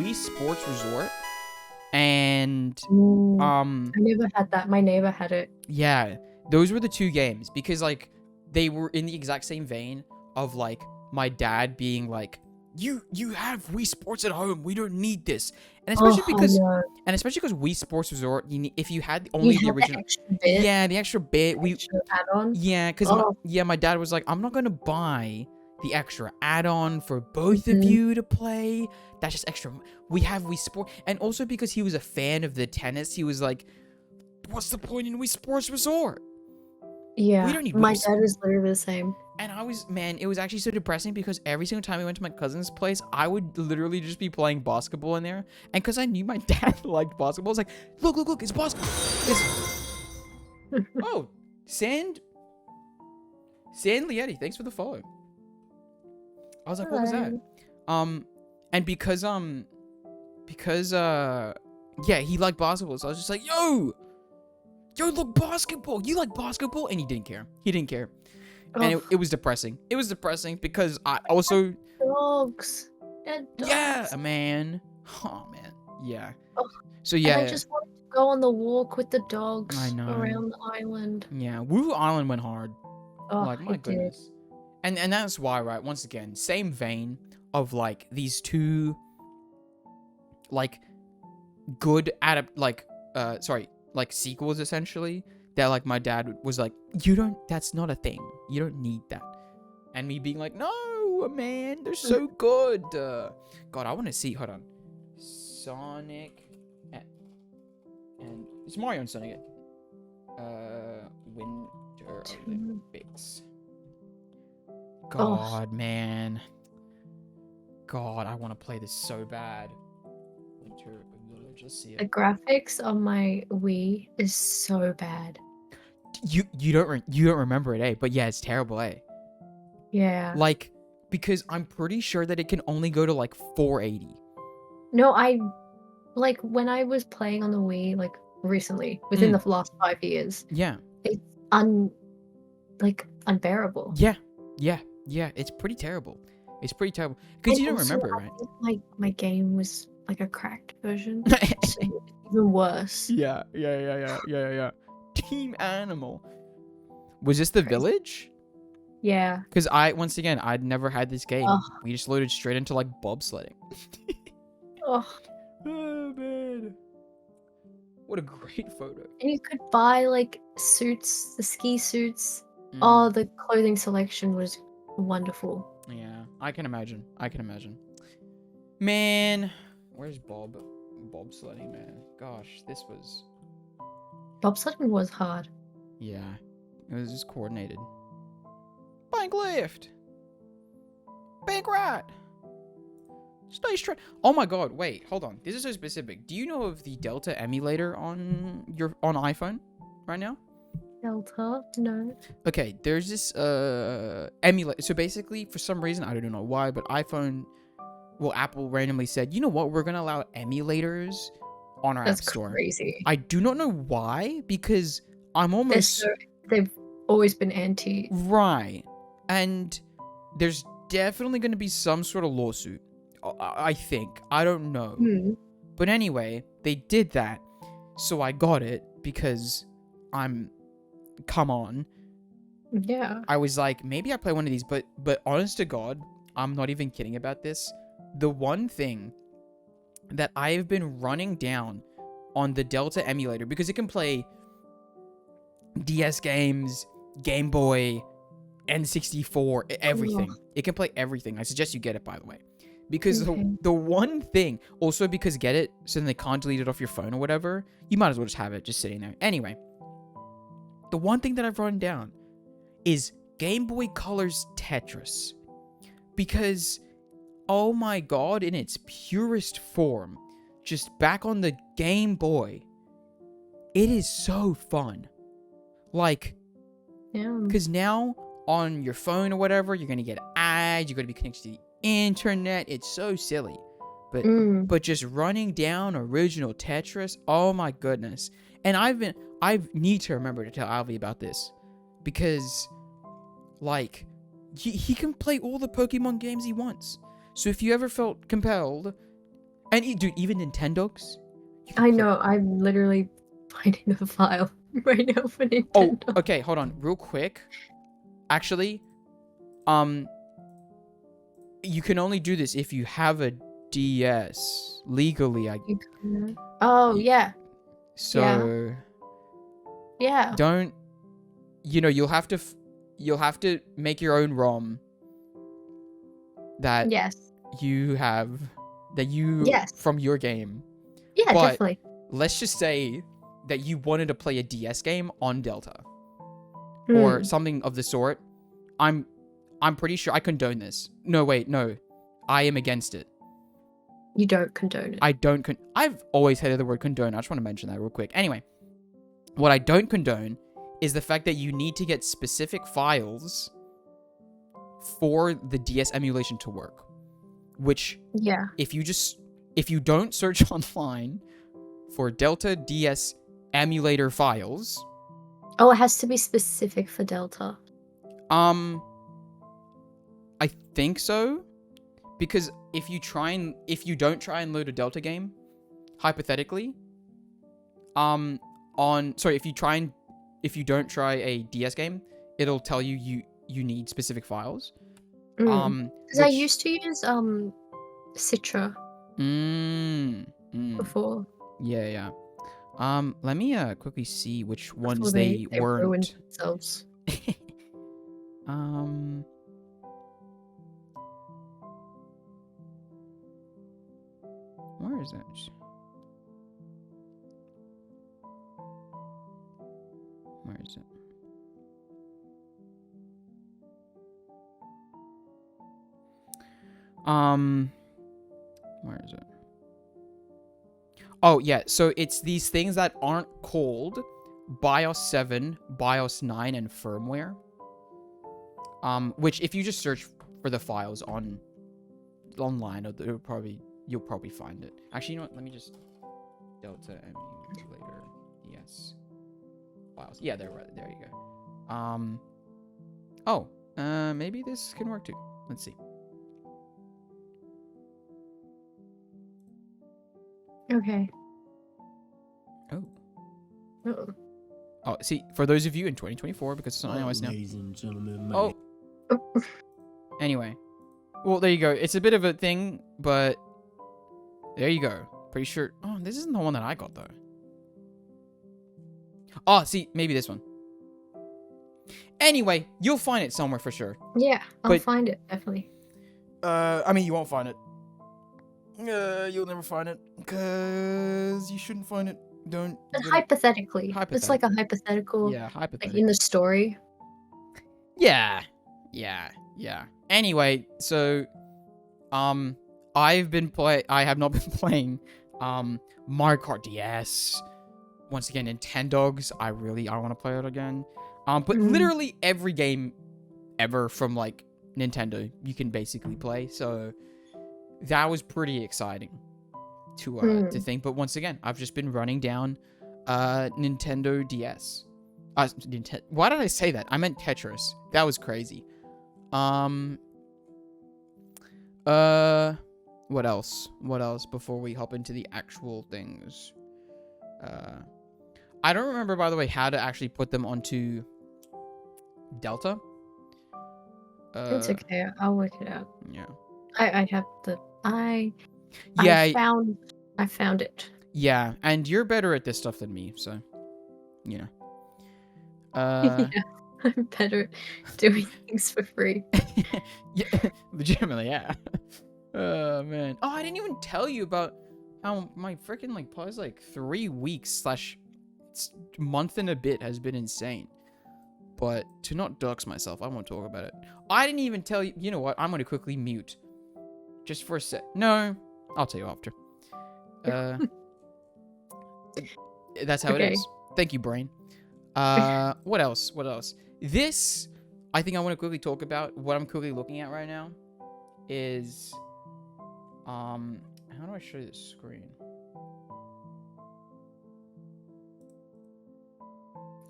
Wii Sports Resort, and I never had that. My neighbor had it. yeah, those were the two games because like they were in the exact same vein of like my dad being like, you have Wii Sports at home, we don't need this, and especially Oh, I because know. Wii Sports Resort, if you had You only the had the original, extra bit, yeah, the extra bit, extra add-on. yeah, because Oh, my dad was like, I'm not gonna buy the extra add-on for both of mhm. you to play. That's just extra. We have Wii Sport, and also because he was a fan of the tennis, he was like, what's the point in Wii Sports Resort? We Yeah, don't need my Wii. dad was literally the same. And man, it was actually so depressing because every single time we went to my cousin's place, I would literally just be playing basketball in there. And because I knew my dad liked basketball, I was like, look, it's basketball. Oh, Sand Lietti, thanks for the follow. I was like, what was that? And because yeah, he liked basketball, so I was just like, yo, look, basketball. You like basketball? And he didn't care. And it was depressing. It was depressing because I also dogs. They're dogs. yeah, man. Oh man, yeah. Oh, So and yeah, I just wanted to go on the walk with the dogs I know. around the island. Yeah, Woo Island went hard. Oh, Like my it goodness. And that's why, right? Once again, same vein of like these two, like good like sequels essentially. That like my dad was like, that's not a thing. You don't need that. And me being like, no, man, they're so good. God, I want to see. Hold on, Sonic, and it's Mario and Sonic. Winter Olympics. God, man. God, I want to play this so bad. Winter Olympics. Let's see it. The graphics on my Wii is so bad. You don't remember it, eh? But yeah, it's terrible, eh? Yeah. Like, because I'm pretty sure that it can only go to like 480. No, like when I was playing on the Wii, like recently, within the last 5 years. Yeah. It's unbearable. Yeah. It's pretty terrible. Because you don't remember it, right? I think my game was like a cracked version. So even worse. Yeah. Team Animal. Was this the village? Yeah. Because I'd never had this game. Ugh. We just loaded straight into like bobsledding. Oh, man. What a great photo. and you could buy like suits, the ski suits. Oh, the clothing selection was wonderful. Yeah, I can imagine. Man, where's bobsledding, man? Gosh, this was... Bobsledding was hard. Yeah, it was just coordinated. Bank left. Bank right. Stay straight. Oh my god, wait, hold on. This is so specific. Do you know of the Delta emulator on iPhone right now? Delta? No. Okay, there's this emulator. So basically, for some reason, I don't know why, but Apple randomly said, you know what, we're gonna allow emulators on our App Store. That's crazy. I do not know why, because I'm almost... They've always been anti. Right. And there's definitely going to be some sort of lawsuit, I think. I don't know. But anyway, they did that. So I got it because come on. Yeah. I was like, maybe I play one of these, but honest to God, I'm not even kidding about this. The one thing that I've been running down on the Delta emulator, because it can play DS games, Game Boy, N64, everything. It can play everything. I suggest you get it, by the way. Because the one thing, also because get it, so then they can't delete it off your phone or whatever, you might as well just have it just sitting there. Anyway, the one thing that I've run down is Game Boy Color's Tetris. Because, oh my god, in its purest form, just back on the Game Boy, it is so fun. Like, because now on your phone or whatever, you're gonna get ads, you're gonna be connected to the internet. It's so silly, but just running down original Tetris, oh my goodness. And I need to remember to tell Alvy about this, because like he can play all the Pokemon games he wants. So if you ever felt compelled, And dude, even Nintendogs. You can I play. know. I'm literally finding the file right now for Oh, Nintendo. okay. Hold on, real quick. Actually, um, you can only do this if you have a DS legally. Oh Y- yeah, yeah, So yeah. don't. You'll have to make your own ROM that Yes, you have that you yes, from your game. yeah. But Definitely. let's just say that you wanted to play a DS game on Delta or Hmm. something of the sort. I'm I'm pretty sure I condone this. No, wait, no. I am against it. You don't condone it. I don't I've always hated the word condone. I just want to mention that real quick. Anyway, what I don't condone is the fact that you need to get specific files for the DS emulation to work. Which Yeah. if you don't search online for Delta DS emulator files, Oh, it has to be specific for Delta. I think so, because if you don't try and load a Delta game, hypothetically, if you don't try a DS game, it'll tell you need specific files. Because I used to use Citra Mm, before yeah. Let me quickly see which before ones they they ruined weren't. themselves. um, where is it? Where is it? Where is it? Oh, yeah. So it's these things that aren't called BIOS 7, BIOS 9, and firmware. Which if you just search for the files online, you'll probably find it. Actually, you know what? Let me just Delta emulator. Yes. Files. Yeah, there you go. Maybe this can work too. Let's see. Okay. Oh. Uh-oh. Oh, see, for those of you in 2024, because it's on iOS now. Ladies and gentlemen, Oh. Anyway. Well, there you go. It's a bit of a thing, but there you go. Pretty sure. Oh, this isn't the one that I got, though. Oh, see, maybe this one. Anyway, you'll find it somewhere for sure. Yeah, I'll But- find it definitely. I mean, you won't find it. You'll never find it, because you shouldn't find it. Don't. But hypothetically, it's like a Hypothetically. hypothetical, Yeah, like hypothetically. in the story. Yeah. Anyway, so I have not been playing Mario Kart DS. Once again, Nintendogs. I want to play it again. But literally every game ever from like Nintendo you can basically play. So that was pretty exciting to think. But once again, I've just been running down Nintendo DS. Why did I say that? I meant Tetris. That was crazy. What else? What else before we hop into the actual things? I don't remember, by the way, how to actually put them onto Delta. It's okay. I'll work it out. Yeah. I have the Yeah. I found it. Yeah, and you're better at this stuff than me, so you know. Yeah, I'm better at doing things for free. Yeah, legitimately, yeah. Oh man. Oh, I didn't even tell you about how my freaking pause 3 weeks / month and a bit has been insane. But to not dox myself, I won't talk about it. I didn't even tell you. You know what? I'm gonna quickly mute, just for a sec. No, I'll tell you after. That's how it Okay. is. Thank you, brain. What else? This, I think I want to quickly talk about. What I'm quickly looking at right now is, how do I show you this screen?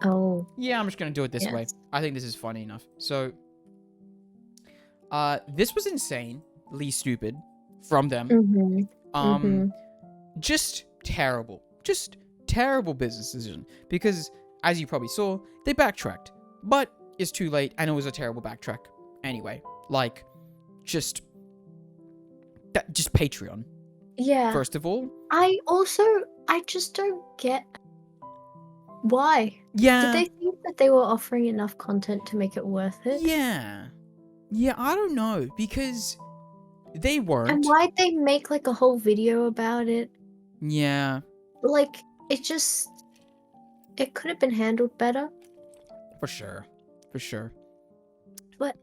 Oh. Yeah, I'm just gonna do it this way. Yes. I think this is funny enough. So, this was insanely stupid from them. Um, Mm-hmm. just terrible business decision because, as you probably saw, they backtracked, but it's too late, and it was a terrible backtrack. Anyway, like, just just Patreon Yeah. first of all. I just don't get why. Did Yeah, they think that they were offering enough content to make it worth it? yeah, yeah. I don't know because they And weren't. why'd they make like a whole video about it? Yeah, Like, it could have been handled better, for sure, for sure. but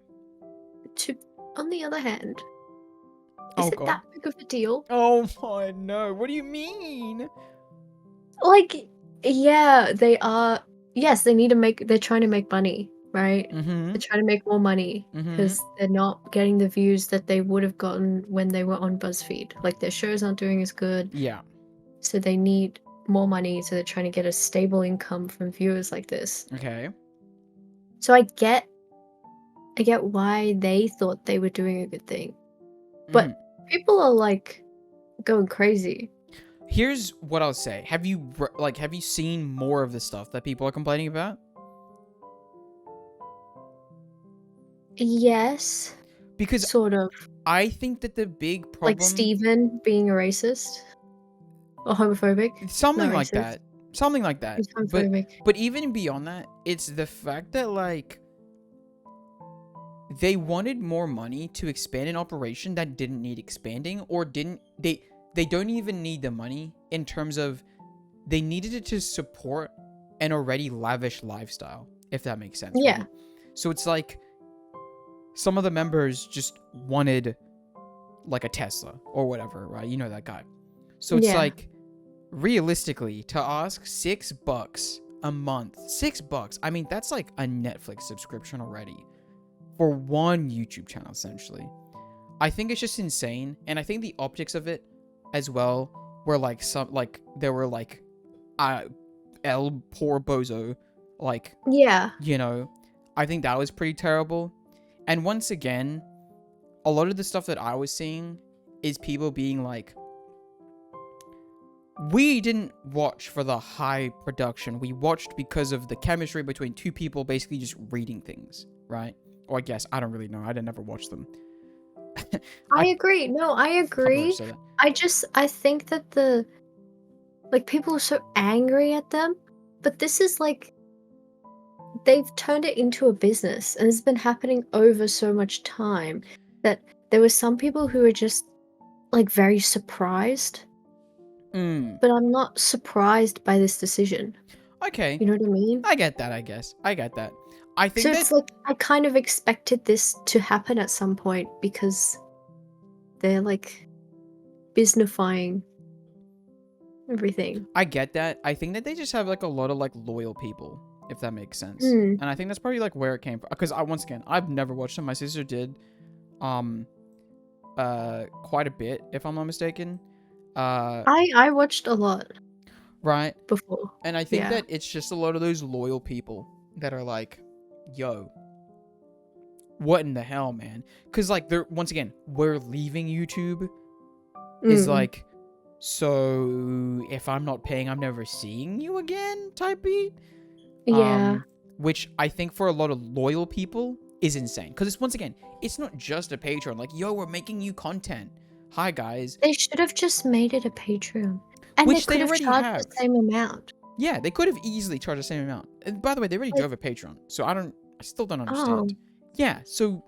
to, on the other hand, is Oh it god. that big of a deal? Oh my no. What do you mean? Like, yeah, they are. Yes, they're trying to make money, right? Mm-hmm. They're trying to make more money Mm-hmm. because they're not getting the views that they would have gotten when they were on BuzzFeed. Like, their shows aren't doing as good, Yeah. so they need more money, so they're trying to get a stable income from viewers like this. Okay. So I get why they thought they were doing a good thing. Mm-hmm. But people are like going crazy. Here's what I'll say. Have you seen more of the stuff that people are complaining about? Yes, Because sort of. I think that the big Like problem, Steven being a racist or homophobic. something Not like racist. that, something like that. He's But homophobic. even beyond that, it's the fact that like they wanted more money to expand an operation that didn't need expanding, or didn't they don't even need the money in terms of they needed it to support an already lavish lifestyle, if that makes sense, Yeah. right? So it's like some of the members just wanted like a Tesla or whatever, right? You know that guy. So it's Yeah. like realistically to ask $6 a month, $6. I mean, that's like a Netflix subscription already for one YouTube channel, essentially. I think it's just insane, and I think the optics of it as well were like there were like El poor bozo, like, Yeah. you know, I think that was pretty terrible. And once again, a lot of the stuff that I was seeing is people being like, we didn't watch for the high production. We watched because of the chemistry between two people basically just reading things, right? Or I guess, I don't really know. I didn't ever watch them. I agree. No, I Couple of agree. say that. I think that people are so angry at them, but this is like they've turned it into a business, and it's been happening over so much time that there were some people who were just like very surprised, but I'm not surprised by this decision. Okay. You know what I mean? I get that, I guess. I get that. I So think that it's like I kind of expected this to happen at some point because they're like businessifying everything. I get that. I think that they just have like a lot of like loyal people, if that makes sense. Mm. And I think that's probably like where it came from. Because once again, I've never watched them. My sister did, quite a bit, if I'm not mistaken. I watched a lot Right. before. And I think Yeah. that it's just a lot of those loyal people that are like, yo, what in the hell, man? Because like they're once again, we're leaving YouTube is Mm. like, so if I'm not paying, I'm never seeing you again type beat. Yeah. Which I think for a lot of loyal people is insane. Because it's once again, it's not just a Patreon. Like, yo, we're making you content. Hi guys. They should have just made it a Patreon. And Which they they could have already charged have. the same amount. Yeah, they could have easily charged the same amount. And by the way, they already Like, drove a Patreon. So I still don't oh, understand. Yeah, so,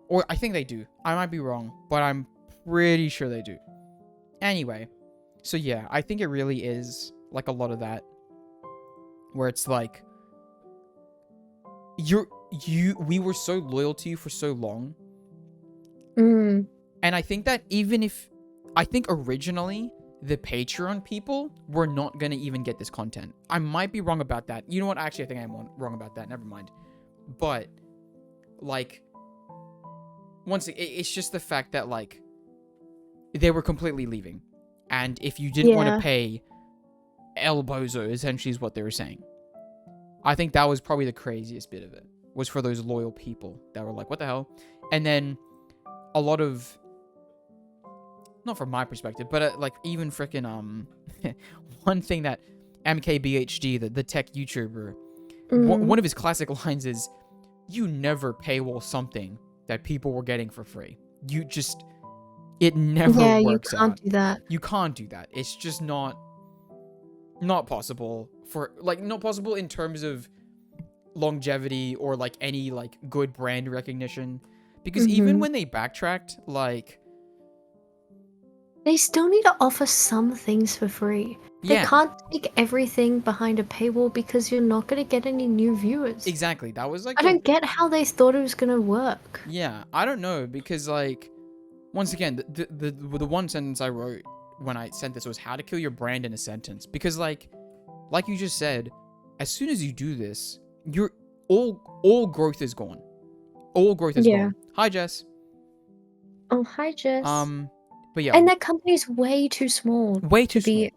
or I think they do. I might be wrong, but I'm pretty sure they do. Anyway, so yeah, I think it really is like a lot of that, where it's like, we were so loyal to you for so long. mm, And I think that I think originally the Patreon people were not going to even get this content. I might be wrong about that. You know what? Actually, I think I'm wrong about that. Never mind. But, like, it's just the fact that, like, they were completely leaving. And if you didn't want yeah. to pay, El Bozo essentially is what they were saying. I think that was probably the craziest bit of it, was for those loyal people that were like, what the hell? And then a lot of not from my perspective, but like even freaking one thing that MKBHD, the tech YouTuber, one of his classic lines is, "You never paywall something that people were getting for free. You just, it never Yeah, you works can't out. do that. You can't do that. It's just not possible for like not possible in terms of longevity or like any like good brand recognition, because even when they backtracked, like They still need to offer some things for free. They yeah, can't take everything behind a paywall because you're not going to get any new viewers. exactly. That was like I don't get how they thought it was going to work. yeah, I don't know, because like once again, the one sentence I wrote when I sent this was how to kill your brand in a sentence, because like you just said, as soon as you do this, you're all growth is gone. All growth is Yeah. gone. Hi Jess. Oh, hi, Jess. But yeah, And that company's way too small way too to be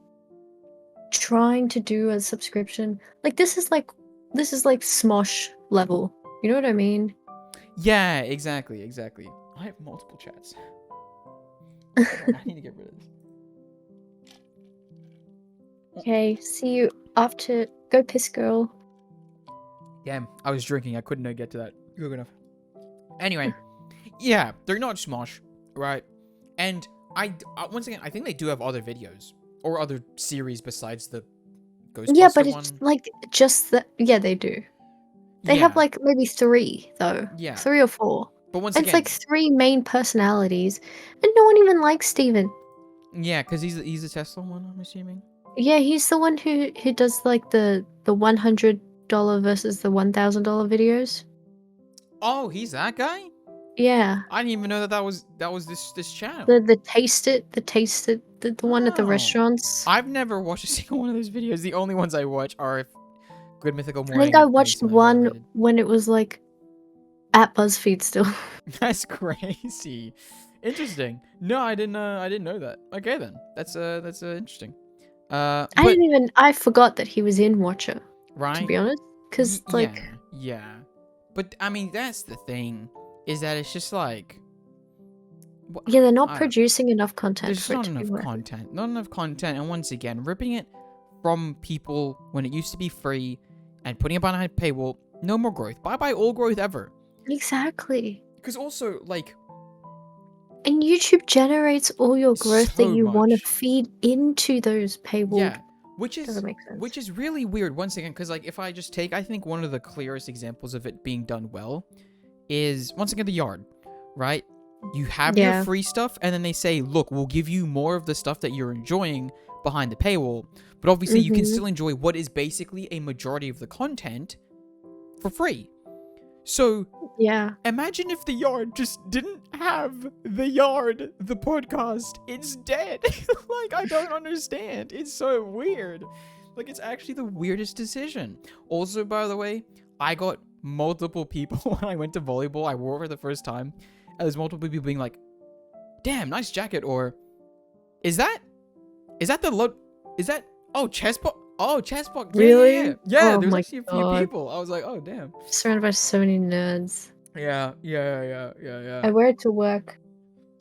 trying to do a subscription. Like this is like Smosh level. You know what I mean? yeah, exactly. I have multiple chats. I need to get rid of this. Okay, see you after. Go piss, girl. Damn, I was drinking. I couldn't get to that good enough. Anyway, yeah, they're not Smosh, right? And once again, I think they do have other videos or other series besides the Ghostbuster Yeah, but one. it's like just that. Yeah, they do. They have like maybe 3 though. Yeah. 3 or 4. But once And again, it's like 3 main personalities, and no one even likes Steven. yeah, because he's the Tesla one, I'm assuming. Yeah, he's the one who does like the $100 versus the $1,000 videos. Oh, he's that guy? Yeah. I didn't even know that was this channel. The the one at the Oh. restaurants. I've never watched a single one of those videos. The only ones I watch are if Good Mythical I Morning. think I watched makes one elevated. when it was like at BuzzFeed still. That's crazy. Interesting. No, I didn't know that. Okay then. That's interesting. I forgot that he was in Watcher, right? to be honest, cuz like yeah. But I mean, that's the thing, is that it's just like yeah, they're not producing enough content there's for it not to be enough worth it. content. Not enough content, and once again, ripping it from people when it used to be free and putting it behind a paywall, no more growth. Bye all growth ever. Exactly. Because also, like, and YouTube generates all your growth that so you want to much. feed into those paywalled. Yeah, which Doesn't make sense. is really weird once again, because like if I just take, I think one of the clearest examples of it being done well is once again the yard, right? You have your free stuff, and then they say, look, we'll give you more of the stuff that you're enjoying behind the paywall, but obviously you can still enjoy what is basically a majority of the content for free. So yeah, imagine if the yard just didn't have the yard, the podcast. It's dead. Like, I don't understand. It's so weird. Like, it's actually the weirdest decision. Also, by the way, I got multiple people when I went to volleyball. I wore it for the first time. And there's multiple people being like, damn, nice jacket. Or, is that the chessbox? Oh, chessbox. Yeah, really? Yeah, Oh there's my actually a few God. people. I was like, oh, damn. Surrounded by so many nerds. Yeah. I wear it to work.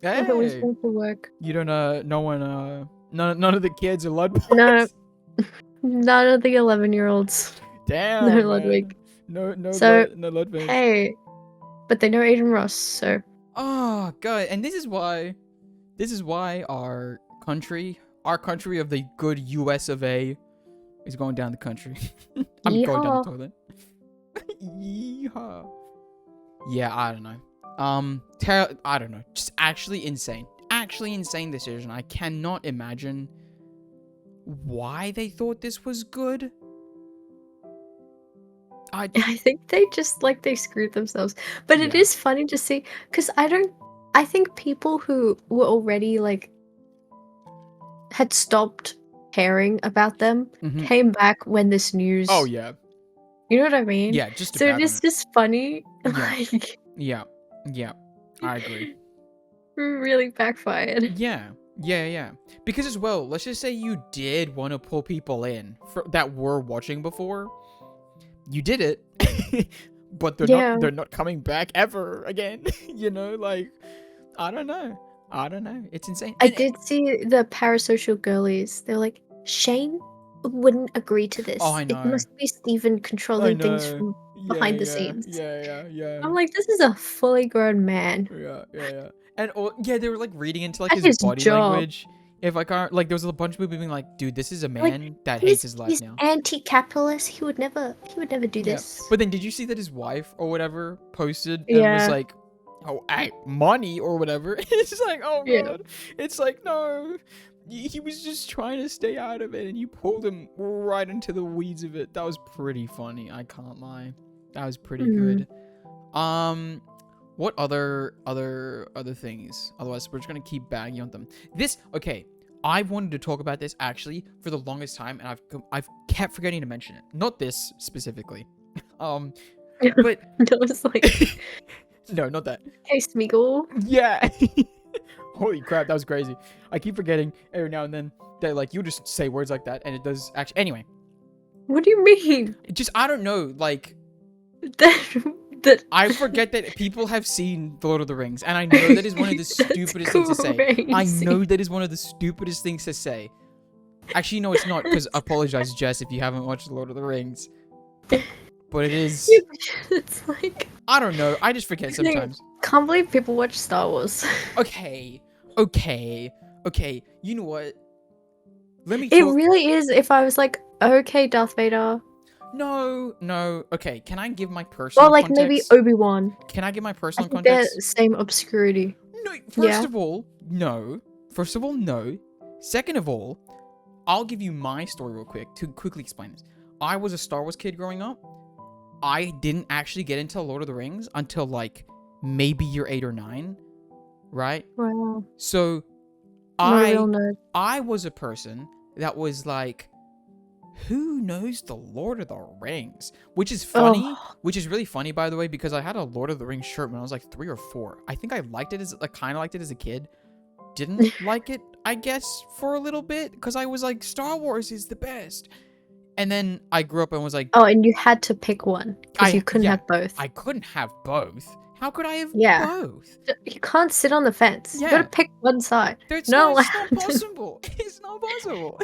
Hey. I always wear it to work. You don't none of the kids are Ludwig. No, none of the 11-year-olds. Damn. No Man. Ludwig. No So, no Ludwig. Hey, but they know Aiden Ross, so. Oh god, and this is why our country of the good US of A is going down the country. I'm going down the toilet. Yeehaw. Yeah, I don't know. I don't know. Just actually insane. Actually insane decision. I cannot imagine why they thought this was good. I think they just they screwed themselves. But it is funny to see, because I think people who were already had stopped caring about them came back when this news. Oh yeah. You know what I mean? Yeah, just so it is just funny. Yeah. Yeah. I agree. Really backfired. Yeah. Because as well, let's just say you did want to pull people in that were watching before. You did it, but they're not coming back ever again. You know, like, I don't know. I don't know. It's insane. I did see the parasocial girlies. They're like, Shane wouldn't agree to oh, this. I It know. must be Steven I controlling things know. from Yeah, behind the yeah, scenes. yeah, yeah, yeah. I'm like, this is a fully grown man. Yeah, yeah, yeah. And yeah, they were like reading into like At his his body job. language. If I can't, like, there was a bunch of people being like, "Dude, this is a Like, man that hates his life he's now." anti-capitalist. He would never do Yeah, this. but then did you see that his wife or whatever posted and was Yeah. like, "Oh, money or whatever"? It's like, oh Yeah. god, it's like no, he was just trying to stay out of it, and you pulled him right into the weeds of it. That was pretty funny. I can't lie. That was pretty Mm. good. What other things? Otherwise, we're just gonna keep bagging on them. This okay. I wanted to talk about this actually for the longest time, and I've kept forgetting to mention it. Not this specifically. Um, but That was like, no, not that. hey, Smeagol. Yeah. Holy crap, that was crazy. I keep forgetting every now and then that like you just say words like that, and it does actually. Anyway, What do you mean? it just I don't know. Like That I forget that people have seen The Lord of the Rings, and I know that is one of the That's stupidest things to say. I crazy. know that is one of the stupidest things to say. Actually, no, it's not, because apologize, Jess, if you haven't watched The Lord of the Rings. But it is. It's like, I don't know. I just forget sometimes. can't believe people watch Star Wars. Okay. Okay. Okay. You know what? Let me It talk. really is. If I was like, okay, Darth Vader, No, no. Okay. Can I give my personal or like maybe context? Obi-Wan. Can I give my I personal think they're context? same obscurity. No. Yeah. First of all, no. First of all, no. Second of all, I'll give you my story real quick to quickly explain this. I was a Star Wars kid growing up. I didn't actually get into Lord of the Rings until like maybe year 8 or 9, right? Wow. So I'm a real nerd. I was a person that was like, who knows the Lord of the Rings? Which is funny, Oh, which is really funny, by the way, because I had a Lord of the Rings shirt when I was like 3 or 4. I think I liked it as, like, kind of liked it as a kid. Didn't like it, I guess, for a little bit, because I was like, Star Wars is the best. And then I grew up and was like, oh, and you had to pick one because you couldn't have both. I couldn't have both. How could I have Yeah. both? You can't sit on the fence. You Yeah. gotta pick one side. It's No, not possible. It's not possible.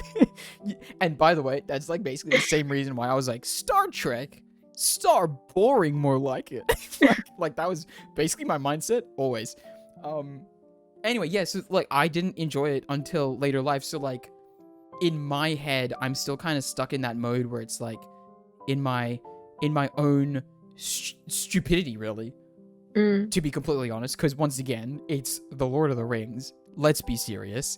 And by the way, that's like basically the same reason why I was like, Star Trek, Star boring, more like it. like that was basically my mindset always. Anyway, yeah, so like I didn't enjoy it until later life. So like in my head, I'm still kind of stuck in that mode where it's like in my own stupidity, really. To be completely honest, because once again, it's The Lord of the Rings. Let's be serious.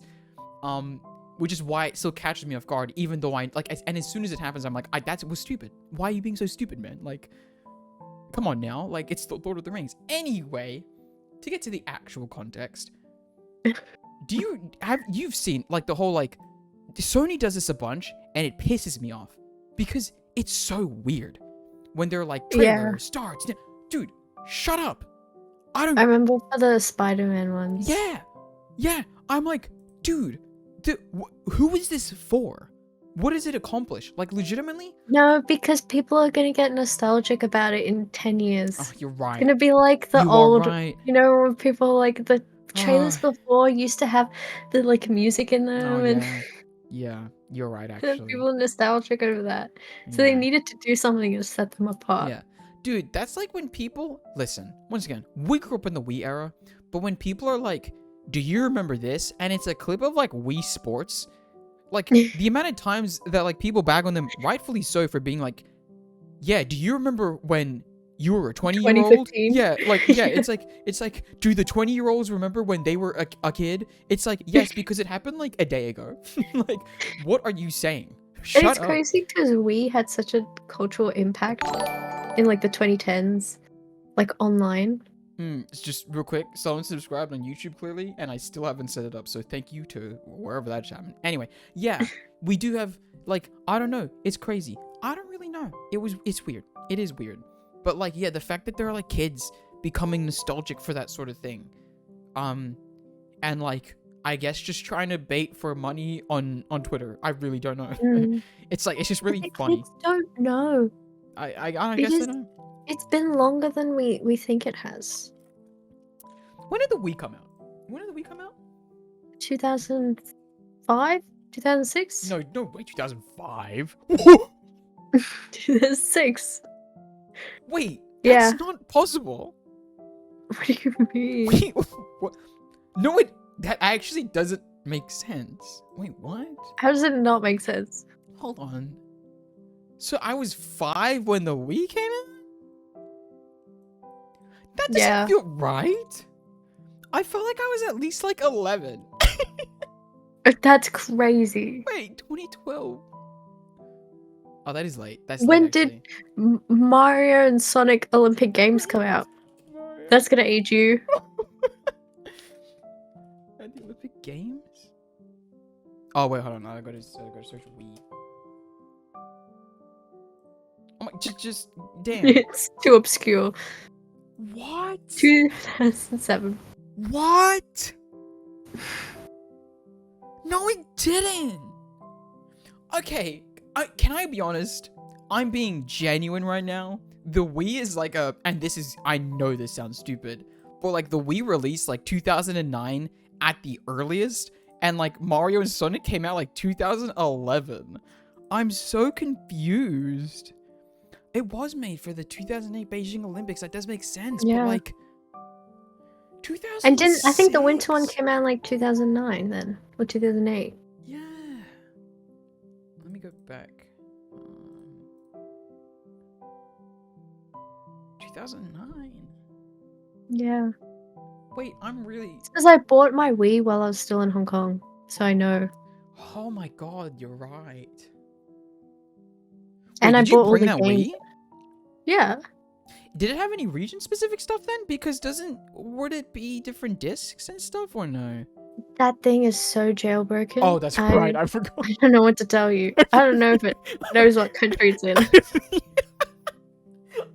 Which is why it still catches me off guard, even though I like. And as soon as it happens, I'm like, that was stupid. Why are you being so stupid, man? Like, come on now. Like, it's The Lord of the Rings. Anyway, to get to the actual context, you've seen like the whole like Sony does this a bunch, and it pisses me off because it's so weird when they're like trailer starts, dude. Shut up. I remember for the Spider-Man ones. Yeah. I'm like, dude, who is this for? What does it accomplish? Like, legitimately? No, because people are gonna get nostalgic about it in 10 years. Oh, you're right. It's gonna be like the You old, are right. you know, when people like the trailers before used to have the like music in them, Oh, and yeah, you're right, actually. people are nostalgic over that. So they needed to do something to set them apart. Yeah. Dude, that's like when people listen, once again, we grew up in the Wii era, but when people are like, do you remember this? And it's a clip of like Wii Sports. Like the amount of times that like people bag on them, rightfully so, for being like, yeah, do you remember when you were a 20-year-old? Yeah, like, yeah, it's like, do the 20-year-olds remember when they were a kid? It's like, yes, because it happened like a day ago. Like, what are you saying? Shut It's up. crazy because we had such a cultural impact in like the 2010s, like online. It's just real quick. Someone subscribed on YouTube clearly, and I still haven't set it up. So thank you to wherever that's happened. Anyway, yeah, we do have like I don't know. It's crazy. I don't really know. It's weird. It is weird. But like yeah, the fact that there are like kids becoming nostalgic for that sort of thing, and like I guess just trying to bait for money on Twitter. I really don't know. It's like it's just really funny. Kids don't know. I guess I don't. It's been longer than we think it has. When did the Wii come out? When did the Wii come out? 2005? 2006? No, wait, 2005? 2006. Wait, Yeah. that's not possible. What do you mean? Wait, what? No, that actually doesn't make sense. Wait, what? How does it not make sense? Hold on. So I was 5 when the Wii came out? That doesn't Yeah. feel right. I felt like I was at least like 11. That's crazy. Wait, 2012. Oh, that is late. That's When late, did actually. Mario and Sonic Olympic Games come out? That's gonna age you. At the Olympic Games? Oh wait, hold on. I gotta search Wii. Oh my, just damn. It's too obscure. What? 2007. What? No, it didn't. Okay, can I be honest? I'm being genuine right now. The Wii is like and this is, I know this sounds stupid, but like the Wii released like 2009 at the earliest, and like Mario and Sonic came out like 2011. I'm so confused. It was made for the 2008 Beijing Olympics. That does make sense, Yeah. but like 2006. And I think the winter one came out in like 2009 then, or 2008. Yeah. Let me go back. 2009. Yeah. Wait, I'm really. It's because I bought my Wii while I was still in Hong Kong, so I know. Oh my god, you're right. And Wait, I did you bought all bring the that games. Wii? Yeah. Did it have any region-specific stuff then? Because would it be different discs and stuff or no? That thing is so jailbroken. Oh, that's right. I forgot. I don't know what to tell you. I don't know if it knows what country it's in.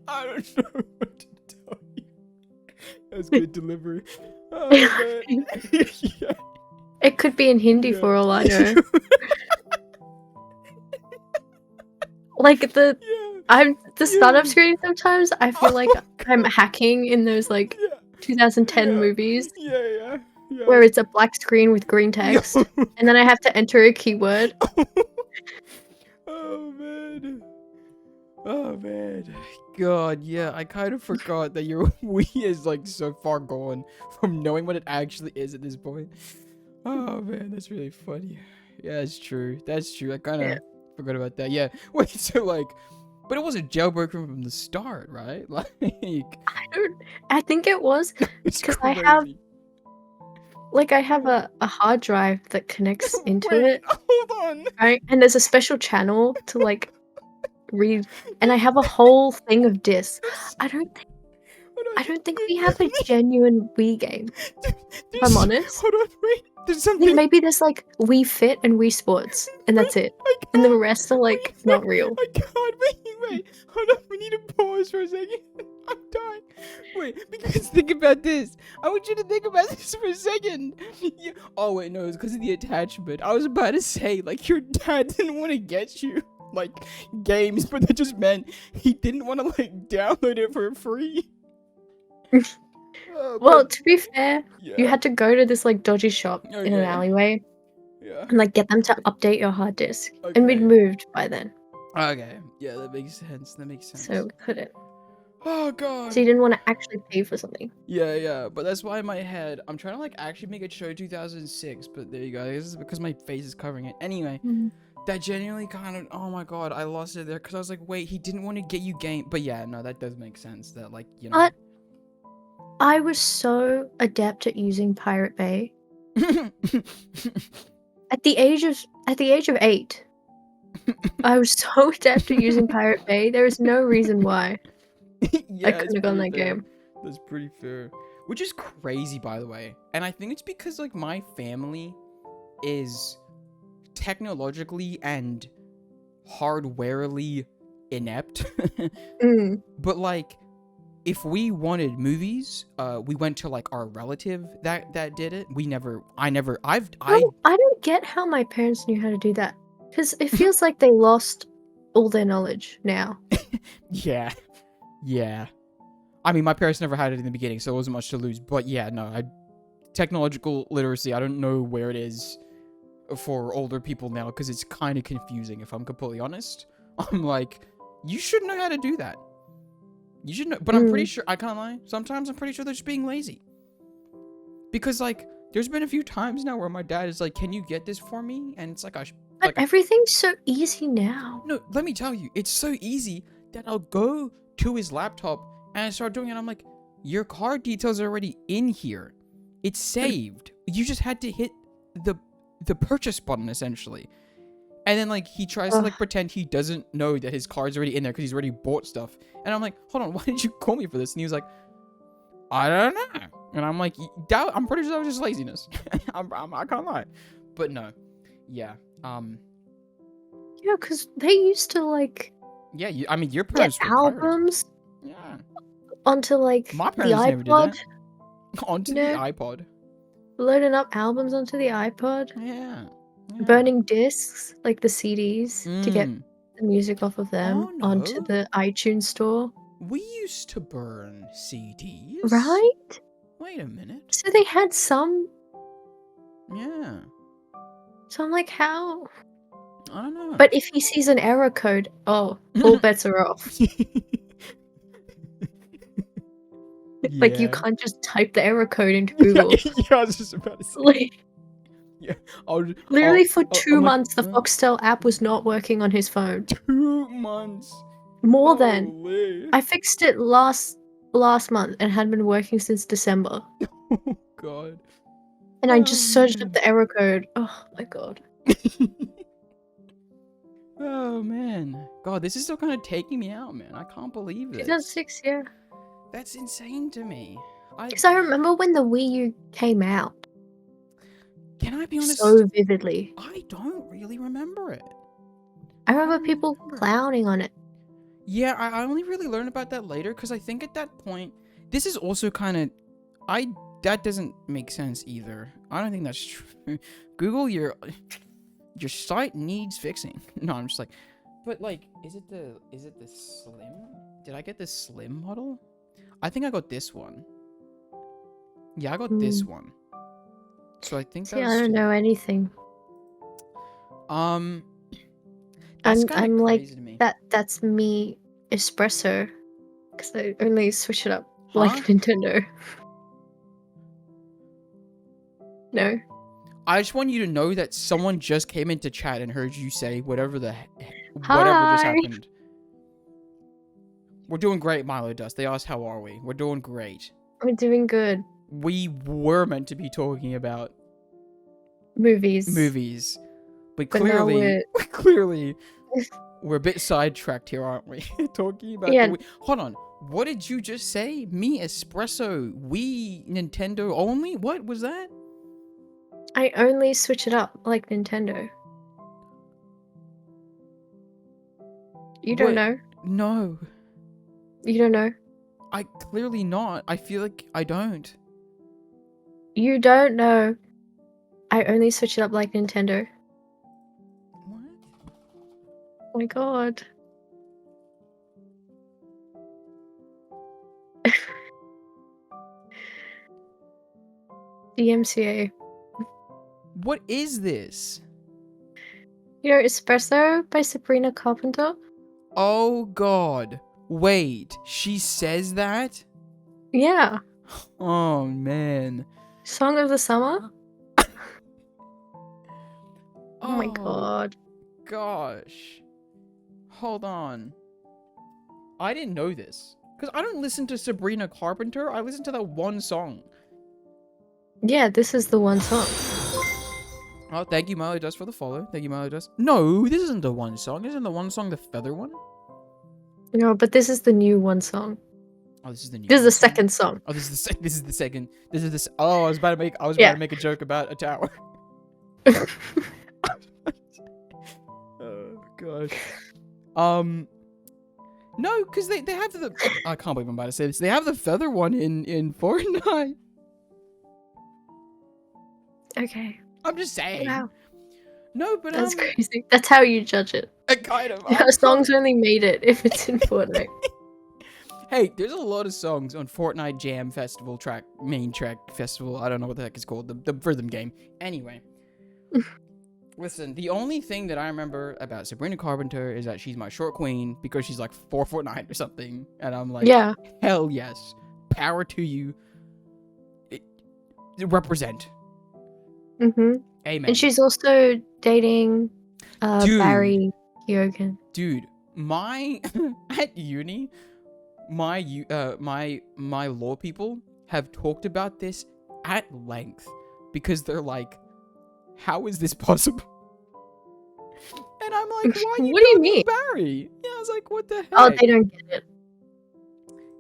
I don't know what to tell you. That's good delivery. Oh, man. Yeah. It could be in Hindi for all I know. Like the startup screen sometimes I feel like I'm hacking in those like 2010 movies. Yeah. Where it's a black screen with green text, and then I have to enter a keyword. Oh man. God, yeah, I kind of forgot that your Wii is like so far gone from knowing what it actually is at this point. Oh man, that's really funny. Yeah, it's true. That's true. I kind of forgot about that. Yeah. Wait, so like, but it wasn't jailbroken from the start, right? Like, I think it was because I have a hard drive that connects into it. Hold on. Right, and there's a special channel to like read, and I have a whole thing of discs. I don't think we have a genuine Wii game. If I'm honest. Hold on, wait. There's something. Maybe there's like Wii Fit and Wii Sports, and that's it. And the rest are like not real. I can't. Wait. Hold on. We need to pause for a second. I'm dying. Wait, because think about this. I want you to think about this for a second. Oh wait, no, it's because of the attachment. I was about to say like your dad didn't want to get you like games, but that just meant he didn't want to like download it for free. Well, to be fair, you had to go to this like dodgy shop in an alleyway and like get them to update your hard disk. And we'd moved by then. Okay, yeah, that makes sense. So we couldn't. Oh god. So you didn't want to actually pay for something. Yeah, but that's why in my head I'm trying to like actually make it show 2006, but there you go. This is because my face is covering it. Anyway, that genuinely kind of, oh my god, I lost it there because I was like, wait, he didn't want to get you game. But yeah, no, that does make sense. That like, you know. But I was so adept at using Pirate Bay. At the age of 8, I was so adept at using Pirate Bay. There is no reason why I couldn't have gone that game. That's pretty fair. Which is crazy, by the way. And I think it's because like my family is technologically and hardwarily inept. But like, if we wanted movies, we went to like our relative that did it. I don't get how my parents knew how to do that, because it feels like they lost all their knowledge now. Yeah. I mean, my parents never had it in the beginning, so it wasn't much to lose. But yeah, no, technological literacy. I don't know where it is for older people now because it's kind of confusing. If I'm completely honest, I'm like, you should know how to do that. You should know, but I'm pretty sure, I can't lie, sometimes I'm pretty sure they're just being lazy. Because, like, there's been a few times now where my dad is like, can you get this for me? And it's like, But everything's so easy now. no, let me tell you, it's so easy that I'll go to his laptop and I start doing it. I'm like, your card details are already in here. It's saved. You just had to hit the purchase button, essentially. And then, like, he tries to, like, pretend he doesn't know that his card's already in there because he's already bought stuff. And I'm like, hold on, why did you call me for this? And he was like, I don't know. And I'm like, I'm pretty sure that was just laziness. I can't lie. But no. Yeah. Yeah, because they used to, like... Yeah, I mean, your get parents were albums pirating. Yeah. onto, like, My the parents never did iPod. that. Onto the iPod. Loading up albums onto the iPod. Yeah. Burning discs, like the CDs, to get Mm. the music off of them Oh, onto no. the iTunes store. We used to burn CDs. Right? Wait a minute. So they had some... Yeah. So I'm like, how? I don't know. But if he sees an error code, all bets are off. Like, you can't just type the error code into Google. Yeah, I was just about to say. Like, Yeah, literally for 2 I'm like, months, the Foxtel app was not working on his phone. 2 months. More than. Holy. I fixed it last month and had been working since December. Oh god. And I just searched man. up the error code. Oh my god. Oh man. God, this is still kind of taking me out, man. I can't believe this. 2006, yeah. That's insane to me. Because I remember when the Wii U came out. Can I be honest? So vividly. I don't really remember it. I remember people clowning on it. Yeah, I only really learned about that later because I think at that point, this is also kind of, that doesn't make sense either. I don't think that's true. Google, your site needs fixing. No, I'm just like, but like, is it the slim? Did I get the slim model? I think I got this one. Yeah, I got this one. So I think See, I don't know anything. That's I'm like, to me. that's me espresso. Because I only switch it up like Nintendo. No. I just want you to know that someone just came into chat and heard you say whatever just happened. We're doing great, Milo Dust. They asked how are we? We're doing great. We're doing good. We were meant to be talking about movies. But clearly we're a bit sidetracked here, aren't we? Talking about hold on. What did you just say? Me, espresso, Wii, Nintendo only? What was that? I only switch it up like Nintendo. You don't know? No. You don't know? I clearly not. I feel like I don't. You don't know. I only switch it up like Nintendo. What? Oh my god. DMCA. What is this? You know Espresso by Sabrina Carpenter? Oh god. Wait, she says that? Yeah. Oh man. Song of the Summer? Oh my god. Gosh. Hold on. I didn't know this. Because I don't listen to Sabrina Carpenter. I listen to that one song. Yeah, this is the one song. Oh, thank you, Milo Dust, for the follow. Thank you, Milo Dust. No, this isn't the one song. Isn't the one song the feather one? No, but this is the new one song. Oh, this is the new. This is the second song. Oh, this is the second. This is this. Oh, I was about to make a joke about a tower. Oh gosh. No, because they have the. I can't believe I'm about to say this. They have the feather one in Fortnite. Okay. I'm just saying. Wow. No, but that's crazy. That's how you judge it. Kind of. A song's only made it if it's in Fortnite. Hey, there's a lot of songs on Fortnite Jam Festival main track festival. I don't know what the heck it's called. The rhythm game. Anyway. Listen, the only thing that I remember about Sabrina Carpenter is that she's my short queen because she's like 4'9" or something. And I'm like, Yeah. hell yes. Power to you. Represent. Mm-hmm. Amen. And she's also dating Dude. Barry Keoghan. Dude, at uni, my law people have talked about this at length because they're like, how is this possible? And I'm like, why are you What do you dating mean? Barry? Yeah, I was like, what the heck? Oh, they don't get it.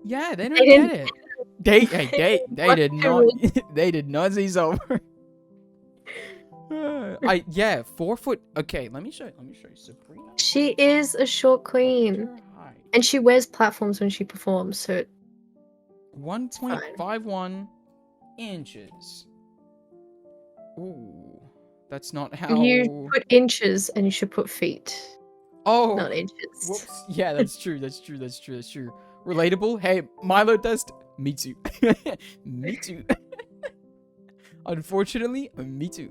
Yeah, they don't They get didn't it. They did not. What? They did not see over. 4 foot. Okay, let me show you Sabrina. She is a short queen. And she wears platforms when she performs, so 1.51 inches. Ooh, that's not how. you put inches and you should put feet, not inches. Whoops. Yeah, that's true. That's true. Relatable. Hey, Milo test. Me too. Me too. Unfortunately, me too.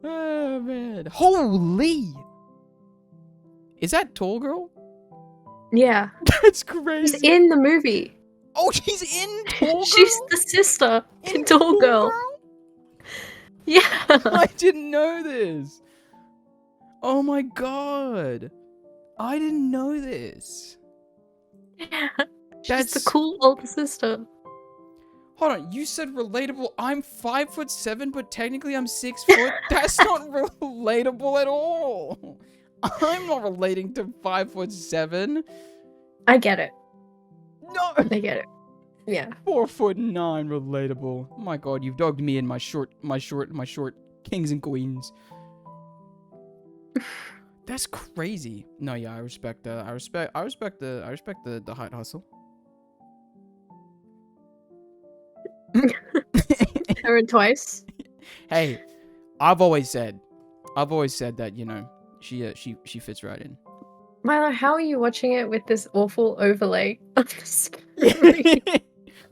Oh man. Holy. Is that Tall Girl? Yeah. That's crazy. She's in the movie. Oh, she's in Tall Girl? She's the sister in Tall Girl. Yeah. I didn't know this. Oh my god. I didn't know this. Yeah. She's That's the cool older sister. Hold on, you said relatable. I'm 5'7", but technically I'm 6 foot. That's not relatable at all. I'm not relating to 5'7". I get it. No. I get it. Yeah. 4'9" relatable. Oh my god, you've dogged me in my short kings and queens. That's crazy. No, yeah, I respect the height hustle. Heard twice. Hey, I've always said that, you know, she fits right in. Milo, how are you watching it with this awful overlay of the screen?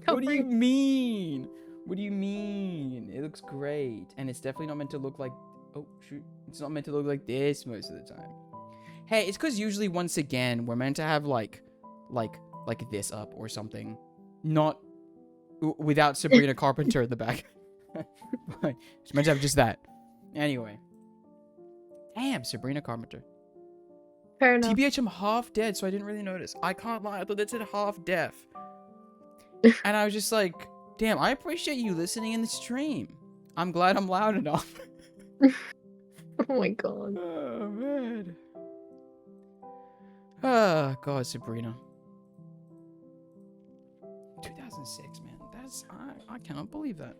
What do you mean? What do you mean? It looks great, and it's definitely not meant to look like. Oh shoot! It's not meant to look like this most of the time. Hey, it's because usually, once again, we're meant to have like this up or something, not without Sabrina Carpenter in the back. It's meant to have just that. Anyway. Damn, Sabrina Carpenter. Fair enough. TBH, I'm half dead, so I didn't really notice. I can't lie, I thought that said half deaf. And I was just like, damn, I appreciate you listening in the stream. I'm glad I'm loud enough. Oh my god. Oh, man. Oh, God, Sabrina. 2006, man. That's... I cannot believe that.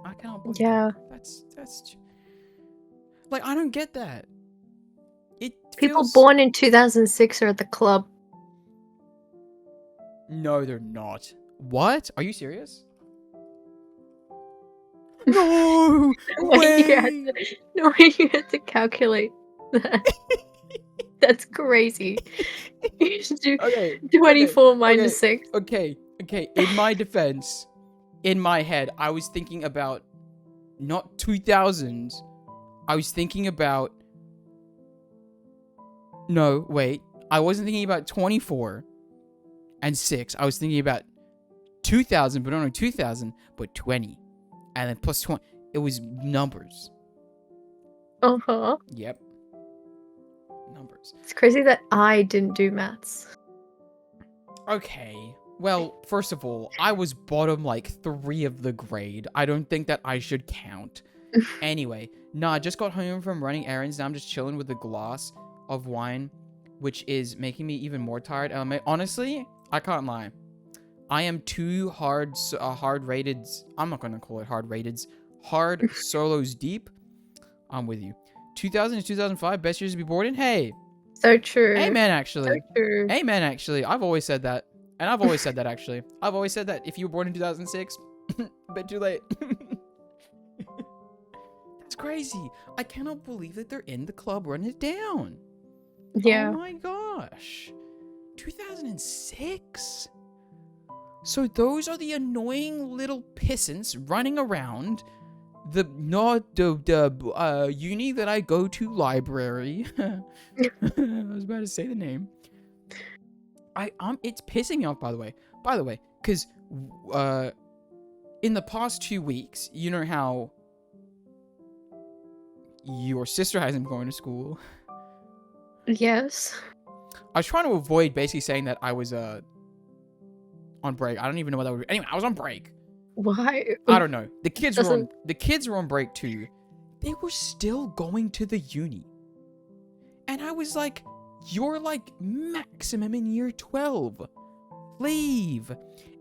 I cannot believe Yeah. that. That's... Like, I don't get that. People born in 2006 are at the club. No, they're not. What? Are you serious? No way! No way you had to calculate that. That's crazy. You should do 24 minus 6. Okay. In my defense, in my head, I was thinking about not 2000s. I was thinking about... No, wait. I wasn't thinking about 24 and 6. I was thinking about 2000, but not only 2000, but 20. And then plus 20. It was numbers. Uh-huh. Yep. Numbers. It's crazy that I didn't do maths. Okay. Well, first of all, I was bottom like 3 of the grade. I don't think that I should count. Anyway, I just got home from running errands. Now I'm just chilling with a glass of wine, which is making me even more tired. Honestly, I can't lie. I am too hard rated. I'm not going to call it hard rated. Hard solos deep. I'm with you. 2000 to 2005, best years to be born in. Hey. So true. Amen, actually. So true. Amen, actually. I've always said that. And I've always said that, actually. I've always said that if you were born in 2006, a bit too late. That's crazy. I cannot believe that they're in the club running it down. Yeah. Oh my gosh. 2006? So those are the annoying little pissants running around the uni that I go to, library. I was about to say the name. It's pissing me off, by the way. Because in the past 2 weeks, you know how your sister hasn't been going to school. Yes. I was trying to avoid basically saying that I was on break. I don't even know what that would be. Anyway, I was on break. Why? I don't know. The kids Doesn't- were on break too. They were still going to the uni. And I was like, you're like maximum in year 12. Leave.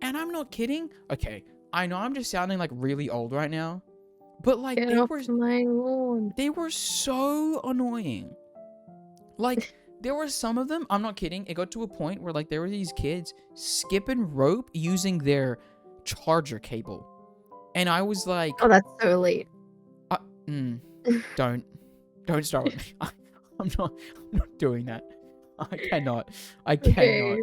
And I'm not kidding. Okay, I know I'm just sounding like really old right now. But like Get off my lawn. they were so annoying. Like, there were some of them, I'm not kidding, it got to a point where, like, there were these kids skipping rope using their charger cable. And I was like... Oh, that's so elite. Don't start with me. I'm not doing that. I cannot. Okay.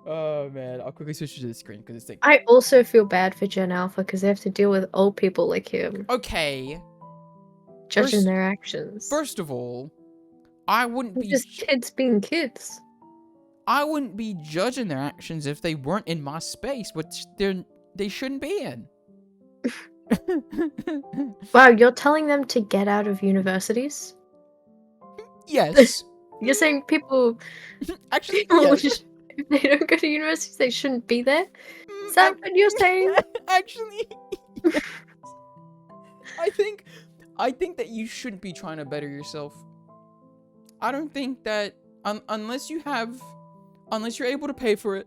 Oh, man. I'll quickly switch to the screen, because it's like... I also feel bad for Gen Alpha because they have to deal with old people like him. Okay. Judging their actions. First of all, I wouldn't be... Just kids being kids. I wouldn't be judging their actions if they weren't in my space, which they shouldn't be in. Wow, you're telling them to get out of universities? Yes. You're saying people... Actually, people yes. if they don't go to universities, they shouldn't be there? Is that what you're saying? Actually, yes. I think that you shouldn't be trying to better yourself. I don't think that unless you're able to pay for it,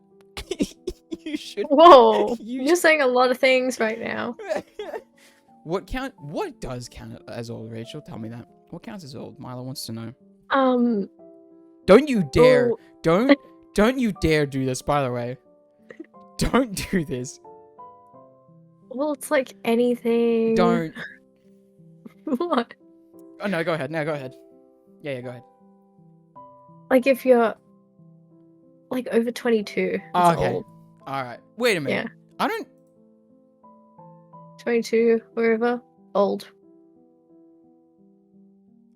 you should. Whoa, you're saying a lot of things right now. What does count as old, Rachel? Tell me that. What counts as old? Milo wants to know. Don't you dare. Oh. Don't you dare do this, by the way. Don't do this. Well, it's like anything. Don't. What? Oh, no, go ahead. No, go ahead. Yeah, go ahead. Like if you're like over 22. Oh, okay. Old. All right. Wait a minute. Yeah. I don't... 22, wherever. Old.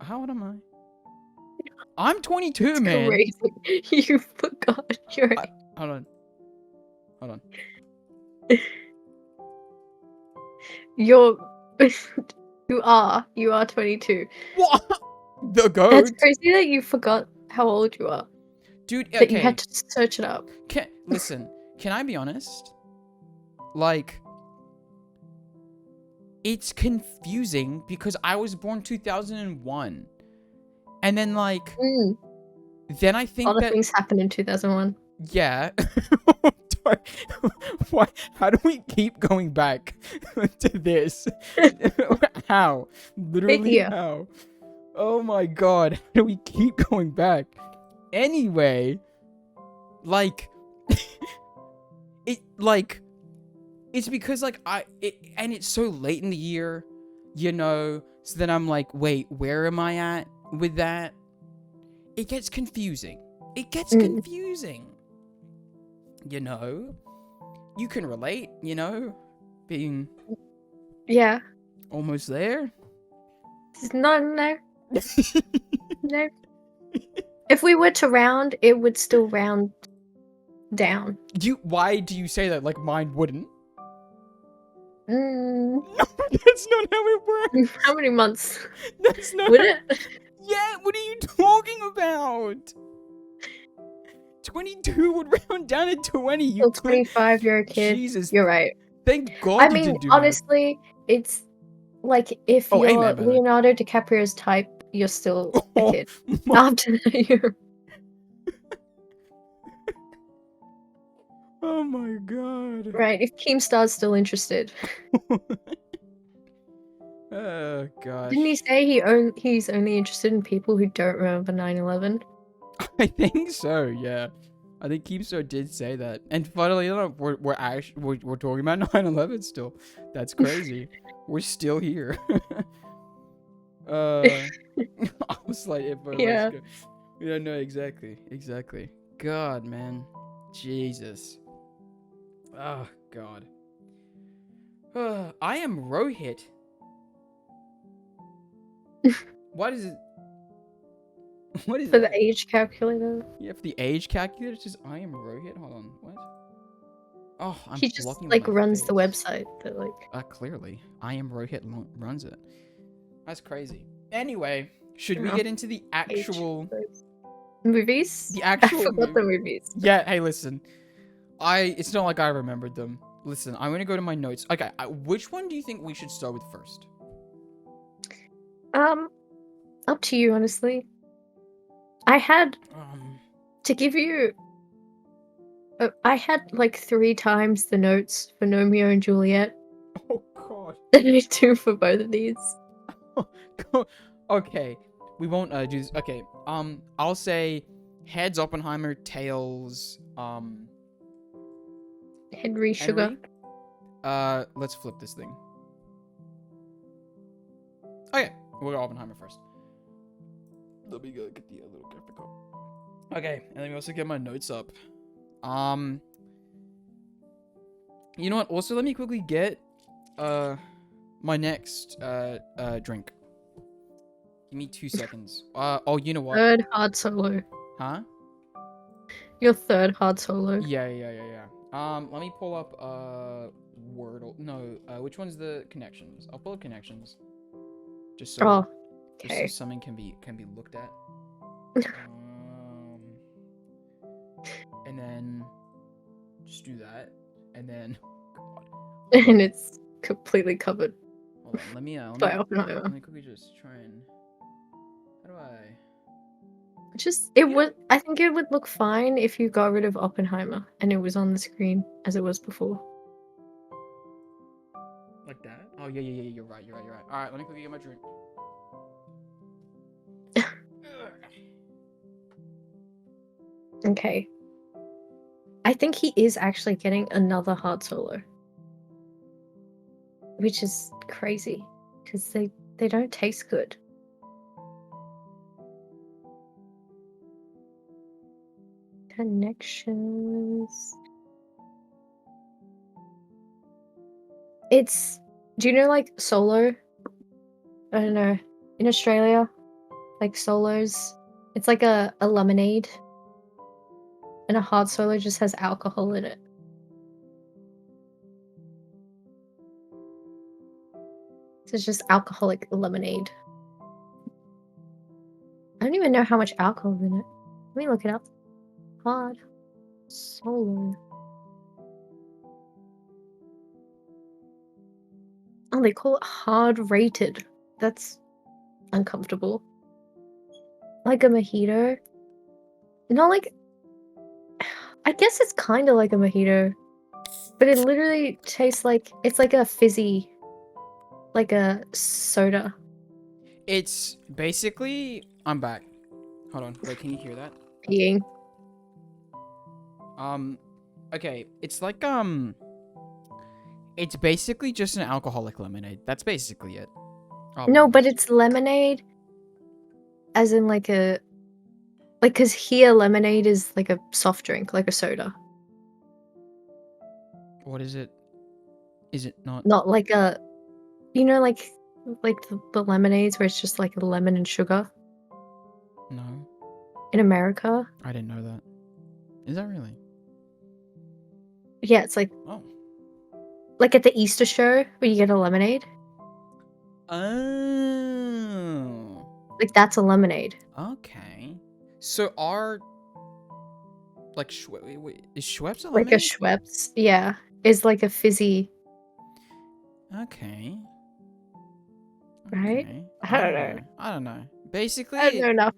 How old am I? I'm 22, man. Crazy. You forgot. Hold on. You're... You are 22. What? The goat? That's crazy that you forgot how old you are. Dude, okay. That you had to search it up. Listen, can I be honest? Like, it's confusing because I was born 2001. And then, like, then I think a lot of things happened in 2001. Yeah. Why? How do we keep going back to this? How? Literally how? Oh my god. How do we keep going back? Anyway, like, it's because, like, and it's so late in the year, you know, so then I'm like, wait, where am I at with that? It gets confusing. Confusing. You know? You can relate, you know? Being... Yeah. Almost there? No. No. If we were to round, it would still round down. Why do you say that? Like, mine wouldn't? No, that's not how it works. How many months? That's not... Would it? Yeah, what are you talking about? 22 would round down to 20. You 25, you're a kid. Jesus. You're right. Thank God I you mean, didn't do honestly, it's like if you're amen, Leonardo DiCaprio's type, you're still a kid. After that, you're... Oh my god. Right, if Keemstar's still interested. Oh gosh. Didn't he say he's only interested in people who don't remember 9/11? I think so, yeah. I think Keemstar did say that. And funnily enough, we're talking about 9/11 still. That's crazy. We're still here. I was like, yeah. Yeah, no, exactly. God, man. Jesus. Oh, God. I am Rohit. What is it? What is For the that? age calculator. Yeah, for the age calculator, it says I am Rohit. Hold on. What? Oh, I'm He just blocking like my runs the face. website that like Clearly. I am Rohit runs it. That's crazy. Anyway, should we oh, get into the age actual... movies. The I actual forgot movie? the movies. Yeah, hey, listen. It's not like I remembered them. Listen, I'm gonna go to my notes. Okay, which one do you think we should start with first? Up to you, honestly. I had Um, to give you. I had like 3 times the notes for Romeo and Juliet oh god. than I do for both of these. Okay, we won't do this. Okay, I'll say heads Oppenheimer, tails Henry Sugar. Henry. Let's flip this thing. Okay, we'll go Oppenheimer first. Let me go get the little graphic up. Okay, and let me also get my notes up. You know what? Also, let me quickly get my next drink. Give me 2 seconds. Oh, you know what? Third hard solo. Huh? Your third hard solo. Yeah. Let me pull up Wordle. No, which one's the connections? I'll pull up connections. Just so Oh, just so okay. something can be looked at. And then just do that, and then God. And it's completely covered Hold on. Let me by Oppenheimer. let me quickly just try and. How do I? Just it would. I think it would look fine if you got rid of Oppenheimer and it was on the screen as it was before. Like that? Oh yeah. You're right. All right. Let me quickly get my drink. Okay. I think he is actually getting another hard solo, which is crazy because they don't taste good. Connections. It's. Do you know like Solo? I don't know. In Australia, like Solos, it's like a lemonade, and a hard solo just has alcohol in it. So it's just alcoholic lemonade. I don't even know how much alcohol is in it. Let me look it up. Hard solo. Oh, they call it hard rated. That's uncomfortable. Like a mojito. Not like. I guess it's kind of like a mojito, but it literally tastes like it's like a fizzy, like a soda. It's basically. I'm back. Hold on. Wait, can you hear that? Peeing. Okay. It's like It's basically just an alcoholic lemonade. That's basically it. No, but it's lemonade, as in like a, like, cause here lemonade is like a soft drink, like a soda, What is it? Is it not? not like a, you know, like the lemonades where it's just like lemon and sugar No, in America. I didn't know that. Is that really? Yeah, it's Oh. like at the Easter show where you get a lemonade. Oh. Like that's a lemonade. Okay. So are like wait, is Schweppes a Like a lemonade? Schweppes, yeah, is like a fizzy, Okay. right? Okay. I don't know. I don't know. I don't Basically, know enough.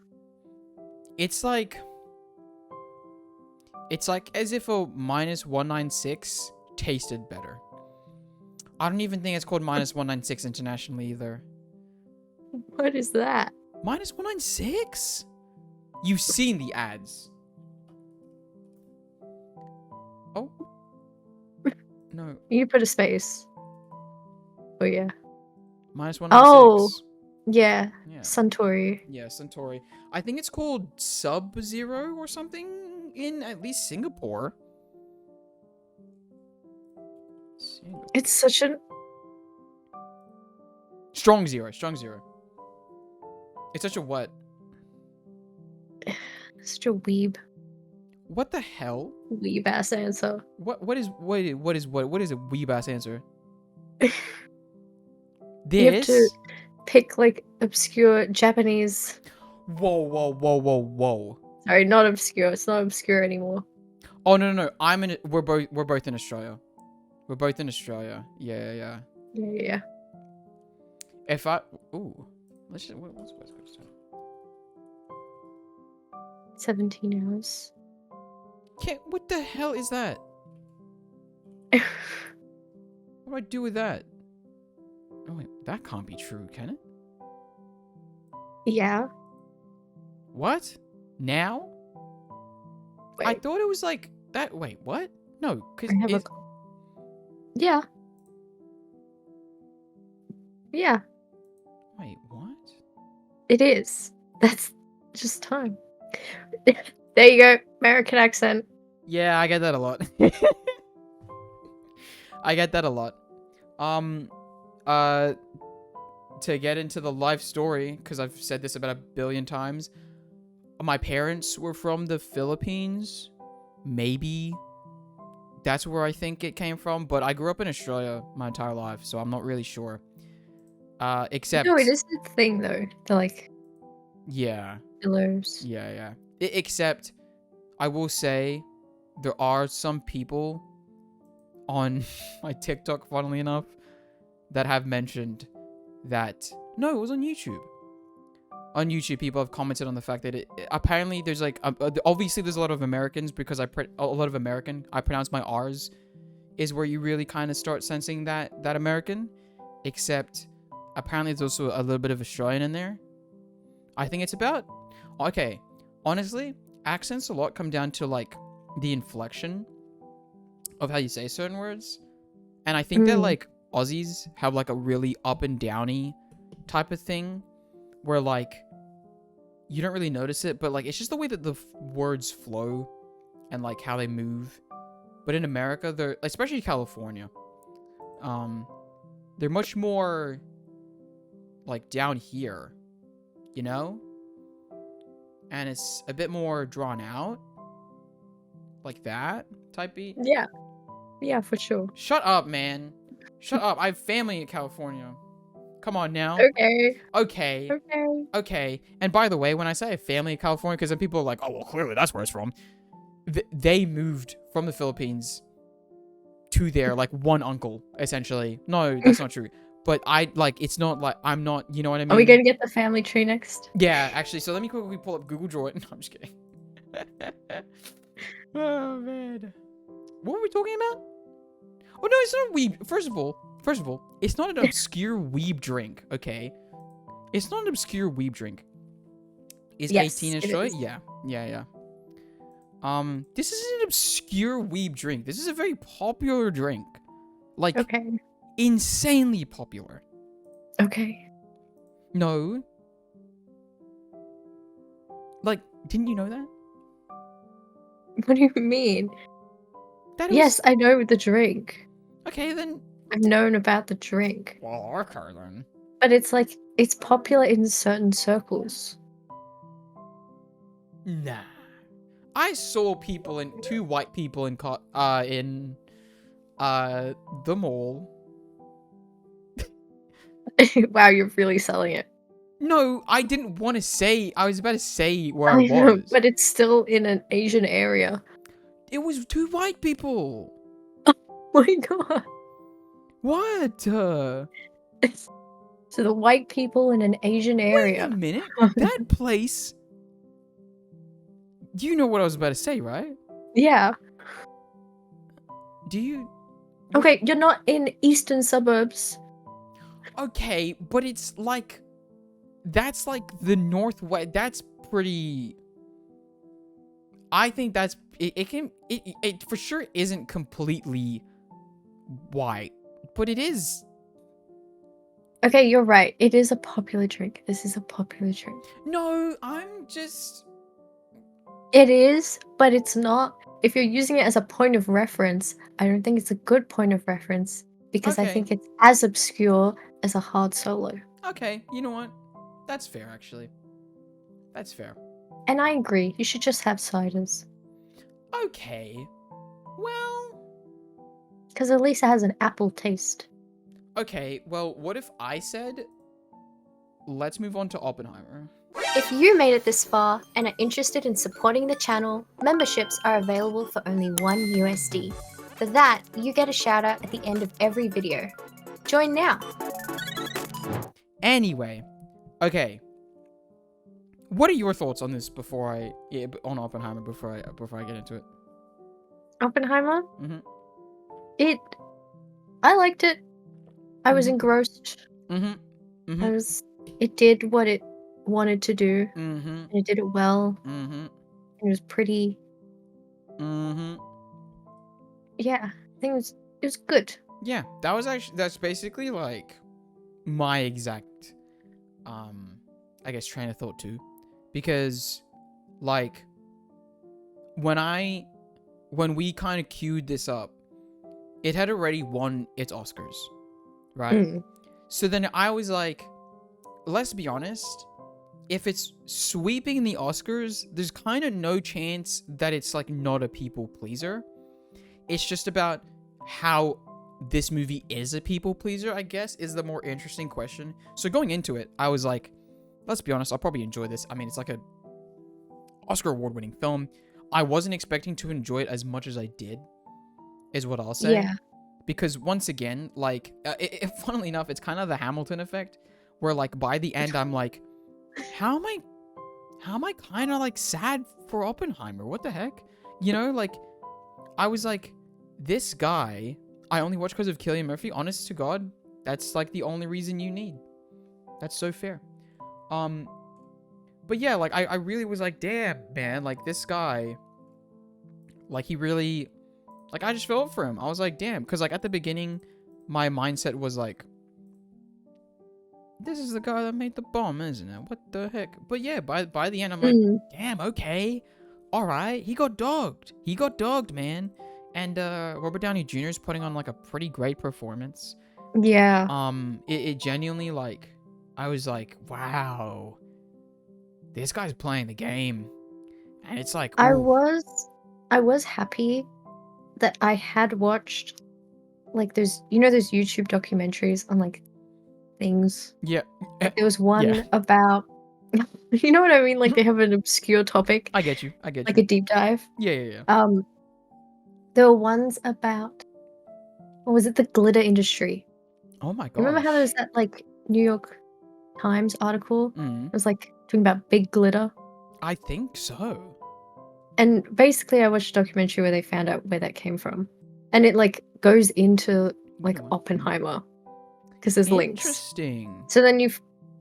it's like as if a -196 tasted better. I don't even think it's called -196 internationally either. What is that? -196? You've seen the ads. Oh. No. You put a space. Oh yeah. -196. Oh yeah. Yeah. Suntory. Yeah, Centauri. I think it's called Sub-Zero or something. in at least Singapore. It's such an Strong zero. It's such a what? such a What the hell? weeb ass answer. What is a weeb ass answer? You have to This? pick like obscure Japanese. Whoa. Sorry, not obscure. It's not obscure anymore. Oh no. We're both in Australia. We're both in Australia. Yeah. Yeah. If I what's West Coast time? 17 hours. What the hell is that? What do I do with that? Oh wait, that can't be true, can it? Yeah. What? Now? Wait, I thought it was like that. Wait, what? No, because I have a. Yeah. Yeah, wait, what? it is. That's just time. There you go. American accent. Yeah, I get that a lot. I get that a lot. To get into the life story, because I've said this about 1 billion times, my parents were from the Philippines. Maybe that's where I think it came from, but I grew up in Australia my entire life, so I'm not really sure. Except... No, it is the thing though. The like Yeah. pillars. Yeah. Except, I will say, there are some people on my TikTok, funnily enough, that have mentioned that... No, it was on YouTube. On YouTube, people have commented on the fact that apparently there's like... obviously, there's a lot of Americans because I pronounce my R's is where you really kind of start sensing that American. Except, apparently there's also a little bit of Australian in there. I think it's about... Okay, honestly, accents a lot come down to like the inflection of how you say certain words. And I think that like Aussies have like a really up and downy type of thing where like you don't really notice it, but like it's just the way that the words flow and like how they move. But in America, they're, especially California, they're much more like down here, you know? And it's a bit more drawn out, like that type beat. Yeah, for sure. Shut up, man. Shut up. I have family in California. Come on now. Okay. And by the way, when I say I have family in California, because then people are like, oh, well, clearly that's where it's from. They moved from the Philippines to their, like, one uncle, essentially. No, that's not true. But it's not like, I'm not, you know what I mean? Are we gonna get the family tree next? Yeah, actually, so let me quickly pull up Google Draw it. No, I'm just kidding. Oh, man. What were we talking about? Oh, no, it's not weeb. First of all, it's not an obscure weeb drink, okay? It's not an obscure weeb drink. Is Yes, 18 it Australia? is. Yeah. This isn't an obscure weeb drink. This is a very popular drink. Like, Okay. insanely popular. Okay. No. Like, didn't you know that? What do you mean? That it was... Yes, I know the drink. Okay, then. I've known about the drink. Well, okay, then. But it's like, it's popular in certain circles. Nah. I saw two white people in the mall. Wow, you're really selling it. No, I didn't want to say. I was about to say where I know, was. but it's still in an Asian area. It was two white people. Oh my god. What? So the white people in an Asian Wait area. a minute. That place... Do you know what I was about to say, right? Yeah. Do you... Okay, you're not in eastern suburbs. Okay, but it's like... That's like the northwest. That's pretty... I think that's... It for sure isn't completely white. But it is... Okay, you're right. It is a popular drink. This is a popular drink. No, I'm just... It is, but it's not. If you're using it as a point of reference, I don't think it's a good point of reference because I Okay. think it's as obscure as a hard solo. Okay. You know what? That's fair, actually. That's fair. And I agree, you should just have ciders. Okay. Well. Because at least it has an apple taste. Okay. Well, what if I said, let's move on to Oppenheimer? If you made it this far and are interested in supporting the channel, memberships are available for only $1. For that, you get a shout out at the end of every video. Join now! Anyway. Okay. What are your thoughts on this on Oppenheimer before I get into it? Oppenheimer? Mhm. I liked it. I was Mhm. engrossed. Mhm. Mhm. It did what it wanted to do, Mhm. and it did it well. Mhm. It was pretty. Mhm. Yeah, I think it was good. Yeah, that's basically like my exact I guess train of thought too, because like when we kind of queued this up, it had already won its Oscars, right? Mm. So then I was like, let's be honest, if it's sweeping the Oscars, there's kind of no chance that it's like not a people pleaser. It's just about how this movie is a people pleaser, I guess, is the more interesting question. So going into it, I was like, let's be honest, I'll probably enjoy this. I mean, it's like a Oscar award-winning film. I wasn't expecting to enjoy it as much as I did, is what I'll say. Yeah. Because once again, like, funnily enough, it's kind of the Hamilton effect, where like by the end, I'm like, how am I kind of like sad for Oppenheimer? What the heck? You know, like, I was like, this guy, I only watch because of Cillian Murphy. Honest to God, that's like the only reason you need. That's so fair. But yeah, like I really was like, damn, man, like this guy, like he really, like I just felt for him. I was like, damn, because like at the beginning, my mindset was like, this is the guy that made the bomb, isn't it? What the heck? But yeah, by the end, I'm like, Mm. damn, okay, all right, he got dogged. He got dogged, man. And Robert Downey Jr. is putting on like a pretty great performance. Yeah. It genuinely like, I was like, wow, this guy's playing the game, and it's like, I ooh, was I was happy that I had watched like those YouTube documentaries on like things. yeah, Like there was yeah. one about you know what I mean? Like they have an obscure topic, I get you. I get like a you. deep dive. Yeah, yeah, yeah. Um, there were ones about what was it, the glitter industry. Oh my You remember how there gosh. was that like New York Times article? Mm, It was like talking about big glitter. I think so. And basically I watched a documentary where they found out where that came from. And it like goes into You like know what? Oppenheimer because there's links. Interesting. So then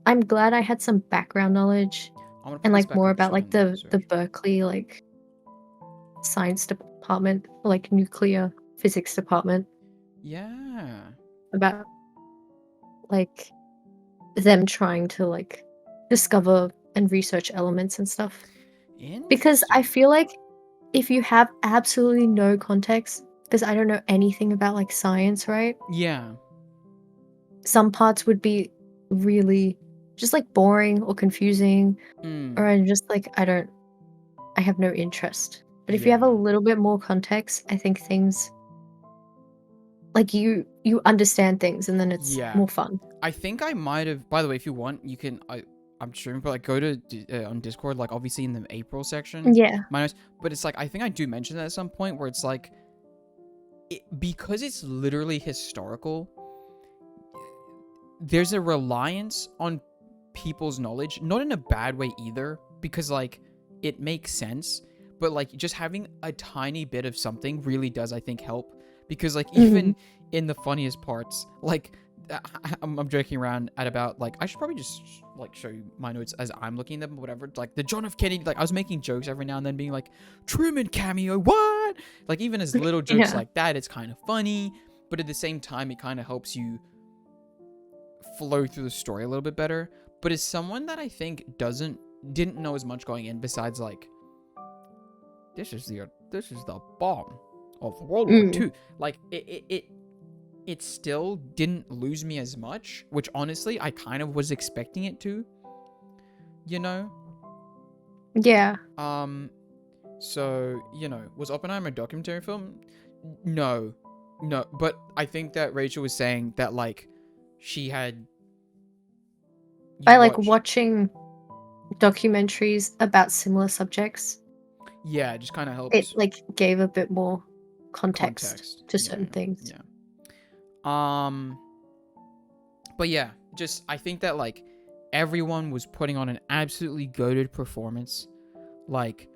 I'm glad I had some background knowledge I'm gonna and put this like back more up about so I like can do the research. Berkeley like science department, like nuclear physics department, Yeah. about like them trying to like discover and research elements and stuff. Because I Interesting. feel like if you have absolutely no context, because I don't know anything about like science, right? Yeah. Some parts would be really just like boring or confusing, or Mm. I'm just like, I have no interest. But if you have a Yeah. little bit more context, I think things like you understand things and then it's Yeah. more fun. I think I might have. By the way, if you want, you can. I'm sure, but like go to on Discord, like obviously in the April section, Yeah. my notes. But it's like I think I do mention that at some point where it's like, because it's literally historical. There's a reliance on people's knowledge, not in a bad way either, because like it makes sense, but like just having a tiny bit of something really does, I think, help. Because like Mhm. even in the funniest parts, like I'm joking around at about like I should probably just like show you my notes as I'm looking at them, whatever. Like the John F. Kennedy, like I was making jokes every now and then, being like Truman cameo, what? Like even as little jokes Yeah. like that, it's kind of funny, but at the same time, it kind of helps you flow through the story a little bit better. But as someone that I think didn't know as much going in, besides like this is the bomb of World War Mm. II. Like it still didn't lose me as much, which honestly I kind of was expecting it to, you know? Yeah. So, was Oppenheimer a documentary film? No. No, but I think that Rachel was saying that like she had I like watched. watching documentaries about similar subjects. Yeah, it just kind of It helped like gave a bit more context context. to Yeah, certain things. yeah. Um but yeah, just I think that like everyone was putting on an absolutely goated performance. Like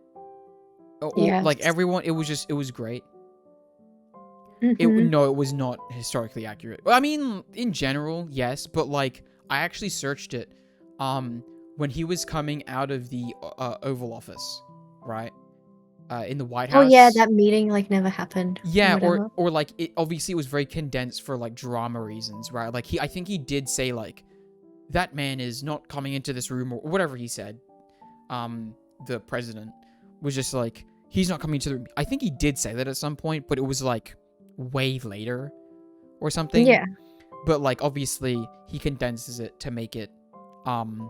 like Yes. everyone, it was great. Mhm. No, it was not historically accurate. Well, I mean, in general, yes, but like I actually searched it when he was coming out of the Oval Office, right? In the White Oh yeah, House. that meeting like never happened or Yeah, whatever. or like it obviously it was very condensed for like drama reasons, right? Like I think he did say like that man is not coming into this room or whatever he said. The president was just like he's not coming to the room. I think he did say that at some point, but it was like way later or something. Yeah. But like obviously he condenses it to make it um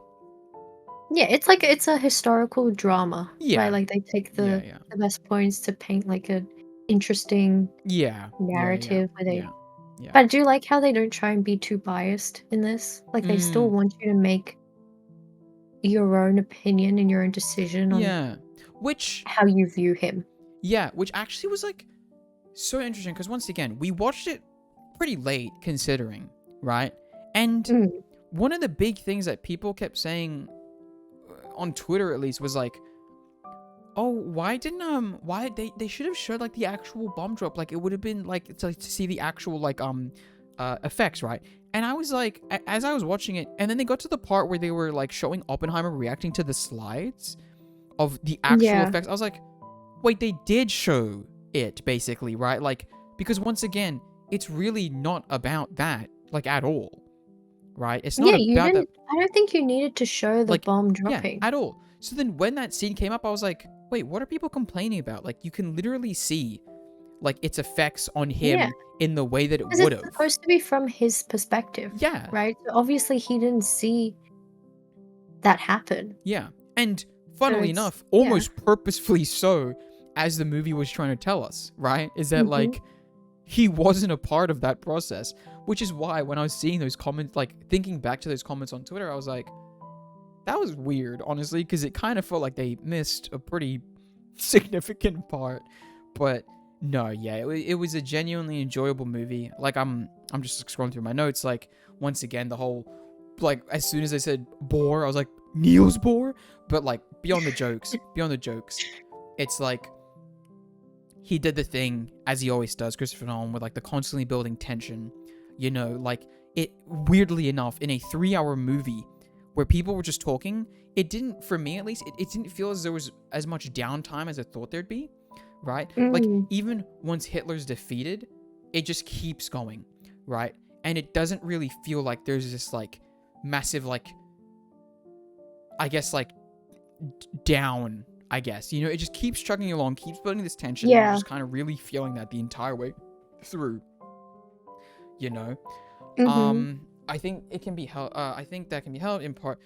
Yeah, it's like it's a historical drama, right? yeah. Like they take Yeah, yeah. the best points to paint like an interesting Yeah. Yeah, yeah. narrative where they Yeah. Yeah. but I do like how they don't try and be too biased in this. Like they still Mm, want you to make your own opinion and your own decision on yeah. Which how you view him. which actually was like so interesting because once again, we watched it pretty late considering, right? And Mm, one of the big things that people kept saying on Twitter at least was like, "Oh, why didn't why they should have showed like the actual bomb drop, like it would have been like to see the actual like effects, right?" And I was like as I was watching it and then they got to the part where they were like showing Oppenheimer reacting to the slides of the actual yeah. effects. I was like, "Wait, they did show it basically, right?" Like because once again, it's really not about that like at all, right? It's not Yeah, you about that. didn't I don't think you needed to show the Like, bomb yeah, dropping. at all. So then when that scene came up, I was like, wait, what are people complaining about? Like, you can literally see, like, its effects on Yeah, him in the way that it because would it's have. supposed to be from his perspective, Yeah, right? So obviously he didn't see that happen. yeah. And So funnily it's enough, yeah. almost purposefully so, as the movie was trying to tell us, right? Is that, Mhm. like, he wasn't a part of that process. Which is why when I was seeing those comments, like, thinking back to those comments on Twitter, I was like, that was weird, honestly, because it kind of felt like they missed a pretty significant part. But no, yeah, it was a genuinely enjoyable movie. Like I'm just scrolling through my notes. Like once again, the whole like as soon as I said Boar, I was like Niels Boar. But like beyond the jokes, it's like he did the thing as he always does, Christopher Nolan, with like the constantly building tension. Like it weirdly enough in a 3-hour movie where people were just talking, it didn't, for me at least, it didn't feel as there was as much downtime as I thought there'd be, right? Like Mm. even once Hitler's defeated, it just keeps going, right? And it doesn't really feel like there's this like massive like I guess like down. I guess it just keeps chugging along, keeps building this tension, and you're Yeah. just kind of really feeling that the entire way through. You know, Mhm. I think it can be held. I think that can be held in part.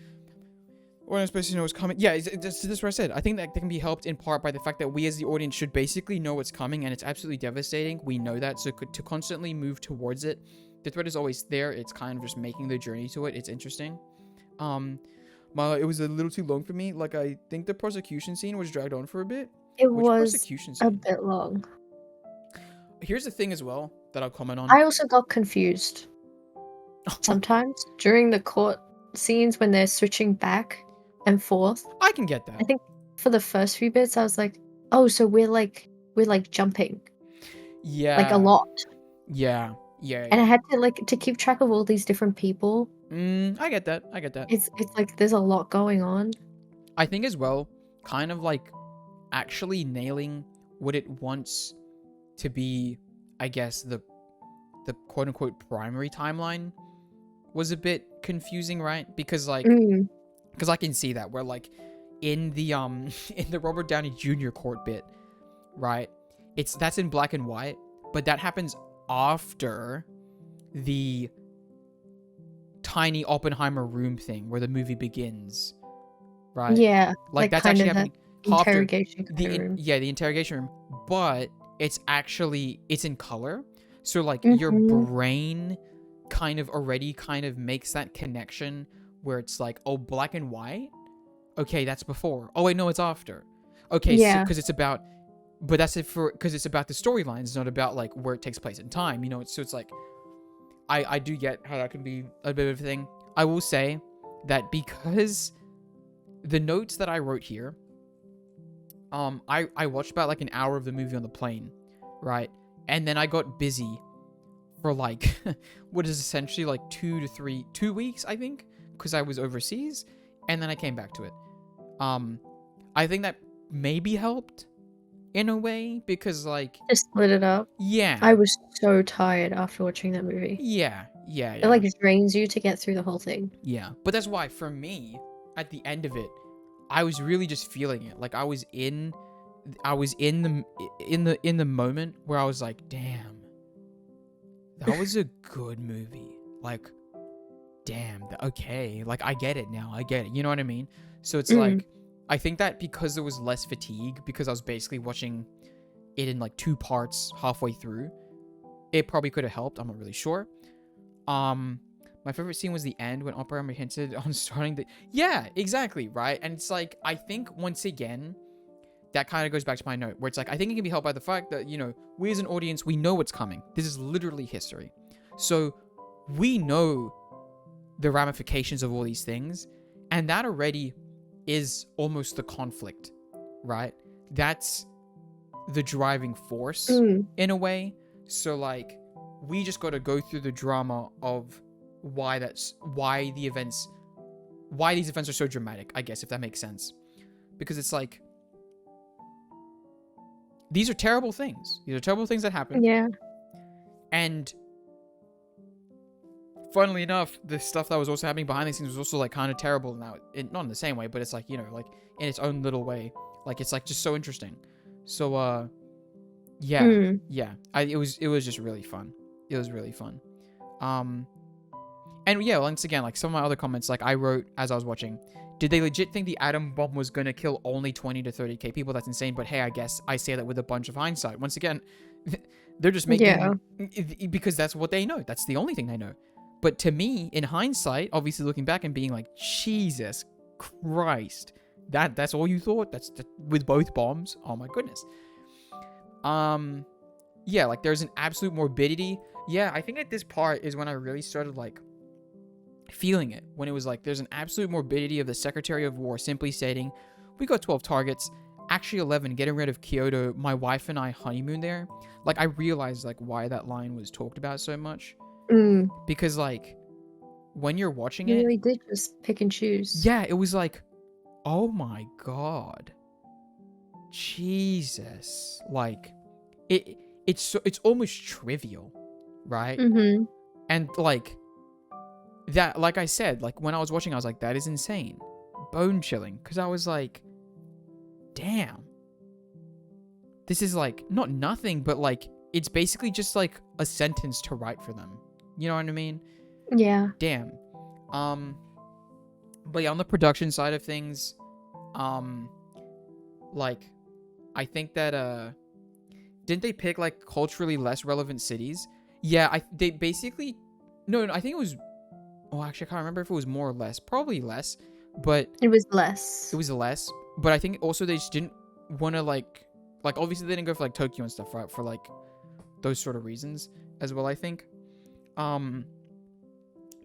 What I'm supposed to know is coming. Yeah, this is what I said. I think that can be helped in part by the fact that we as the audience should basically know what's coming, and it's absolutely devastating. We know that, so to constantly move towards it, the threat is always there. It's kind of just making the journey to it. It's interesting. Um, it was a little too long for me. Like I think the prosecution scene was dragged on for a bit. It Which was prosecution a scene? bit long. Here's the thing as well that I'll comment on. I also got confused sometimes during the court scenes when they're switching back and forth. I can get I that. think for the first few bits I was like, "Oh, so we're like jumping like a Yeah. lot." Yeah. Yeah. And I Yeah. had to like to keep track of all these different people. I get that. I get that. It's like there's a lot going on. I think as well, kind of like actually nailing what it wants to be, I guess the quote unquote primary timeline was a bit confusing, right? Because Mm. I can see that where like in the in the Robert Downey Jr. court bit, right? That's in black and white, but that happens after the tiny Oppenheimer room thing where the movie begins, right? Yeah, Like like that's kind actually of that happening after interrogation kind of room. the interrogation room, but it's in color. So like your Mhm. brain kind of makes that connection where it's like, oh, black and white. Okay, that's before. Oh wait, no, it's after. Okay, so Yeah. because it's about, but that's it for because it's about the storylines, it's not about like where it takes place in time. So it's like I do get how that can be a bit of a thing. I will say that because the notes that I wrote here, I watched about like an hour of the movie on the plane, right? And then I got busy for like what is essentially like 2 weeks, I think, because I was overseas, and then I came back to it. Um, I think that maybe helped in a way because like To split it up. I yeah, was so tired after watching that movie. yeah, yeah, It, yeah, like, drains you to get through the whole thing. yeah. But that's why for me, at the end of it, I was really just feeling it. Like I was in the moment where I was like, damn, that was a good movie. Like, damn, okay, like I get it now. I get it. You know what I mean? So it's Mm. like I think that because there was less fatigue because I was basically watching it in like two parts halfway through, it probably could have helped. I'm not really sure. Um my favorite scene was the end when Oppenheimer hinted on starting the yeah, exactly, right? And it's like I think once again that kind of goes back to my note where it's like I think it can be helped by the fact that we as an audience, we know what's coming. This is literally history, so we know the ramifications of all these things, and that already is almost the conflict, right? That's the driving force Mm. in a way. So like we just got to go through the drama of why these events are so dramatic, I guess, if that makes sense, because it's like these are terrible things. These are terrible things that happened. Yeah. And funnily enough, the stuff that was also happening behind the scenes was also like kind of terrible now. Not in the same way, but it's like, like in its own little way. Like it's like just so interesting. So yeah. Mm. Yeah. It was just really fun. It was really fun. Um and yeah, once again, like some of my other comments, like I wrote as I was watching, did they legit think the atom bomb was gonna kill only 20 to 30K people? That's insane. But hey, I guess I say that with a bunch of hindsight. Once again, they're just Yeah. making because that's what they know. That's the only thing they know. But to me, in hindsight, obviously looking back and being like, Jesus Christ, that's all you thought? That's with both bombs? Oh my goodness. Yeah, like there's an absolute morbidity. Yeah, I think at this part is when I really started like feeling it, when it was like there's an absolute morbidity of the Secretary of War simply stating, we got 12 targets, actually 11, getting rid of Kyoto, my wife and I honeymoon there. Like I realized like why that line was talked about so much, Mm. because like when you're watching You it, really did just pick and choose. yeah, it was like, oh my god, Jesus, like it's almost trivial, right? Mhm. And like that, like I said, like when I was watching, I was like, that is insane, bone chilling, because I was like, damn, this is like not nothing, but like it's basically just like a sentence to write for them. You know what I mean? Yeah. Damn. But yeah, on the production side of things, um, like I think that didn't they pick like culturally less relevant cities? Yeah, they basically no, I think it was. Oh, actually, I can't remember if it was more or less. Probably less, but It was it less. was less. But I think also they just didn't want to like obviously they didn't go for like Tokyo and stuff, right? For like those sort of reasons as well, I think. Um,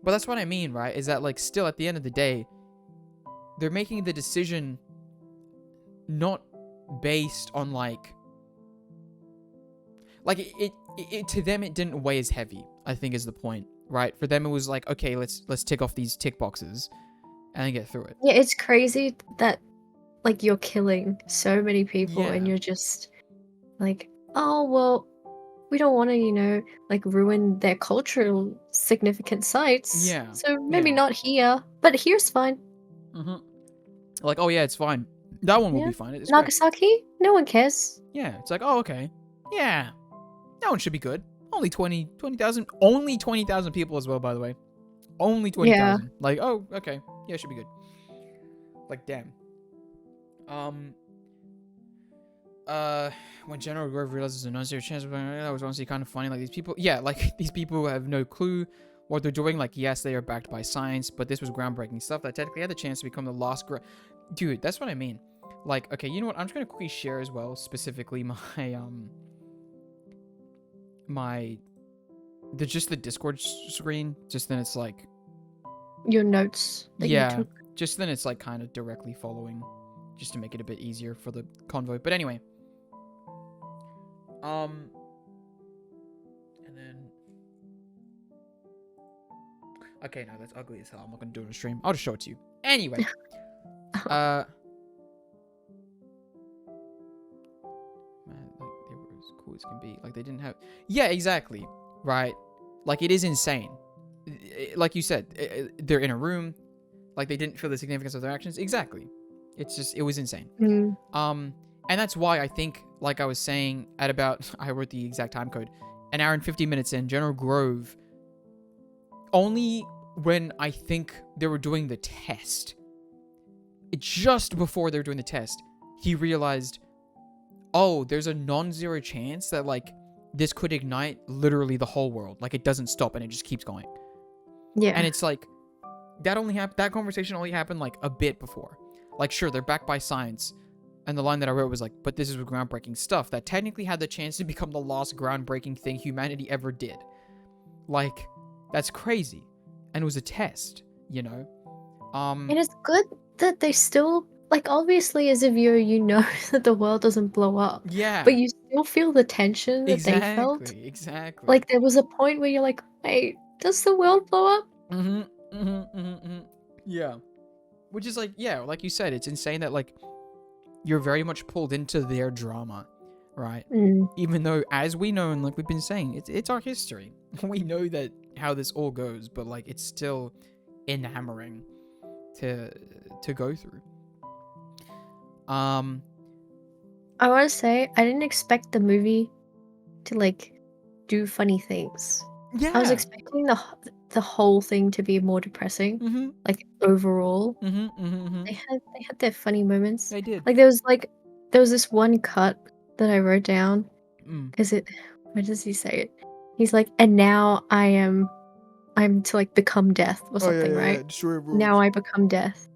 but that's what I mean, right? Is that like still at the end of the day, they're making the decision not based on like it to them it didn't weigh as heavy, I think is the point, right? For them it was like, okay, let's tick off these tick boxes and then get through it. Yeah, it's crazy that, like, you're killing so many people and Yeah. you're just like, "Oh, well, we don't wanna, like, ruin their cultural significant sites, Yeah. so maybe Yeah. not here, but here's fine." Mm-hmm. Like, oh yeah, it's fine. That one will Yeah. be fine. It's great. Nagasaki? No one cares. Yeah, it's like, oh, okay. Yeah, that one should be good. Only 20,000. Only 20,000 people as well, by the way. Only Yeah. 20,000. Like, oh, okay. Yeah, it should be good. Like, damn. When General Grove realizes there's a non-zero chance, that was honestly kind of funny. Like, these people, yeah, like, these people have no clue what they're doing. Like, yes, they are backed by science, but this was groundbreaking stuff that technically had the chance to become the last dude, that's what I mean. Like, okay, you know what? I'm just gonna quickly share as well, specifically just the Discord screen. Just then it's like, Your notes that you yeah, took. just then it's like kind of directly following, just to make it a bit easier for the convoy. But anyway, and then, okay, no, that's ugly as hell. I'm not gonna do it on stream. I'll just show it to you. Anyway, man, like they were as cool as can be. Like they didn't have, yeah, exactly, right. Like it is insane. Like you said, they're in a room. Like they didn't feel the significance of their actions. Exactly. It's just, it was insane. And that's why I think, like I was saying, at about, I wrote the exact time code, an hour and 50 minutes in, General Grove, only when I think they were doing the test, just before they were doing the test, he realized, oh, there's a non-zero chance that, like, this could ignite literally the whole world. Like, it doesn't stop and it just keeps going. Yeah. And it's like, that conversation only happened, like, a bit before. Like, sure, they're backed by science. And the line that I wrote was like, but this is groundbreaking stuff that technically had the chance to become the last groundbreaking thing humanity ever did. Like, that's crazy. And it was a test, you know? And it's good that they still, like, obviously as a viewer, you know that the world doesn't blow up. Yeah. But you still feel the tension that they felt. Exactly. Like, there was a point where you're like, wait, does the world blow up? Yeah. Which is like, yeah, like you said, it's insane that, like, you're very much pulled into their drama, right? Even though, as we know, and like we've been saying, it's our history. We know that how this all goes, but like it's still enamoring to go through. I want to say I didn't expect the movie to like do funny things. Yeah. I was expecting the whole thing to be more depressing. Like overall. They had their funny moments. They did. Like there was this one cut that I wrote down. Where does he say it? He's like, and now I'm to like become death or something, right? Destroyer of worlds. Now I become death.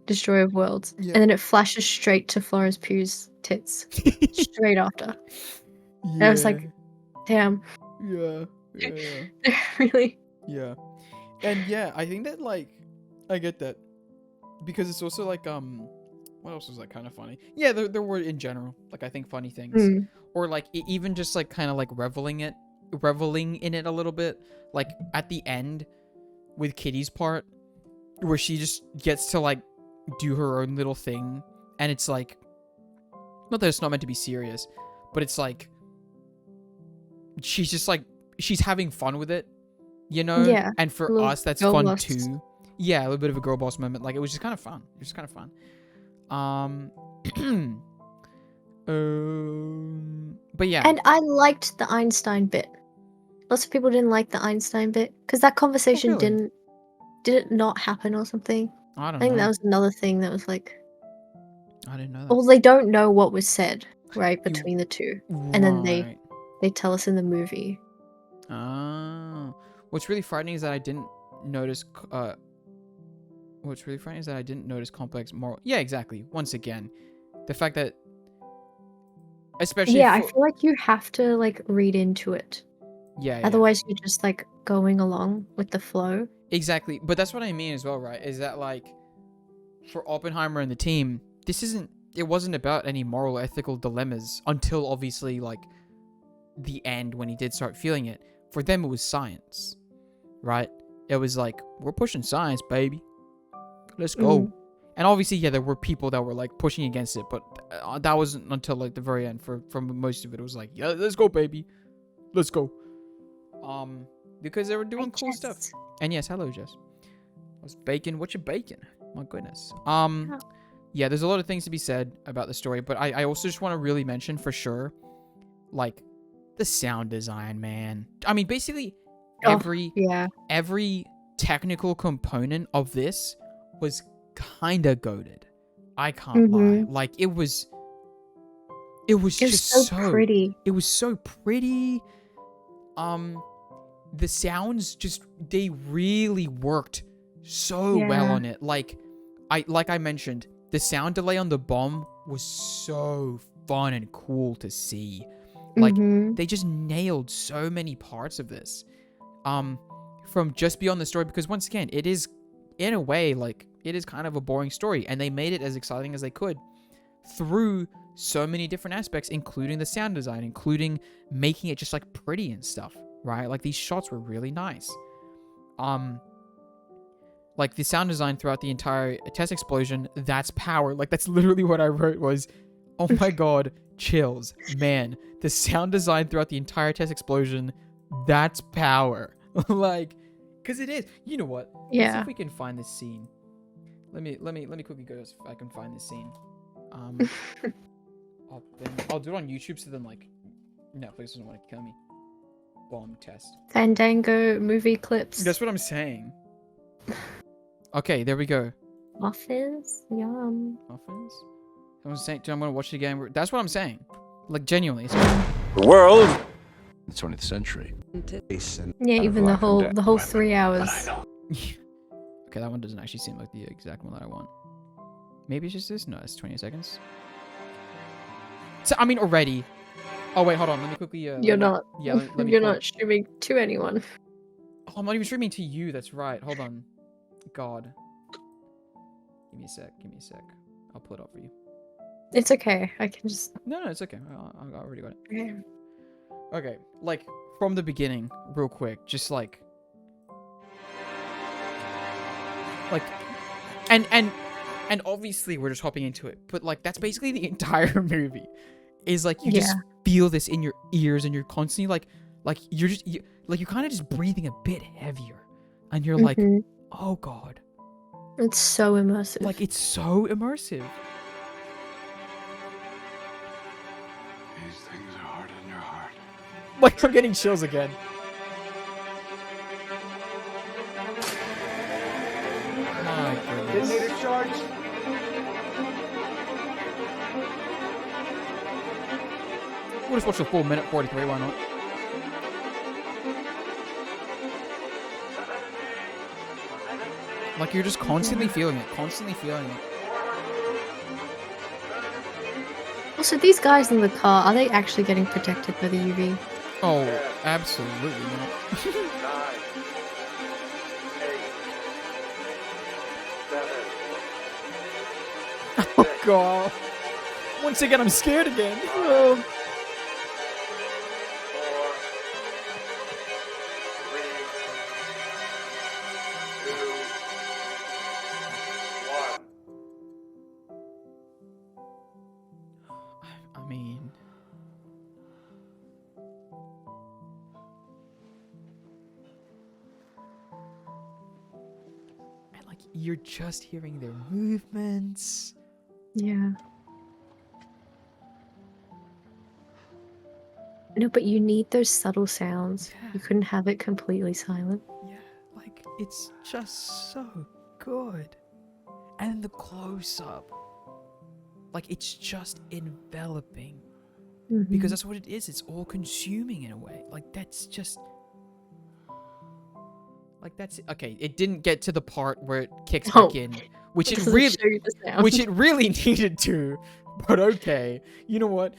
Destroyer of worlds. Yeah. And then it flashes straight to Florence Pugh's tits. Straight after. Yeah. And I was like, damn. Yeah. Really? Yeah. And yeah, I think that, like, I get that. Because it's also like, what else was like kind of funny? Yeah, there were in general, like, I think funny things. Or like, even just like kind of like reveling in it a little bit. Like at the end with Kitty's part, where she just gets to like do her own little thing. And it's like, not that it's not meant to be serious, but it's like, she's just like, she's having fun with it, you know? Yeah. And for us, that's fun lust. too. Yeah, a little bit of a girl boss moment. Like, it was just kind of fun. It was just kind of fun. But yeah. And I liked the Einstein bit. Lots of people didn't like the Einstein bit because that conversation really? did it not happen or something? I don't I think know. that was another thing that was like, I didn't know that. well, they don't know what was said, right, between the two. And then they tell us in the movie. Oh. What's really frightening is that I didn't notice complex moral. Yeah, exactly. Once again, the fact that, especially I feel like you have to like read into it. Yeah. Otherwise, you're just like going along with the flow. Exactly. But that's what I mean as well, right? Is that like, for Oppenheimer and the team, it wasn't about any moral, ethical dilemmas until obviously like the end when he did start feeling it. For them, it was science, right? It was like, we're pushing science, baby. Let's go. And obviously, yeah, there were people that were like pushing against it, but that wasn't until like the very end. From most of it, it was like, yeah, let's go, baby. Let's go. Because they were doing cool stuff. And yes, hello, Jess. I was baking. What you baking? My goodness. yeah, there's a lot of things to be said about the story, but I also just want to really mention for sure, like, the sound design, man. I mean, basically, every yeah. every technical component of this was kind of goated. I can't lie. Mm-hmm. Like, it was It was just so pretty. it was so pretty. The sounds just, they really worked so well Yeah. on it. Like I mentioned, the sound delay on the bomb was so fun and cool to see. Like, Mm-hmm. they just nailed so many parts of this. From just beyond the story, because once again, it is, in a way, like, it is kind of a boring story, and they made it as exciting as they could through so many different aspects, including the sound design, including making it just, like, pretty and stuff, right? Like, these shots were really nice. Like, the sound design throughout the entire test explosion, that's power. Like, that's literally what I wrote was, oh my god, chills. Man, the sound design throughout the entire test explosion, that's power. Like, because it is. You know what? Let's see Yeah. if we can find this scene. Let me quickly go if I can find this scene. I'll do it on YouTube, so then, like, Netflix doesn't want to kill me. Bomb test. Fandango movie clips. That's what I'm saying. Okay, there we go. Muffins? Yum. Muffins? Someone's saying, I'm gonna watch it again. That's what I'm saying. Like, genuinely. The world. The 20th century. Yeah, even the whole 3 hours. Okay, that one doesn't actually seem like the exact one that I want. Maybe it's just this? No, it's 20 seconds. So, I mean, already. Oh, wait, hold on. Let me quickly... You're not. Yeah, let me You're pull not it. streaming to anyone. Oh, I'm not even streaming to you. That's right. Hold on. God. Give me a sec. I'll pull it up for you. It's okay. I can just... No, it's okay. I already got it. Okay. Okay, like, from the beginning, real quick, just like, and obviously we're just hopping into it, but like, that's basically the entire movie, is like, you just feel this in your ears, and you're constantly like you're kind of just breathing a bit heavier, and you're like, oh god, It's so immersive. like, it's so immersive. These things are hard in your heart. Like, I'm getting chills again. My goodness. Detonator charge. We'll just watch the full minute 43, why not? Like, you're just constantly feeling it, Also, these guys in the car, are they actually getting protected by the UV? Oh, absolutely not. 9, 8, 7, Oh, God. Once again, I'm scared again. Oh. 4, 3, 2, 1. I mean... And, like, you're just hearing their movements. Yeah. No, but you need those subtle sounds. Yeah. You couldn't have it completely silent. Yeah, like, it's just so good. And then the close-up. Like, it's just enveloping. Because that's what it is. It's all consuming in a way. Like, that's just... Like, that's... Okay, it didn't get to the part where it kicks back in. Which it Doesn't really... show you the sound. Which it really needed to. But okay. You know what?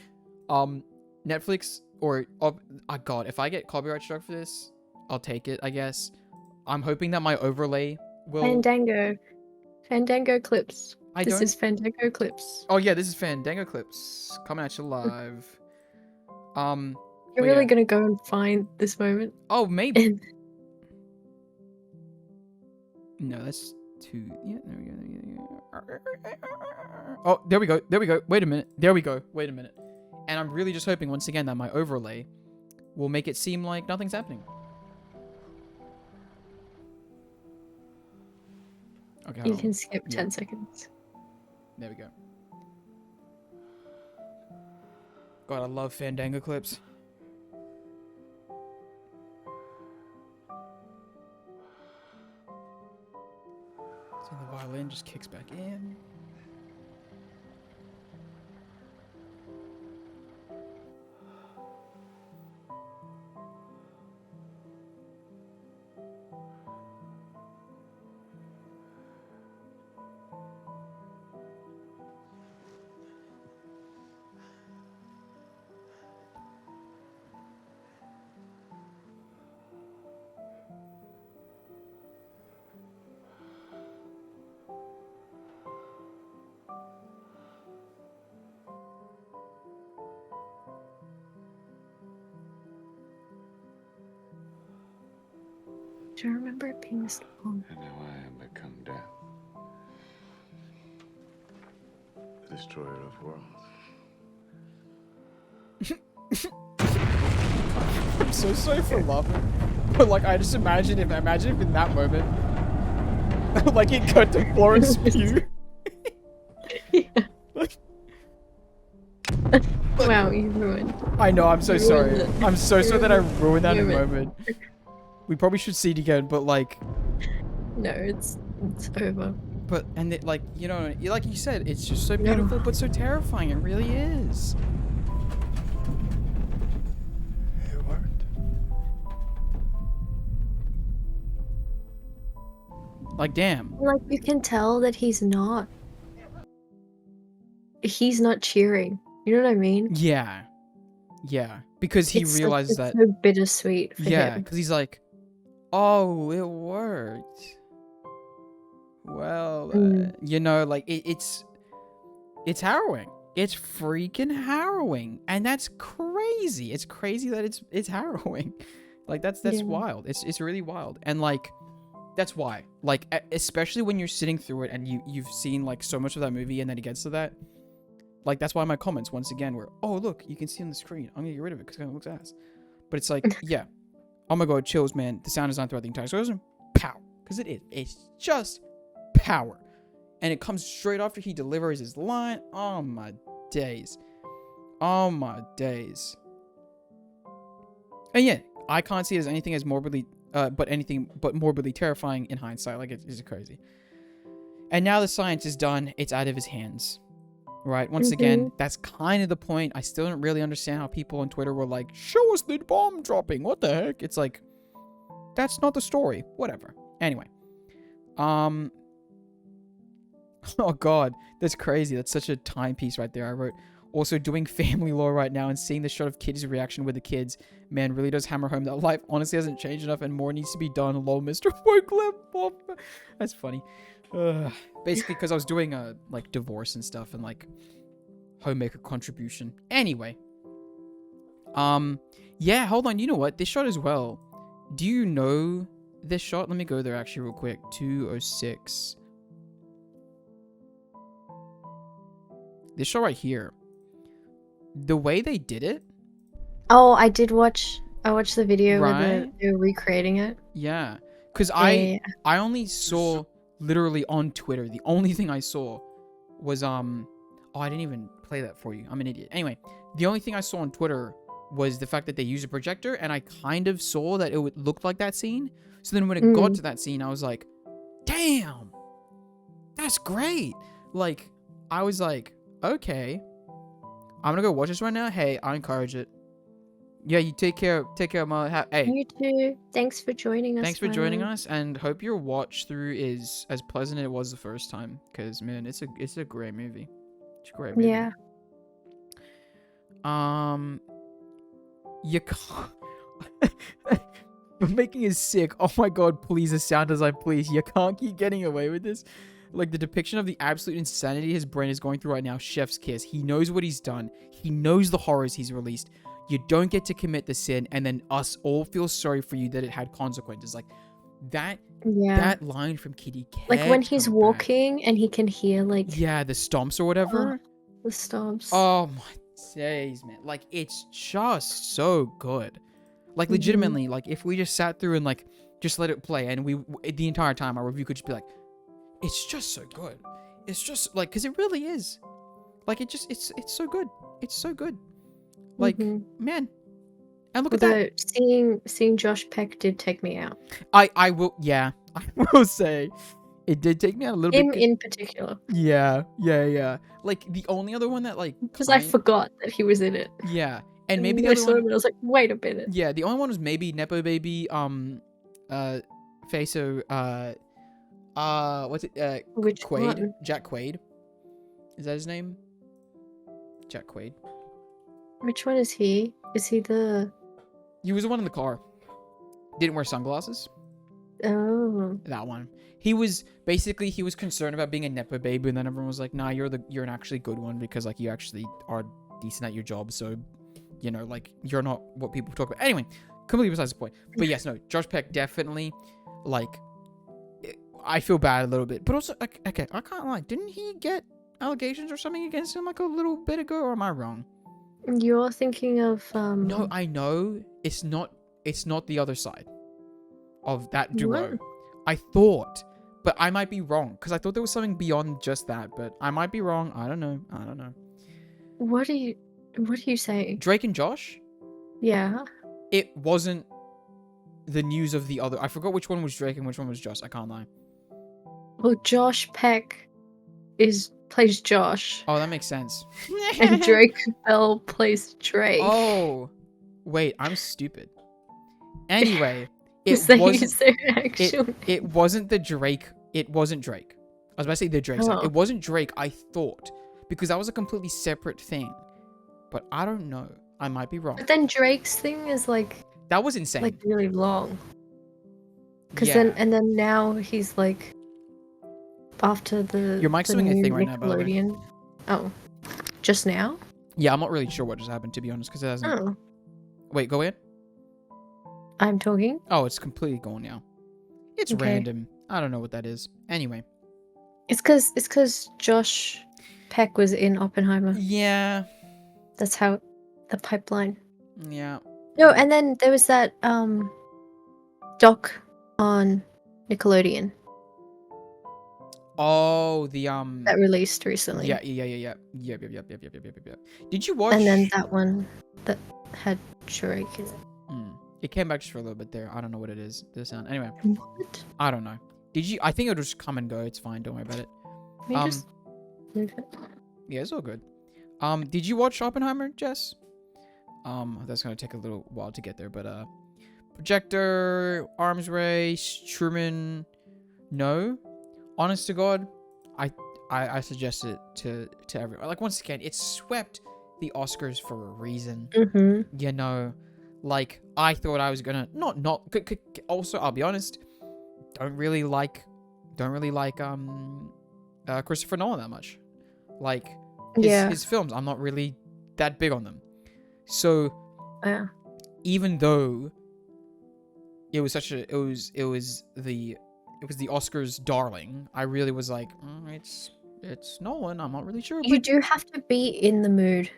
Netflix or... Oh, God, if I get copyright struck for this, I'll take it, I guess. I'm hoping that my overlay will... Fandango clips. I This don't... is Fandango clips. Oh, yeah, this is Fandango Clips. Coming at you live. You're but really yeah. gonna go and find this moment? Oh, maybe. No, that's too... Yeah, there we go. Oh, there we go. Wait a minute. And I'm really just hoping, once again, that my overlay will make it seem like nothing's happening. Okay, You hold can on. skip Yeah. 10 seconds. There we go. God, I love Fandango clips. So the violin just kicks back in. Do you remember it being this long? And now I am become death. The destroyer of worlds. I'm so sorry for laughing, but like I just imagine if in that moment, like it cut to Florence Pugh. Like, Wow, you ruined. I know. I'm so You sorry. ruined it. I'm so sorry that I ruined that You in a ruined moment. We probably should see it again, but like, No, it's over. but and it, like you know, like you said, it's just so No. beautiful, but so terrifying. It really is. It worked. Like, damn. Like you can tell that he's not cheering. You know what I mean? Yeah. Yeah. Because he It's like, realizes it's that. so bittersweet for Yeah. him. Because he's like, oh, it worked. Well, you know, like it's harrowing. It's freaking harrowing, and that's crazy. It's crazy that it's harrowing. Like that's Yeah. wild. It's really wild, and like that's why. Like especially when you're sitting through it and you've seen like so much of that movie, and then it gets to that. Like that's why my comments once again were, oh look, you can see on the screen. I'm gonna get rid of it because it kind of looks ass. But it's like, yeah. Oh my god, chills, man. The sound design throughout the entire season, pow, because it is. It's just power, and it comes straight after he delivers his line. Oh my days, oh my days. And yeah, I can't see it as anything as morbidly, but morbidly terrifying in hindsight. Like it's crazy. And now the science is done. It's out of his hands. Right. Once again, that's kind of the point. I still don't really understand how people on Twitter were like, show us the bomb dropping. What the heck? It's like, that's not the story. Whatever. Anyway. Oh god, that's crazy. That's such a timepiece right there. I wrote, also doing family law right now and seeing the shot of kids' reaction with the kids, man, really does hammer home that life honestly hasn't changed enough and more needs to be done. Lol, Mr. Wycliffe. That's funny. Basically, because I was doing like divorce and stuff and like homemaker contribution. Anyway, yeah. Hold on. You know what? This shot as well. Do you know this shot? Let me go there actually real quick. 206. This shot right here. The way they did it. Oh, I watched the video where Right? they're recreating it. Yeah, because Yeah. I only saw literally on Twitter. The only thing I saw was oh, I didn't even play that for you. I'm an idiot. Anyway, the only thing I saw on Twitter was the fact that they used a projector, and I kind of saw that it would look like that scene. So then when it got to that scene, I was like, damn, that's great. Like, I was like, okay, I'm gonna go watch this right now. Hey, I encourage it. Yeah, you take care of my hey. You too. Thanks for joining us. Thanks for joining Ryan. us, and hope your watch through is as pleasant as it was the first time. Cause man, it's a great movie. It's a great movie. Yeah. You can't. Making it sick. Oh my god, please, the sound design, please. You can't keep getting away with this. Like the depiction of the absolute insanity his brain is going through right now. Chef's kiss. He knows what he's done. He knows the horrors he's released. You don't get to commit the sin, and then us all feel sorry for you that it had consequences. Like that. Yeah. That line from Kitty. Like when kept he's coming back. walking and he can hear like Yeah, the stomps or whatever. the stomps. Oh my days, man. Like, it's just so good. Like, legitimately, like, if we just sat through and, like, just let it play, and the entire time our review could just be like, it's just so good. it's just like, because it really is. Like, it's so good. It's so good. Like, man. And look at Although that. seeing Josh Peck did take me out. I will, yeah. I will say, it did take me out a little Him bit. in particular. Yeah. Like, the only other one that, like... Because I forgot that he was in it. Yeah. And maybe the I other saw him one... and I was like, wait a minute. Yeah, the only one was maybe Nepo Baby, Faso, what's it, Which Quaid? one? Jack Quaid? Is that his name? Jack Quaid. Which one is he? Is he the... He was the one in the car. Didn't wear sunglasses. Oh. That one. He was concerned about being a Nepo baby, and then everyone was like, nah, you're an actually good one because, like, you actually are decent at your job, so, you know, like, you're not what people talk about. Anyway, completely besides the point. But yes, no, Josh Peck definitely, like, I feel bad a little bit. But also, okay, I can't lie. Didn't he get allegations or something against him, like, a little bit ago, or am I wrong? You're thinking of, No, I know. It's not the other side of that duo. What? I thought, but I might be wrong because I thought there was something beyond just that, but I might be wrong. I don't know. What are you saying? Drake and Josh? Yeah. It wasn't the news of the other. I forgot which one was Drake and which one was Josh. I can't lie. Well, Josh Peck plays Josh. Oh, that makes sense. And Drake Bell plays Drake. Oh, wait, I'm stupid. Anyway, Is it that wasn't. their actual name? It wasn't the Drake. It wasn't Drake. I was about to say the Drake side. Oh. It wasn't Drake, I thought. Because that was a completely separate thing. But I don't know. I might be wrong. But then Drake's thing is like That was insane. really long. Because Yeah. then now he's like after the Your mic's the doing a new thing right now, by the way. Nickelodeon. Oh, just now? Yeah, I'm not really sure what just happened, to be honest, because it hasn't... Oh, Wait, go in? I'm talking. Oh, it's completely gone now. It's Okay. random. I don't know what that is. Anyway. It's because Josh Peck was in Oppenheimer. Yeah. That's how the pipeline. Yeah. No, and then there was that doc on Nickelodeon Oh, the, that released recently. Yeah. Yep. Did you watch... And then that one that had Drake in it. It came back just for a little bit there. I don't know what it is. The sound. Anyway. What? I don't know. Did you... I think it'll just come and go. It's fine. Don't worry about it. Let me just move it. Yeah, it's all good. Did you watch Oppenheimer, Jess? That's gonna take a little while to get there, but projector, arms race, Truman. No, honest to God, I suggest it to everyone. Like, once again, it swept the Oscars for a reason. Mm-hmm. You know, like, I thought I was gonna also, I'll be honest, don't really like Christopher Nolan that much. Like, his films, I'm not really that big on them. So, Yeah. even though it was the Oscars darling, I really was like, it's Nolan. I'm not really sure. You But do have to be in the mood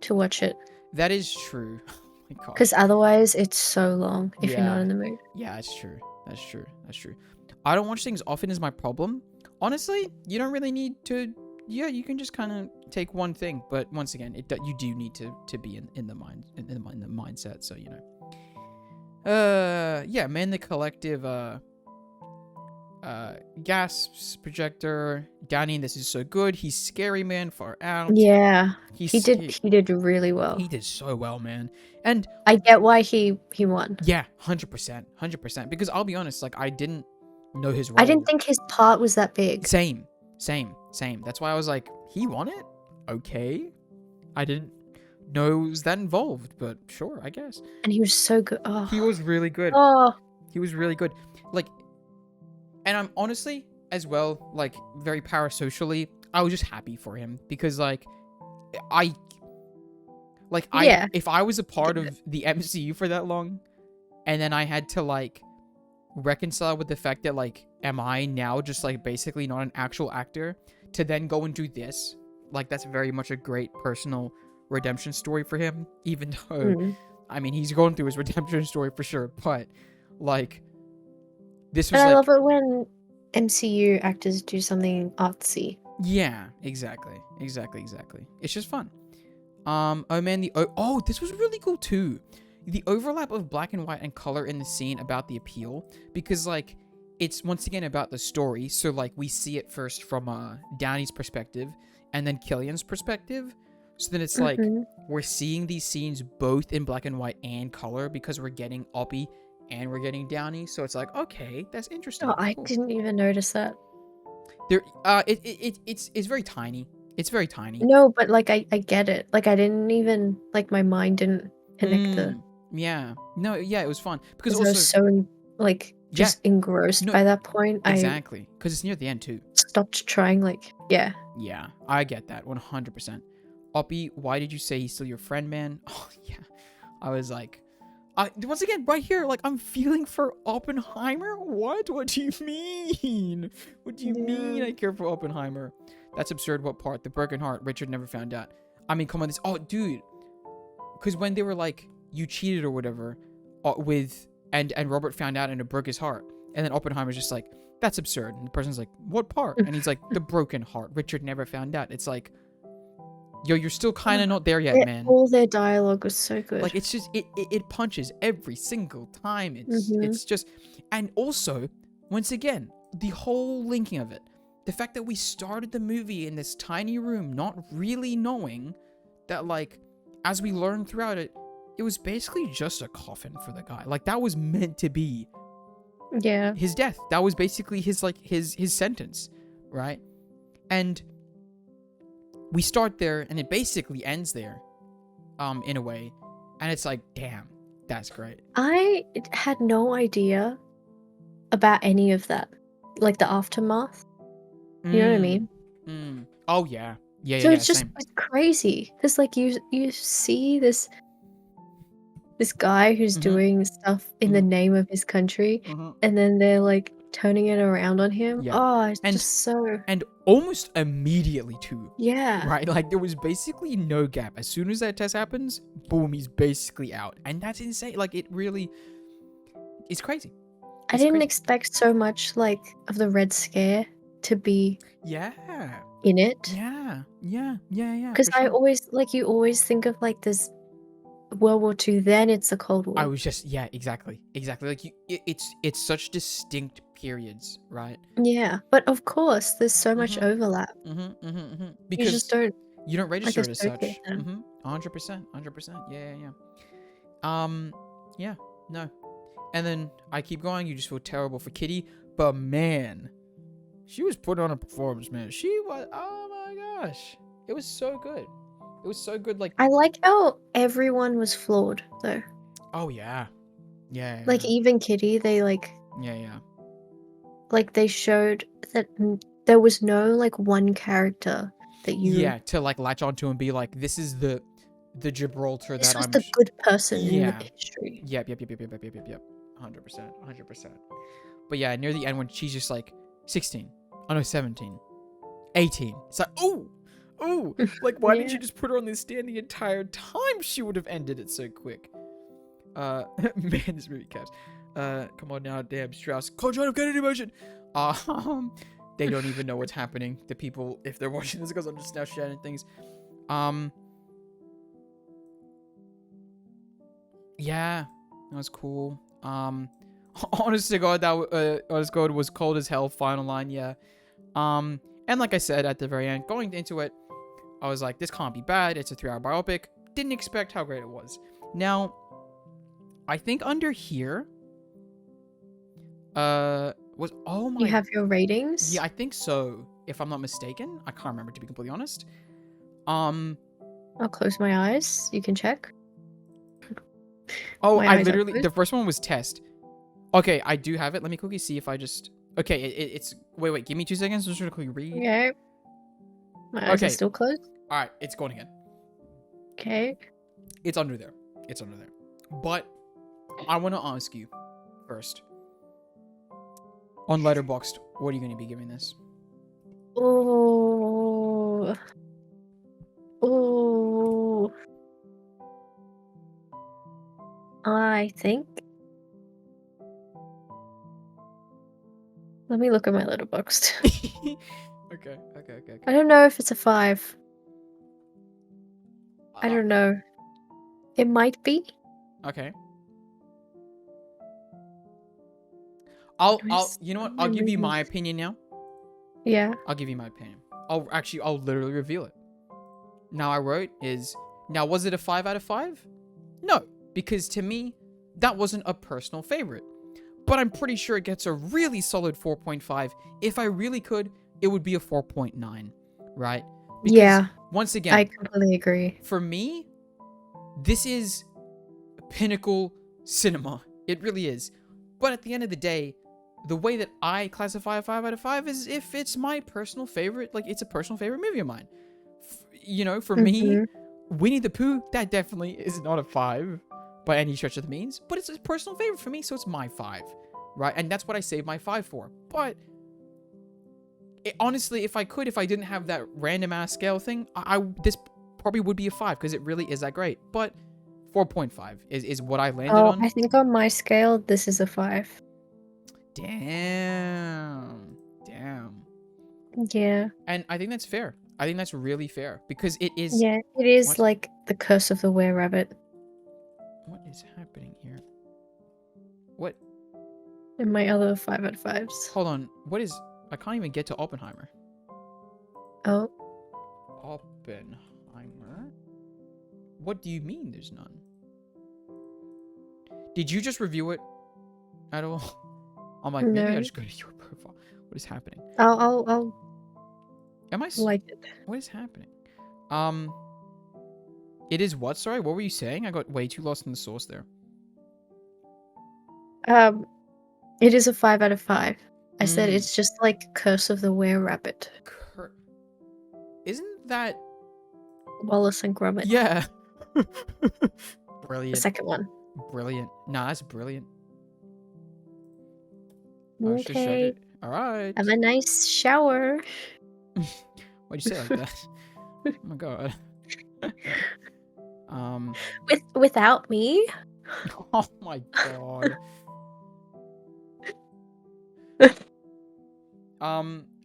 to watch it, that is true. Oh my God. because otherwise it's so long if you're not Yeah. in the mood. Yeah, it's true. That's true. I don't watch things often is my problem. Honestly, you don't really need to. Yeah, you can just kind of take one thing, but once again, you do need to be in the mindset. So, you know. Yeah, Man the Collective. Gasps, projector. Danny, this is so good. He's scary, man. Far out. Yeah, He he did really well. He did so well, man. And I get why he won. yeah, 100%. Because I'll be honest, like, I didn't know his role. I didn't think his part was that big. Same. That's why I was like, he won it? Okay. I didn't know it was that involved, but sure, I guess. And he was so good. Oh. He was really good. Oh. He was really good. Like, and I'm honestly, as well, like, very parasocially, I was just happy for him because, like, Yeah. if I was a part of the MCU for that long, and then I had to, like, reconcile with the fact that, like, am I now just, like, basically not an actual actor to then go and do this? Like, that's very much a great personal redemption story for him, even though, I mean, he's going through his redemption story for sure, but, like, this was, And I like... love it MCU actors do something artsy. Yeah, exactly. It's just fun. Oh man, this was really cool too. The overlap of black and white and color in the scene about the appeal, because like it's once again about the story. So like we see it first from Downey's perspective and then Killian's perspective. So then it's like Mhm. we're seeing these scenes both in black and white and color because we're getting Oppie and we're getting Downey. So it's like, okay, that's interesting. Oh, I Cool. didn't even notice that. There it's very tiny. It's very tiny. No, but like I get it. Like I didn't even like my mind didn't connect the Yeah. No, yeah, it was fun. Because because I also, was so like yeah, just engrossed no, by that point. exactly. Because it's near the end, too. I stopped trying. Like, yeah. Yeah, I get that 100%. Oppie, why did you say he's still your friend, man? Oh, yeah. I was like, once again, right here, like, I'm feeling for Oppenheimer? What? What do you mean? What do you mean Yeah. I care for Oppenheimer? That's absurd. What part? The broken heart. Richard never found out. I mean, come on, this. Oh, dude. Because when they were like, you cheated or whatever, with and Robert found out and it broke his heart, and then Oppenheimer's just like, that's absurd, and the person's like, what part? And he's like, the broken heart. Richard never found out. It's like, yo, you're still kind of not there yet, man. All their dialogue was so good. Like it's just it punches every single time. It's just, and also once again the whole linking of it, the fact that we started the movie in this tiny room, not really knowing that like as we learn throughout it, it was basically just a coffin for the guy. Like that was meant to be Yeah. his death. That was basically his like his sentence, right? And we start there and it basically ends there, in a way. And it's like, damn, that's great. I had no idea about any of that. Like the aftermath. You know what I mean? Oh yeah. Yeah, So yeah, it's just same. it's crazy. Because like you see this guy who's doing stuff in the name of his country, and then they're like turning it around on him. Yeah. Oh, it's And just so and almost immediately too. yeah. Right? Like there was basically no gap. As soon as that test happens, boom, he's basically out. And that's insane. Like it really it's crazy. I It's didn't crazy. expect so much like of the Red Scare to be Yeah. in it. Yeah. Because For I sure. always like you always think of like this World War II, then it's the Cold War. I was just exactly. Like it's such distinct periods, right? Yeah, but of course, there's so much overlap. You Because just don't you don't like register it as such. associate them. 100%. Yeah. Yeah, no. And then I keep going, you just feel terrible for Kitty, but man, she was putting on a performance, man. She was, oh my gosh. It was so good. It was so good, like, I like how everyone was flawed though. oh yeah. Yeah. Like even Kitty, they like Yeah. they showed that there was no like one character that you Yeah, to like latch onto and be like, this is the Gibraltar this that was I'm the good person in the yeah. history. Yep. 100%. But yeah, near the end when she's just like 16. Oh no, 17. 18. It's like, oh, like why didn't Yeah. you just put her on this stand the entire time? She would have ended it so quick. Man, this movie caps. Come on now, damn Strauss. Control of Kennedy motion. They don't even know what's happening. The people, if they're watching this, because I'm just now shouting things. Yeah, that was cool. Honest to God, that honest to God was cold as hell. Final line, yeah. And like I said at the very end, going into it, I was like, this can't be bad. It's a 3-hour biopic. Didn't expect how great it was. Now, I think under here, was oh my. You have your ratings? Yeah, I think so. If I'm not mistaken, I can't remember, to be completely honest. I'll close my eyes. You can check. Oh, My I eyes are literally, closed. the first one was test. Okay, I do have it. Let me quickly see if I just. Okay, it's. Wait, give me 2 seconds. I'm just gonna quickly read. Okay. My eyes are Okay. still closed. All right, it's going again. Okay. It's under there. But I want to ask you first. On Letterboxd, what are you going to be giving this? Oh. I think Let me look at my letterboxd. Okay. I don't know if it's a 5. I Uh, don't know. It might be. okay. Where's you know what? my I'll give you my movies? opinion now. Yeah. I'll give you my opinion. I'll literally reveal it. Now I wrote is, now was it a 5 out of 5? No, because to me, that wasn't a personal favorite. But I'm pretty sure it gets a really solid 4.5. If I really could, it would be a 4.9, right? Because Yeah, once I again, completely agree. for me, this is pinnacle cinema. It really is. But at the end of the day, the way that I classify a 5 out of 5 is if it's my personal favorite, like it's a personal favorite movie of mine. You know, for me, Mhm. Winnie the Pooh, that definitely is not a 5 by any stretch of the means, but it's a personal favorite for me, so it's my 5, right? And that's what I save my 5 for. But honestly, if I didn't have that random ass scale thing, this probably would be a 5 because it really is that great. But 4.5 is what I landed Oh, on. I think on my scale, this is a 5. Damn. Yeah. And I think that's fair. I think that's really fair because it is. Yeah, it is What? like the curse of the were-rabbit What is happening here? What? in my other 5 out of 5s. Hold on. What is? I can't even get to Oppenheimer. Oh, Oppenheimer? What do you mean there's none? Did you just review it at all? I'm like, maybe I no. just go to your profile. What is happening? I'll Am I? like it. What is happening? It is what? Sorry, what were you saying? I got way too lost in the source there. It is a 5 out of 5. I said Mm. it's just like Curse of the Were-Rabbit. Isn't that? Wallace and Gromit. Yeah. The Brilliant. second one. Brilliant. Nah, that's brilliant. I should have showed Okay. it. All right. Have a nice shower. Why'd you say it like that? Oh my god. Without me? Oh my god.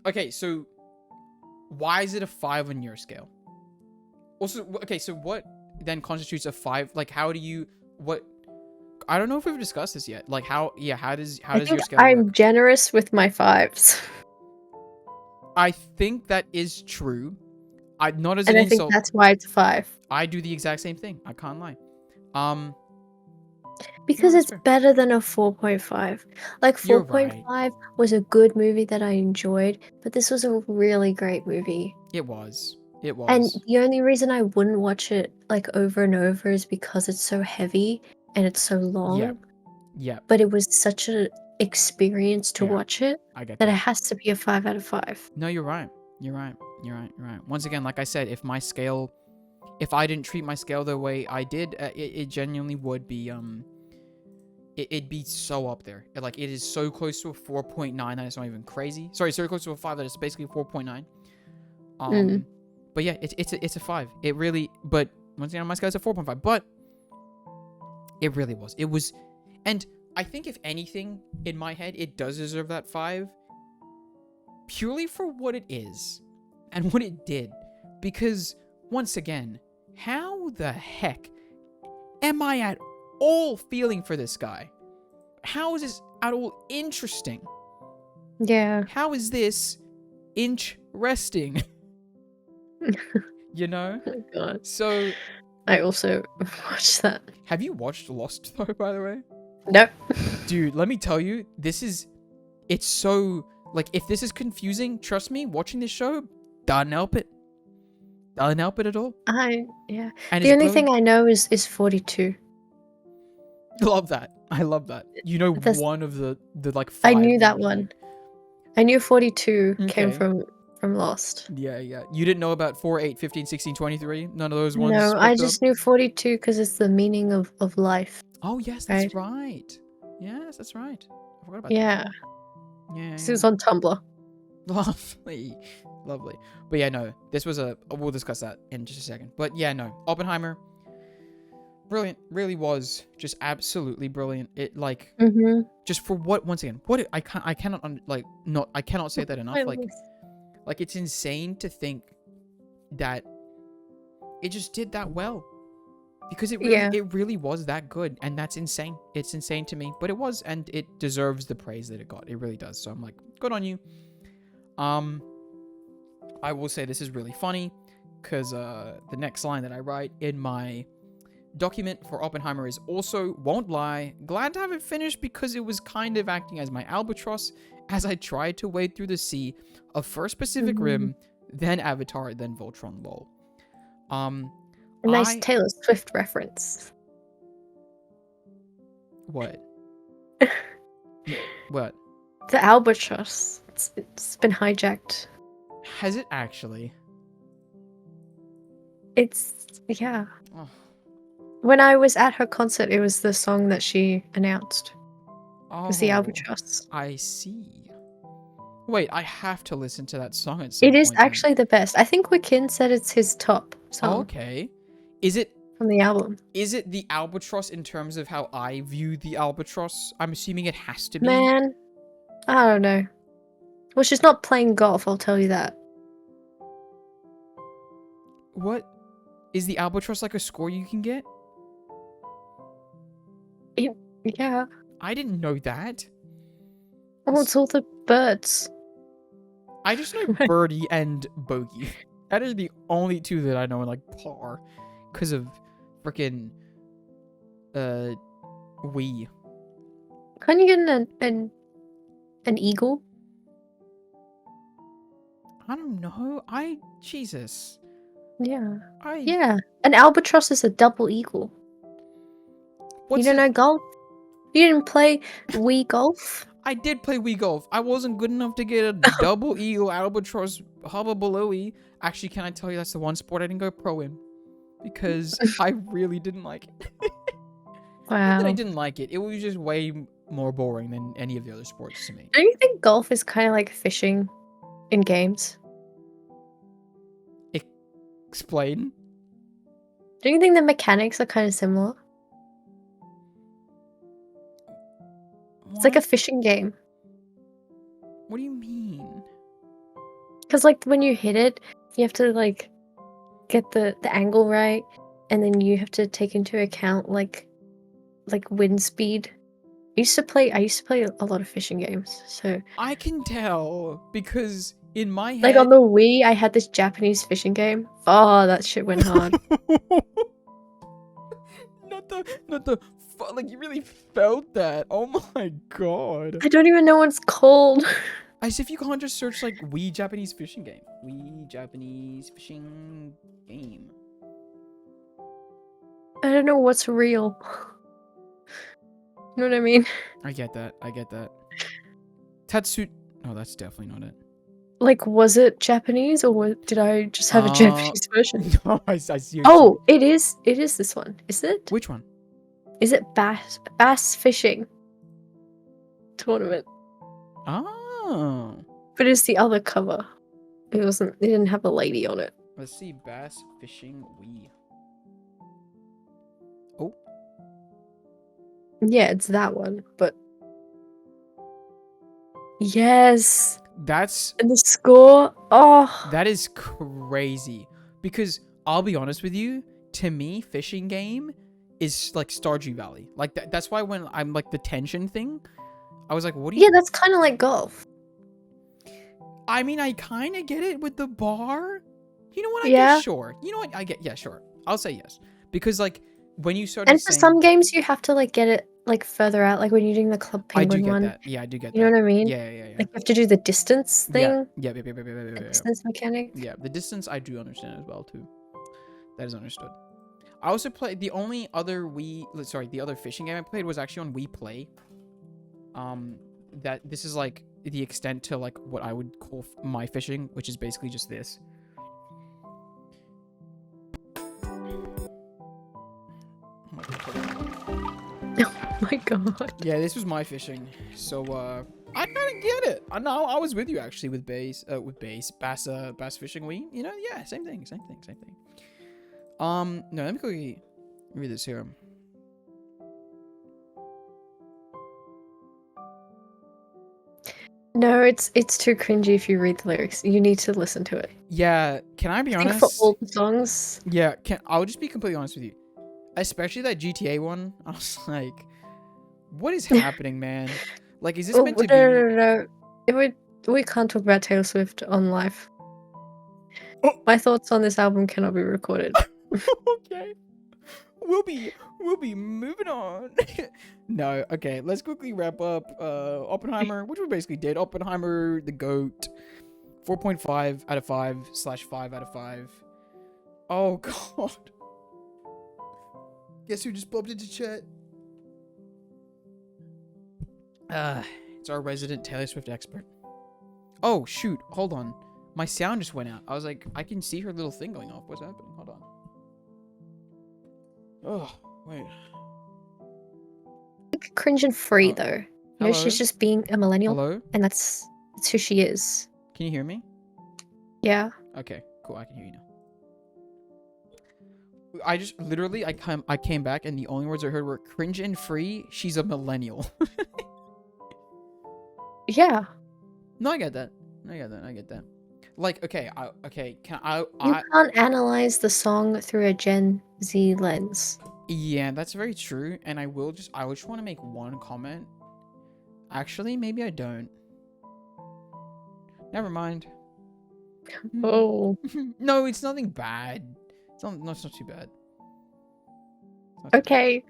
Okay, so why is it a 5 on your scale? Also, okay, so what then constitutes a 5? Like, how do you, what, I don't know if we've discussed this yet. Like, how does I your think scale I'm work? generous with my 5s. I think that is true. Not as And an I think insult. that's why it's a 5. I do the exact same thing. I can't lie. Because No, that's it's fair. better than a 4.5. Like You're right. 4.5 was a good movie that I enjoyed, but this was a really great movie. It was. It And was. the only reason I wouldn't watch it like over and over is because it's so heavy and it's so long. Yeah. Yeah. But it was such an experience to Yeah. watch it I get that it that. has to be a 5 out of 5. No, you're right. You're right. Once again, like I said, if I didn't treat my scale the way I did, it genuinely would be, it'd be so up there. It is so close to a 4.9 that it's not even crazy. Sorry, so close to a 5 that it's basically 4.9. But yeah, it's a 5. It really, but once again, on my scale, it's a 4.5. But it really was. It was, and I think if anything, in my head, it does deserve that 5. Purely for what it is and what it did. Because, once again, how the heck am I at all feeling for this guy? How is this at all interesting? Yeah. How is this interesting? You know? Oh god. So, I also watched that. have you watched Lost, though, by the way? Nope. Dude, let me tell you, it's so, like, if this is confusing, trust me, watching this show, doesn't help it. Doesn't help it at all. Yeah. And The it's only thing brilliant. I know is 42. Love that. I love that. You know, That's- one of the like I 5 knew that names, one. right? I knew 42 came Okay. from Lost. Yeah. You didn't know about 4, 8, 15, 16, 23? None of those ones No, I popped up? just knew 42 because it's the meaning of life. Oh, yes, that's right. Yes, that's right. I forgot about Yeah. that. Yeah. 'Cause it was on Tumblr. Lovely. But yeah, no, this was we'll discuss that in just a second. But yeah, no, Oppenheimer, brilliant. Really was just absolutely brilliant. It like Mm-hmm. just for what once again what I cannot not I cannot say that enough. Like it's insane to think that it just did that well because Yeah. it really was that good, and that's insane. It's insane to me, but it was, and it deserves the praise that it got. It really does. So I'm like, good on you. I will say this is really funny because the next line that I write in my document for Oppenheimer is also, won't lie, glad to have it finished because it was kind of acting as my albatross as I tried to wade through the sea of first Pacific Rim, then Avatar, then Voltron lol. A nice Taylor Swift reference. What? What? The albatross. It's been hijacked. Has it actually? Yeah. Oh. When I was at her concert, it was the song that she announced. It was the Oh, albatross. I see. Wait, I have to listen to that song at some It is point then. actually the best. I think Joaquin said it's his top song Okay. Is it from the album. Is it the albatross in terms of how I view the albatross? I'm assuming it has to be. Man, I don't know. Well, she's not playing golf, I'll tell you that. What? Is the albatross like a score you can get? Yeah. I didn't know that. Oh, it's all the birds. I just know birdie and bogey. That are the only two that I know in like par. Because of freaking Wii. Can't you get an eagle? I don't know. Jesus. Yeah. I Yeah. An albatross is a double eagle. What's You don't know golf? You didn't play Wii golf? I did play Wii Golf. I wasn't good enough to get a double eagle albatross hubba belowy. Actually, can I tell you that's the one sport I didn't go pro in? Because I really didn't like it. Not that I Wow. didn't like it. It was just way more boring than any of the other sports to me. Don't you think golf is kind of like fishing in games? Explain. Don't you think the mechanics are kind of similar? It's like a fishing game. What do you mean? Because like when you hit it, you have to like get the angle right, and then you have to take into account like wind speed. I used to play a lot of fishing games. So I can tell because in my head, like on the Wii, I had this Japanese fishing game. Oh, that shit went hard. not the like you really felt that. Oh my god. I don't even know what it's called. As if you can't just search like Wii Japanese fishing game. Wii Japanese fishing game. I don't know what's real. You know what I mean? I get that. Tatsu. No, that's definitely not it. Like, was it Japanese or did I just have a Japanese version? No, I see. Oh, it is. It is this one. Is it? Which one? Is it bass fishing tournament? Oh. But it's the other cover. It wasn't. It didn't have a lady on it. Let's see. Bass fishing Wii. Oh. Yeah, it's that one. But yes, That's and the score. Oh, that is crazy. Because I'll be honest with you, to me, fishing game is like Stardew Valley. Like that's why when I'm like the tension thing, I was like, what do you? yeah, that's kind of like golf. I mean, I kind of get it with the bar. You know what? I Yeah. guess sure. You know what? I get yeah, sure. I'll say yes because like when you started And for saying, some games, you have to like get it like further out. Like when you're doing the Club I do Penguin get one. that. Yeah, I do get that. You know what I mean? Yeah. Like you have to do the distance thing. Yeah. The distance mechanic. Yeah, the distance I do understand as well too. That is understood. I also played the other fishing game I played was actually on Wii Play. That this is like the extent to like what I would call my fishing, which is basically just this. Oh my god. Yeah, this was my fishing. So I kind of get it. No, I was with you actually with bass fishing Wii. You know, yeah, same thing. No, let me quickly Read this here. No, it's too cringy if you read the lyrics. You need to listen to it. Yeah, can I be I think honest? for all the songs. Yeah, I'll just be completely honest with you. Especially that GTA one. I was like, what is happening, man? Like, is this Oh, meant to no. We can't talk about Taylor Swift on live. Oh. My thoughts on this album cannot be recorded. Okay. We'll be moving on. No, okay, let's quickly wrap up Oppenheimer, which we basically did. Oppenheimer, the GOAT. 4.5 out of 5/5 out of 5. Oh god. Guess who just popped into chat? It's our resident Taylor Swift expert. Oh shoot, hold on. My sound just went out. I was like, I can see her little thing going off. What's happening? Hold on. Oh, wait. Cringe and free, though. You know, Hello? she's just being a millennial, Hello? and that's who she is. Can you hear me? Yeah. Okay, cool. I can hear you now. I just literally I came back and the only words I heard were cringe and free. She's a millennial. Yeah. No, I get that. I get that. Like, okay, can You can't analyze the song through a Gen Z lens. Yeah, that's very true. And I just want to make one comment. Actually, maybe I don't. Never mind. Oh. No, it's nothing bad. It's not too bad. Okay.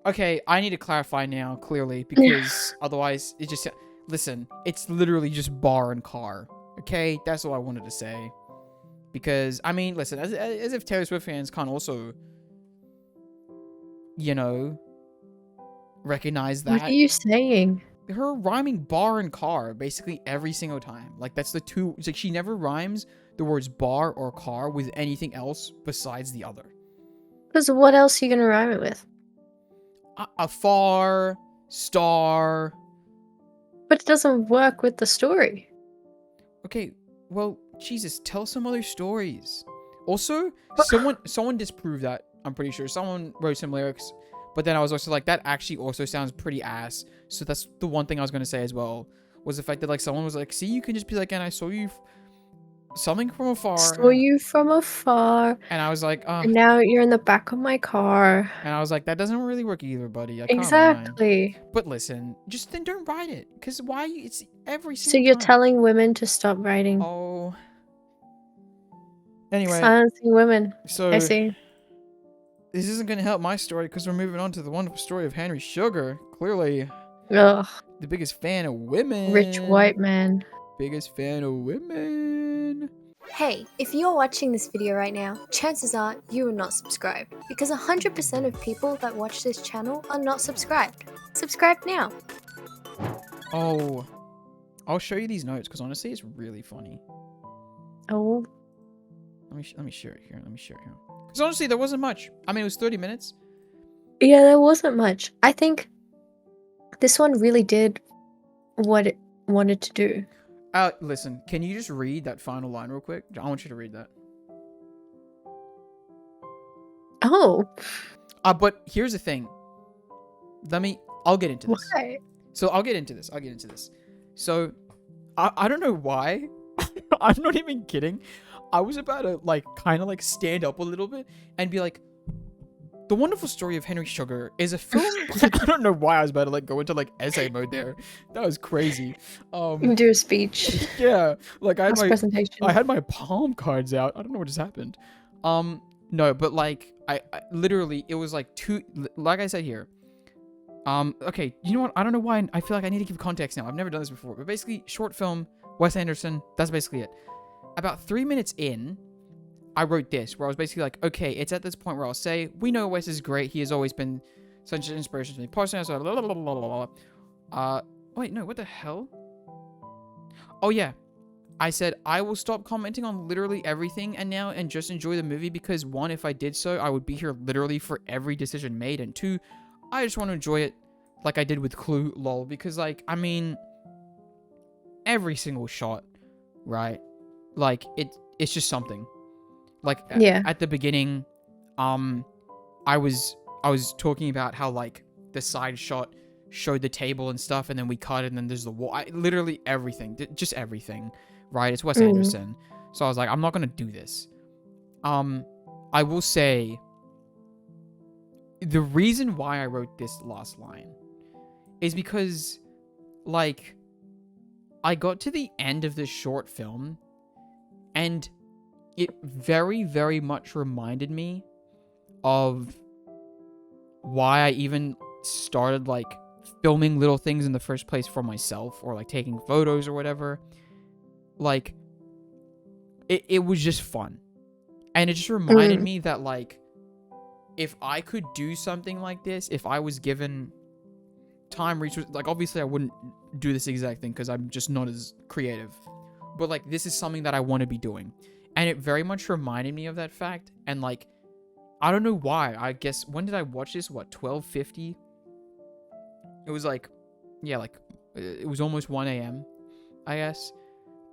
Okay, I need to clarify now, clearly, because otherwise it just... Listen, it's literally just bar and car. Okay? That's all I wanted to say. Because, I mean, listen, as if Taylor Swift fans can't also, you know, recognize that. What are you saying? Her rhyming bar and car basically every single time. Like, that's the two... It's like she never rhymes the words bar or car with anything else besides the other. Because what else are you going to rhyme it with? Afar, star... But it doesn't work with the story. Okay, well, Jesus, tell some other stories. Also, someone disproved that, I'm pretty sure. Someone wrote some lyrics, but then I was also like, that actually also sounds pretty ass. So that's the one thing I was going to say as well, was the fact that, like, someone was like, see, you can just be like, and I saw you something from afar. Saw you from afar. And I was like, and now you're in the back of my car. And I was like, that doesn't really work either, buddy. I can't Exactly. mind. But listen, just then don't write it. Because why? It's every single So you're time. telling women to stop writing. Oh. Anyway. Silencing women. So I see. This isn't going to help my story because we're moving on to the wonderful story of Henry Sugar. Clearly, Ugh. the biggest fan of women. Rich white man. Biggest fan of women. Hey, if you're watching this video right now, chances are you are not subscribed, because 100% of people that watch this channel are not subscribed. Subscribe now. Oh, I'll show you these notes because honestly, it's really funny. Oh. Let me share it here. Because honestly, there wasn't much. I mean, it was 30 minutes. Yeah, there wasn't much. I think this one really did what it wanted to do. Listen, can you just read that final line real quick? I want you to read that. Oh. But here's the thing. I'll get into this. Why? So I'll get into this. So I don't know why. I'm not even kidding. I was about to kind of stand up a little bit and be like, The Wonderful Story of Henry Sugar is a film. I don't know why I was about to go into essay mode there. That was crazy. You can do a speech. Yeah, Presentation. I had my palm cards out. I don't know what just happened. No, but I literally it was two. Like I said here. Okay, you know what? I don't know why. I feel like I need to give context now. I've never done this before, but basically, short film, Wes Anderson. That's basically it. About 3 minutes in, I wrote this, where I was basically like, okay, it's at this point where I'll say, we know Wes is great. He has always been such an inspiration to me personally. So, wait, no, what the hell? Oh, yeah. I said, I will stop commenting on literally everything and just enjoy the movie because, one, if I did so, I would be here literally for every decision made. And two, I just want to enjoy it like I did with Clue, lol. Because, I mean, every single shot, right? It's just something. Like Yeah. at the beginning, I was talking about how like the side shot showed the table and stuff, and then we cut, and then there's the wall. Literally everything, just everything, right? It's Wes Mm. Anderson, so I was like, I'm not gonna do this. I will say the reason why I wrote this last line is because, like, I got to the end of this short film, and it very, very much reminded me of why I even started, like, filming little things in the first place for myself, or, like, taking photos or whatever. Like, it was just fun. And it just reminded me that, like, if I could do something like this, if I was given time, resources, like, obviously I wouldn't do this exact thing because I'm just not as creative. But, like, this is something that I want to be doing. And it very much reminded me of that fact. And, like, I don't know why. I guess, when did I watch this? What, 12:50? It was, like, yeah, like, it was almost 1 a.m., I guess.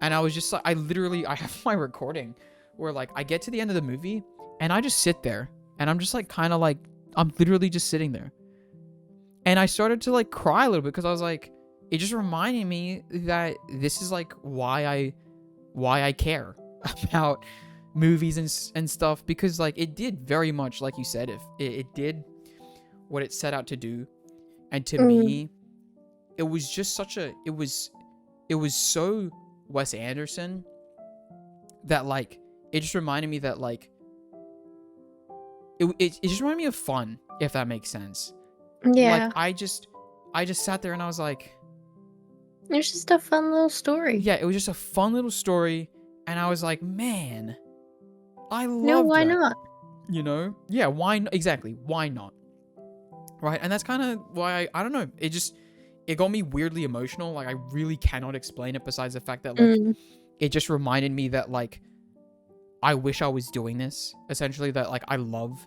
And I was just, like, I have my recording where, like, I get to the end of the movie, and I just sit there. And I'm just, like, kind of, like, I'm literally just sitting there. And I started to, like, cry a little bit because I was, like, it just reminded me that this is, like, why I care about movies and stuff, because, like, it did very much, like you said, if it did what it set out to do. And to me, it was just it was so Wes Anderson that, like, it just reminded me that, like, it just reminded me of fun, if that makes sense. Yeah. Like, I just sat there and I was like, It was just a fun little story. yeah, it was just a fun little story, and I was like, man, I love No, why that. not? You know? Yeah, why exactly, why not? Right? And that's kind of why I don't know, it got me weirdly emotional. Like, I really cannot explain it besides the fact that, like, it just reminded me that, like, I wish I was doing this, essentially, that, like, I love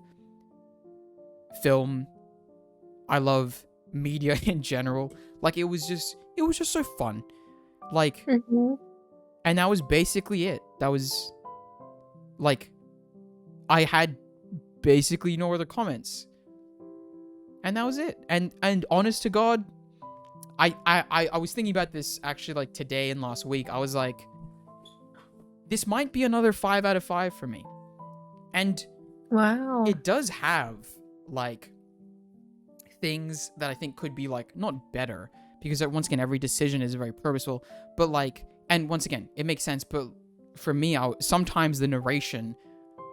film, I love media in general. Like, it was just so fun. Like, and that was basically it. That was, like, I had basically no other comments. And that was it. And honest to God, I was thinking about this actually, like, today and last week. I was like, this might be another 5 out of 5 for me. And Wow. it does have, like, things that I think could be, like, not better, because once again, every decision is very purposeful, but, like, and once again, it makes sense, but for me, sometimes the narration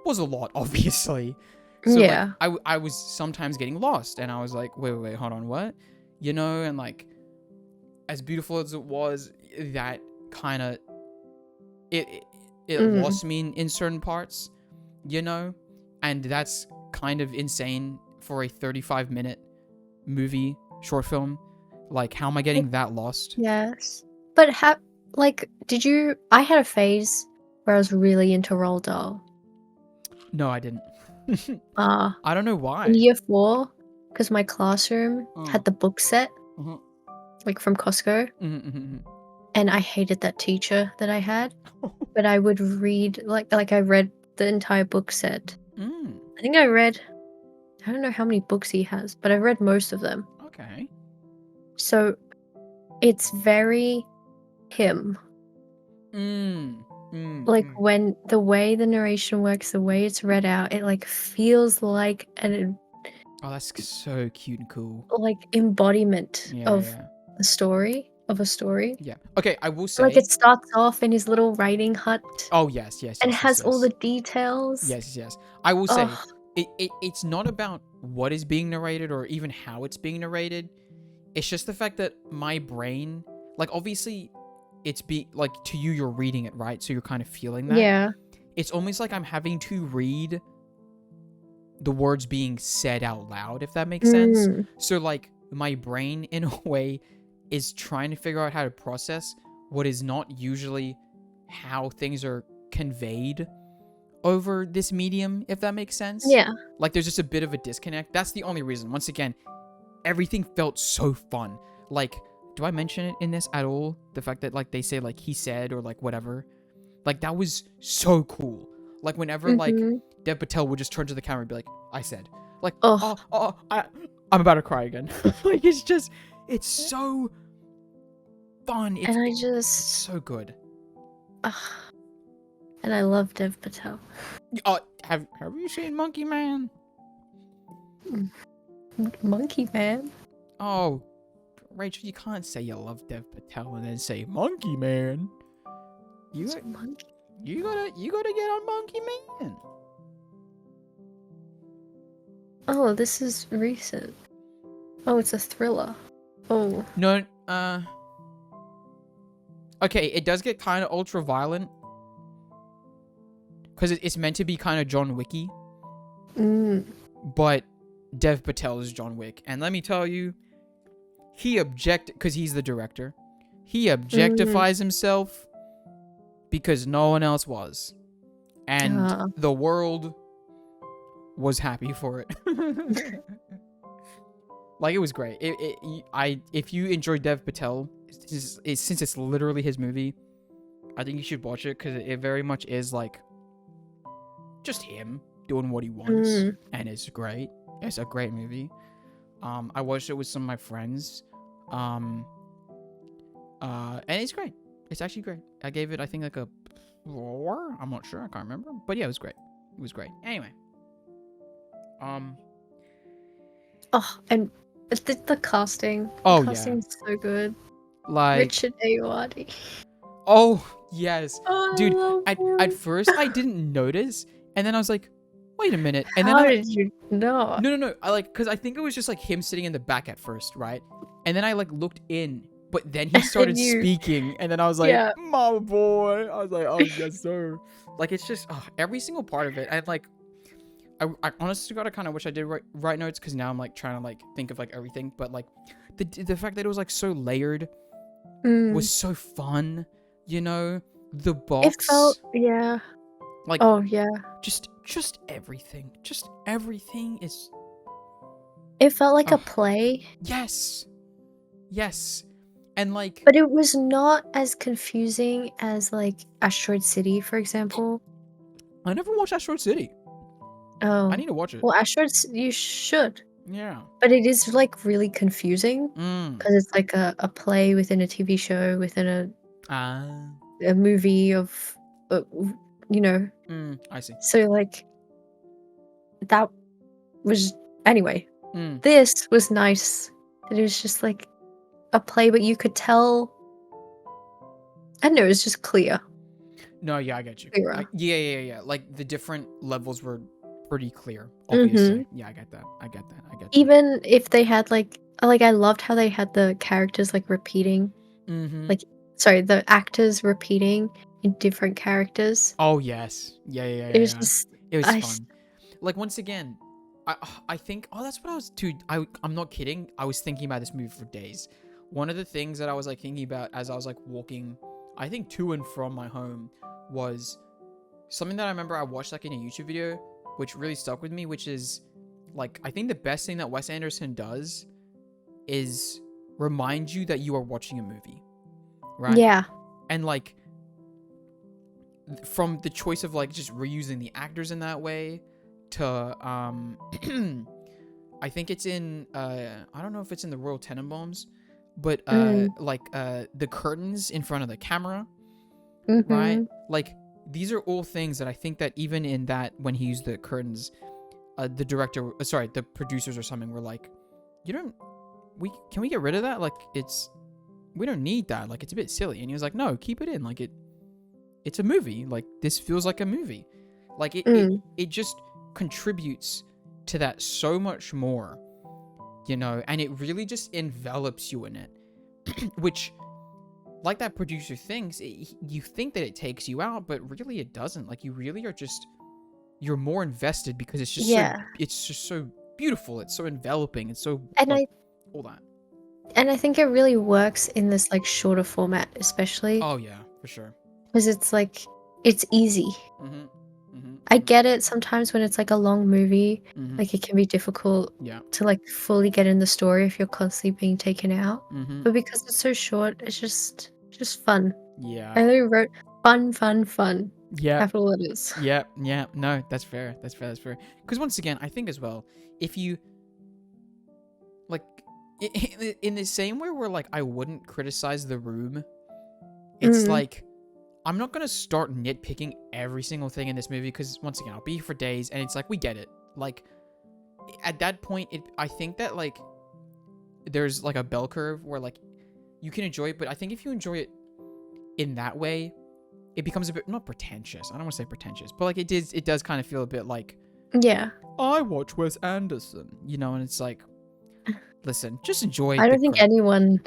was a lot, obviously. So, yeah. like, I was sometimes getting lost, and I was like, wait, hold on, what? You know, and, like, as beautiful as it was, that kind of, it lost me in certain parts, you know? And that's kind of insane for a 35-minute movie, short film. Like, how am I getting that lost? Yes. But I had a phase where I was really into Roald Dahl. No, I didn't. I don't know why. in year 4, because my classroom had the book set, Mhm. like, from Costco. Mhm. And I hated that teacher that I had. But I would read, like I read the entire book set. I think I don't know how many books he has, but I read most of them. Okay. So it's very him. Like, when the way the narration works, the way it's read out, it, like, feels like Oh, that's so cute and cool. like, embodiment Yeah, of yeah. a story. Yeah. Okay, I will say. Like, it starts off in his little writing hut. Oh, yes. And it has all the details. Yes. I will say, Ugh. it's not about what is being narrated or even how it's being narrated. It's just the fact that my brain, like, obviously, like, to you, you're reading it, right? So you're kind of feeling that. Yeah. It's almost like I'm having to read the words being said out loud, if that makes sense. So, like, my brain, in a way, is trying to figure out how to process what is not usually how things are conveyed over this medium, if that makes sense. Yeah. Like, there's just a bit of a disconnect. That's the only reason. Once again, everything felt so fun. Like, do I mention it in this at all? The fact that, like, they say, like, he said, or, like, whatever. Like, that was so cool. Like whenever like Mm-hmm. Dev Patel would just turn to the camera and be like, "I said," like, Oh, I'm about to cry again. Like it's so fun. and I It's just, so good. ugh. And I love Dev Patel. Have you seen Monkey Man? Monkey Man. Oh, Rachel, you can't say you love Dev Patel and then say Monkey Man. It's monkey. You gotta get on Monkey Man. Oh, this is recent. Oh, it's a thriller. Oh. No, okay, it does get kind of ultra violent because it's meant to be kind of John Wicky, but Dev Patel is John Wick, and let me tell you, because he's the director, he objectifies himself because no one else was, and the world was happy for it. Like, it was great. If you enjoy Dev Patel, since it's literally his movie, I think you should watch it because it very much is like just him doing what he wants, and it's great. It's a great movie. I watched it with some of my friends, and it's great. It's actually great. I gave it, I think, like a 4. I'm not sure. I can't remember, but yeah, it was great. It was great. Anyway, Oh, and the casting. Oh, The yeah. casting's so good. like, Richard Ayoade. oh yes, Oh, I dude. love him. At first, I didn't notice, and then I was like, wait a minute, and How then did you not? no, I because I think it was just like him sitting in the back at first, right? And then I like looked in, but then he started you- speaking, and then I was like, Yeah. "My boy," I was like, "Oh yes, sir." Like, it's just every single part of it, and like, I honestly gotta kind of wish I did write notes because now I'm like trying to like think of like everything, but like the fact that it was like so layered was so fun, you know. The box, It felt, yeah. like, Oh, yeah. just everything is It felt like a Ugh. play, yes, and like, but it was not as confusing as like Asteroid City, for example. I never watched Asteroid City. Oh, I need to watch it. well, you should, Yeah. but it is like really confusing Mm. because it's like a play within a TV show within Ah. a movie of, you know. I see. So like that was anyway. Mm. This was nice. It was just like a play, but you could tell. I don't know. It was just clear. No, yeah, I get you. Clearer. Yeah. Like, the different levels were pretty clear, obviously. Yeah, I get that. Even if they had like I loved how they had the characters like repeating, like, sorry, the actors repeating in different characters. Oh yes. Yeah. It was just, It was I fun. Like, once again, I think, that's what I was, dude, I'm not kidding. I was thinking about this movie for days. One of the things that I was like thinking about as I was like walking, I think, to and from my home, was something that I remember I watched like in a YouTube video, which really stuck with me, which is like, I think the best thing that Wes Anderson does is remind you that you are watching a movie, right? yeah. And like, from the choice of like just reusing the actors in that way to I think it's in I don't know if it's in the Royal Tenenbaums, but like the curtains in front of the camera, right? Like, these are all things that I think that even in that, when he used the curtains, the director, the producers or something were like, can we get rid of that? Like, we don't need that. Like, it's a bit silly. And he was like, no, keep it in. Like, it's a movie. Like, this feels like a movie. Like, it just contributes to that so much more, you know, and it really just envelops you in it, which, like that producer thinks, you think that it takes you out, but really it doesn't. Like, you really are just, you're more invested because it's just it's just so beautiful. It's so enveloping. It's so, And like, all that. And I think it really works in this like shorter format, especially. Oh yeah, for sure. Because it's like, it's easy. I get it sometimes when it's like a long movie, like it can be difficult to like fully get in the story if you're constantly being taken out. But because it's so short, it's just fun. Yeah. I literally wrote fun. Yeah. Capital letters. Yeah. Yeah. No, that's fair. That's fair. That's fair. Because once again, I think as well, if you like, in the same way where like I wouldn't criticize The Room, it's Mm. like I'm not gonna start nitpicking every single thing in this movie because once again, I'll be here for days, and it's like we get it. Like at that point, I think that like there's like a bell curve where like you can enjoy it, but I think if you enjoy it in that way, it becomes a bit not pretentious. I don't want to say pretentious, but like it does kind of feel a bit like Yeah. I watch Wes Anderson, you know, and it's like, listen, just enjoy. I the don't think crap. anyone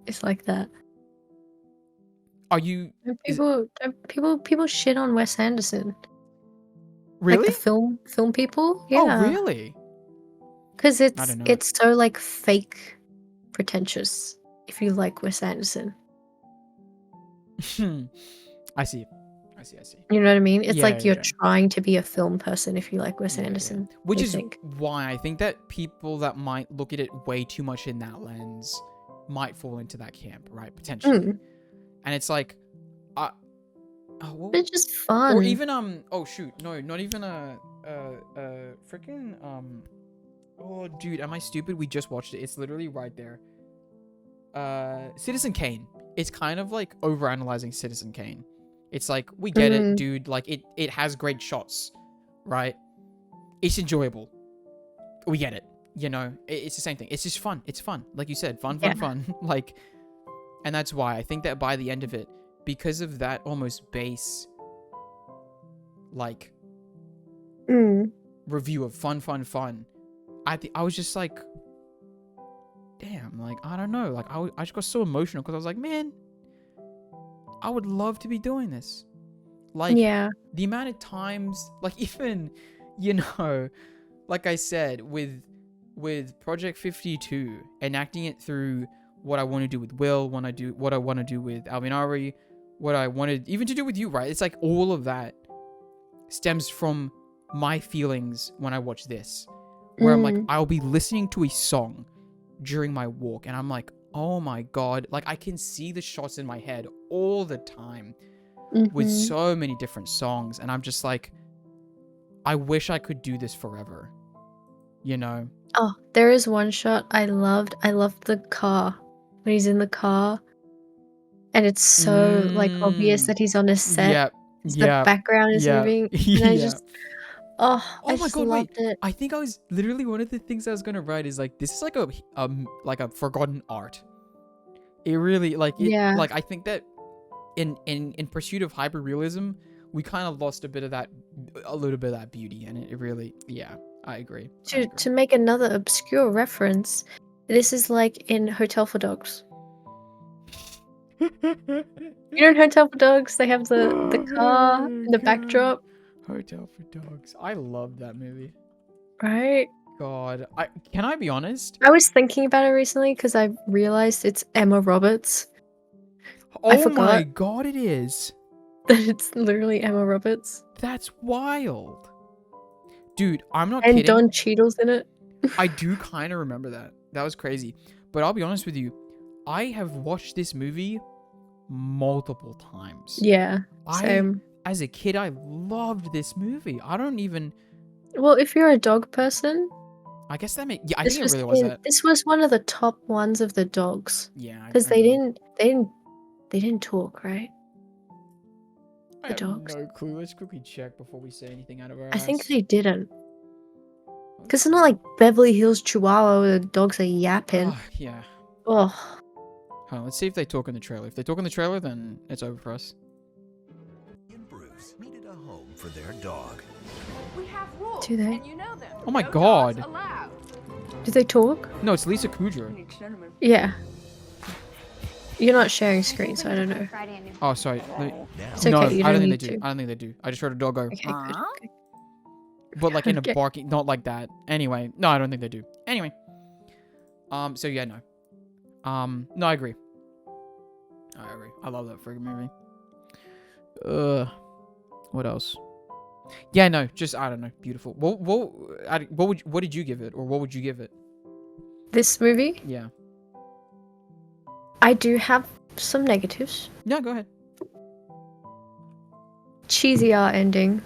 is like that. Are you And Is- people shit on Wes Anderson. really? Like the film people? Oh, Yeah. really? Because I don't know. it's so like fake pretentious if you like Wes Anderson. I see. You know what I mean? It's Yeah, like you're yeah. trying to be a film person if you like Wes Yeah, yeah. Anderson. Which I is think. why I think that people that might look at it way too much in that lens might fall into that camp, right? Potentially. Mm. And it's like, well, It's just fun. or even oh shoot, no, not even freaking oh dude, am I stupid? We just watched it. It's literally right there. Citizen Kane. It's kind of like overanalyzing Citizen Kane. It's like we get it, dude. Like it has great shots, right? It's enjoyable. We get it. You know, it's the same thing. It's just fun. It's fun. Like you said, fun. Like, and that's why I think that by the end of it, because of that almost base, like, review of fun, I was just like, damn, like, I don't know. Like, I just got so emotional because I was like, man, I would love to be doing this. Like, yeah. the amount of times, like, even, you know, like I said, with Project 52, enacting it through what I want to do with Will, what I want to do with Alvinari, what I wanted even to do with you, right? It's like all of that stems from my feelings when I watch this, where I'm like, I'll be listening to a song during my walk, and I'm like, oh my god, like I can see the shots in my head all the time with so many different songs, and I'm just like, I wish I could do this forever, you know? Oh, there is one shot I loved. I loved the car when he's in the car, and it's so like obvious that he's on a set. Yep. The background is moving, and I just, I my just god, loved wait. it. I think I was literally one of the things I was gonna write is like, this is like a forgotten art. It really like I think that in pursuit of hyperrealism, we kind of lost a little bit of that beauty, and it really, I agree. To make another obscure reference, this is like in Hotel for Dogs. You know, in Hotel for Dogs, they have the car in the backdrop. Hotel for Dogs. I love that movie. Right? God, can I be honest? I was thinking about it recently because I realized it's Emma Roberts. I Oh forgot my god, it is. that it's literally Emma Roberts. That's wild. Dude, I'm not And kidding. Don Cheadle's in it. I do kind of remember that. That was crazy. But I'll be honest with you, I have watched this movie multiple times. Yeah, same. As a kid, I loved this movie. I don't even... Well, if you're a dog person... I guess that makes... Yeah, I think it really was that. This was one of the top ones of the dogs. Yeah. Because they didn't talk, right? I have no clue. Let's quickly check before we say anything out of our I think ass. they didn't. Because it's not like Beverly Hills Chihuahua where the dogs are yapping. Oh, yeah. Oh. Hold on, let's see if they talk in the trailer. If they talk in the trailer, then it's over for us. And Bruce needed a home for their dog. We have rules, Do they? and you know them. Oh my No god. dogs allowed. Do they talk? No, it's Lisa Kudrow. Yeah. You're not sharing screen, so I don't know. Oh, sorry. Now, It's okay, No, you I don't don't think need they do. to. I don't think they do. I just heard a dog go. Okay, good. Okay. But like in a Okay. barking, not like that. Anyway, no, I don't think they do. Anyway, so yeah, no, no, I agree. I love that friggin' movie. What else? Yeah, no, just I don't know, beautiful. What did you give it, or what would you give it? This movie, Yeah. I do have some negatives. Yeah, go ahead. cheesy art ending.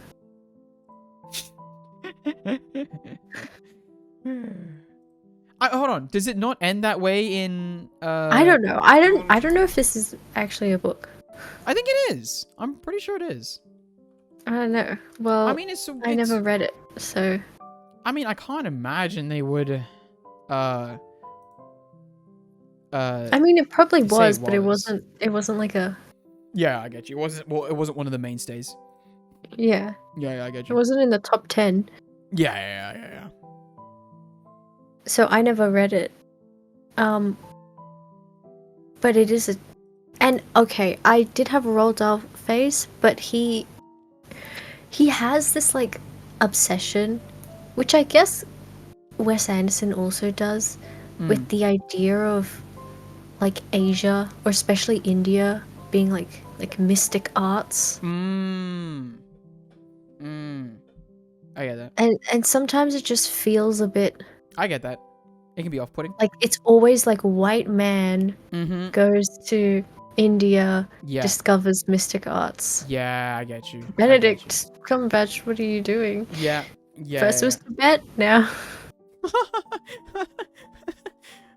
Hold on. Does it not end that way in? I don't know. I don't know if this is actually a book. I think it is. I'm pretty sure it is. I don't know. Well, I mean, I never read it, so. I mean, I can't imagine they would. I mean, it probably say was, it but it was. wasn't. It wasn't like a. Yeah, I get you. It wasn't. Well, it wasn't one of the mainstays. Yeah. Yeah, I get It you. wasn't in the top 10. Yeah. So I never read it. But it is a. And okay, I did have a Roald Dahl phase, but he has this like obsession, which I guess Wes Anderson also does, with the idea of like Asia or especially India being like mystic arts. I get that. And sometimes it just feels a bit I get that. It can be off-putting. like it's always like white man Mm-hmm. goes to India, Yeah. discovers mystic arts. Yeah, I get you. Benedict Cumberbatch, what are you doing? Yeah. First was Tibet, now.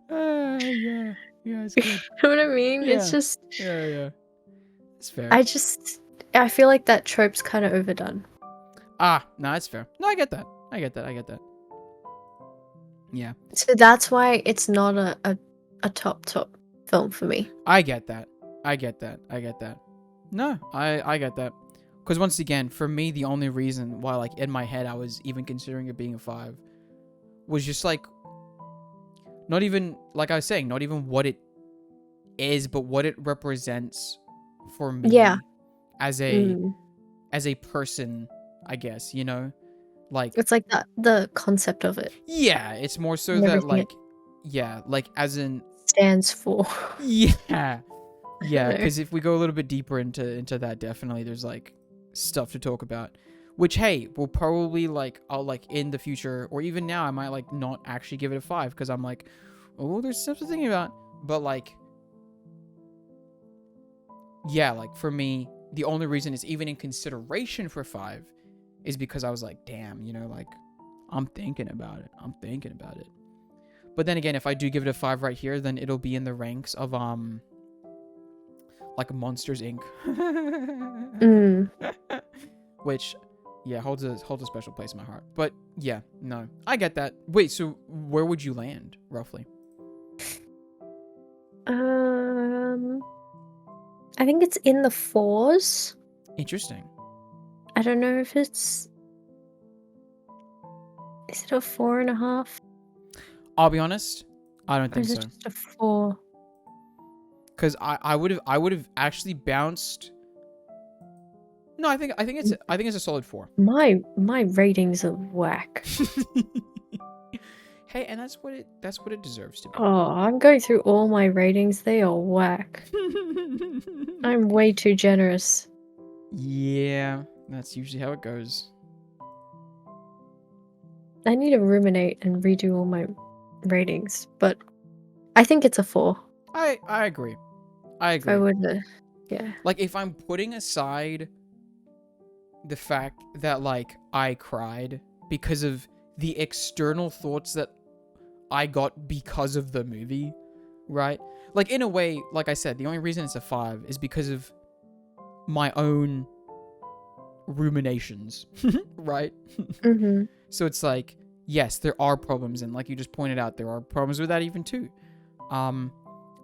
Yeah, it's good. You know what I mean? Yeah. It's just Yeah. It's fair. I feel like that trope's kind of overdone. No, it's fair. No, I get that. Yeah. So that's why it's not a top film for me. I get that. No, I get that. Because once again, for me, the only reason why, like, in my head, I was even considering it being a 5 was just, like, not even, like I was saying, not even what it is, but what it represents for me. Yeah. As a person, I guess, you know? Like, It's like the concept of it yeah, it's more so and that, everything like, yeah, like, as in, stands for. yeah. Yeah, No. because if we go a little bit deeper into that, definitely there's like stuff to talk about. Which, hey, will probably like I'll like in the future or even now I might like not actually give it a 5 because I'm like, oh, there's stuff to think about. But like, yeah, like for me, the only reason it's even in consideration for 5 is because I was like, damn, you know, like I'm thinking about it. But then again, if I do give it a 5 right here, then it'll be in the ranks of like Monsters Inc. Which, yeah, holds a special place in my heart. But yeah, no, I get that. Wait, so where would you land roughly? I think it's in the 4s. Interesting. I don't know if it's. Is it a 4.5? I'll be honest, I don't Or think is it so. just a 4? Because I would have actually bounced. No, I think it's a solid 4. My ratings are whack. Hey, and that's what it deserves to be. Oh, I'm going through all my ratings. They are whack. I'm way too generous. Yeah, that's usually how it goes. I need to ruminate and redo all my ratings, but I think it's a 4. I agree. If I would, yeah. Like, if I'm putting aside the fact that, like, I cried because of the external thoughts that I got because of the movie, right? Like, in a way, like I said, the only reason it's a 5 is because of my own ruminations, right? Mm-hmm. So it's like, yes, there are problems, and like you just pointed out, there are problems with that even too.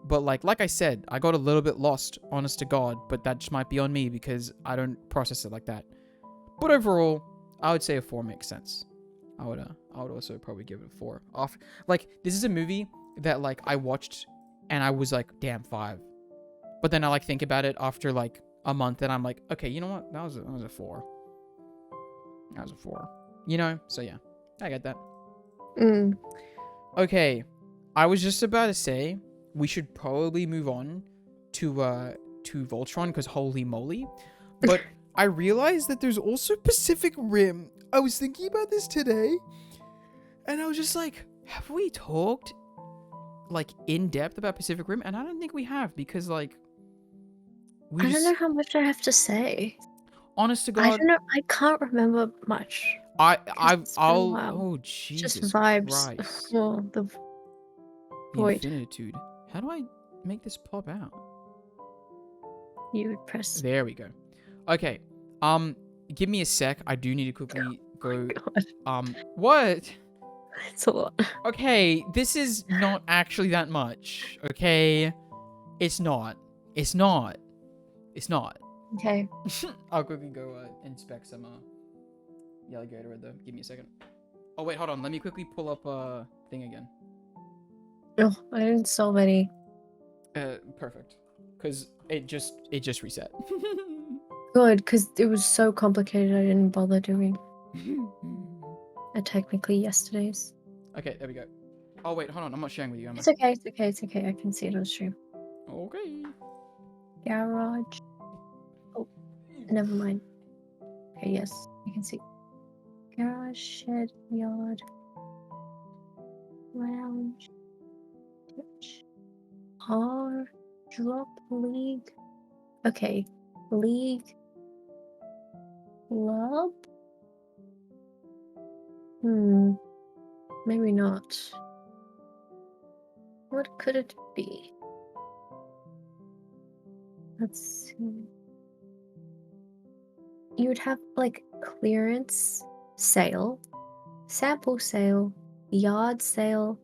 But like I said, I got a little bit lost, honest to God, but that just might be on me because I don't process it like that. But overall, I would say a 4 makes sense. I would also probably give it a 4. Like, this is a movie that like I watched and I was like, damn, 5. But then I like think about it after like a month and I'm like, okay, you know what? That was a 4. That was a 4. You know? So yeah, I get that. Okay, I was just about to say we should probably move on to Voltron because holy moly. But I realized that there's also Pacific Rim. I was thinking about this today and I was just like, have we talked like in depth about Pacific Rim? And I don't think we have because like I don't know how much I have to say. Honest to I God, don't know. I can't remember much. 'Cause it's been a I'll. while. Oh Just Jesus vibes. Christ! Oh, the The void. infinitude. How do I make this pop out? You would press. There we go. Okay. Give me a sec. I do need to quickly go. God, What? it's a lot. Okay, this is not actually that much. Okay, it's not. It's not. It's not. Okay. I'll quickly go inspect some alligator right there. Give me a second. Oh wait, hold on. Let me quickly pull up thing again. Oh, I didn't solve any. Perfect. Cause it just reset. Good, because it was so complicated. I didn't bother doing. Technically yesterday's. Okay, there we go. Oh wait, hold on. I'm not sharing with you. Am I? It's okay. It's okay. It's okay. I can see it on stream. Okay. Garage. Oh, never mind. Okay, yes, you can see. Garage, shed, yard, lounge, church, R, drop, league. Okay, league, club. Maybe not. What could it be? Let's see. You would have like clearance sale, sample sale, yard sale,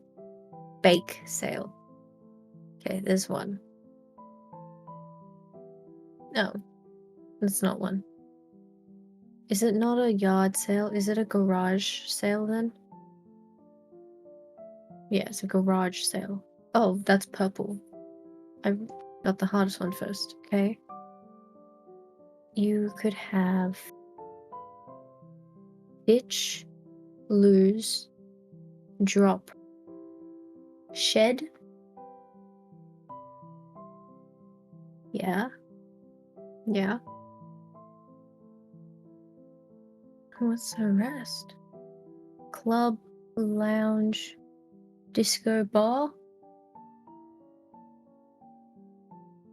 bake sale. Okay, there's one. No, that's not one. Is it not a yard sale? Is it a garage sale then? Yeah, it's a garage sale. Oh, that's purple. I got the hardest one first, okay? You could have ditch, lose, drop, shed. Yeah. Yeah. What's the rest? Club, lounge, disco bar.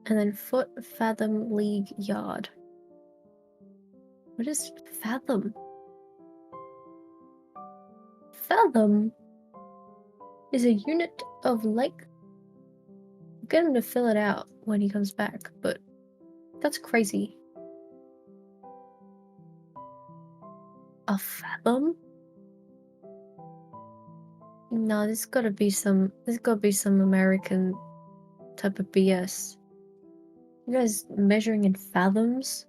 And then foot, fathom, league, yard. What is fathom? Fathom is a unit of lake. Get him to fill it out when he comes back, but that's crazy. A fathom? No, this gotta be some American type of BS. You guys measuring in fathoms?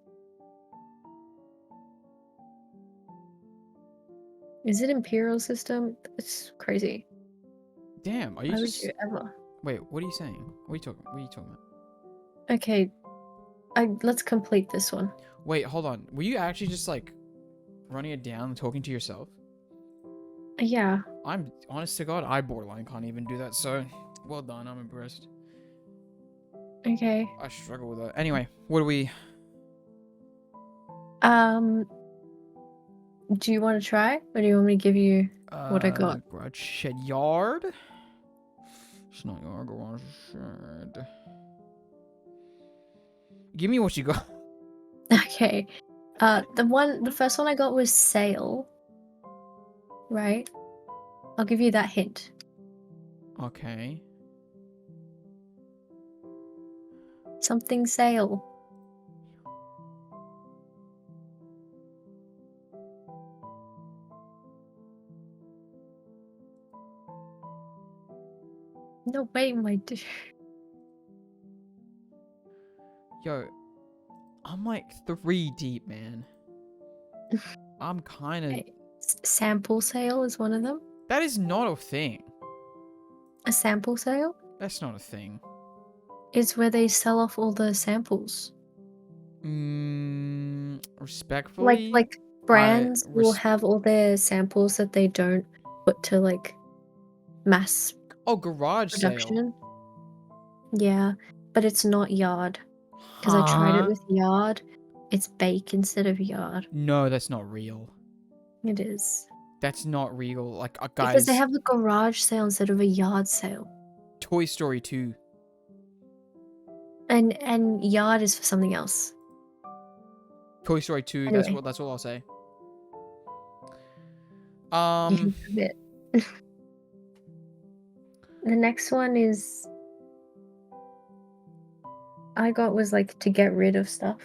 Is it imperial system? It's crazy. Damn, are you Why would just... you ever? Wait, what are you saying? What are you talking about? Okay, let's complete this one. Wait, hold on. Were you actually just like running it down and talking to yourself? Yeah. I'm honest to God, I borderline can't even do that. So, well done. I'm impressed. Okay. I struggle with that. Anyway, what do we? Do you want to try, or do you want me to give you what I got? Garage shed yard. It's not yard. Garage shed. Give me what you got. Okay. The first one I got was sale. Right? I'll give you that hint. Okay. Something sale. No way, my dude. Yo, I'm like 3 deep, man. I'm kind of. Okay. Sample sale is one of them. That is not a thing. A sample sale That's not a thing. is where they sell off all the samples. Respectfully. Like brands will have all their samples that they don't put to like mass Oh, garage sale. production. Yeah, but it's not yard. Because I tried it with yard. It's bake instead of yard. No, that's not real. It is. That's not real. Like, Because guys. they have a garage sale instead of a yard sale. Toy Story 2. And yard is for something else. Toy Story 2. Anyway. That's what I'll say. You can have it. The next one is I got was like to get rid of stuff.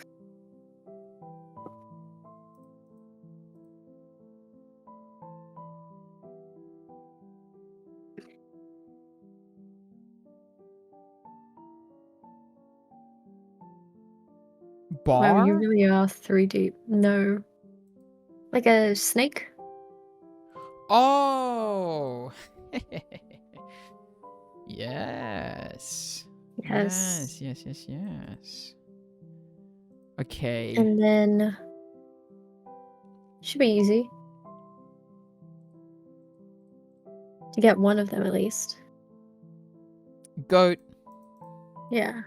Wow, you Bar? really are 3 deep. No. Like a snake? Oh. Yes. Yes. Yes. Okay. And then should be easy. To get one of them at least. Goat. Yeah.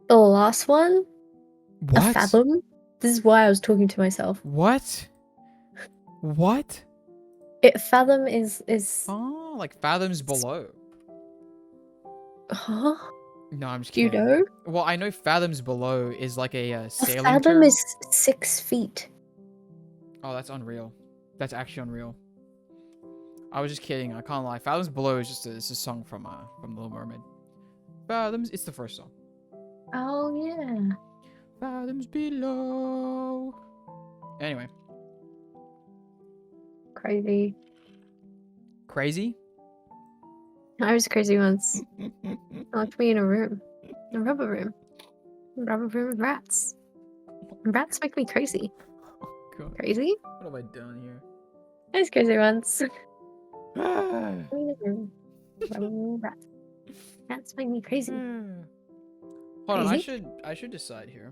The last one? A What? fathom? This is why I was talking to myself. What? What? Fathom is Oh, like fathoms below. huh? No, I'm just Do you kidding. know? Well, I know fathoms below is like a A sailing fathom term. is 6 feet. Oh, that's unreal. That's actually unreal. I was just kidding. I can't lie. Fathoms below is just it's a song from The Little Mermaid. Fathoms. It's the first song. Oh yeah. Fathoms below. Anyway, Crazy. crazy. I was crazy once. Locked me in a room. A rubber room. A rubber room with rats. Rats make me crazy. God, Crazy? what have I done here? I was crazy once. Hold I'm in a room. Rubber room with rats. Rats make me crazy. on. Crazy? I should decide here.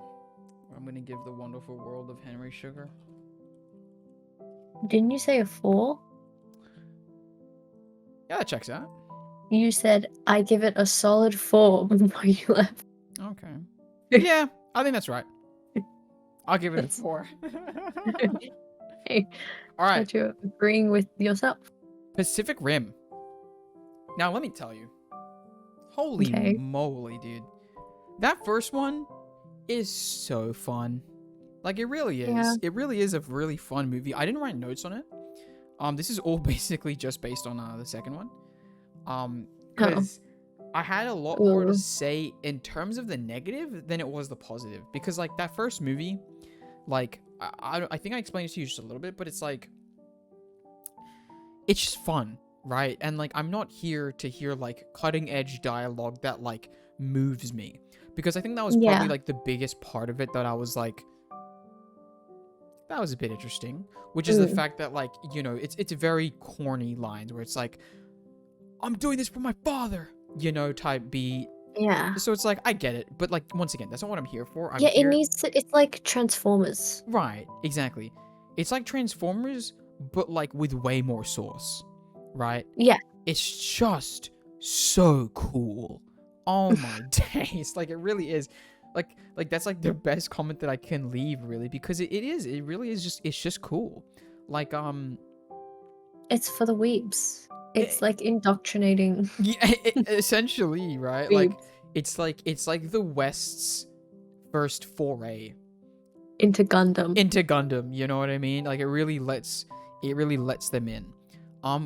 I'm gonna give the wonderful world of Henry Sugar. Didn't you say a 4? Yeah, that checks out. You said I give it a solid 4 before you left. Okay. Yeah, I think that's right. I'll give it a That's- 4. Hey, All right, thought you were agreeing with yourself. Pacific Rim. Now, let me tell you. Holy Okay. moly, dude. That first one is so fun. Like, it really is. Yeah. It really is a really fun movie. I didn't write notes on it. This is all basically just based on the second one. Because I had a lot more to Ooh. say in terms of the negative than it was the positive. Because, like, that first movie, like, I think I explained it to you just a little bit, but it's like, it's just fun, right? And like, I'm not here to hear like cutting edge dialogue that like moves me, because I think that was probably Yeah. like the biggest part of it that I was like, that was a bit interesting, which is the fact that like, you know, it's very corny lines where it's like, I'm doing this for my father, you know, type beat. Yeah. So it's like, I get it, but like, once again, that's not what I'm here for. I'm Yeah, it here... needs to. It's like Transformers. Right, exactly. It's like Transformers, but like with way more sauce, right? Yeah. It's just so cool. Oh my days. Like, it really is. Like that's like the best comment that I can leave, really, because it is. It really is just, it's just cool. Like, It's for the weebs. It's it- like indoctrinating yeah, essentially, right? weebs Like, it's like the West's first foray into Gundam. into Gundam, you know what I mean? Like, it really lets them in.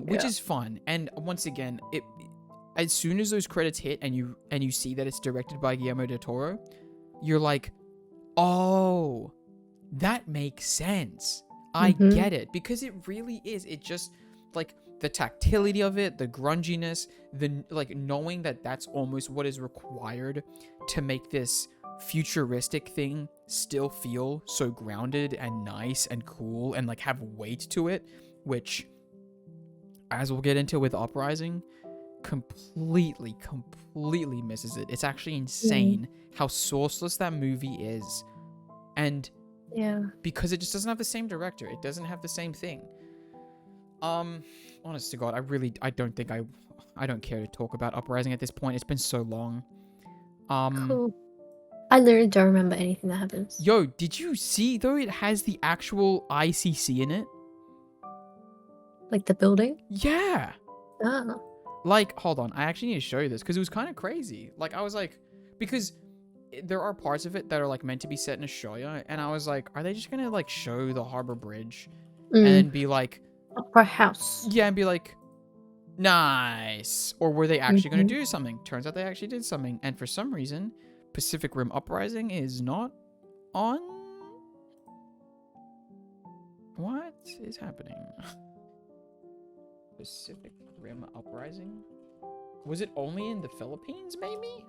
Which Yeah. is fun. And once again, it as soon as those credits hit and you see that it's directed by Guillermo del Toro, you're like, "Oh, that makes sense. I Mhm. get it." Because it really is. It just, like, the tactility of it, the grunginess, the like, knowing that that's almost what is required to make this futuristic thing still feel so grounded and nice and cool and like have weight to it, which, as we'll get into with Uprising, completely misses it. It's actually insane how sourceless that movie is. And Yeah. because it just doesn't have the same director, it doesn't have the same thing. Honest to God, I don't think I don't care to talk about Uprising at this point. It's been so long. Cool. I literally don't remember anything that happens. Yo, did you see though it has the actual ICC in it? Like the building? Yeah. Oh. Like, hold on, I actually need to show you this because it was kind of crazy. Like, I was like, because there are parts of it that are like meant to be set in Australia, and I was like, are they just gonna like show the Harbor Bridge and be like, Opera House. yeah, and be like, nice, or were they actually gonna Mhm. do something? Turns out they actually did something, and for some reason, Pacific Rim Uprising is not on. What is happening? Pacific Rim Uprising? Was it only in the Philippines, maybe?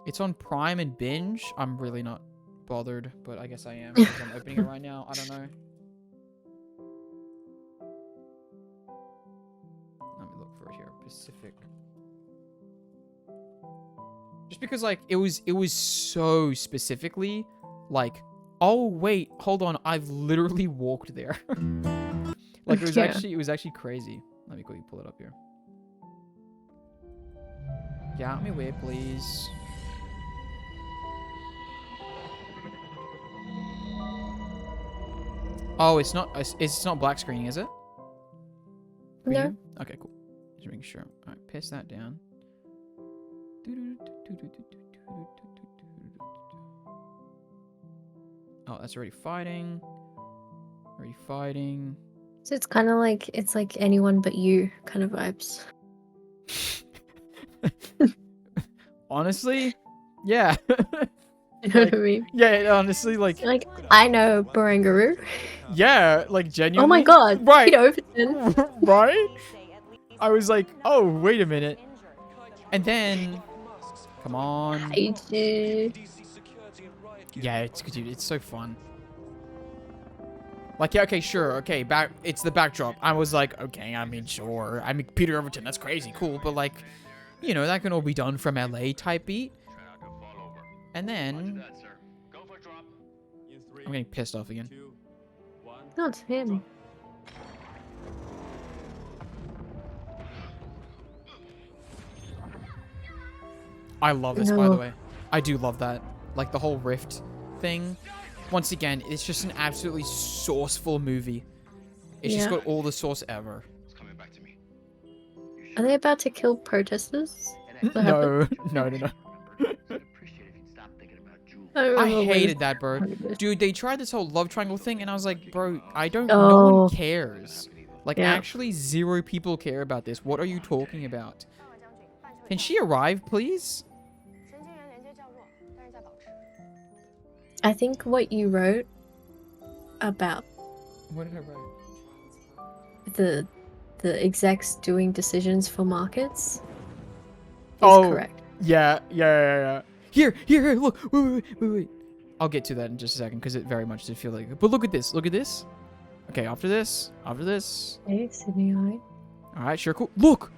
It's on Prime and Binge. I'm really not bothered, but I guess I am because I'm opening it right now. I don't know. Let me look for it here. Pacific. Just because like it was so specifically like, oh wait, hold on, I've literally walked there. Like it was actually crazy. Let me quickly pull it up here. Get out me way, please. Oh, it's not black screening, is it? For No. you? Okay, cool. Just making sure. All right, paste that down. Oh, that's already fighting. Already fighting. So it's kind of like anyone but you kind of vibes. Honestly, yeah. You know Like, what I mean? yeah, honestly, like, Like I know Barangaroo. yeah, like genuinely. Oh my god, right, Peter Overton. right. I was like, oh, wait a minute, and then, come on. Dude. Yeah, dude, it's so fun. Like, yeah, okay, sure, okay, it's the backdrop. I was like, okay, I mean, sure. I mean, Peter Overton, that's crazy, cool, but like, you know, that can all be done from LA type beat. And then, I'm getting pissed off again. Not him. I love this, by the No. way. I do love that. Like, the whole Rift thing. Once again, it's just an absolutely sauceful movie. It's just Yeah. got all the sauce ever. Are they about to kill protesters? What No, no, no, no. I remember when hated that, bro. happened. Dude, they tried this whole love triangle thing, and I was like, bro, no Oh. one cares. Like, Yeah. actually, 0 people care about this. What are you talking about? Can she arrive, please? I think what you wrote about What did I write? the execs doing decisions for markets is Oh, correct. Yeah. Here, look. Wait. I'll get to that in just a second, because it very much did feel like it. But look at this. Okay, after this. Hey, Sydney, alright? Alright, sure, cool. Look!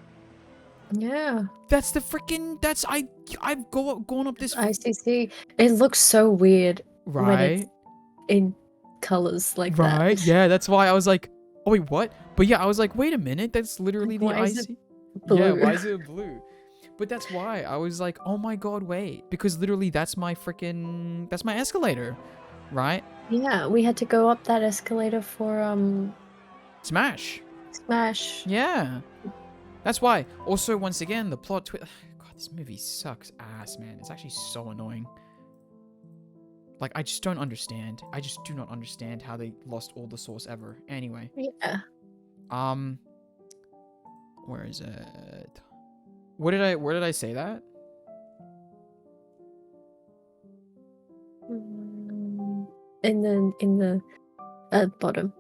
Yeah. That's the freaking, I've gone up this, ICC. It looks so weird when right? it's in colors like that. Right, yeah, that's why I was like, oh wait, what? But yeah, I was like, wait a minute, that's literally the Why is it IC. Yeah, blue? why is it blue? But that's why I was like, oh my god, wait, because literally that's my escalator, right? Yeah, we had to go up that escalator for Smash. Smash. Yeah. That's why. Also, once again, the plot twist. God, this movie sucks ass, man. It's actually so annoying. Like, I just don't understand. I just do not understand how they lost all the source ever. Anyway. Yeah. Where is it? Where did I say that? In the bottom.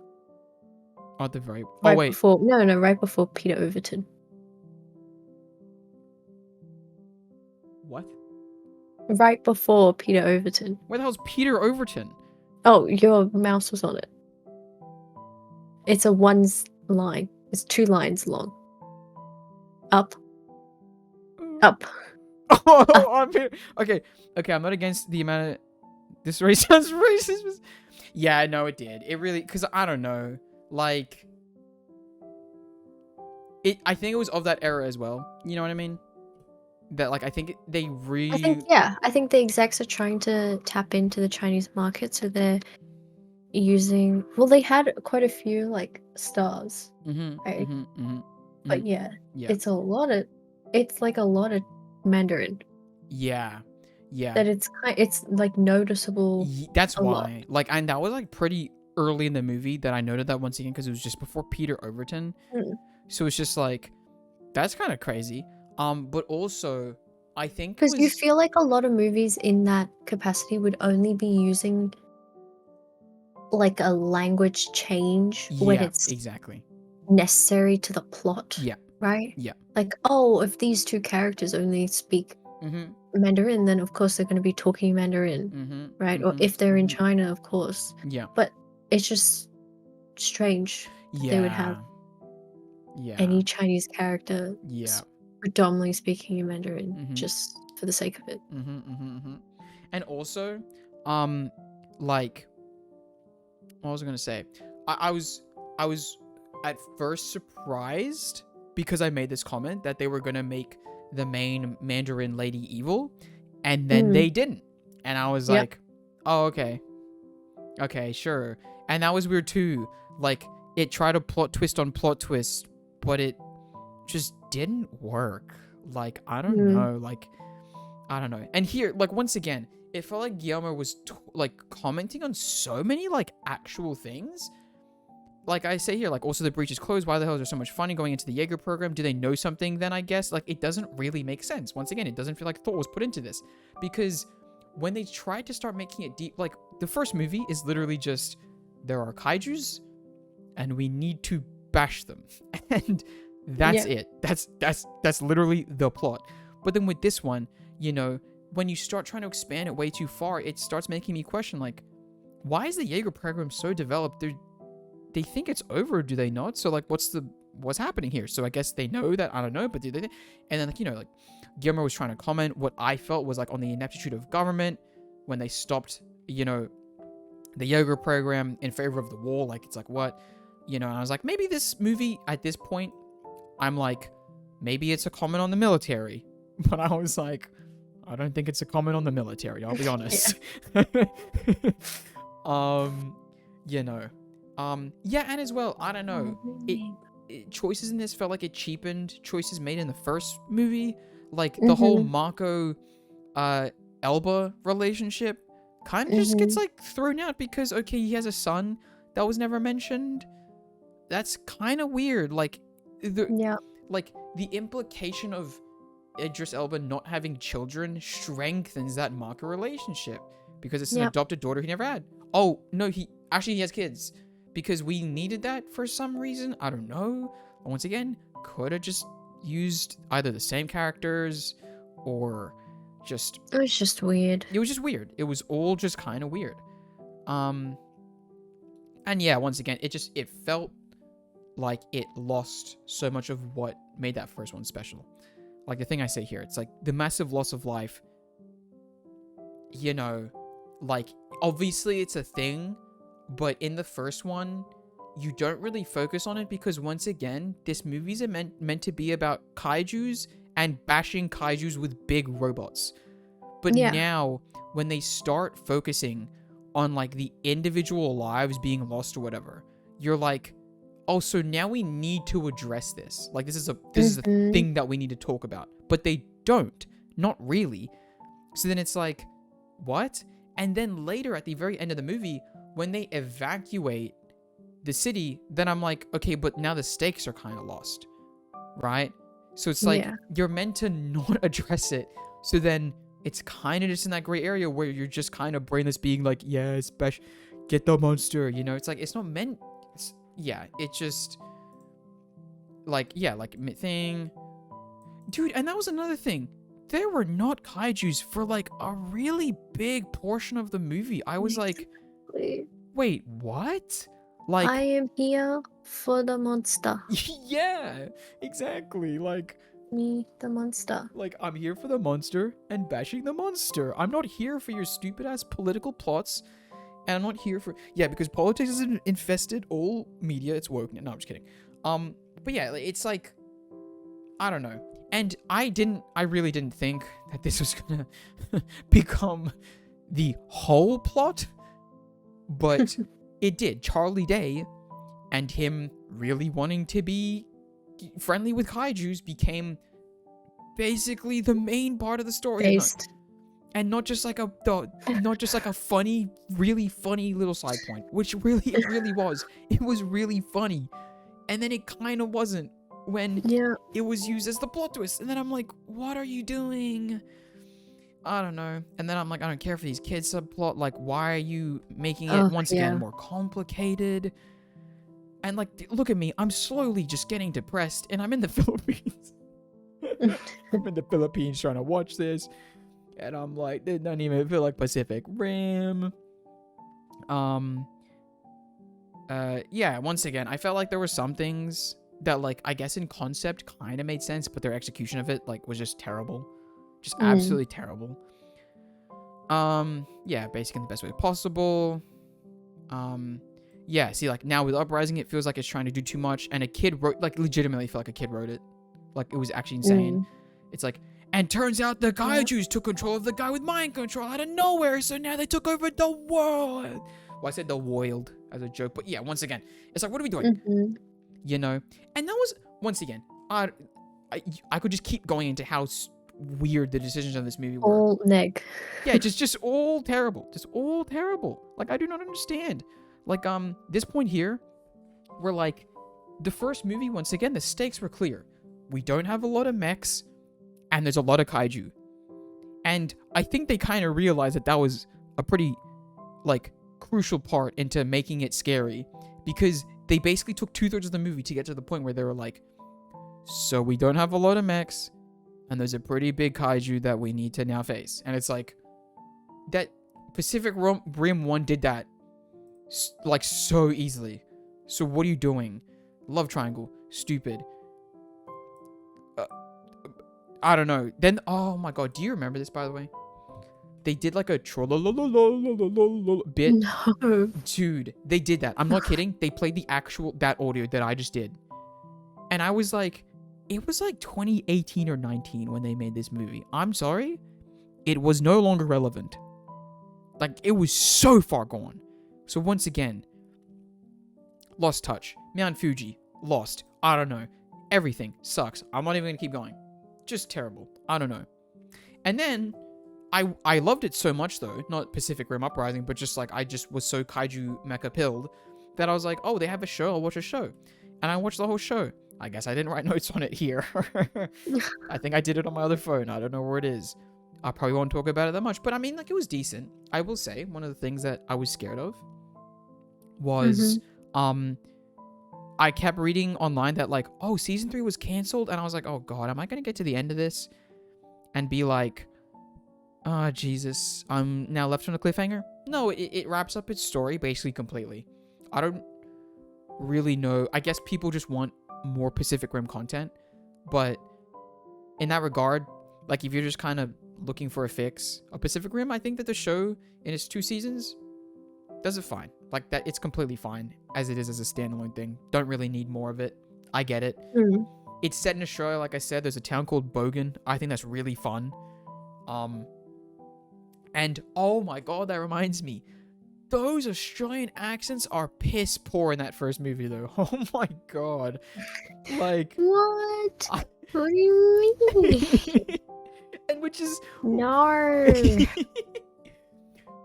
Oh, the very. Oh Right wait. before right before Peter Overton. What? Right before Peter Overton. Where the hell's Peter Overton? Oh, your mouse was on it. It's a line. It's 2 lines long. Up. Up. Oh, I'm here. Okay. I'm not against the amount of. This race sounds racist. Yeah, no, it did. It really, because I don't know. Like, I think it was of that era as well. You know what I mean? That, like, I think they I think the execs are trying to tap into the Chinese market, so they're using. Well, they had quite a few like stars, right? But yeah, Yeah. it's a lot of. It's like a lot of Mandarin. Yeah. Yeah. that it's like noticeable That's a lot. why. Like, and that was like pretty early in the movie that I noted that once again because it was just before Peter Overton. Mm. So it's just like that's kind of crazy. But also I think it Because you was feel like a lot of movies in that capacity would only be using like a language change when yeah, it's exactly. necessary to the plot, Yeah. right? Yeah. Like, oh, if these two characters only speak Mhm. Mandarin, then of course they're going to be talking Mandarin, Mhm. right? Or Mhm. if they're in mhm. China, of course. Yeah. But it's just strange that they would have Yeah. any Chinese character Yeah. predominantly speaking in Mandarin Mhm. just for the sake of it. And also, like, what was I gonna say? I was at first surprised because I made this comment that they were gonna make the main Mandarin lady evil, and then they didn't, and I was Yep. like, oh okay, sure, and that was weird too. Like, it tried to plot twist on plot twist, but it just didn't work. Like, I don't know. Like, I don't know. And here, like, once again, it felt like Guillermo was like commenting on so many like actual things. Like I say here, like, also the breach is closed. Why the hell is there so much funding going into the Jaeger program? Do they know something then, I guess? Like, it doesn't really make sense. Once again, it doesn't feel like thought was put into this. Because when they tried to start making it deep, like, the first movie is literally just, there are kaijus, and we need to bash them. And that's it. That's literally the plot. But then with this one, you know, when you start trying to expand it way too far, it starts making me question, like, why is the Jaeger program so developed? They think it's over, do they not? So, like, what's happening here? So I guess they know that, I don't know, but do they? And then, like, you know, like, Guillermo was trying to comment what I felt was, like, on the ineptitude of government when they stopped, you know, the Jaeger program in favor of the war. Like, it's like, what? You know, and I was like, maybe this movie, at this point, I'm like, maybe it's a comment on the military. But I was like, I don't think it's a comment on the military, I'll be honest. You know. Yeah, and as well, I don't know. Choices in this felt like it cheapened choices made in the first movie. Like, the whole Mako, Elba relationship kind of just gets, like, thrown out because, okay, he has a son that was never mentioned. That's kind of weird. Like, like, the implication of Idris Elba not having children strengthens that Mako relationship because it's an adopted daughter he never had. Oh, no, he has kids because we needed that for some reason. I don't know. Once again, could have just used either the same characters or just... It was just weird. It was just weird. It was all just kind of weird. And yeah, once again, it felt like it lost so much of what made that first one special. Like, the thing I say here, it's like the massive loss of life, you know, like, obviously it's a thing, but in the first one, you don't really focus on it because, once again, this movie's meant to be about kaijus and bashing kaijus with big robots. But now, when they start focusing on, like, the individual lives being lost or whatever, you're like, oh, so now we need to address this. Like, this is a thing that we need to talk about. But they don't. Not really. So then it's like, what? And then later, at the very end of the movie, when they evacuate the city, then I'm like, okay, but now the stakes are kind of lost. Right? So it's like, you're meant to not address it. So then it's kind of just in that gray area where you're just kind of brainless being like, yeah, get the monster. You know, it's like, it's not meant... it just, like, thing. Dude, and that was another thing. There were not kaijus for, like, a really big portion of the movie. I was like, wait, what? Like, I am here for the monster. yeah, exactly. Like, Me, the monster. Like, I'm here for the monster and bashing the monster. I'm not here for your stupid-ass political plots. And I'm not here for... Yeah, because politics has infested all media. It's woke. No, I'm just kidding. But yeah, it's like... I don't know. And I really didn't think that this was gonna become the whole plot. But it did. Charlie Day and him really wanting to be friendly with kaijus became basically the main part of the story. And not just like a funny, really funny little side point, which it really was. It was really funny. And then it kind of wasn't when it was used as the plot twist. And then I'm like, what are you doing? I don't know. And then I'm like, I don't care for these kids subplot. Like, why are you making it once again more complicated? And like, look at me. I'm slowly just getting depressed, and I'm in the Philippines. I'm in the Philippines trying to watch this, and I'm like, it doesn't even feel like Pacific Rim. Yeah. Once again, I felt like there were some things that, like, I guess in concept kind of made sense, but their execution of it, like, was just terrible. Just absolutely terrible. Yeah, basically in the best way possible. Yeah, see, like, now with Uprising, it feels like it's trying to do too much, and a kid wrote, like, legitimately feel like a kid wrote it. Like, it was actually insane. It's like, and turns out the Kaijus took control of the guy with mind control out of nowhere, so now they took over the world. Well, I said the world as a joke, but yeah, once again, it's like, what are we doing? You know? And that was, once again, I could just keep going into how weird the decisions on this movie were. All neg. Yeah, just all terrible. Just all terrible. Like, I do not understand. Like, this point here, where, like, the first movie, once again, the stakes were clear. We don't have a lot of mechs, and there's a lot of kaiju. And I think they kind of realized that that was a pretty, like, crucial part into making it scary, because they basically took 2/3 of the movie to get to the point where they were like, so we don't have a lot of mechs, and there's a pretty big kaiju that we need to now face. And it's like, that Pacific Rim 1 did that, like, so easily. So what are you doing? Love triangle. Stupid. I don't know. Then, oh my god, do you remember this, by the way? They did like a bit. No. Dude, they did that. I'm not kidding. They played that audio that I just did. And I was like, it was like 2018 or 19 when they made this movie. I'm sorry. It was no longer relevant. Like, it was so far gone. So once again, lost touch. Mount Fuji, lost. I don't know. Everything sucks. I'm not even going to keep going. Just terrible. I don't know. And then, I loved it so much though, not Pacific Rim Uprising, but just like, I just was so kaiju mecha pilled that I was like, oh, they have a show, I'll watch a show. And I watched the whole show. I guess I didn't write notes on it here. I think I did it on my other phone. I don't know where it is. I probably won't talk about it that much, but I mean, like, it was decent. I will say, one of the things that I was scared of was, I kept reading online that, like, oh, season 3 was canceled, and I was like, oh god, am I gonna get to the end of this and be like, oh, Jesus, I'm now left on a cliffhanger? No, it wraps up its story basically completely. I don't really know. I guess people just want more Pacific Rim content, but in that regard, like, if you're just kind of looking for a fix of Pacific Rim, I think that the show in its 2 seasons does it fine. Like, that, it's completely fine as it is as a standalone thing. Don't really need more of it. I get it. It's set in Australia, like I said. There's a town called Bogan. I think that's really fun. And oh my god, that reminds me. Those Australian accents are piss poor in that first movie, though. Oh my god. Like, What? What do you mean? And which is No.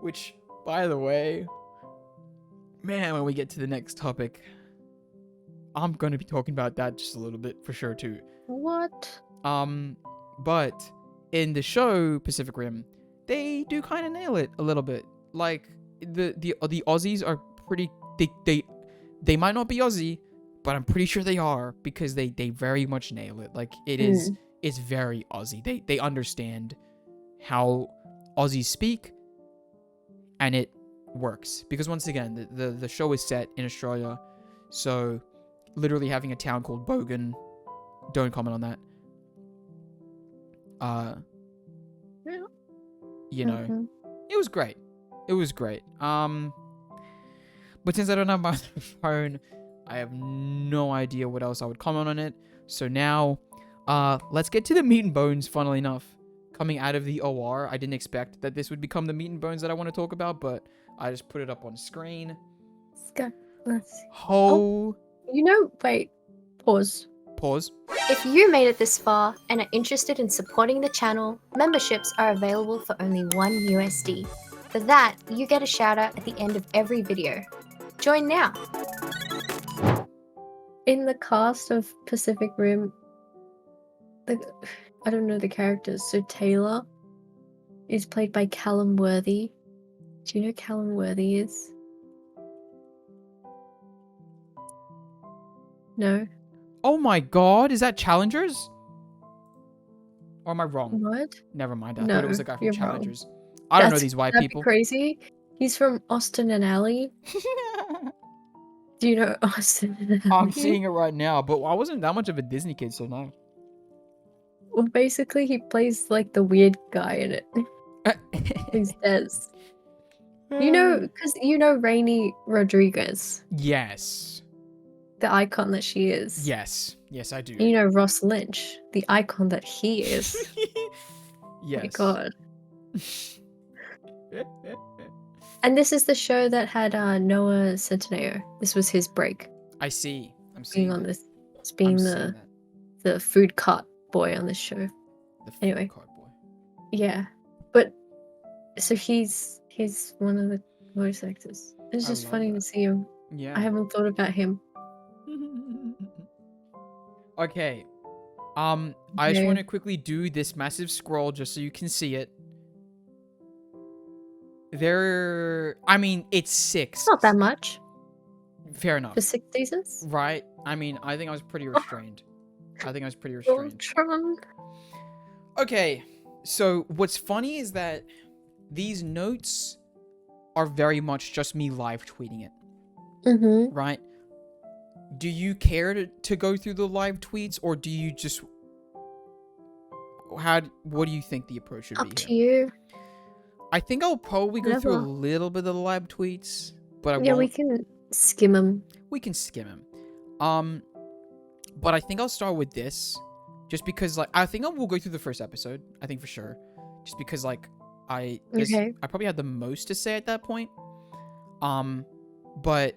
which, by the way, man, when we get to the next topic, I'm gonna be talking about that just a little bit for sure too. What? But in the show Pacific Rim, they do kind of nail it a little bit. Like, the Aussies are pretty. They might not be Aussie, but I'm pretty sure they are, because they very much nail it. Like, it's very Aussie. They understand how Aussies speak, and it works, because once again, the show is set in Australia, so literally having a town called Bogan, don't comment on that. You know, it was great. It was great. But since I don't have my phone, I have no idea what else I would comment on it. So now, let's get to the meat and bones, funnily enough. Coming out of the OR, I didn't expect that this would become the meat and bones that I want to talk about, but I just put it up on screen. Let's go. Let's see. Oh. You know, wait. Pause. Pause. If you made it this far and are interested in supporting the channel, memberships are available for only $1. For that, you get a shout out at the end of every video. Join now! In the cast of Pacific Rim, I don't know the characters. So Taylor is played by Callum Worthy. Do you know who Callum Worthy is? No? Oh my god, is that Challengers? Or am I wrong? What? Never mind. I No, thought it was the guy from you're wrong. Challengers. I don't know these white That'd people. be crazy. He's from Austin and Ally. Do you know Austin and Ally? I'm seeing it right now, but I wasn't that much of a Disney kid, so no. Well, basically, he plays like the weird guy in it. He's Des. You know, because you know Rainy Rodriguez, Yes. the icon that she is. Yes. Yes, I do. And you know Ross Lynch, the icon that he is. Yes. Oh my god. And this is the show that had Noah Centineo. This was his break. I see. I'm seeing Being on that. this, being I'm seeing the that. food cart boy on this show. The food Anyway. card boy. Yeah, but so he's one of the voice actors. It's I just love funny that. to see him. Yeah. I haven't thought about him. Okay. I just Okay. want to quickly do this massive scroll just so you can see it. I mean, it's 6. It's not that much Fair enough. for 6 seasons. Right? I mean, I think I was pretty restrained. restrained. Voltron. Okay. So, what's funny is that these notes are very much just me live tweeting it, Mm-hmm. right? Do you care to go through the live tweets, or do you just... What do you think the approach should Up be to here? you. I think I'll probably go through a Whatever. little bit of the live tweets, but I Yeah, won't. we can skim them. We can skim him. But I think I'll start with this, just because, like, I think I will go through the first episode. I think for sure, just because, like, I probably had the most to say at that point. But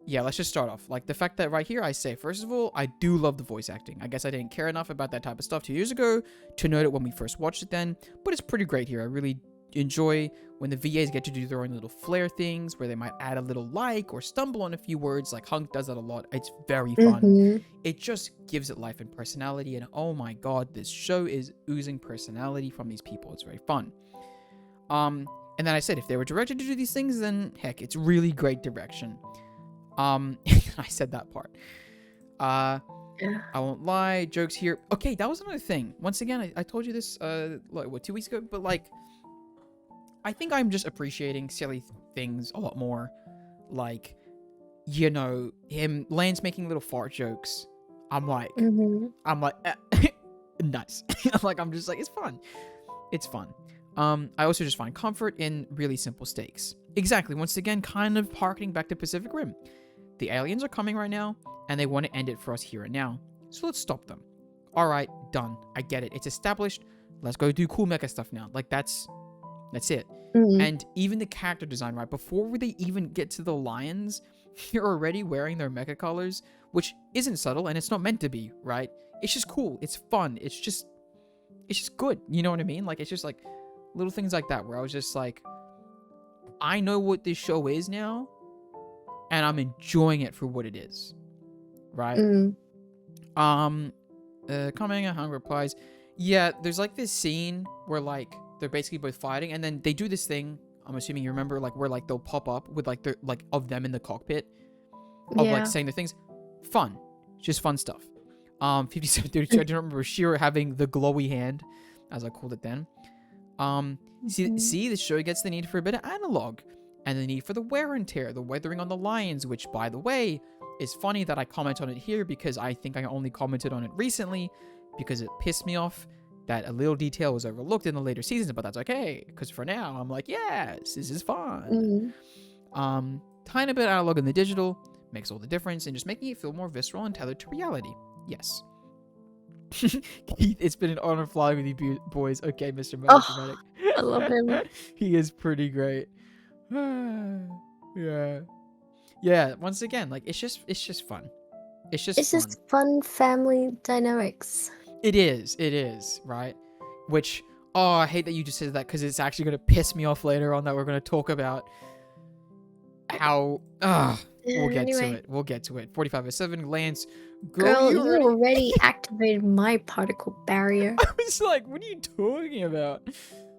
yeah, let's just start off. Like, the fact that right here I say, first of all, I do love the voice acting. I guess I didn't care enough about that type of stuff 2 years ago to note it when we first watched it then, but it's pretty great here. I really enjoy when the VAs get to do their own little flair things where they might add a little or stumble on a few words. Like Hunk does that a lot. It's very fun. Mm-hmm. It just gives it life and personality, and oh my god, this show is oozing personality from these people. It's very fun. And then I said, if they were directed to do these things, then heck, it's really great direction. I said that part. Yeah. I won't lie, jokes here. Okay, that was another thing. Once again, I told you this, like, what, 2 weeks ago? But, like, I think I'm just appreciating silly things a lot more. Like, you know, Lance making little fart jokes. I'm like, nice. I'm just like, it's fun. It's fun. I also just find comfort in really simple stakes. Exactly. Once again, kind of harkening back to Pacific Rim. The aliens are coming right now, and they want to end it for us here and now. So let's stop them. All right, done. I get it. It's established. Let's go do cool mecha stuff now. Like, that's it. Mm-hmm. And even the character design, right? Before they even get to the lions, you're already wearing their mecha colors, which isn't subtle, and it's not meant to be, right? It's just cool. It's fun. It's just good. You know what I mean? Like, it's just like little things like that where I was just like, I know what this show is now, and I'm enjoying it for what it is, right? Coming at Hung replies, yeah, there's like this scene where like they're basically both fighting, and then they do this thing, I'm assuming you remember, like where like they'll pop up with like the like of them in the cockpit of like saying the things. Fun, just fun stuff. 5732, I don't remember Shira having the glowy hand, as I called it then. See, the show gets the need for a bit of analog, and the need for the wear and tear, the weathering on the lions, which, by the way, is funny that I comment on it here because I think I only commented on it recently because it pissed me off that a little detail was overlooked in the later seasons, but that's okay, because for now, I'm like, yes, this is fun. Tiny bit of analog in the digital makes all the difference, and just making it feel more visceral and tethered to reality. Yes. Keith, it's been an honor flying with you boys. Okay, Mr. Melodramatic. I love him. He is pretty great. Yeah. Once again, like it's just fun. It's just It's fun. just fun family dynamics. It is, right? Which, oh, I hate that you just said that because it's actually going to piss me off later on that we're going to talk about how, we'll get to Anyway, it. We'll get to it. 4507, Lance, girl, you you already... already activated my particle barrier. I was like, what are you talking about?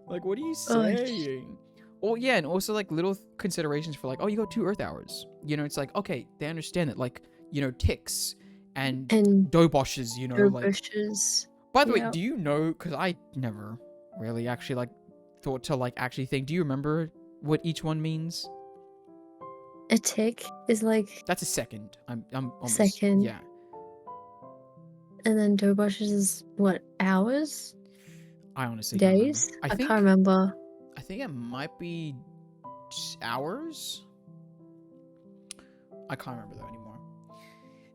Like, what are you Oh, saying? Oh, yeah, and also, like, little considerations for, like, oh, you got 2 Earth hours. You know, it's like, okay, they understand that, like, you know, ticks and And doboshes, you know, no like... bushes. By the way, Yeah. do you know, because I never really actually, like, thought to, like, actually think, do you remember what each one means? A tick is like That's a second. I'm almost... second. Yeah. And then doboshes is what, hours? I honestly don't remember. Days? I can't remember. I think it might be hours. I can't remember that anymore.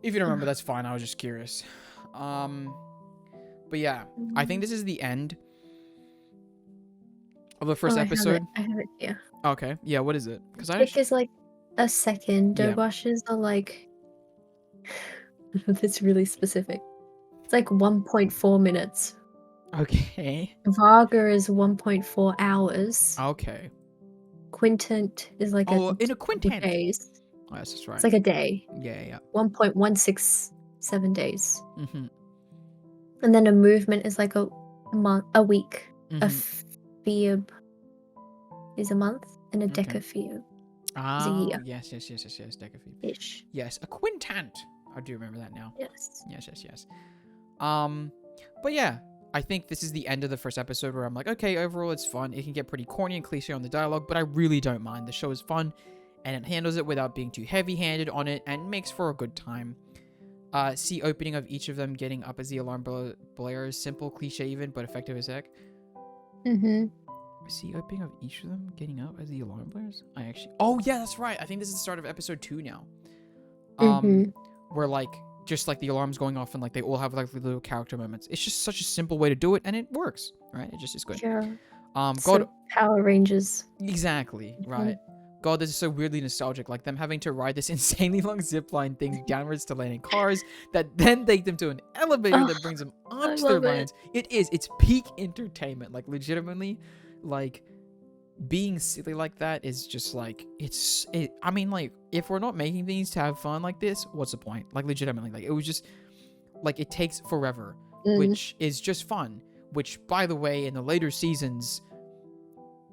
If you don't remember, that's fine. I was just curious. But yeah, I think this is the end of the first episode. I have it here. Okay, yeah. What is it? Because Tick is like a second. Yeah. Doboshes are like it's really specific. It's like 1.4 minutes. Okay. Varga is 1.4 hours. Okay. Quintant is like Oh, in a couple quintant. days. Oh, that's just right. It's like a day. Yeah. 1.167 days. Mm-hmm. And then a movement is like a month, a week. A Mm-hmm. phoeb is a month, and a Okay. decaphoeb Oh, year. yes. Decaphoebe. ish. Yes, a quintant. I do remember that now. Yes. Yes. But yeah, I think this is the end of the first episode where I'm like, okay, overall it's fun. It can get pretty corny and cliche on the dialogue, but I really don't mind. The show is fun, and it handles it without being too heavy-handed on it, and makes for a good time. See opening of each of them getting up as the alarm blares. Simple, cliche even, but effective as heck. Mm-hmm. See opening of each of them getting up as the alarm blares? Oh yeah, that's right. I think this is the start of episode 2 now. Where like just like the alarms going off and like they all have like little character moments. It's just such a simple way to do it, and it works, right? It just is good. Yeah. God, So Power Rangers. exactly, Mhm. right? God, this is so weirdly nostalgic. Like them having to ride this insanely long zip line thing downwards to land in cars that then take them to an elevator that brings them I up to their love it. lands. It's peak entertainment. Like legitimately, like being silly like that is just like I mean, like if we're not making things to have fun like this, what's the point? Like legitimately, like it was just like it takes forever, which is just fun. Which, by the way, in the later seasons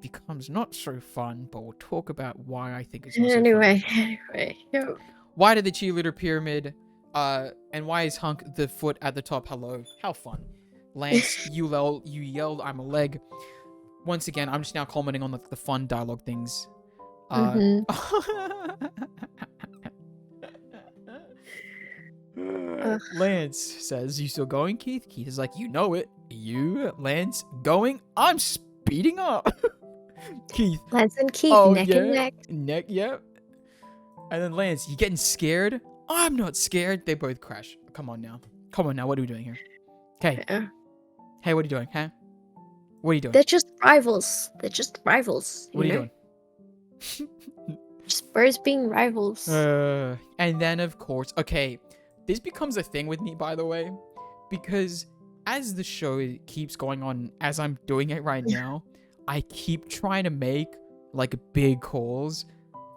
becomes not so fun, but we'll talk about why I think it's not so fun. Anyway. Yo. Why did the cheerleader pyramid, and why is Hunk the foot at the top? Hello, how fun. Lance, you yelled, I'm a leg. Once again, I'm just now commenting on the fun dialogue things. Lance says, you still going, Keith? Keith is like, you know it. You, Lance, going? I'm speeding up. Keith. Lance and Keith, neck and neck. Neck, yep. And then Lance, you getting scared? I'm not scared. They both crash. Come on now. What are we doing here? Okay. Yeah. Hey, what are you doing, huh? What are you doing? They're just rivals. What are you doing? Just birds being rivals. And then, of course, okay, this becomes a thing with me, by the way, because as the show keeps going on, as I'm doing it right now, I keep trying to make, like, big calls.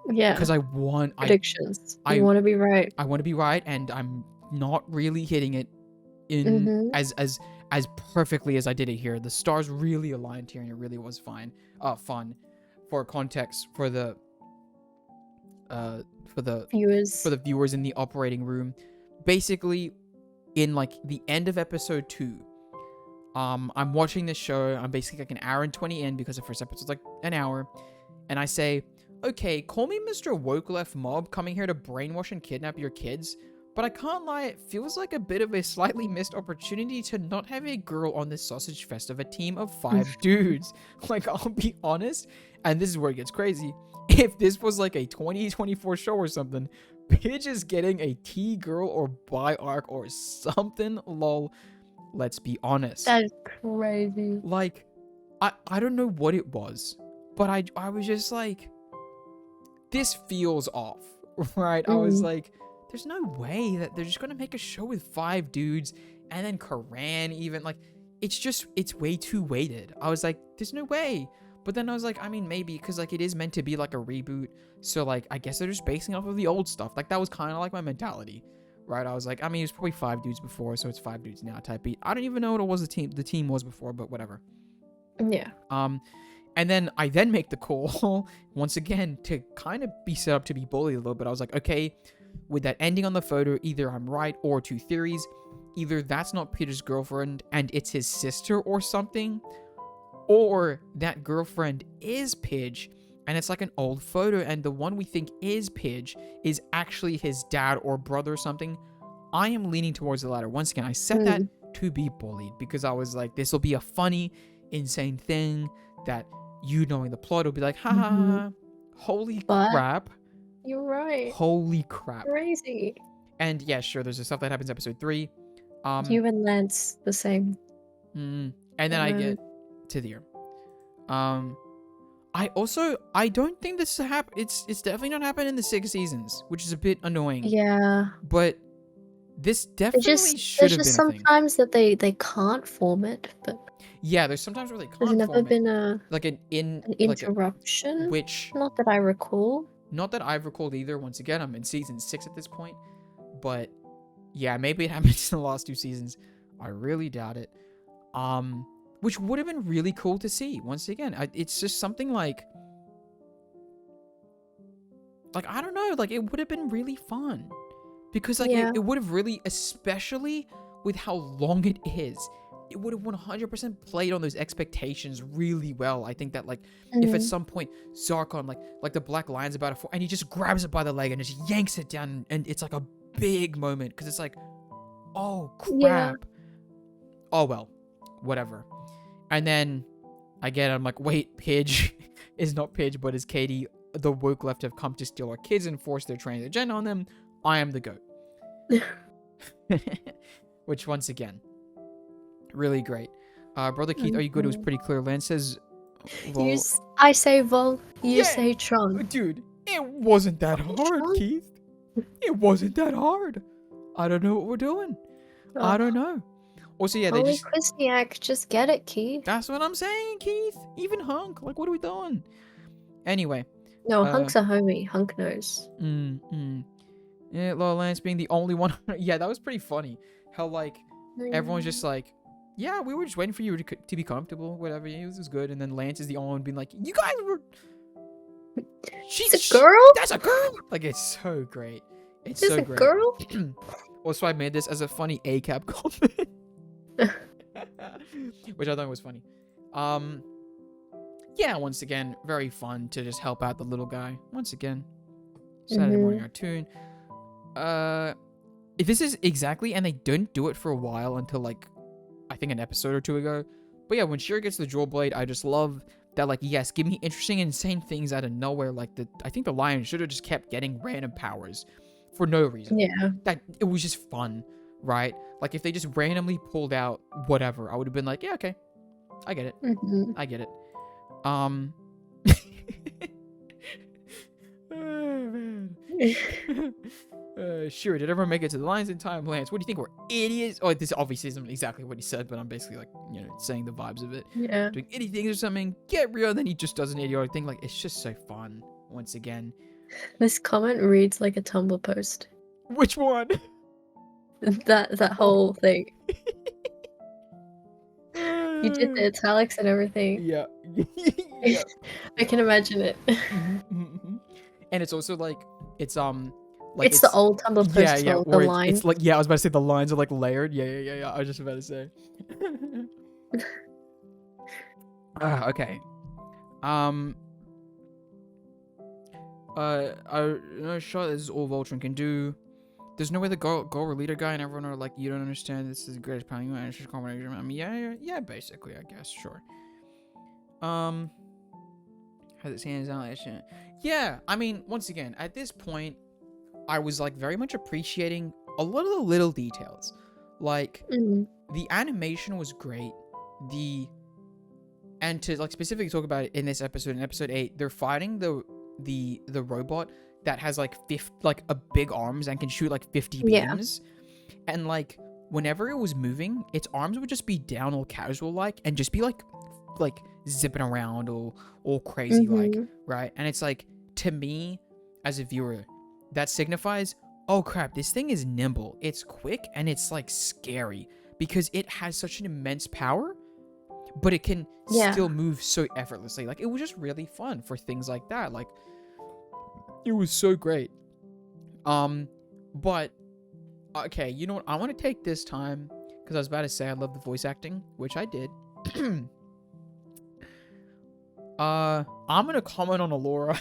Yeah. Because I want... Predictions. You want to be right. I want to be right, and I'm not really hitting it in as perfectly as I did it here. The stars really aligned here, and it really was fun. For context, for the viewers in the operating room, basically in like the end of episode 2, I'm watching this show. I'm basically like an hour and 20 in because the first episode's like an hour, and I say, okay, call me Mr. Woke Left Mob coming here to brainwash and kidnap your kids, but I can't lie, it feels like a bit of a slightly missed opportunity to not have a girl on this sausage fest of a team of 5 dudes. Like, I'll be honest, and this is where it gets crazy. If this was like a 2024 show or something, Pidge is getting a T-girl or bi-arc or something, lol. Let's be honest. That's crazy. Like, I don't know what it was, but I was just like, this feels off, right? I was like, there's no way that they're just gonna make a show with 5 dudes and then Karan even, like, it's way too weighted. I was like, there's no way. But then I was like, I mean, maybe, because, like, it is meant to be, like, a reboot. So, like, I guess they're just basing off of the old stuff. Like, that was kind of, like, my mentality, right? I was like, I mean, it was probably 5 dudes before, so it's 5 dudes now type beat. I don't even know what it was the team was before, but whatever. Yeah. And then I then make the call, once again, to kind of be set up to be bullied a little bit. I was like, okay, with that ending on the photo, either I'm right or 2 theories. Either that's not Peter's girlfriend and it's his sister or something, or that girlfriend is Pidge, and it's like an old photo, and the one we think is Pidge is actually his dad or brother or something. I am leaning towards the latter. Once again, I said that to be bullied, because I was like, this will be a funny, insane thing that you knowing the plot will be like, ha ha ha, holy crap. You're right. Holy crap. Crazy. And yeah, sure, there's the stuff that happens in episode 3. You and Lance, the same. And then I get to the year. I don't think this it's definitely not happened in the 6 seasons, which is a bit annoying. Yeah. But this definitely There's should have been just a thing. sometimes that they can't form it, but Yeah, there's sometimes where they can't there's never form been it. Like an like interruption. which Not that I recall. not that I've recalled either. Once again, I'm in season 6 at this point, but yeah, maybe it happens in the last 2 seasons. I really doubt it. Which would have been really cool to see. Once again, it's just something like I don't know, like, it would have been really fun, because like it would have really, especially with how long it is, it would have 100% played on those expectations really well. I think that, like, if at some point Zarkon, like the black lion's about to fall, and he just grabs it by the leg and just yanks it down, and it's like a big moment, because it's like, oh crap. Yeah. Oh well, whatever. And then I'm like, wait, Pidge is not Pidge, but is Katie. The woke left have come to steal our kids and force their trans agenda on them. I am the goat. Which, once again, really great. Brother Keith, are you good? It was pretty clear. Lance says, well, I say Vol, you say Tron. dude, it wasn't that hard, Keith. It wasn't that hard. I don't know what we're doing. I don't know. Also, yeah, they Holy just... Quizniak, just get it, Keith. That's what I'm saying, Keith. Even Hunk. Like, what are we doing? Anyway. No, Hunk's a homie. Hunk knows. Yeah, Lance being the only one. Yeah, that was pretty funny. How, like, everyone's just like, yeah, we were just waiting for you to be comfortable, whatever. Yeah, this was good. And then Lance is the only one being like, you guys were... She's a girl? That's a girl! Like, it's so great. It's She's so a great. girl? Also, I made this as a funny ACAB comment. Which I thought was funny. Yeah, once again, very fun to just help out the little guy. Once again, Saturday morning cartoon. If this is exactly, and they didn't do it for a while until, like, I think an episode or 2 ago. But yeah, when Shira gets the Jewel Blade, I just love that, like, yes, give me interesting, insane things out of nowhere. Like, I think the Lion should have just kept getting random powers for no reason. Yeah. That it was just fun, right? Like, if they just randomly pulled out whatever, I would have been like, yeah, okay, I get it. I get it. Oh, man. Sure, did everyone make it to the lines in time, Lance? What do you think? We're idiots? Oh, this obviously isn't exactly what he said, but I'm basically, like, you know, saying the vibes of it. Yeah. Doing anything or something, get real, then he just does an idiotic thing. Like, it's just so fun, once again. This comment reads like a Tumblr post. Which one? That whole thing. You did the italics and everything. Yeah. I can imagine it. And it's also like it's like it's the old Tumblr post. Yeah, the lines. It's like, yeah, I was about to say the lines are like layered. Yeah. I was just about to say. Okay. I know shot this is all Voltron can do. There's no way the goal leader guy and everyone are like, you don't understand, this is the greatest power you managed to combination. I mean, yeah, basically, I guess, sure. Has it seen his annihilation? Yeah, I mean, once again, at this point, I was like very much appreciating a lot of the little details. Like, the animation was great. And to like specifically talk about it in this episode, in episode 8, they're fighting the robot that has like a big arms and can shoot like 50 Yeah. beams. And like whenever it was moving, its arms would just be down all casual like and just be like zipping around all crazy like, Mhm. right? And it's like, to me as a viewer, that signifies, oh crap, this thing is nimble, it's quick, and it's like scary because it has such an immense power, but it can Yeah. still move so effortlessly. Like, it was just really fun for things like that. Like, it was so great. But okay, you know what? I want to take this time because I was about to say I love the voice acting, which I did. I'm gonna comment on Alora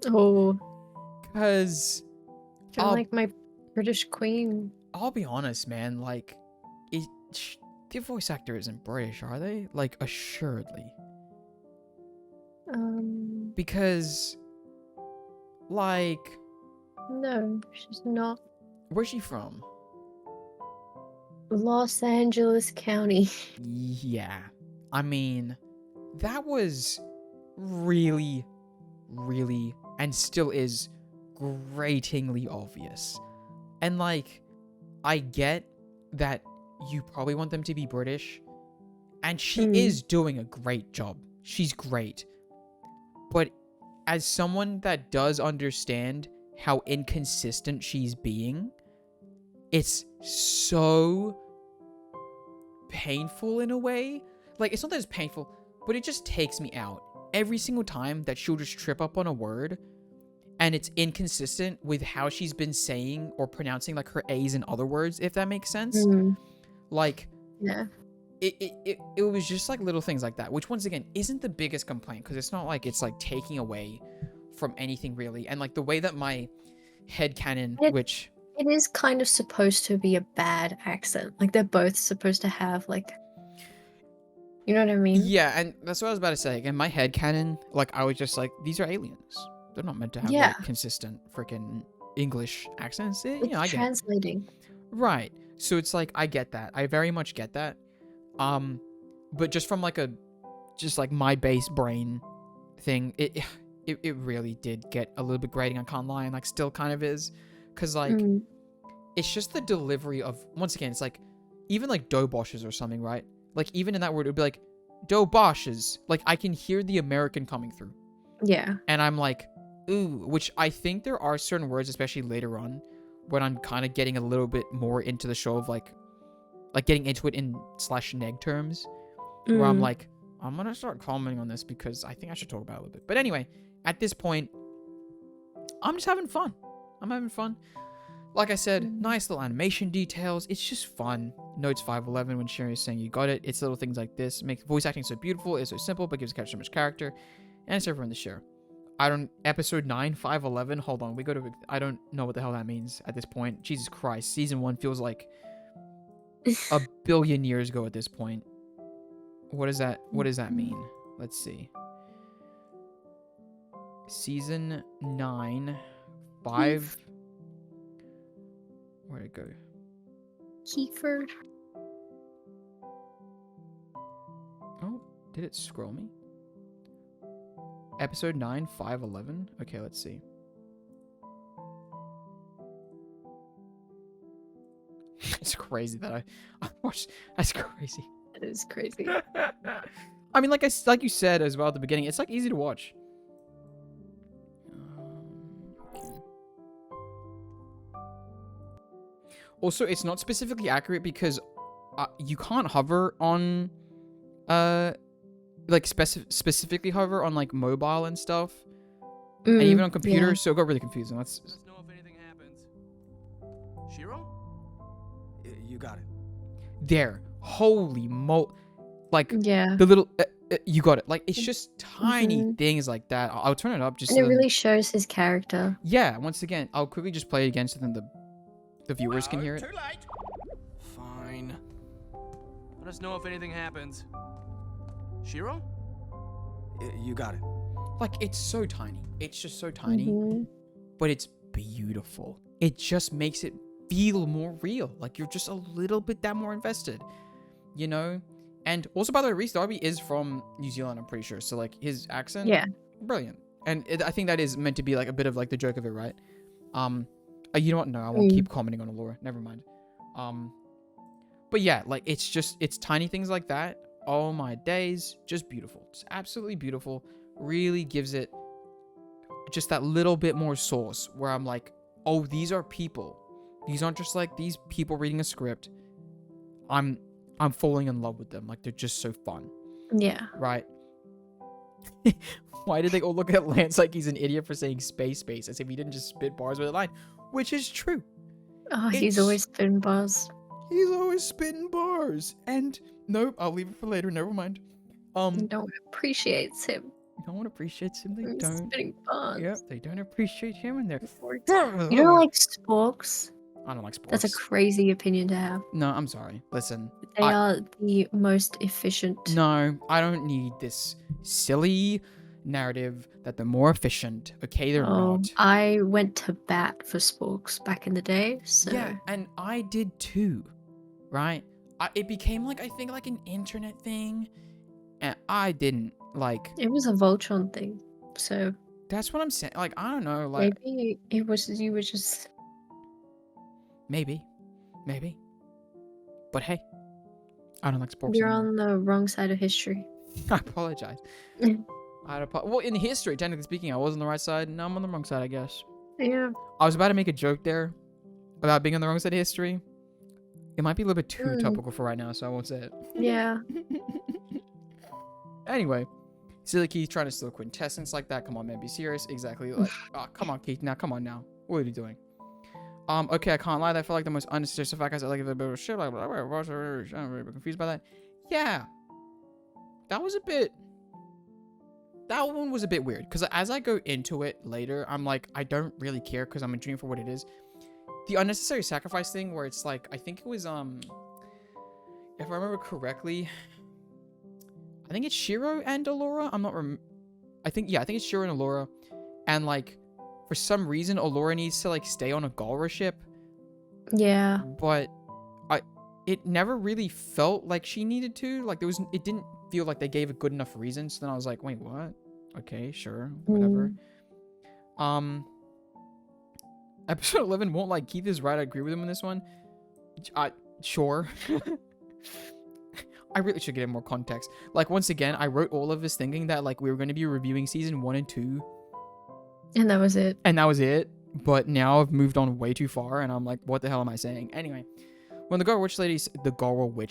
Oh, because kind of like my British queen. I'll be honest, man. Like, the voice actor isn't British, are they? Like, assuredly. Because, like, No, she's not. where's she from? Los Angeles County. Yeah. I mean, that was really, really, and still is gratingly obvious. And, like, I get that you probably want them to be British, and she is doing a great job. She's great. But as someone that does understand how inconsistent she's being, it's so painful in a way. Like, it's not that it's painful, but it just takes me out. Every single time that she'll just trip up on a word, and it's inconsistent with how she's been saying or pronouncing, like, her A's and other words, if that makes sense. Like, Yeah. it was just like little things like that, which once again isn't the biggest complaint because it's not like it's like taking away from anything really. And like the way that my headcanon, which It is kind of supposed to be a bad accent. Like they're both supposed to have like, you know what I mean? yeah, and that's what I was about to say. In my headcanon, like I was just like, these are aliens. They're not meant to have Yeah. like consistent freaking English accents. You It's know, I get it. translating. Right. So it's like I get that. I very much get that. But just from like my base brain thing, it really did get a little bit grating, I can't lie, and like still kind of is. Cause like it's just the delivery of, once again, it's like even like doboshes or something, right? Like even in that word it would be like doboshes. Like I can hear the American coming through. Yeah. And I'm like, ooh, which I think there are certain words, especially later on, when I'm kind of getting a little bit more into the show of like getting into it in /neg terms, where I'm like, I'm gonna start commenting on this because I think I should talk about it a little bit. But anyway, at this point, I'm just having fun. I'm having fun. Like I said, nice little animation details. It's just fun. Notes 511 when Sherry is saying you got it. It's little things like this. Make voice acting so beautiful. It's so simple, but gives the character so much character. And it's everyone to share. Episode 9, 511. Hold on. I don't know what the hell that means at this point. Jesus Christ. Season 1 feels like a billion years ago at this point. What does that mean? Let's see. Season 9, 5. Where'd it go? Kiefer. Oh, did it scroll me? Episode 9, 511. Okay, let's see. It's crazy that I watched. That's crazy. That is crazy. I mean, like you said as well at the beginning, it's like easy to watch. Okay. Also, it's not specifically accurate because you can't hover on, like specifically hover on like mobile and stuff, and even on computers. Yeah. So it got really confusing. Let's. Let us know if anything happens. Shiro? You got it. There, holy like Yeah. the little you got it. Like it's just tiny things like that. I'll turn it up just. And So it really shows his character. yeah. Once again, I'll quickly just play it again so then the viewers can hear it. Too late. Fine. Let us know if anything happens. Shiro? You got it. Like it's so tiny. It's just so tiny, Mhm. but it's beautiful. It just makes it feel more real. Like you're just a little bit that more invested, you know? And also, by the way, Reese Darby is from New Zealand, I'm pretty sure. So like his accent, Yeah. brilliant. And I think that is meant to be like a bit of like the joke of it, right? You know what? No, I won't Mm. keep commenting on Allura. Never mind. But yeah, like it's tiny things like that. Oh my days, just beautiful. Just absolutely beautiful. Really gives it just that little bit more sauce where I'm like, oh, these are people. These aren't just like these people reading a script. I'm falling in love with them. Like they're just so fun, Yeah. right? Why did they all look at Lance like he's an idiot for saying space as if he didn't just spit bars with a line? Which is true. Oh, he's It's- always spitting bars. He's always spitting bars. And nope, I'll leave it for later. Never mind. No one appreciates him. No one appreciates him. They He's don't. spitting bars. Yep, they don't appreciate him, and they're. You don't like sporks? I don't like sports. That's a crazy opinion to have. No, I'm sorry. Listen. They are the most efficient. No, I don't need this silly narrative that they're more efficient. Okay, they're not. I went to bat for sporks back in the day, so Yeah, and I did too, right? It became like I think like an internet thing, and I didn't like. it was a Voltron thing. So That's what I'm saying. Like I don't know. Like maybe it was you were just maybe. But hey, I don't like sports. you're anymore. on the wrong side of history. I apologize. Well, in history, technically speaking, I was on the right side. Now I'm on the wrong side, I guess. Yeah. I was about to make a joke there about being on the wrong side of history. It might be a little bit too Mm. topical for right now, so I won't say it. Yeah. Anyway, silly Keith trying to steal quintessence like that. Come on, man, be serious. Exactly. Like, come on, Keith. Now, come on now. What are you doing? Okay, I can't lie. That felt like the most unnecessary fact. I said like a bit of shit. Like, I'm very confused by that. Yeah, that was a bit. That one was a bit weird because as I go into it later, I'm like, I don't really care because I'm intrigued for what it is. The unnecessary sacrifice thing, where it's like, I think it was if I remember correctly, I think it's Shiro and Allura. I'm not I think it's Shiro and Allura, and like for some reason Allura needs to like stay on a Galra ship, Yeah. but it never really felt like she needed to. Like it didn't feel like they gave a good enough reason. So then I was like, wait, what? Okay, sure, whatever. Episode 11 won't like Keith is right. I agree with him on this one. Sure. I really should get in more context. Like once again, I wrote all of this thinking that like we were going to be reviewing season 1 and 2, And that was it. and that was it. But now I've moved on way too far, and I'm like, what the hell am I saying? Anyway, when the Gara Witch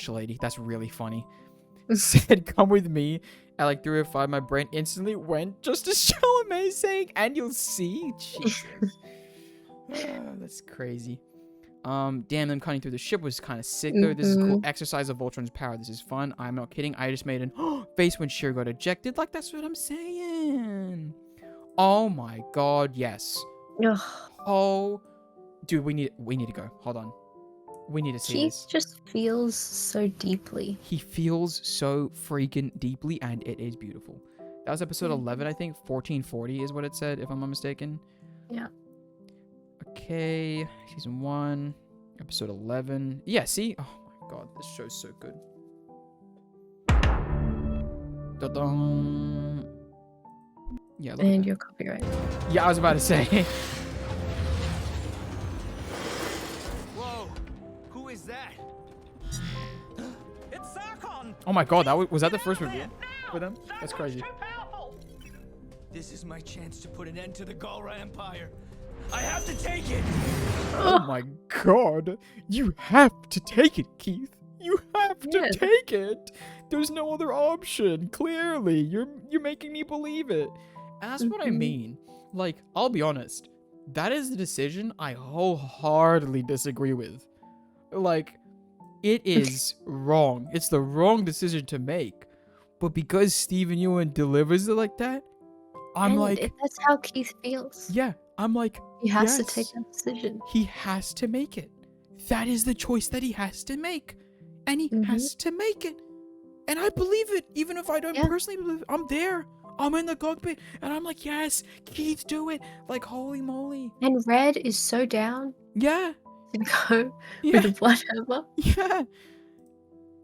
Lady, that's really funny, said, "Come with me," at like 3 or 5, my brain instantly went just to Chalamet saying, "And you'll see." Jesus. That's crazy. Damn, them cutting through the ship was kind of sick though. This is a cool exercise of Voltron's power. This is fun. I'm not kidding. I just made an face when Shiro got ejected. Like that's what I'm saying. Oh my god, yes. Ugh. Oh, dude, we need to go. Hold on. We need to see Keith this. just feels so deeply. He feels so freaking deeply, and it is beautiful. That was episode 11, I think. 1440 is what it said, if I'm not mistaken. Yeah. Okay, season 1, episode 11. Yeah, see? Oh my god, this show's so good. Da-dum. Yeah, look at And that. your copyright. Yeah, I was about to say. Whoa! Who is that? It's Sarkon! Oh my god, was that the first review for them? That's crazy. This is my chance to put an end to the Galra Empire. I have to take it! Oh my god. You have to take it, Keith. You have to Yeah. take it. There's no other option. Clearly. You're making me believe it. And that's what I mean. Like, I'll be honest. That is the decision I wholeheartedly disagree with. Like, it is wrong. It's the wrong decision to make. But because Steven Yeun delivers it like that, I'm And like, that's how Keith feels. yeah, I'm like, He has to yes. take that decision. He has to make it. That is the choice that he has to make. And he has to make it. And I believe it. Even if I don't personally believe it. I'm there. I'm in the cockpit. And I'm like, yes, Keith, do it. Like, holy moly. And Red is so down Yeah. to go Yeah. with whatever. Yeah.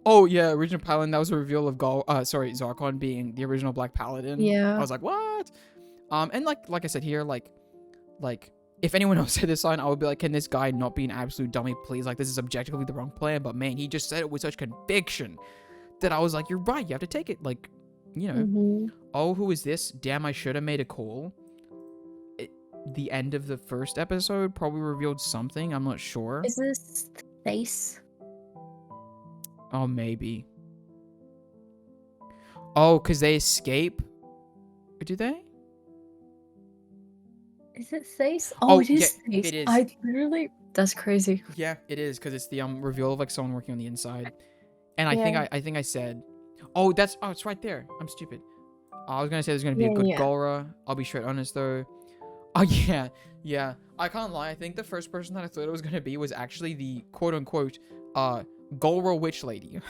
Oh, yeah. Original Paladin. That was a reveal of Zarkon being the original Black Paladin. Yeah. I was like, what? And like I said here, like if anyone else said this line, I would be like, can this guy not be an absolute dummy, please? Like, this is objectively the wrong plan, but man, he just said it with such conviction that I was like, you're right, you have to take it. Like, you know, Mhm. oh, who is this? Damn, I should have made a call. The end of the first episode probably revealed something. I'm not sure. Is this face? Oh, maybe. Oh, because they escape. Do they? Is it face? Oh, Oh, it is yeah, face. it is. I literally. That's crazy. Yeah, it is because it's the reveal of like someone working on the inside. And I Yeah. think I said, oh, it's right there. I'm stupid. I was gonna say there's gonna be a good Yeah. Golra. I'll be straight honest though. Oh yeah. I can't lie. I think the first person that I thought it was gonna be was actually the quote unquote Golra witch lady.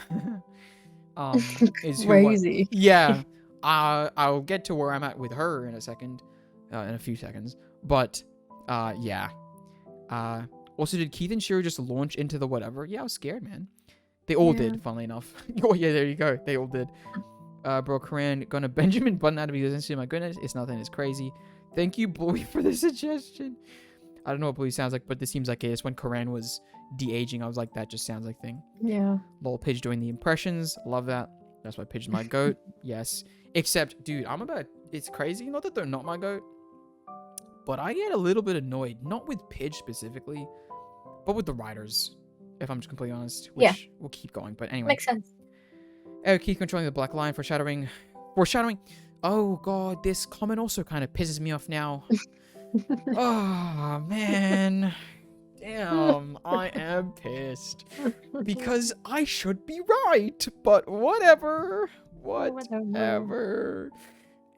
Is who Crazy. yeah. I'll get to where I'm at with her in a second, in a few seconds. But yeah. Also, did Keith and Shiro just launch into the whatever? Yeah, I was scared, man. They all Yeah. did, funnily enough. Oh yeah, there you go. They all did. Bro, Corinne, gonna Benjamin Button out of existence. My goodness, it's nothing. It's crazy. Thank you, Bluey, for the suggestion. I don't know what Bluey sounds like, but this seems like it is. When Corinne was de-aging, I was like, that just sounds like thing. Yeah. Lol, Pidge doing the impressions. Love that. That's why Pidge is my goat. Yes. Except, dude, it's crazy. Not that they're not my goat, but I get a little bit annoyed. Not with Pidge specifically, but with the writers, if I'm just completely honest. Which Yeah. we'll keep going. But anyway. Makes sense. Oh, Keith controlling the black line, foreshadowing. Oh, God, this comment also kind of pisses me off now. Oh, man. Damn, I am pissed. Because I should be right, but whatever. Whatever.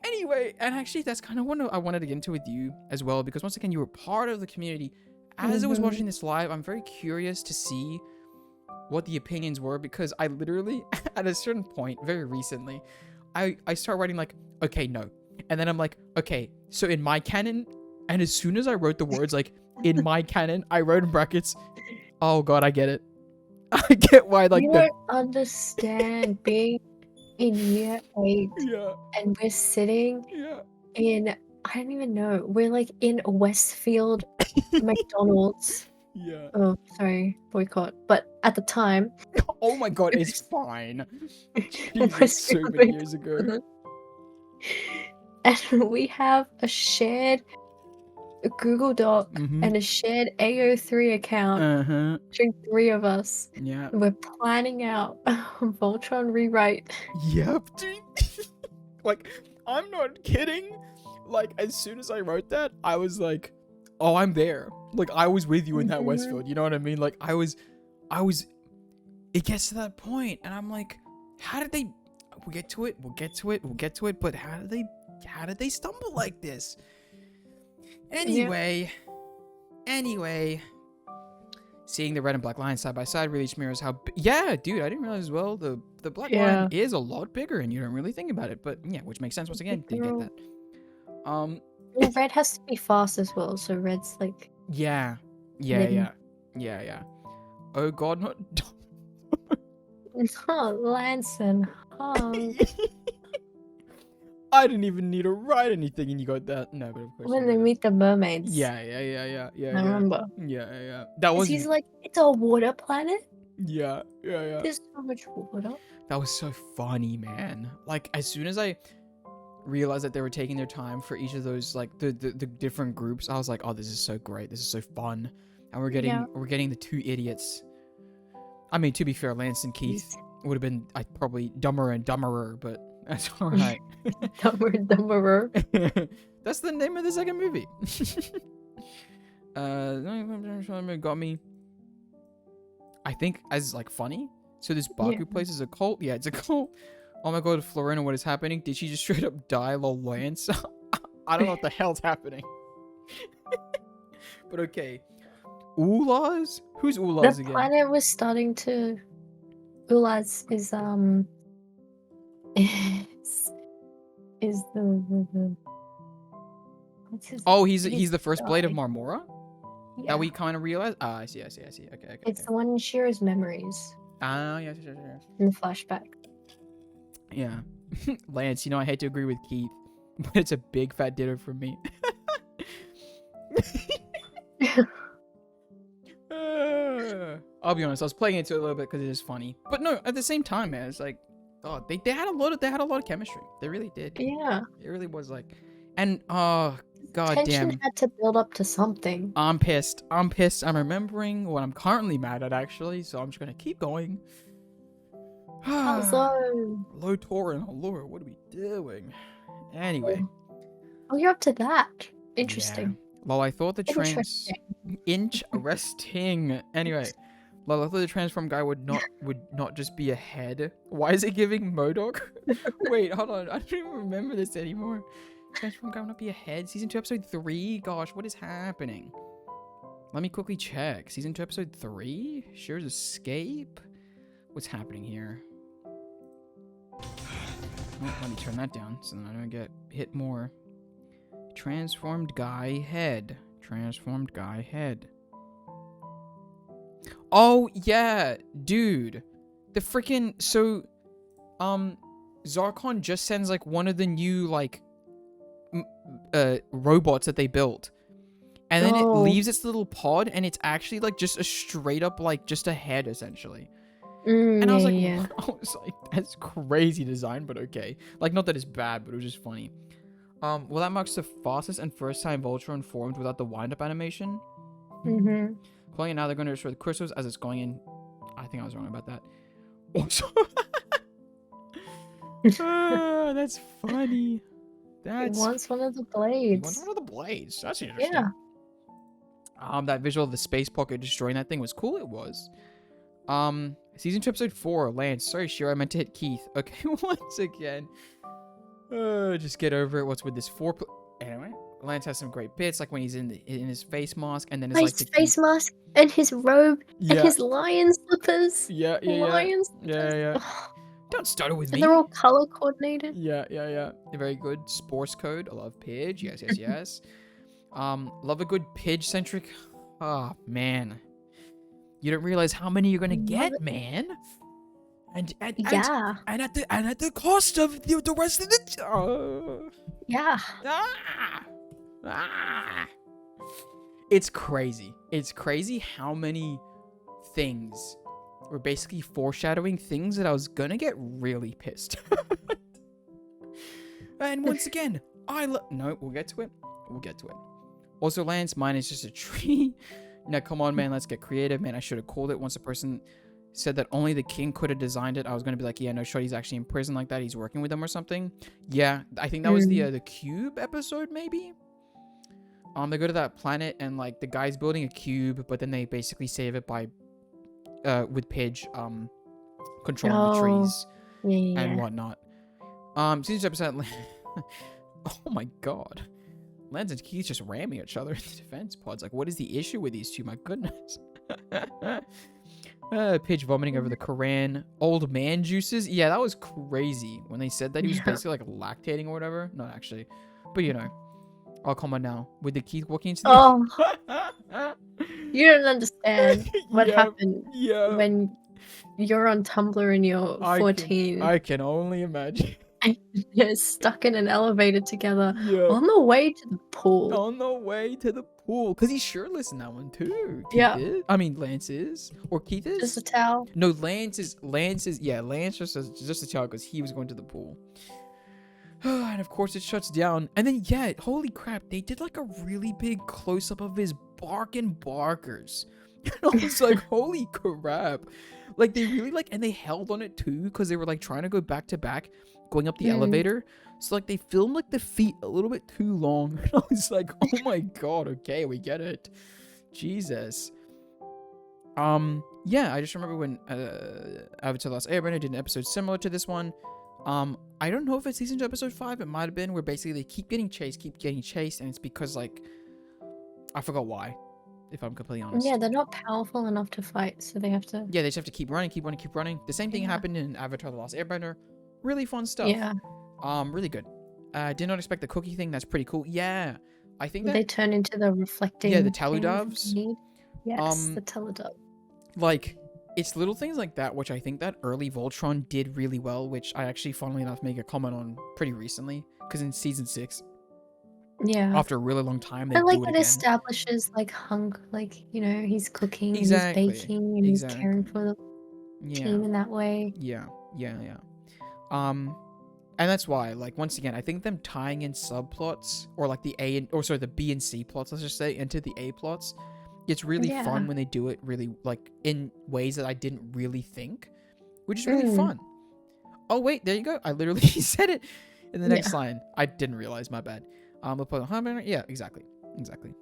Anyway, and actually, that's kind of what I wanted to get into with you as well, because once again, you were part of the community. As I was watching this live, I'm very curious to see what the opinions were, because I literally, at a certain point, very recently, I start writing like, okay, no. And then I'm like, okay, so in my canon, and as soon as I wrote the words like, in my canon, I wrote in brackets, oh God, I get it. I get why, like, You don't understand being in year 8 yeah, and we're sitting yeah. in, I don't even know, we're like in Westfield McDonald's. Yeah. Oh, sorry, boycott. But at the time, Oh my God, it's fine. Jesus, Westfield so many years ago. and we have a shared Google Doc Mhm. and a shared AO3 account Uh-huh. between 3 of us. Yeah. We're planning out a Voltron rewrite. Yep, dude. Like, I'm not kidding. Like, as soon as I wrote that, I was like, oh, I'm there. Like, I was with you in that Mhm. Westfield. You know what I mean? Like, I was, it gets to that point, and I'm like, how did they, we'll get to it, but how did they stumble like this? Anyway, seeing the red and black line side by side really just mirrors how, yeah, dude, I didn't realize as well, the black line is a lot bigger, and you don't really think about it, but yeah, which makes sense once again, didn't get that. Well, red has to be fast as well, so red's like... Yeah. Hidden. Yeah. Oh God, not. Oh, Lance and Hung. I didn't even need to write anything, and you got that. No, but of course. When you they got meet the mermaids. it. Yeah. I remember. Yeah. That 'Cause was. he's like, it's a water planet? Yeah. There's so much water. That was so funny, man. Like, as soon as I realized that they were taking their time for each of those, like, the different groups, I was like, oh, this is so great. This is so fun. And we're getting the 2 idiots. I mean, to be fair, Lance and Keith would have been probably dumber and dumberer, but that's all right. Dumberer. That's the name of the second movie. Got me. I think as like funny. So this Baku place is a cult. Yeah, it's a cult. Oh my God, Florina, what is happening? Did she just straight up die, lol, Lance? I don't know what the hell's happening. But okay. Ulaz? Who's Ulaz The again? planet was starting to... Ulaz is is the what's his Oh, name? he's the first blade of die. Marmora? Yeah. That we kind of realized? Ah, I see. Okay. It's the one in Shira's memories Ah, yes. in the flashback. Yeah. Lance, I hate to agree with Keith. but it's a big fat ditto from me. I'll be honest, I was playing into it a little bit because it is funny, but no, at the same time, man, it's like, oh, they had a lot of chemistry. They really did. Yeah. It really was like, and oh god Tension damn, had to build up to something. I'm pissed. I'm remembering what I'm currently mad at actually, so I'm just gonna keep going. Also, Low Torin, oh lord, what are we doing? Anyway. oh, you're up to that. Interesting. Yeah. Well, I thought the Interesting. interesting. Anyway, well, I thought the transform guy would not just be a head. Why is it giving MODOK? Wait, hold on. I don't even remember this anymore. Transform guy would not be a head. Season 2, episode 3. Gosh, what is happening? Let me quickly check. Season 2, episode 3. Shear's escape. What's happening here? Oh, let me turn that down so then I don't get hit more. Transformed guy head. Transformed guy head. Oh, yeah, dude. The freaking... So, Zarkon just sends, like, one of the new, like, robots that they built. And then it leaves its little pod, and it's actually, like, just a straight up, like, just a head, essentially. And I was like, that's crazy design, but okay. Like, not that it's bad, but it was just funny. Well, that marks the fastest and first time Voltron formed without the wind-up animation. Mm-hmm. Calling it now, they're going to destroy the crystals as it's going in. I think I was wrong about that. Also, that's funny. That's... He wants one of the He blades. wants one of the blades. That's interesting. Yeah. That visual of the space pocket destroying that thing was cool. It was. Season 2, episode 4. Lance. Sorry, Shiro. I meant to hit Keith. Okay, once again. Just get over it. What's with this anyway, Lance has some great bits, like when he's in his face mask, and then it's His face mask and his robe and his lion slippers. Yeah. Don't stutter with me. They're all color coordinated. Yeah. Very good. Sports code. I love Pidge. Yes. Love a good Pidge centric. Oh man, you don't realize how many you're gonna get, man. And at the cost of the rest of the Yeah. It's crazy. It's crazy how many things were basically foreshadowing things that I was gonna get really pissed. And once again, no, we'll get to it. Also, Lance, mine is just a tree. Now, come on, man, let's get creative, man. I should have called it once a person said that only the king could have designed it. I was gonna be like, yeah, no, Shorty's actually in prison like that. He's working with them or something. Yeah, I think that was the cube episode, maybe. They go to that planet and like the guy's building a cube, but then they basically save it by, with Pidge, controlling the trees and whatnot. Season episode. Oh my god, Lance and Keith just ramming each other in the defense pods. Like, what is the issue with these two? My goodness. Pidge vomiting over the Koran. Old man juices. Yeah, that was crazy when they said that he was basically like lactating or whatever. Not actually, but you know. Oh, come on now. With the Keith walking into the... You don't understand what happened when you're on Tumblr and you're 14. I can only imagine. And you're stuck in an elevator together on the way to the pool. On the way to the pool. Because he's shirtless in that one too. Lance is. Or Keith is. Just a towel. No, Lance is. Yeah, Lance just a towel because he was going to the pool. And of course it shuts down. And then, yeah, holy crap. They did like a really big close-up of his barkers. And I was like, holy crap. Like, they really and they held on it too because they were like trying to go back to back going up the elevator. So like they filmed like the feet a little bit too long. And I was like, oh my god, okay, we get it. Jesus. Yeah, I just remember when Avatar: The Last Airbender did an episode similar to this one. I don't know if it's season 2 episode 5, it might have been, where basically they keep getting chased, and it's because like I forgot why, if I'm completely honest. Yeah, they're not powerful enough to fight, so they have to... Yeah, they just have to keep running. The same thing happened in Avatar: The Last Airbender. Really fun stuff. Yeah. Really good. Did not expect the cookie thing. That's pretty cool. Yeah. I think that... They turn into the reflecting... Yeah, the Teludovs. Yes, the Teludov. Like, it's little things like that which I think that early Voltron did really well, which I actually, funnily enough, make a comment on pretty recently, because in season 6, Yeah. after a really long time, they I like do it it again. establishes like Hunk, like, you know, he's cooking, Exactly, he's baking, and he's caring exactly. for the Yeah, team in that way. yeah. And that's why, like, once again, I think them tying in subplots, or like the the B and C plots, let's just say, into the A plots, it's really Yeah. fun when they do it really, like, in ways that I didn't really think, which is really fun. Oh wait, there you go. I literally said it in the next line. I didn't realize, my bad. We'll put yeah, exactly.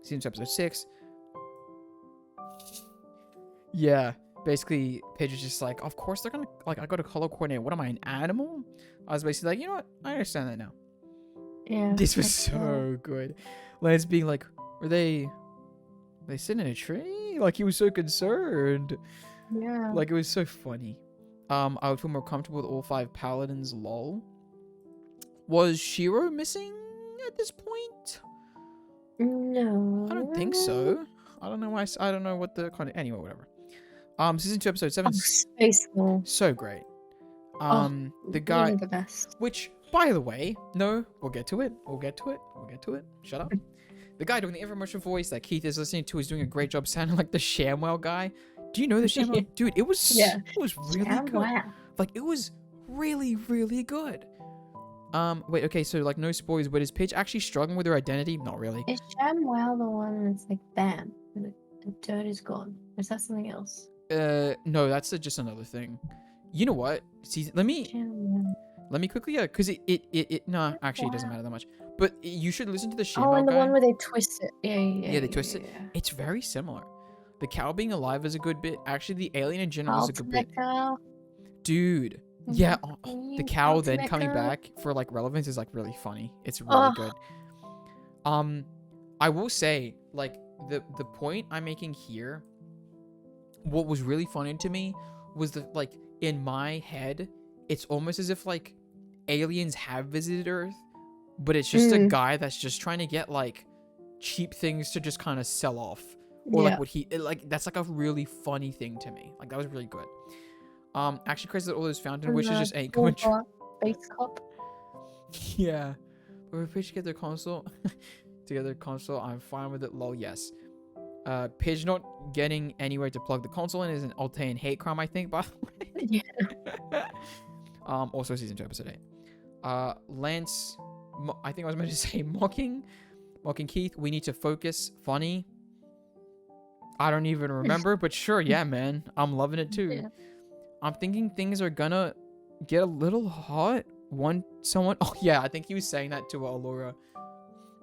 Season 2, episode 6. Yeah, basically, Paige was just like, of course they're gonna, like, I got to color coordinate. What am I, an animal? I was basically like, you know what? I understand that now. Yeah. This was so good. Lance being like, were they sitting in a tree? Like, he was so concerned. Yeah. Like, it was so funny. I would feel more comfortable with all 5 paladins, lol. Was Shiro missing at this point? No. I don't think so. I don't know why. I don't know what the kind of. Anyway, whatever. Season 2, episode 7. Oh, Space Ball. So great. The guy. Really the best. Which, by the way, no, we'll get to it. Shut up. The guy doing the infomercial voice that Keith is listening to is doing a great job sounding like the ShamWow guy. Do you know the ShamWow? Dude, it was really good. Wow. Like, it was really, really good. Wait, okay, so, like, no spoilers, but is Paige actually struggling with her identity? Not really. Is ShamWow the one that's like, bam, and the dirt is gone? Or is that something else? No, that's just another thing. You know what? See, let me quickly, because no, actually, it doesn't matter that much. But you should listen to the ShamWow Oh, and the guy. one where they twist it. Yeah, they twist it. It's very similar. The cow being alive is a good bit. Actually, the alien in general is a good bit. Dude. Yeah, the cow then coming back for, like, relevance is, like, really funny. It's really good. I will say, like, the point I'm making here, what was really funny to me was that, like, in my head, it's almost as if, like, aliens have visited Earth, but it's just a guy that's just trying to get, like, cheap things to just kind of sell off. Or, like, what he, like, that's, like, a really funny thing to me. Like, that was really good. Actually, crazy that all those fountain wishes just ain't coming true. Space Cop. Yeah. But if Paige get their console, I'm fine with it. Lol, yes. Paige not getting anywhere to plug the console in is an Altean hate crime, I think, by the way. Yeah. Also season 2, episode 8. Lance, I think I was meant to say mocking Keith. We need to focus. Funny. I don't even remember, but sure, yeah, man. I'm loving it too. Yeah. I'm thinking things are gonna get a little hot. Oh yeah, I think he was saying that to Allura.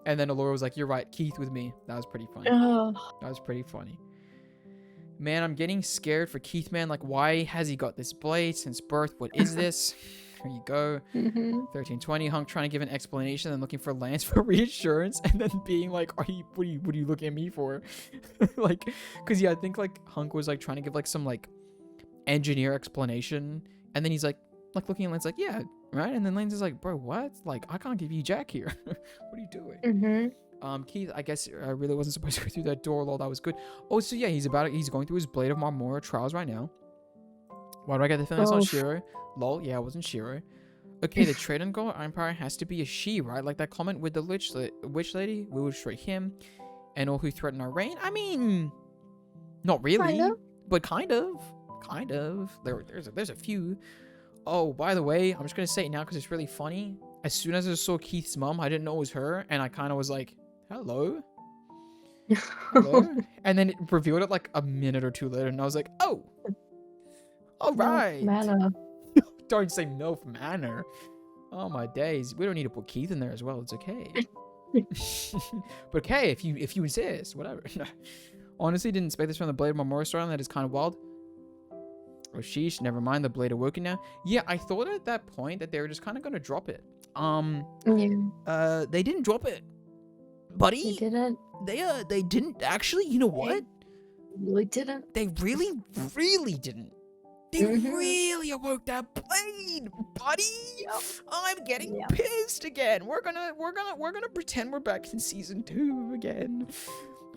And then Allura was like, you're right, Keith with me. That was pretty funny. Oh. That was pretty funny. Man, I'm getting scared for Keith, man. Like, why has he got this blade since birth? What is this? Here you go. 1320. Hunk trying to give an explanation and looking for Lance for reassurance, and then being like, what are you looking at me for? Like, because yeah, I think like Hunk was like trying to give like some like engineer explanation, and then he's like looking at Lance like, yeah, right. And then Lance is like, bro, what? Like, I can't give you Jack here. What are you doing? Keith, I guess I really wasn't supposed to go through that door. Lol, that was good. Oh, so yeah, he's going through his Blade of Marmora trials right now. Why do I get the feeling it's not Shiro? Lol, yeah, it wasn't Shiro. Okay, the trade on Gold Empire has to be a she, right? Like that comment with the witch lady. We will destroy him and all who threaten our reign. I mean, not really, but kind of. There's a few. Oh, by the way, I'm just gonna say it now because it's really funny. As soon as I saw Keith's mom, I didn't know it was her, and I kind of was like, hello? And then it revealed it like a minute or two later, and I was like, oh, all right. Manor. Don't say MILF Manor. Oh my days. We don't need to put Keith in there as well. It's okay. But okay, if you insist, whatever. Honestly, didn't expect this from the Blade of Marmora storyline. That is kind of wild. Oh sheesh, never mind. The Blade awoken now. Yeah, I thought at that point that they were just kind of gonna drop it. They didn't drop it, buddy. They didn't. They didn't actually. You know what? They didn't. They really didn't. They really awoke that blade, buddy. Yep. I'm getting pissed again. We're gonna pretend we're back in season 2 again.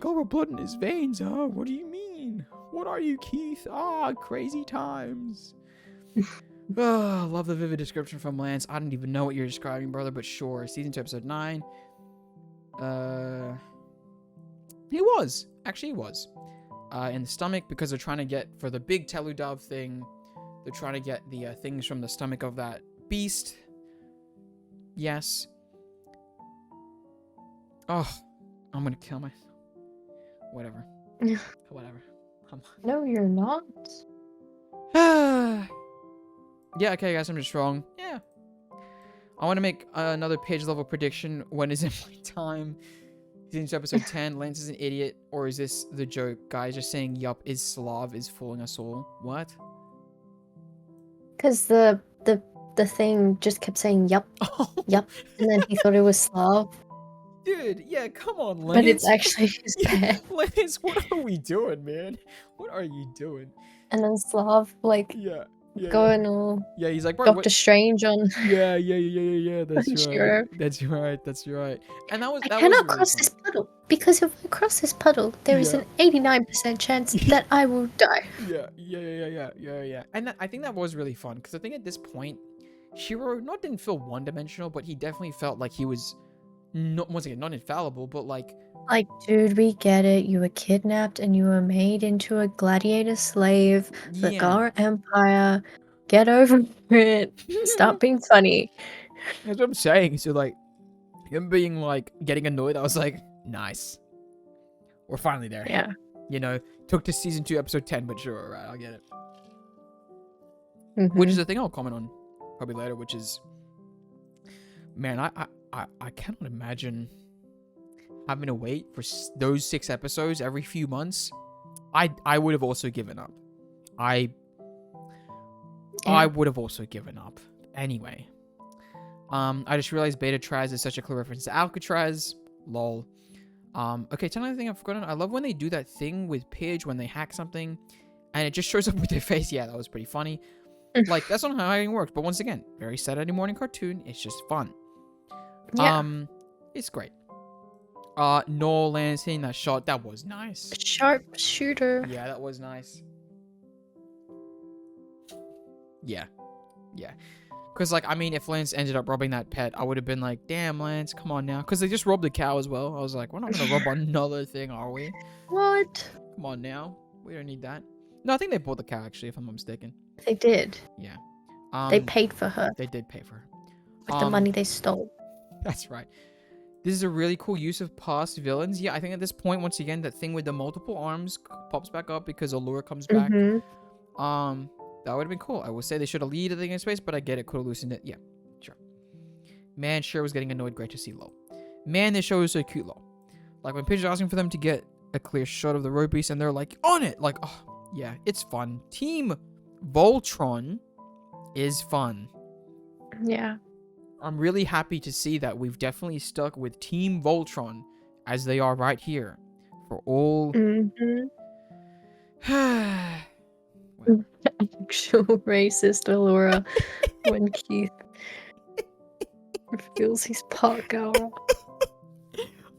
discover blood in his veins, huh? What do you mean? What are you, Keith? Ah, crazy times. Oh, love the vivid description from Lance. I don't even know what you're describing, brother, but sure. Season 2, episode 9. He was. Actually, he was. In the stomach, because they're trying to get, for the big Teludov thing, they're trying to get the things from the stomach of that beast. Yes. Oh, I'm gonna kill myself. Whatever. Whatever. No, you're not. Yeah, okay, guys, I'm just wrong. Yeah. I want to make another page level prediction. When is it my time? Season 2, episode 10. Lance is an idiot, or is this the joke? Guys just saying yup is Slav is fooling us all. What? Because the thing just kept saying yup, yup, and then he thought it was Slav, Dude, yeah, come on, Lance. but it's actually his pet. Lance, what are we doing, man? What are you doing? And then Slav, like, Yeah. going all Yeah, he's like, bro, Doctor Strange on. Yeah. That's right. Sure. That's right. And that was. I That cannot was cross this puddle, because if I cross this puddle, there is Yeah. an 89% chance that I will die. Yeah. And I think that was really fun, because I think at this point, Shiro didn't feel one-dimensional, but he definitely felt like he was not, once again, not infallible, but like. Like, dude, we get it. You were kidnapped and you were made into a gladiator slave. The Yeah. Gara Empire. Get over it. Stop being funny. That's what I'm saying. So like, him being like getting annoyed, I was like, nice. We're finally there. Yeah. You know, took to season 2, episode 10, but sure, alright, I'll get it. Which is the thing I'll comment on probably later, which is, man, I cannot imagine having to wait for those 6 episodes every few months. I would have also given up. I would have also given up. Anyway. I just realized Beta Traz is such a clear reference to Alcatraz. Lol. Okay, tell me another thing I've forgotten. I love when they do that thing with Pidge when they hack something and it just shows up with their face. Yeah, that was pretty funny. Like, that's not how hacking works. But once again, very Saturday morning cartoon. It's just fun. Yeah. It's great. Noel Lance hitting that shot. That was nice. Sharp shooter. Yeah, that was nice. Yeah. Because, like, I mean, if Lance ended up robbing that pet, I would have been like, damn, Lance, come on now. Because they just robbed the cow as well. I was like, we're not going to rob another thing, are we? What? Come on now. We don't need that. No, I think they bought the cow, actually, if I'm not mistaken. They did. Yeah. They paid for her They did pay for her. with the money they stole. That's right. This is a really cool use of past villains. Yeah, I think at this point, once again, that thing with the multiple arms pops back up because Allura comes back. That would have been cool. I would say they should have lead the thing in space, but I get it. Could have loosened it. Yeah, sure. Man, sure was getting annoyed. Great to see Lol. Man, this show is so cute, Lol. Like when Pidge is asking for them to get a clear shot of the road beast and they're like, on it! Like, oh, yeah, it's fun. Team Voltron is fun. Yeah. I'm really happy to see that we've definitely stuck with Team Voltron as they are right here for all. Actual racist Allura when Keith reveals he's part Gara.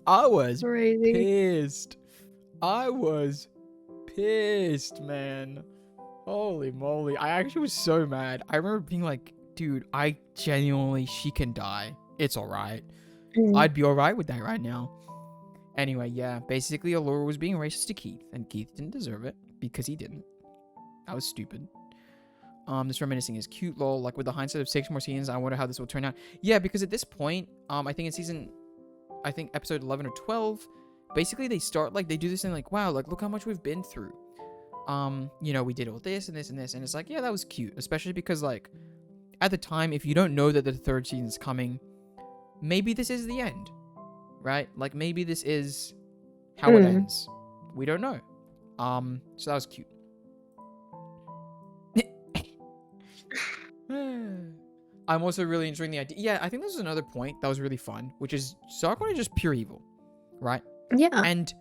I was Crazy. pissed. I was pissed, man. Holy moly. I actually was so mad. I remember being like, dude, she can die. It's alright. I'd be alright with that right now. Anyway, yeah. Basically, Allura was being racist to Keith, and Keith didn't deserve it because he didn't. That was stupid. This reminiscing is cute, lol. Like, with the hindsight of 6 more seasons, I wonder how this will turn out. Yeah, because at this point, I think in episode 11 or 12, basically they start, like, they do this thing like, wow, like, look how much we've been through. You know, we did all this and this and this, and it's like, yeah, that was cute. Especially because, like, at the time, if you don't know that the 3rd season's coming, maybe this is the end, right? Like, maybe this is how it ends. We don't know. So that was cute. I'm also really enjoying the idea. Yeah, I think this is another point that was really fun, which is Sarkon is just pure evil, right? Yeah. And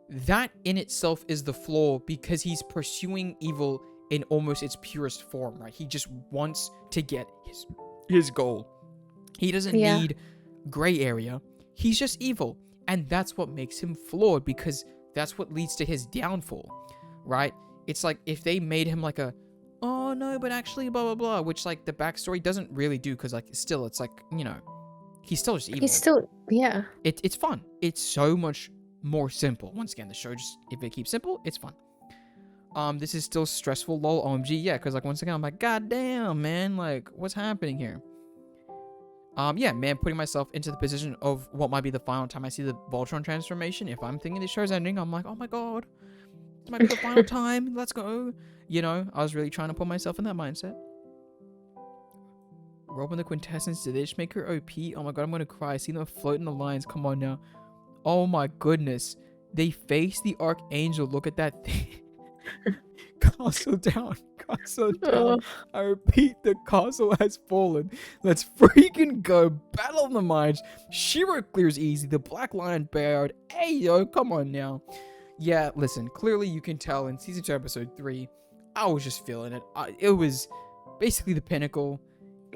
that in itself is the flaw because he's pursuing evil in almost its purest form, right? He just wants to get his goal. He doesn't need gray area. He's just evil. And that's what makes him flawed, because that's what leads to his downfall, right? It's like if they made him like a, oh no, but actually blah blah blah, which like the backstory doesn't really do, because like still it's like, you know, he's still just evil. He's still, yeah. It's fun. It's so much more simple. Once again, the show just, if it keeps simple, it's fun. This is still stressful, lol, OMG, yeah, because like once again I'm like, god damn, man, like what's happening here? Yeah, man, putting myself into the position of what might be the final time I see the Voltron transformation. If I'm thinking the show's ending, I'm like, oh my god, this might be the final time, let's go. You know, I was really trying to put myself in that mindset. Robin the Quintessence, did they just make her OP? Oh my god, I'm gonna cry. I see them floating the lines, come on now. Oh my goodness. They face the Archangel, look at that thing. Castle down, castle down. I repeat, the castle has fallen. Let's freaking go. Battle of the Minds. Shiro clears easy. The Black Lion bared. Hey yo, come on now. Yeah, listen, clearly you can tell in season 2 episode 3, I was just feeling it. It was basically the pinnacle.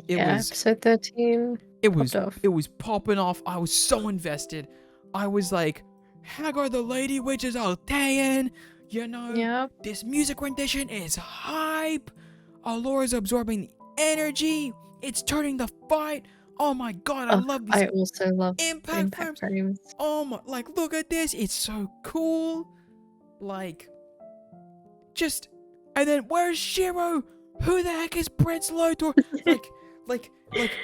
It was episode 13. It was popping off. I was so invested. I was like, Hagar the Lady Witch is Altean. You know, this music rendition is hype. Alora's absorbing the energy. It's turning the fight. Oh my god, I love these. I also love impact frames. Oh my, like, look at this. It's so cool. Like, just, and then where's Shiro? Who the heck is Prince Lotor? like,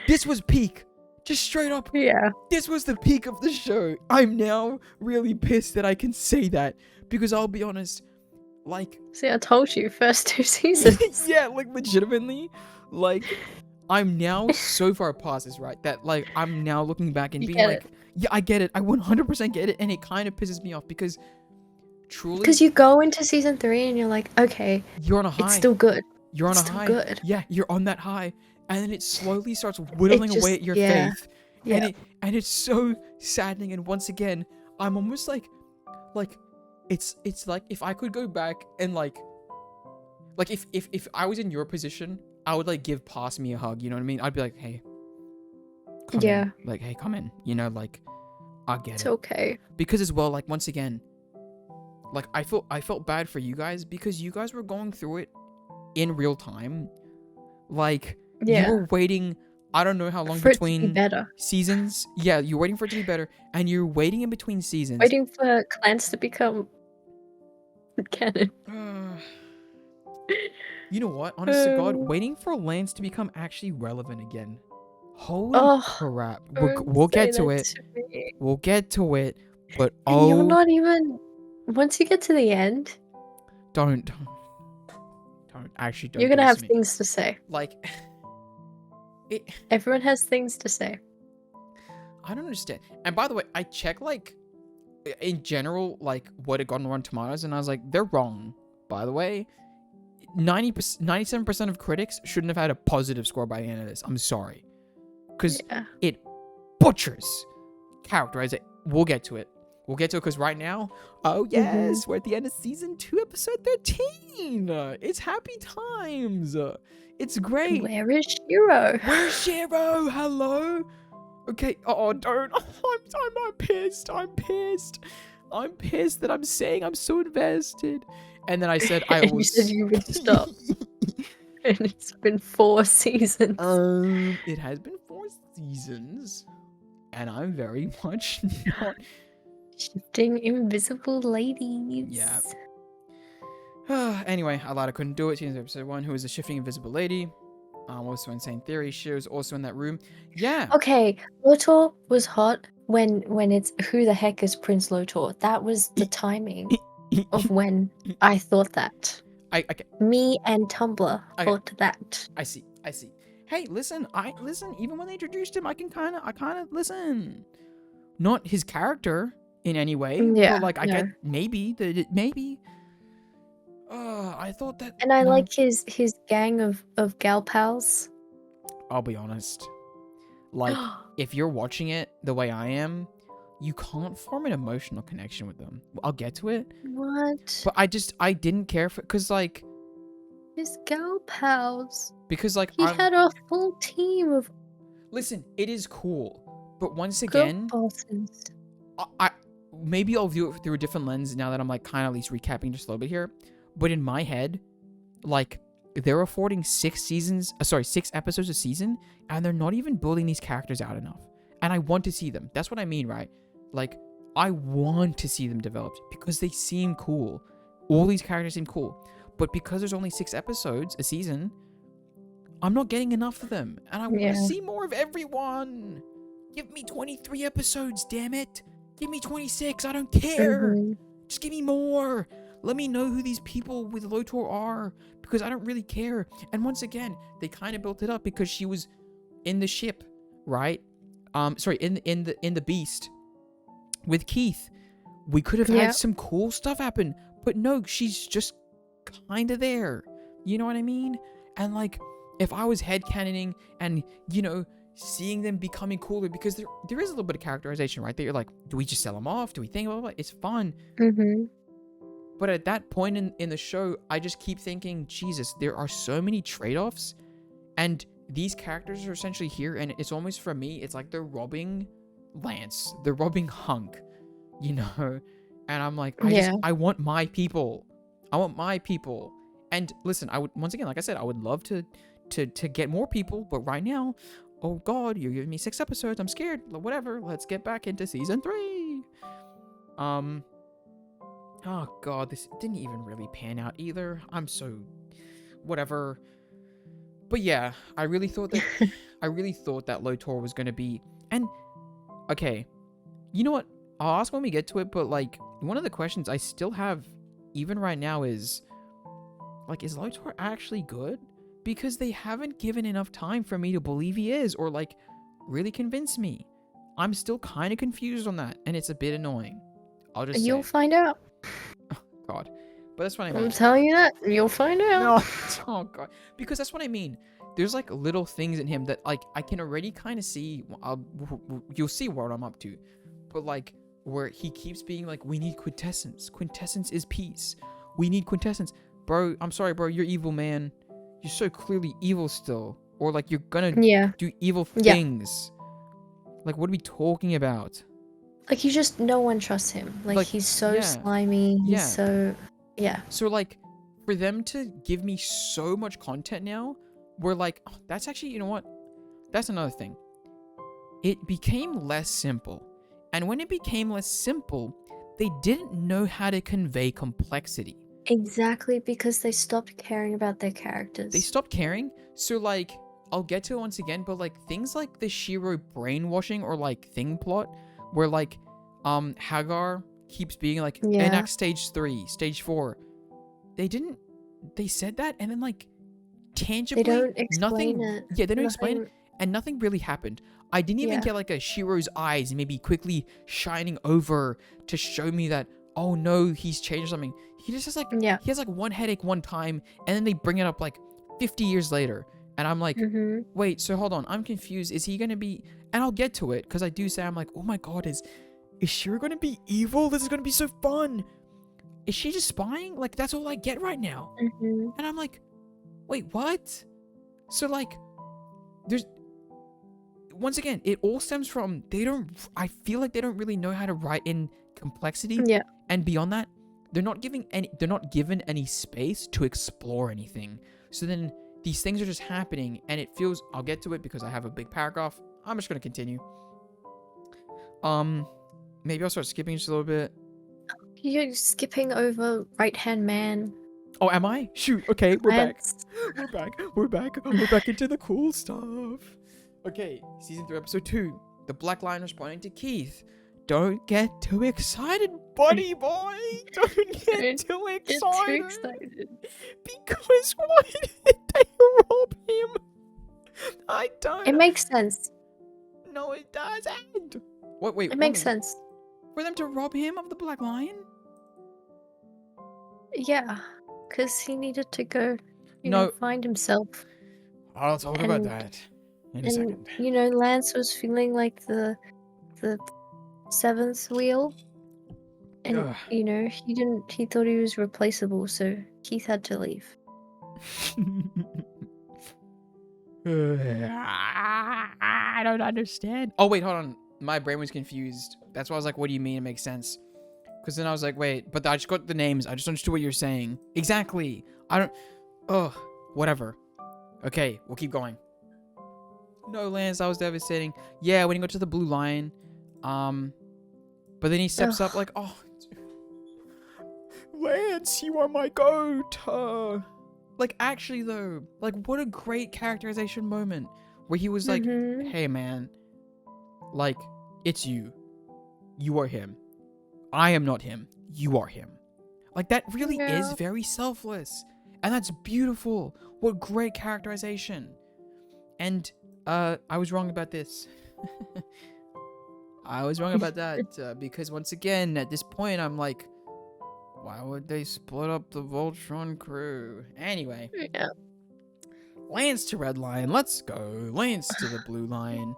this was peak. Just straight up. Yeah. This was the peak of the show. I'm now really pissed that I can say that. Because I'll be honest, like... See, I told you, first 2 seasons. Yeah, like, legitimately. Like, I'm now so far past this, right? That, like, I'm now looking back and being like... Yeah, I get it. I 100% get it. And it kind of pisses me off because... Truly... Because you go into season 3 and you're like, okay... You're on a high. It's still good. You're on a high. Good. Yeah, you're on that high. And then it slowly starts whittling away at your faith. Yeah. And it's so saddening. And once again, I'm almost like... It's like if I could go back and like if I was in your position, I would like give past me a hug, you know what I mean? I'd be like, hey, come in. Like, hey, come in, you know, like, I get it. It's okay. Because as well, like, once again, like, I felt bad for you guys because you guys were going through it in real time. Like, you were waiting, I don't know how long for between it to be better. Seasons. Yeah, you're waiting for it to be better, and you're waiting in between seasons. Waiting for clans to become canon. You know what? Honest to God, waiting for Lance to become actually relevant again. Holy crap. We'll get to it. We'll get to it. But and you're not even... Once you get to the end... Don't. Actually, don't. You're gonna have things to say. Like... Everyone has things to say. I don't understand. And by the way, I checked, like, in general, like, what it got on Rotten Tomatoes, and I was like, they're wrong, by the way. 97% of critics shouldn't have had a positive score by the end of this. I'm sorry. Because it butchers characterization. We'll get to it. We'll get to it because right now, oh yes, we're at the end of season 2, episode 13. It's happy times. It's great. Where is Shiro? Where's Shiro? Hello? Okay. Oh, don't. Oh, I'm pissed. I'm pissed that I'm saying I'm so invested. And then I said I was. You said you would stop. And it's been 4 seasons. It has been 4 seasons. And I'm very much not. Shifting invisible ladies. Yeah. Anyway, Alada couldn't do it. Season episode 1, who is a shifting invisible lady. Also Insane Theory. She was also in that room. Yeah. Okay, Lotor was hot when it's who the heck is Prince Lotor. That was the timing of when I thought that. Me and Tumblr thought that. I see. Hey, listen. Even when they introduced him, I kind of listen. Not his character in any way. Yeah. But like I get maybe. I thought that. And I like his gang of gal pals. I'll be honest. Like, if you're watching it the way I am, you can't form an emotional connection with them. I'll get to it. What? But I didn't care for, because like. His gal pals. Because like. He had a full team of. Listen, it is cool. But once again. I maybe I'll view it through a different lens now that I'm like kind of at least recapping just a little bit here. But in my head, like they're affording 6 episodes a season, and they're not even building these characters out enough. And I want to see them. That's what I mean, right? Like I want to see them developed because they seem cool. All these characters seem cool. But because there's only 6 episodes a season, I'm not getting enough of them. And I want to see more of everyone. Give me 23 episodes, damn it. Give me 26. I don't care. Just give me more. Let me know who these people with Lotor are, because I don't really care. And once again, they kind of built it up because she was in the ship, right? In the Beast with Keith. We could have had some cool stuff happen, but no, she's just kind of there. You know what I mean? And like, if I was headcanoning and, you know, seeing them becoming cooler, because there is a little bit of characterization, right? That you're like, do we just sell them off? Do we think, blah, blah, blah? It's fun. But at that point in the show, I just keep thinking, Jesus, there are so many trade-offs, and these characters are essentially here, and it's almost, for me, it's like they're robbing Lance. They're robbing Hunk, you know? And I'm like, I want my people. I want my people. And listen, I would, once again, like I said, I would love to get more people, but right now, oh God, you're giving me 6 episodes. I'm scared. Whatever. Let's get back into season 3. Oh God, this didn't even really pan out either. I'm so whatever. But yeah, I really thought that Lotor was gonna be. And okay, you know what? I'll ask when we get to it. But like, one of the questions I still have, even right now, is like, is Lotor actually good? Because they haven't given enough time for me to believe he is, or like really convince me. I'm still kind of confused on that, and it's a bit annoying. I'll just You'll say. find out. Oh God, but that's what I mean. I'm telling you that. You'll find out. No, oh God, because that's what I mean. There's like little things in him that like I can already kind of see. You'll see what I'm up to, but like where he keeps being like, we need quintessence. Quintessence is peace. We need quintessence, bro. I'm sorry, bro. You're evil, man. You're so clearly evil still, or like you're gonna do evil things. Like, what are we talking about? Like, you just, no one trusts him. Like he's so slimy. He's so, So, like, for them to give me so much content now, we're like, oh, that's actually, you know what? That's another thing. It became less simple. And when it became less simple, they didn't know how to convey complexity. Exactly, because they stopped caring about their characters. They stopped caring. So, like, I'll get to it once again, but, like, things like the Shiro brainwashing or, like, thing plot, where, like, Hagar keeps being like, enact stage 3, stage 4. They said that, and then, like, tangibly, they don't explain nothing. It. Yeah, they don't explain it, and nothing really happened. I didn't even get, like, a Shiro's eyes maybe quickly shining over to show me that, oh no, he's changed something. He just has, like, he has, like, one headache one time, and then they bring it up, like, 50 years later. And I'm like, wait, so hold on, I'm confused. Is he gonna be, and I'll get to it, because I do say, I'm like, oh my God, is Shiro gonna be evil? This is gonna be so fun. Is she just spying? Like, that's all I get right now. And I'm like, wait, what? So, like, there's, once again, it all stems from, I feel like they don't really know how to write in complexity. And beyond that, they're not given any space to explore anything. So then these things are just happening, and it feels, I'll get to it because I have a big paragraph. I'm just gonna continue. Maybe I'll start skipping just a little bit. You're skipping over right-hand man. Oh, am I? Shoot. Okay, we're back. We're back into the cool stuff. Okay, season 3, episode 2. The Black Lion responding to Keith. Don't get too excited, buddy boy. Don't get too excited. Because why did they rob him? I don't. It makes sense. No, it doesn't. What? Wait. It makes sense. For them to rob him of the Black Lion? Yeah, because he needed to go, find himself. I'll talk about that in a second. You know, Lance was feeling like the 7th wheel, and you know, he thought he was replaceable, so Keith had to leave. I don't understand. Oh wait, hold on. my brain was confused. That's why I was like, what do you mean? It makes sense. Because then I was like, wait, but I just got the names. I just understood what you're saying. Exactly. I don't... Ugh. Whatever. Okay, we'll keep going. No, Lance, that was devastating. Yeah, when he got to the blue line. But then he steps up like, oh... Lance, you are my goat. Like, actually, though. Like, what a great characterization moment. Where he was like, hey, man. Like, it's you. You are him. I am not him. You are him. Like, that really is very selfless. And that's beautiful. What great characterization. And, I was wrong about this. I was wrong about that. Because, once again, at this point, I'm like, why would they split up the Voltron crew? Anyway. Yeah. Lance to red line. Let's go. Lance to the blue line.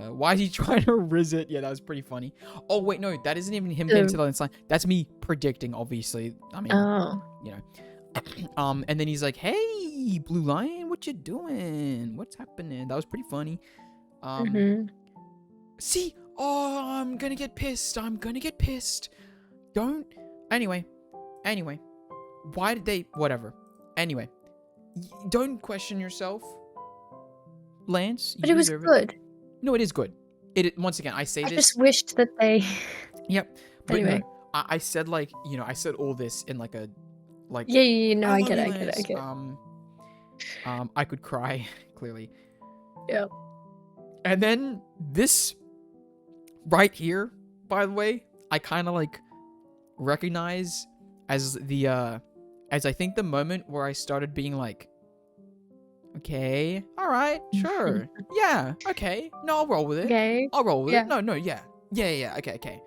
Why is he trying to riz it? Yeah, that was pretty funny. Oh, wait, no. That isn't even him getting to the Lance line. That's me predicting, obviously. I mean, you know. And then he's like, hey, blue line, what you doing? What's happening? That was pretty funny. See? Oh, I'm gonna get pissed. I'm gonna get pissed. Don't. Anyway. Why did they... Whatever. Anyway. Don't question yourself. Lance. But it was good. No, it is good. Once again, I say this... I just wished that they... Yep. But anyway. no, I said, like, you know, I said all this in, like, a... Like, yeah, no, I get it. I could cry, clearly. Yeah. And then this right here, by the way, I kind of, like, recognize as the, as I think the moment where I started being like, okay, all right, sure, yeah, okay, no, I'll roll with it. Okay. I'll roll with it. No, yeah, okay.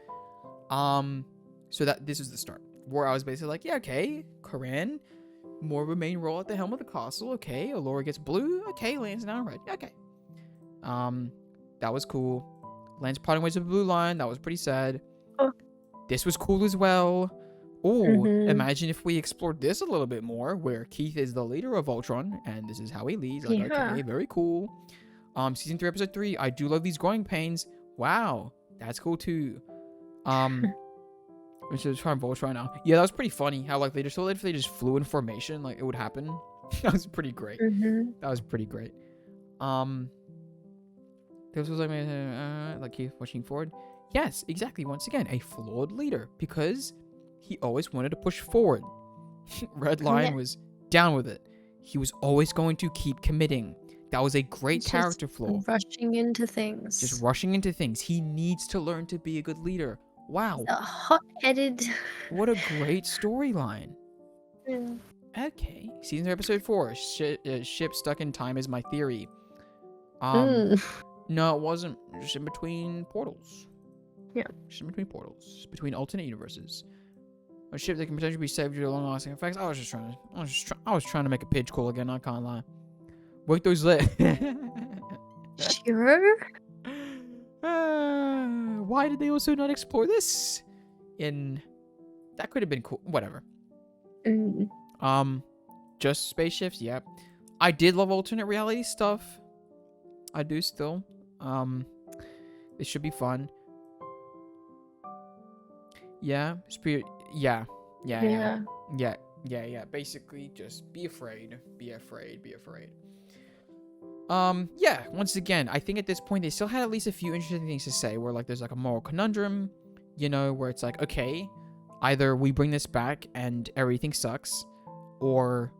So this is the start where I was basically like, yeah, okay, Corinne, more of a main role at the helm of the castle. Okay, Allura gets blue. Okay, Lance now red. Okay. That was cool. Lance parting ways with the blue line. That was pretty sad. Oh. This was cool as well. Oh, imagine if we explored this a little bit more, where Keith is the leader of Voltron, and this is how he leads. Like, okay, very cool. Season 3, episode 3. I do love these growing pains. Wow, that's cool too. We should try Voltron now. Yeah, that was pretty funny. How like they just thought if they just flew in formation, like it would happen. That was pretty great. That was pretty great. This was like Keith pushing forward. Yes, exactly. Once again, a flawed leader because he always wanted to push forward. Red Lion was down with it. He was always going to keep committing. That was a great character flaw. Rushing into things. Just rushing into things. He needs to learn to be a good leader. Wow. A hot-headed. What a great storyline. Okay. Season 3, episode 4. Ship stuck in time is my theory. No, it wasn't. Just in between portals. Yeah. Just in between portals. Between alternate universes. A ship that can potentially be saved due to long-lasting effects. I was trying to make a pitch cool again, I can't lie. Work those lit. Sure. Why did they also not explore this? That could have been cool. Whatever. Just spaceships. Yep. I did love alternate reality stuff. I do still. It should be fun. Yeah. Spirit. Yeah. Basically, just be afraid. Be afraid. Yeah, once again, I think at this point they still had at least a few interesting things to say where like there's like a moral conundrum, you know, where it's like, okay, either we bring this back and everything sucks, or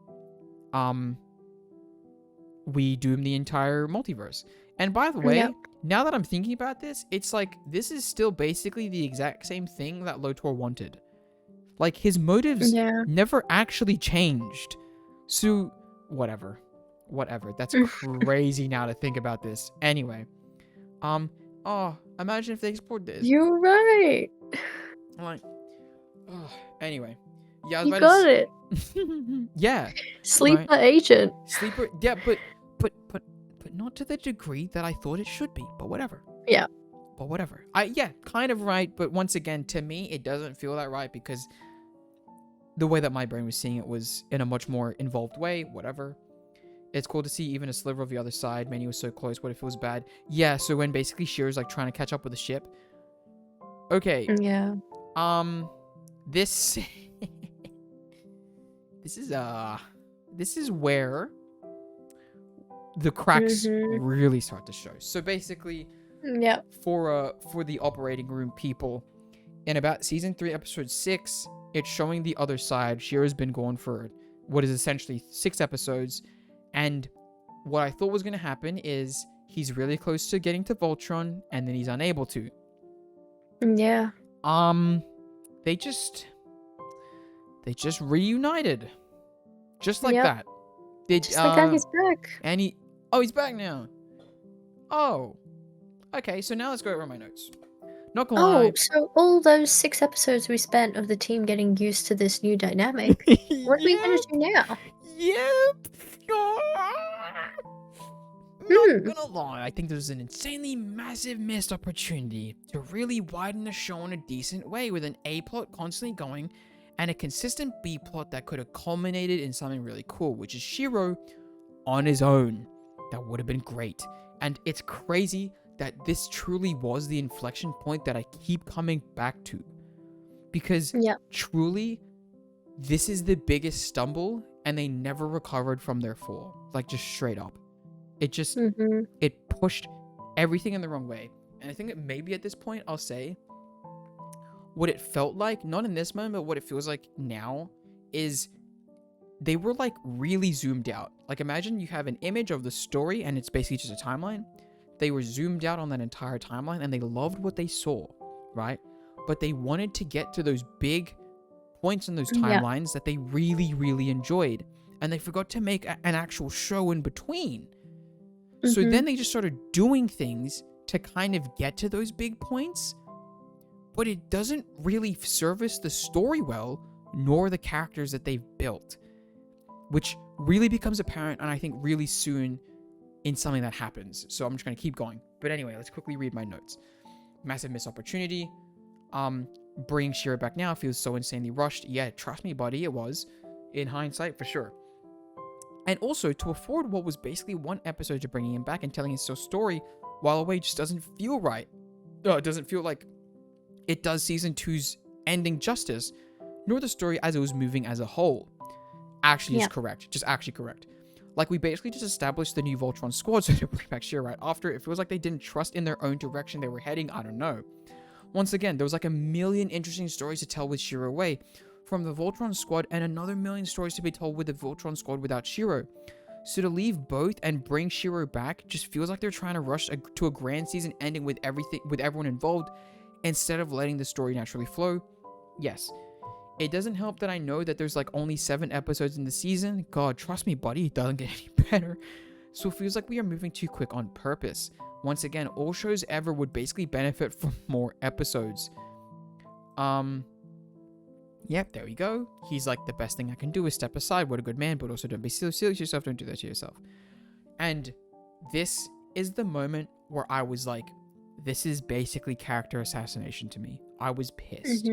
we doom the entire multiverse. And by the way, now that I'm thinking about this, it's like this is still basically the exact same thing that Lotor wanted. Like his motives never actually changed. So whatever. That's crazy now to think about this. Anyway, imagine if they explored this. You're right. I'm like, anyway, yeah, I was you about got it. Yeah, Sleeper right? agent. Sleeper, yeah, but not to the degree that I thought it should be. But whatever. Yeah. But whatever. Kind of right. But once again, to me, it doesn't feel that right because the way that my brain was seeing it was in a much more involved way. Whatever. It's cool to see even a sliver of the other side. Manny was so close. What if it was bad? Yeah, so when basically Shiro's like trying to catch up with the ship. Okay. Yeah. This this is where the cracks really start to show. So basically, Yeah. for the operating room people, in about season 3, episode 6, it's showing the other side. Shiro's been gone for what is essentially 6 episodes, and what I thought was going to happen is he's really close to getting to Voltron, and then he's unable to. Yeah. They just reunited, just like Yep. that. Just like that, he's back. And he's back now. Oh, okay. So now let's go over my notes. Not gonna lie. Oh, so all those 6 episodes we spent of the team getting used to this new dynamic. What are we gonna do now? Yep. Not gonna lie, I think there's an insanely massive missed opportunity to really widen the show in a decent way, with an A plot constantly going and a consistent B plot that could have culminated in something really cool, which is Shiro on his own. That would have been great. And it's crazy that this truly was the inflection point that I keep coming back to. Because truly, this is the biggest stumble, and they never recovered from their fall. Like, just straight up. It just, it pushed everything in the wrong way. And I think that maybe at this point, I'll say, what it felt like, not in this moment, but what it feels like now, is they were like really zoomed out. Like, imagine you have an image of the story and it's basically just a timeline. They were zoomed out on that entire timeline and they loved what they saw, right? But they wanted to get to those big points in those timelines that they really, really enjoyed. And they forgot to make an actual show in between. So then they just started doing things to kind of get to those big points, but it doesn't really service the story well, nor the characters that they've built, which really becomes apparent, and I think really soon in something that happens. So I'm just going to keep going. But anyway, let's quickly read my notes. Massive missed opportunity. Bringing Shiro back now feels so insanely rushed. Yeah, trust me, buddy, it was. In hindsight, for sure. And also, to afford what was basically one episode to bringing him back and telling his story while away just doesn't feel right. It doesn't feel like it does season 2's ending justice, nor the story as it was moving as a whole. Actually is correct. Just actually correct. Like, we basically just established the new Voltron squad, so to bring back Shiro right after, it feels like they didn't trust in their own direction they were heading. I don't know. Once again, there was like a million interesting stories to tell with Shiro away from the Voltron squad, and another million stories to be told with the Voltron squad without Shiro. So to leave both and bring Shiro back just feels like they're trying to rush to a grand season ending with everyone involved, instead of letting the story naturally flow. Yes, it doesn't help that I know that there's like only 7 episodes in the season. God, trust me, buddy, it doesn't get any better. So it feels like we are moving too quick on purpose. Once again, all shows ever would basically benefit from more episodes. Yep, there we go. He's like, the best thing I can do is step aside. What a good man, but also don't be silly to yourself. Don't do that to yourself. And this is the moment where I was like, this is basically character assassination to me. I was pissed.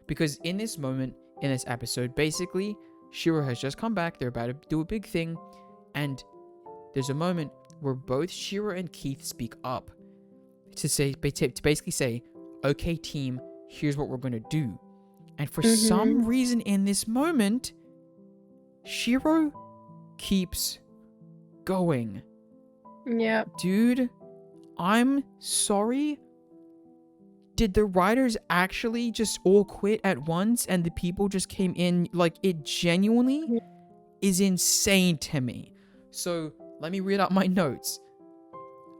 Because in this moment, in this episode, basically, Shiro has just come back. They're about to do a big thing. And there's a moment where both Shiro and Keith speak up to basically say, okay, team, here's what we're going to do. And for some reason in this moment, Shiro keeps going. Yeah. Dude, I'm sorry. Did the writers actually just all quit at once and the people just came in? Like, it genuinely is insane to me. So let me read out my notes.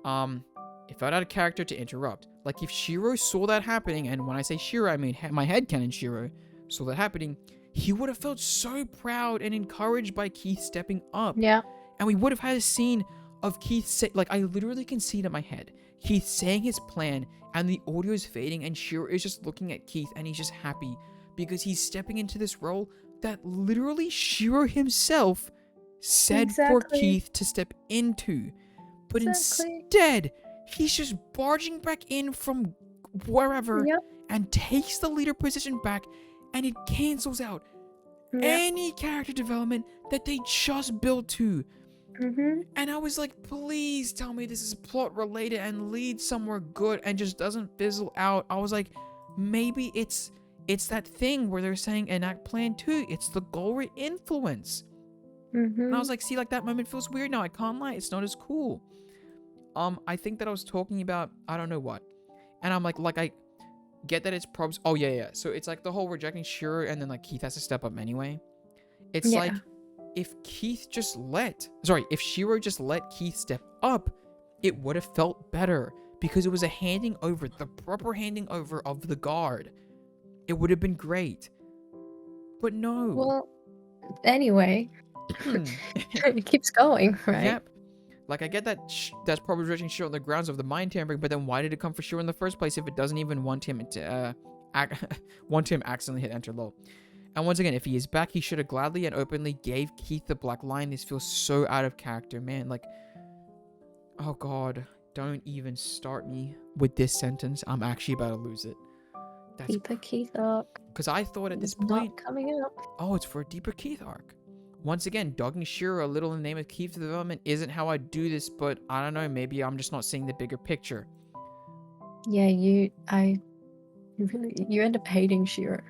It felt out of character to interrupt. Like, if Shiro saw that happening, and when I say Shiro, I mean my headcanon Shiro, saw that happening, he would have felt so proud and encouraged by Keith stepping up. Yeah. And we would have had a scene of Keith like, I literally can see it in my head. Keith saying his plan, and the audio is fading, and Shiro is just looking at Keith, and he's just happy because he's stepping into this role that literally Shiro himself said for Keith to step into. But instead, he's just barging back in from wherever and takes the leader position back, and it cancels out any character development that they just built to. And I was like, please tell me this is plot related and leads somewhere good and just doesn't fizzle out. I was like, maybe it's that thing where they're saying enact plan 2. It's the Golra influence. And I was like, see, like that moment feels weird now. I can't lie. It's not as cool. I think that I was talking about, I don't know what. And I'm like I get that it's probs. Oh, yeah. So it's like the whole rejecting Shiro and then like Keith has to step up anyway. It's like, if Shiro just let Keith step up, it would have felt better because it was a handing over, the proper handing over of the guard. It would have been great. But no. Well, anyway, it keeps going, right? Yep. Like, I get that that's probably rejecting Shiro on the grounds of the mind tampering, but then why did it come for Shiro in the first place if it doesn't even want him to accidentally hit enter low? And once again, if he is back, he should have gladly and openly gave Keith the black line. This feels so out of character, man. Like, oh god, don't even start me with this sentence. I'm actually about to lose it. That's Deeper Keith arc. because I thought at this It's not point, coming up. oh, it's for a deeper Keith arc. Once again, dogging Shiro a little in the name of Keith development isn't how I do this, but I don't know, maybe I'm just not seeing the bigger picture. Yeah, you end up hating Shiro.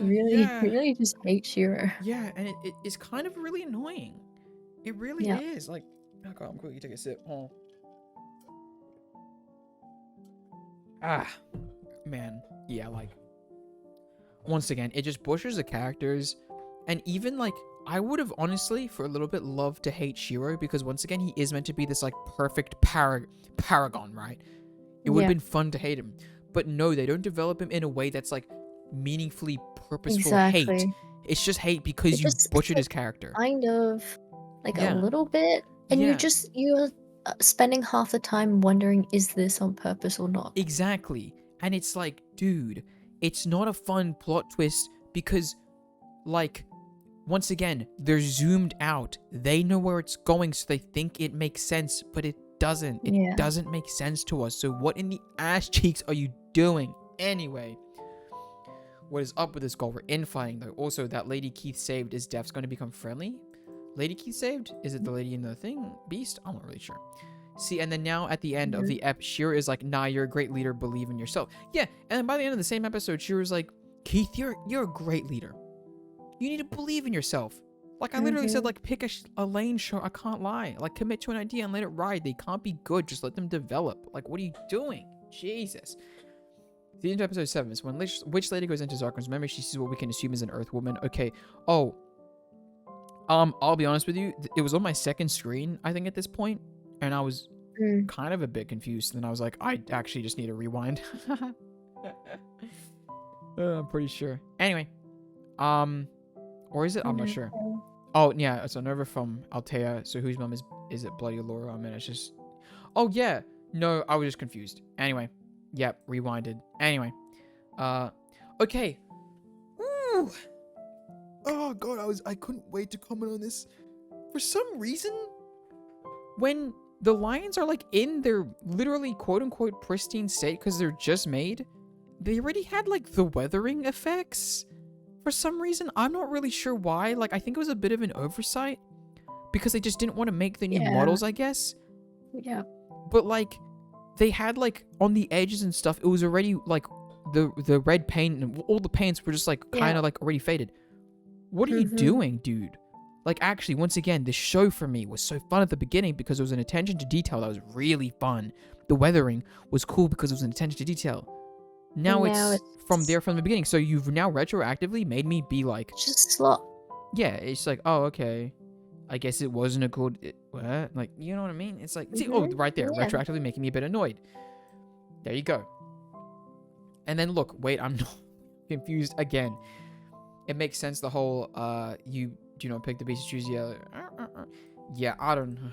Really just hate Shiro. Yeah, and it is kind of really annoying. It really is. Like, oh god, I'm quickly take a sip. Oh. Man. Yeah, like, once again, it just butchers the characters. And even, like, I would have honestly, for a little bit, loved to hate Shiro because, once again, he is meant to be this, like, perfect paragon, right? It would have been fun to hate him. But no, they don't develop him in a way that's, like, meaningfully purposeful hate. It's just hate because you butchered his character. Kind of, like, a little bit. And you're spending half the time wondering, is this on purpose or not? Exactly. And it's like, dude, it's not a fun plot twist because, like, once again, they're zoomed out. They know where it's going, so they think it makes sense, but it doesn't. It doesn't make sense to us. So what in the ass cheeks are you doing? Anyway, what is up with this goal? We're infighting, though. Also, that lady Keith saved, is Death's going to become friendly? Lady Keith saved? Is it the lady in the thing? Beast? I'm not really sure. See, and then now at the end of the ep, Shiro is like, nah, you're a great leader, believe in yourself. Yeah, and then by the end of the same episode, Shiro's like, Keith, you're a great leader. You need to believe in yourself. Like, I literally said, like, pick a lane show. I can't lie. Like, commit to an idea and let it ride. They can't be good. Just let them develop. Like, what are you doing? Jesus. The end of episode 7 is when Witch Lady goes into Zarkon's memory. She sees what we can assume is an Earth woman. Okay. Oh. I'll be honest with you. It was on my second screen, I think, at this point. And I was kind of a bit confused. And then I was like, I actually just need to rewind. I'm pretty sure. Anyway. Or is it? I'm not sure. Oh, yeah. It's a Nova from Altea. So whose mom is it Bloody Laura? I mean, it's just... Oh, yeah. No, I was just confused. Anyway. Yep. Rewinded. Anyway. Okay. Woo! Oh, God. I couldn't wait to comment on this. For some reason, when the lions are, like, in their literally quote-unquote pristine state because they're just made, they already had, like, the weathering effects. For some reason, I'm not really sure why. Like, I think it was a bit of an oversight because they just didn't want to make the new models, I guess. Yeah. But, like, they had, like, on the edges and stuff, it was already, like, the red paint and all the paints were just, like, kind of, like, already faded. What are you doing, dude? Like, actually, once again, the show for me was so fun at the beginning because there was an attention to detail that was really fun. The weathering was cool because it was an attention to detail. Now it's from the beginning. So you've now retroactively made me be like... Just slot. Yeah, it's like, oh, okay. I guess it wasn't a good... what? Like, you know what I mean? It's like, see, oh, right there. Yeah. Retroactively making me a bit annoyed. There you go. And then look, wait, I'm not confused again. It makes sense, the whole, you do not pick the beast to choose the other. Yeah, I don't know.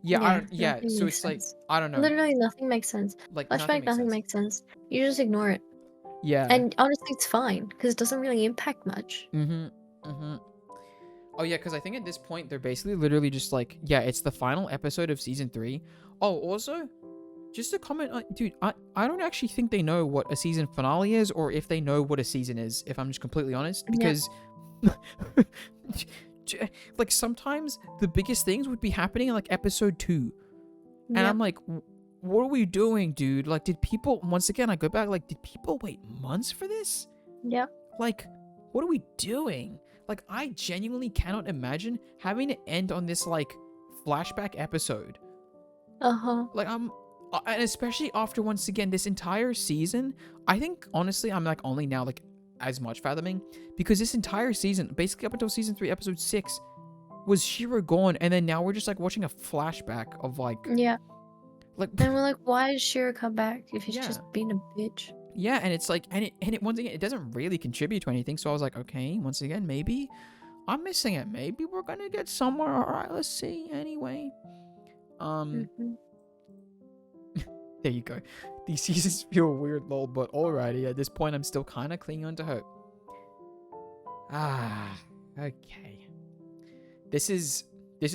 Yeah, so it's like, I don't know. Literally nothing makes sense. Like, Flashback, nothing makes sense. You just ignore it. Yeah. And honestly, it's fine, because it doesn't really impact much. Oh, yeah, because I think at this point, they're basically literally just like, yeah, it's the final episode of Season 3. Oh, also, just a comment, dude, I don't actually think they know what a season finale is, or if they know what a season is, if I'm just completely honest, because like sometimes the biggest things would be happening in like episode 2, and Yep. I'm like, what are we doing, dude? Like, did people, once again, I go back, like, did people wait months for this? Yep. Like, what are we doing? Like, I genuinely cannot imagine having to end on this like flashback episode. Uh-huh. Like, and especially after, once again, this entire season, I think, honestly, I'm, like, only now, like, as much fathoming, because this entire season, basically up until season 3, episode 6, was Shira gone, and then now we're just, like, watching a flashback of, like, Yeah. like, And we're like, why did Shira come back if he's Yeah. just being a bitch? yeah, and it's, like, and it, once again, it doesn't really contribute to anything, so I was like, okay, once again, maybe I'm missing it, maybe we're gonna get somewhere, alright, let's see, anyway, Mhm. there you go. These seasons feel weird, lol, but alrighty. At this point, I'm still kind of clinging on to hope. Okay. This is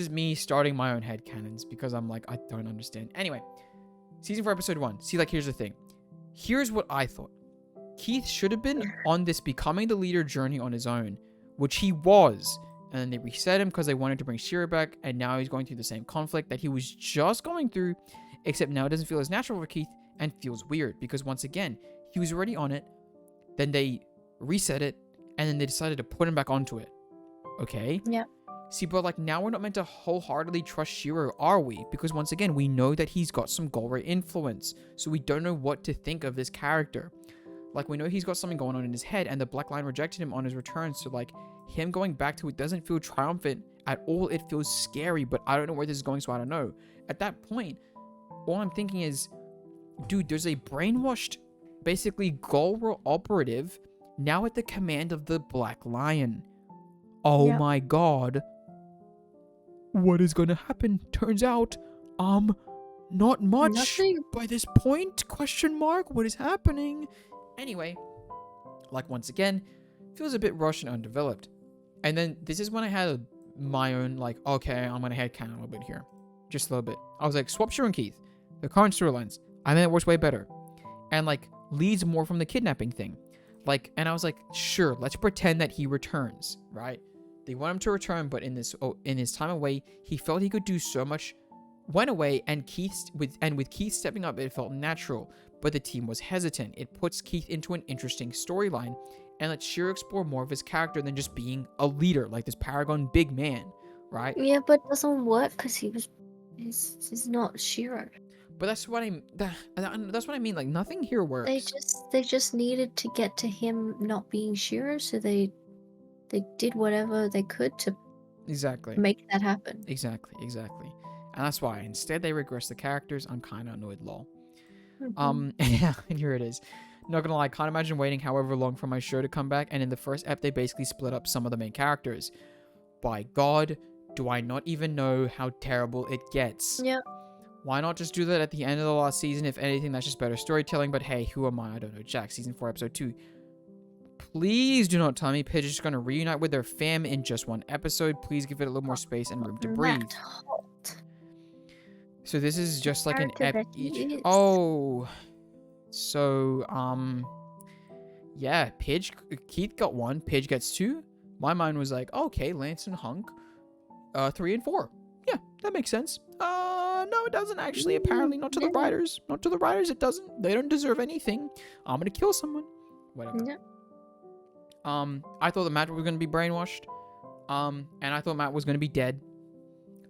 me starting my own headcanons because I'm like, I don't understand. Anyway, season 4, episode 1. See, like, here's the thing. Here's what I thought. Keith should have been on this becoming the leader journey on his own, which he was. And then they reset him because they wanted to bring Shira back, and now he's going through the same conflict that he was just going through, except now it doesn't feel as natural for Keith and feels weird because, once again, he was already on it, then they reset it, and then they decided to put him back onto it. Okay? Yeah. See, but like now we're not meant to wholeheartedly trust Shiro, are we? Because once again, we know that he's got some Golray influence, so we don't know what to think of this character. Like, we know he's got something going on in his head, and the Black Line rejected him on his return, so like, him going back to it doesn't feel triumphant at all. It feels scary, but I don't know where this is going, so I don't know. At that point, all I'm thinking is, dude, there's a brainwashed, basically Golra operative now at the command of the Black Lion. Oh Yep. my god. What is gonna happen? Turns out, not much Nothing. by this point? Question mark? What is happening? Anyway, like, once again, feels a bit rushed and undeveloped. And then this is when I had my own, like, okay, I'm gonna headcanon a little bit here. Just a little bit. I was like, swap Shiro and Keith. The current storylines. I think it works way better. And, like, leads more from the kidnapping thing. Like, and I was like, sure, let's pretend that he returns, right? They want him to return, but in his time away, he felt he could do so much. Went away, and with Keith stepping up, it felt natural. But the team was hesitant. It puts Keith into an interesting storyline, and lets Shiro explore more of his character than just being a leader, like this paragon big man, right? Yeah, but it doesn't work because he's not Shiro. But that's what that's what I mean. Like, nothing here works. They just needed to get to him not being Shiro, so they did whatever they could to Exactly. make that happen. Exactly. And that's why instead they regress the characters. I'm kind of annoyed, lol. Mhm. Yeah, and here it is. Not gonna lie, I can't imagine waiting however long for my show to come back, and in the first ep, they basically split up some of the main characters. By God, do I not even know how terrible it gets. Yep. Why not just do that at the end of the last season? If anything, that's just better storytelling, but hey, who am I? I don't know. Jack, season 4, episode 2. Please do not tell me Pidge is going to reunite with their fam in just one episode. Please give it a little more space and room to breathe. Matt Holt. So this is just like an Character ep that he each. is. Oh. So, yeah, Keith got 1, Pidge gets 2. My mind was like, okay, Lance and Hunk, 3 and 4. Yeah, that makes sense. No, it doesn't actually. Apparently, not to the writers. Not to the writers, it doesn't. They don't deserve anything. I'm gonna kill someone. Whatever. Yeah. I thought that Matt was gonna be brainwashed. And I thought Matt was gonna be dead.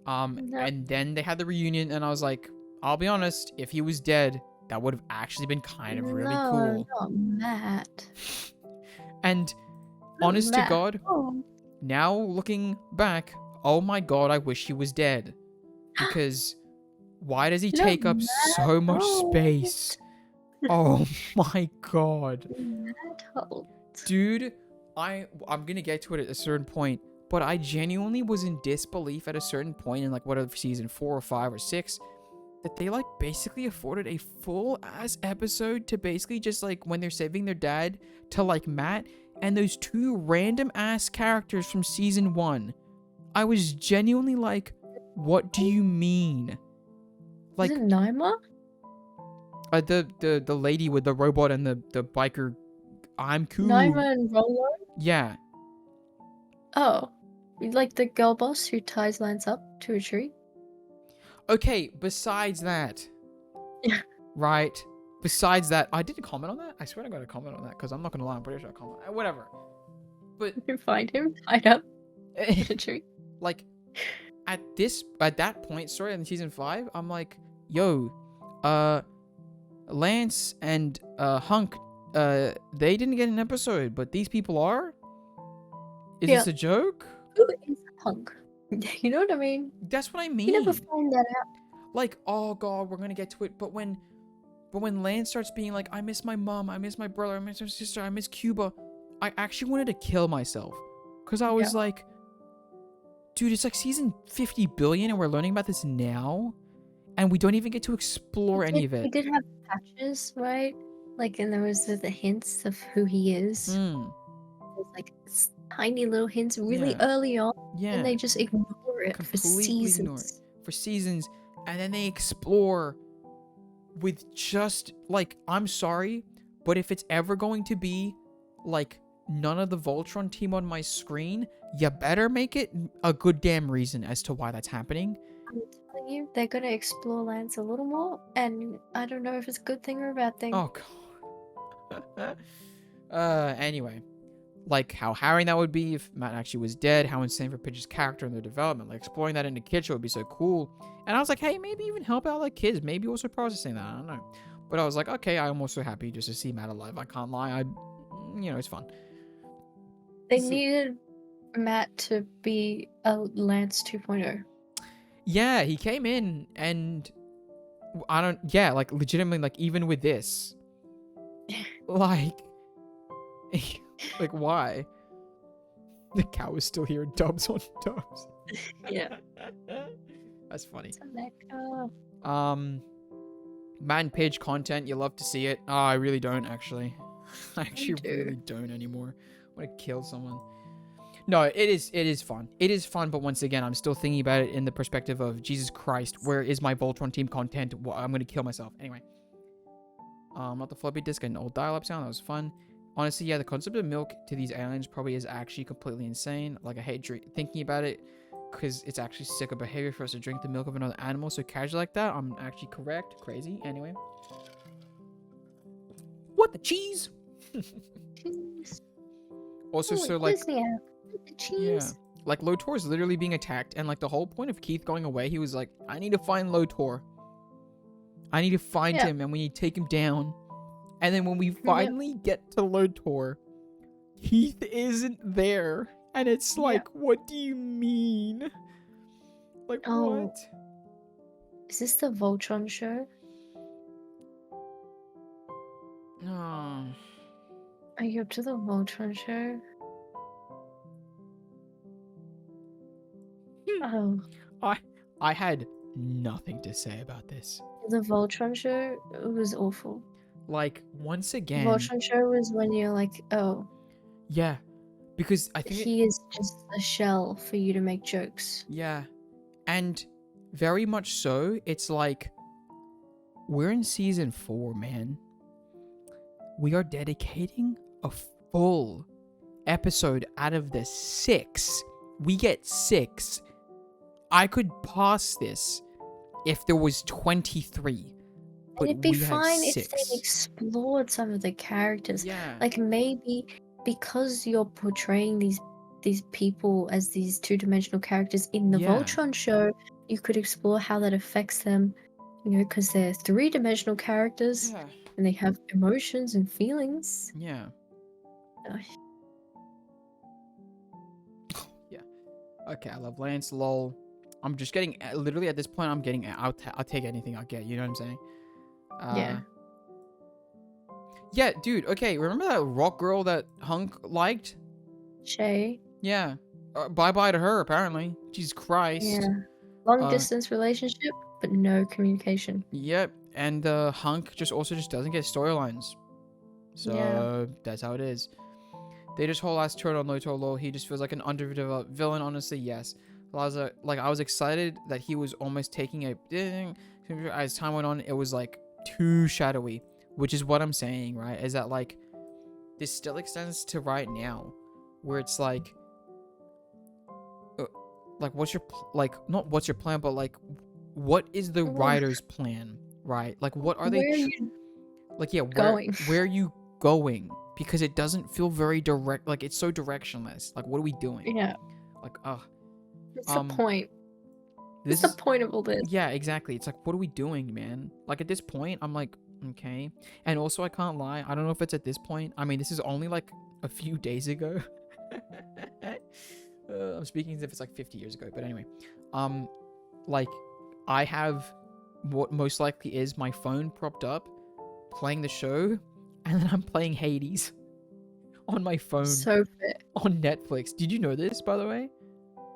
And then they had the reunion, and I was like, I'll be honest, if he was dead, that would have actually been kind of really cool. Not Matt. And Not honest to Matt. God, Oh. now looking back, oh my God, I wish he was dead. Because why does he Not take up so much Matt. space? Oh my God. Matt Holt. Dude, I'm gonna get to it at a certain point, but I genuinely was in disbelief at a certain point in like whatever season 4 or 5 or 6 that they like basically afforded a full ass episode to basically just like when they're saving their dad to like Matt and those 2 random ass characters from season 1. I was genuinely like, what do you mean? Like, Is it Naima? The lady with the robot and the biker. I'm cool. Naima and Rolo? Yeah. Oh. Like the girl boss who ties Lance up to a tree? Okay, besides that. Right. Besides that, I didn't comment on that. I swear I got a comment on that because I'm not gonna lie, I'm pretty sure I commented. Whatever. But You find him tied up to a tree. like at that point, sorry, in season 5, I'm like, yo, Lance and Hunk, they didn't get an episode, but these people are? Is this a joke? Who is Hunk? You know what I mean? That's what I mean. You never find that out. Like, oh god, we're gonna get to it, but when Lance starts being like, I miss my mom, I miss my brother, I miss my sister, I miss Cuba, I actually wanted to kill myself. Because I was like, dude, it's like season 50 billion and we're learning about this now? And we don't even get to explore any of it. He did have patches, right? Like, and there was the hints of who he is. There's like tiny little hints really early on. Yeah. And they just ignore it for seasons. Ignore it for seasons. And then they explore with just, like, I'm sorry, but if it's ever going to be, like, none of the Voltron team on my screen, you better make it a good damn reason as to why that's happening. I'm telling you, they're gonna explore Lance a little more, and I don't know if it's a good thing or a bad thing. Oh, God. Anyway. Like, how harrowing that would be if Matt actually was dead, how insane for Pidge's character and their development. Like, exploring that into Kid Show would be so cool. And I was like, hey, maybe even help out, like, kids. Maybe also processing that. I don't know. But I was like, okay, I'm also happy just to see Matt alive. I can't lie. It's fun. They needed Matt to be a Lance 2.0. Yeah, he came in and like, legitimately, like, even with this, like, like, why? The cow is still here, dubs on dubs. Yeah. That's funny. Oh. Matt and Pidge content, you love to see it. Oh, I really don't, actually. I actually really don't anymore. I want to kill someone. No, it is fun. It is fun, but once again, I'm still thinking about it in the perspective of, Jesus Christ, where is my Voltron team content? I'm going to kill myself. Anyway. Not the floppy disk and old dial-up sound. That was fun. Honestly, yeah, the concept of milk to these aliens probably is actually completely insane. Like, I hate thinking about it because it's actually sick of behavior for us to drink the milk of another animal so casual like that. I'm actually correct. Crazy. Anyway. What the cheese? Also, so, like... The cheese. Yeah. Like, Lotor's literally being attacked, and, like, the whole point of Keith going away, he was like, I need to find Lotor. I need to find him, and we need to take him down. And then when we finally get to Lotor, Keith isn't there. And it's like, what do you mean? Like, what? Is this the Voltron show? Oh. Are you up to the Voltron show? Oh. I had nothing to say about this. The Voltron show, it was awful. Like, once again... Voltron show was when you're like, oh. Yeah. Because I think... He is just a shell for you to make jokes. Yeah. And very much so, it's like... We're in season 4, man. We are dedicating a full episode out of the 6. We get 6. I could pass this if there was 23. But it'd be we fine had if they explored some of the characters. Yeah. Like, maybe because you're portraying these people as these two-dimensional characters in the Voltron show, you could explore how that affects them, because they're three-dimensional characters and they have emotions and feelings. Yeah. Yeah. Okay, I love Lance, lol. I'm just getting, literally at this point, I'm getting, I'll take anything I'll get, you know what I'm saying? Yeah, dude, okay, remember that rock girl that Hunk liked? Shay. Yeah. Bye-bye to her, apparently. Jesus Christ. Yeah. Long-distance relationship, but no communication. Yep, and Hunk just doesn't get storylines. So, that's how it is. They just whole ass turn on Lotor Lol. He just feels like an underdeveloped villain, honestly, yes. I was excited that he was almost taking a... As time went on, it was like too shadowy, which is what I'm saying, right? Is that like this still extends to right now, where it's like what's your not what's your plan, but like what is the writer's plan, right? Like what are they Where are you like, yeah, going? where are you going? Because it doesn't feel very direct. Like, it's so directionless. Like, what are we doing? Yeah. Like, What's the point? This What's the point of all this? yeah, exactly. It's like, what are we doing, man? Like, at this point, I'm like, okay. And also, I can't lie. I don't know if it's at this point. I mean, this is only like a few days ago. I'm speaking as if it's like 50 years ago. But anyway, like, I have what most likely is my phone propped up, playing the show, and then I'm playing Hades on my phone So fit. on Netflix. Did you know this, by the way?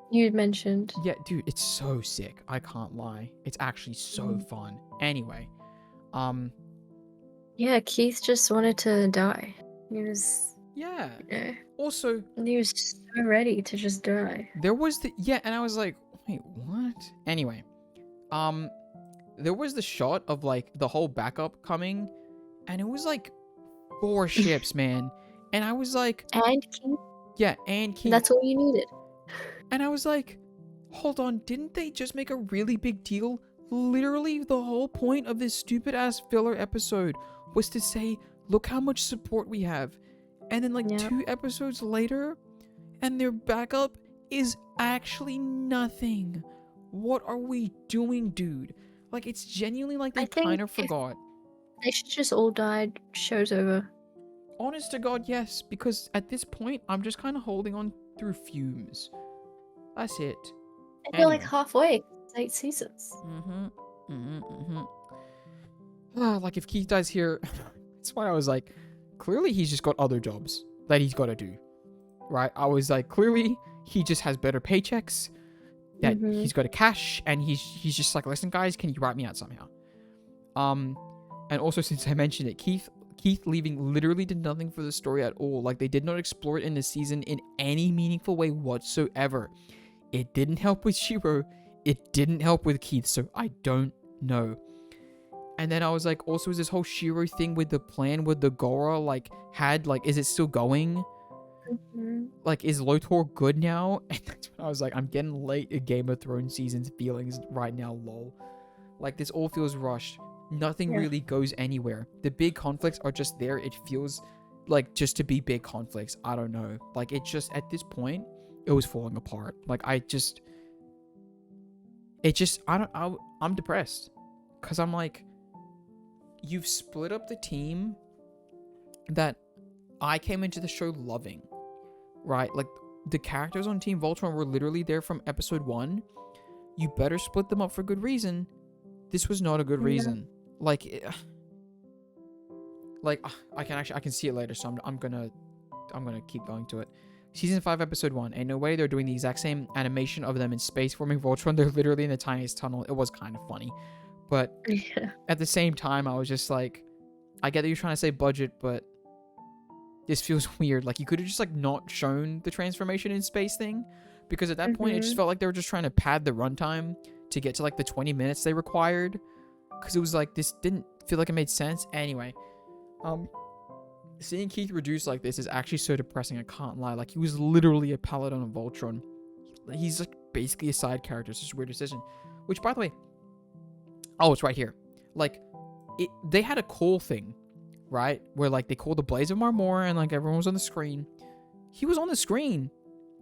You mentioned. Yeah, dude, it's so sick. I can't lie. It's actually so fun. Anyway, Yeah, Keith just wanted to die. He was. yeah. Yeah. Also, He was so ready to just die. there was and I was like, wait, what? Anyway, there was the shot of like the whole backup coming, and it was like 4 ships, man. And I was like, And Keith. yeah, and Keith. That's all you needed. And I was like, hold on, didn't they just make a really big deal? Literally, the whole point of this stupid ass filler episode was to say, look how much support we have. And then, like, 2 episodes later, and their backup is actually nothing. What are we doing, dude? Like, it's genuinely like they kind of forgot. They should just all died. Show's over. Honest to God, yes. Because at this point, I'm just kind of holding on through fumes. That's it. And you're like halfway. It's 8 seasons. Like, if Keith dies here, that's why I was like, clearly he's just got other jobs that he's got to do. Right? I was like, clearly he just has better paychecks that he's got to cash, and he's just like, listen, guys, can you write me out somehow? And also, since I mentioned it, Keith leaving literally did nothing for the story at all. Like, they did not explore it in the season in any meaningful way whatsoever. It didn't help with Shiro. It didn't help with Keith, so I don't know. And then I was like, also, is this whole Shiro thing with the plan with the Gora, like, is it still going? Like, is Lotor good now? And that's when I was like, I'm getting late in Game of Thrones season's feelings right now, lol. Like, this all feels rushed. Nothing really goes anywhere. The big conflicts are just there. It feels like just to be big conflicts. I don't know. Like, it just, at this point, it was falling apart. Like, I'm depressed. Because I'm like, you've split up the team that I came into the show loving. Right? Like, the characters on Team Voltron were literally there from episode 1. You better split them up for good reason. This was not a good reason. Like, I can see it later, so I'm gonna keep going to it. Season 5, episode 1. Ain't no way they're doing the exact same animation of them in space forming Voltron. They're literally in the tiniest tunnel. It was kind of funny, but at the same time, I was just like, I get that you're trying to say budget, but this feels weird. Like, you could have just like not shown the transformation in space thing, because at that point, it just felt like they were just trying to pad the runtime to get to like the 20 minutes they required. Because it was like, this didn't feel like it made sense. Anyway, seeing Keith reduced like this is actually so depressing. I can't lie. Like, he was literally a paladin of Voltron. He's like basically a side character. It's just a weird decision. Which, by the way, oh, it's right here. Like, they had a call thing, right? Where like they called the Blaze of Marmora and like everyone was on the screen. He was on the screen.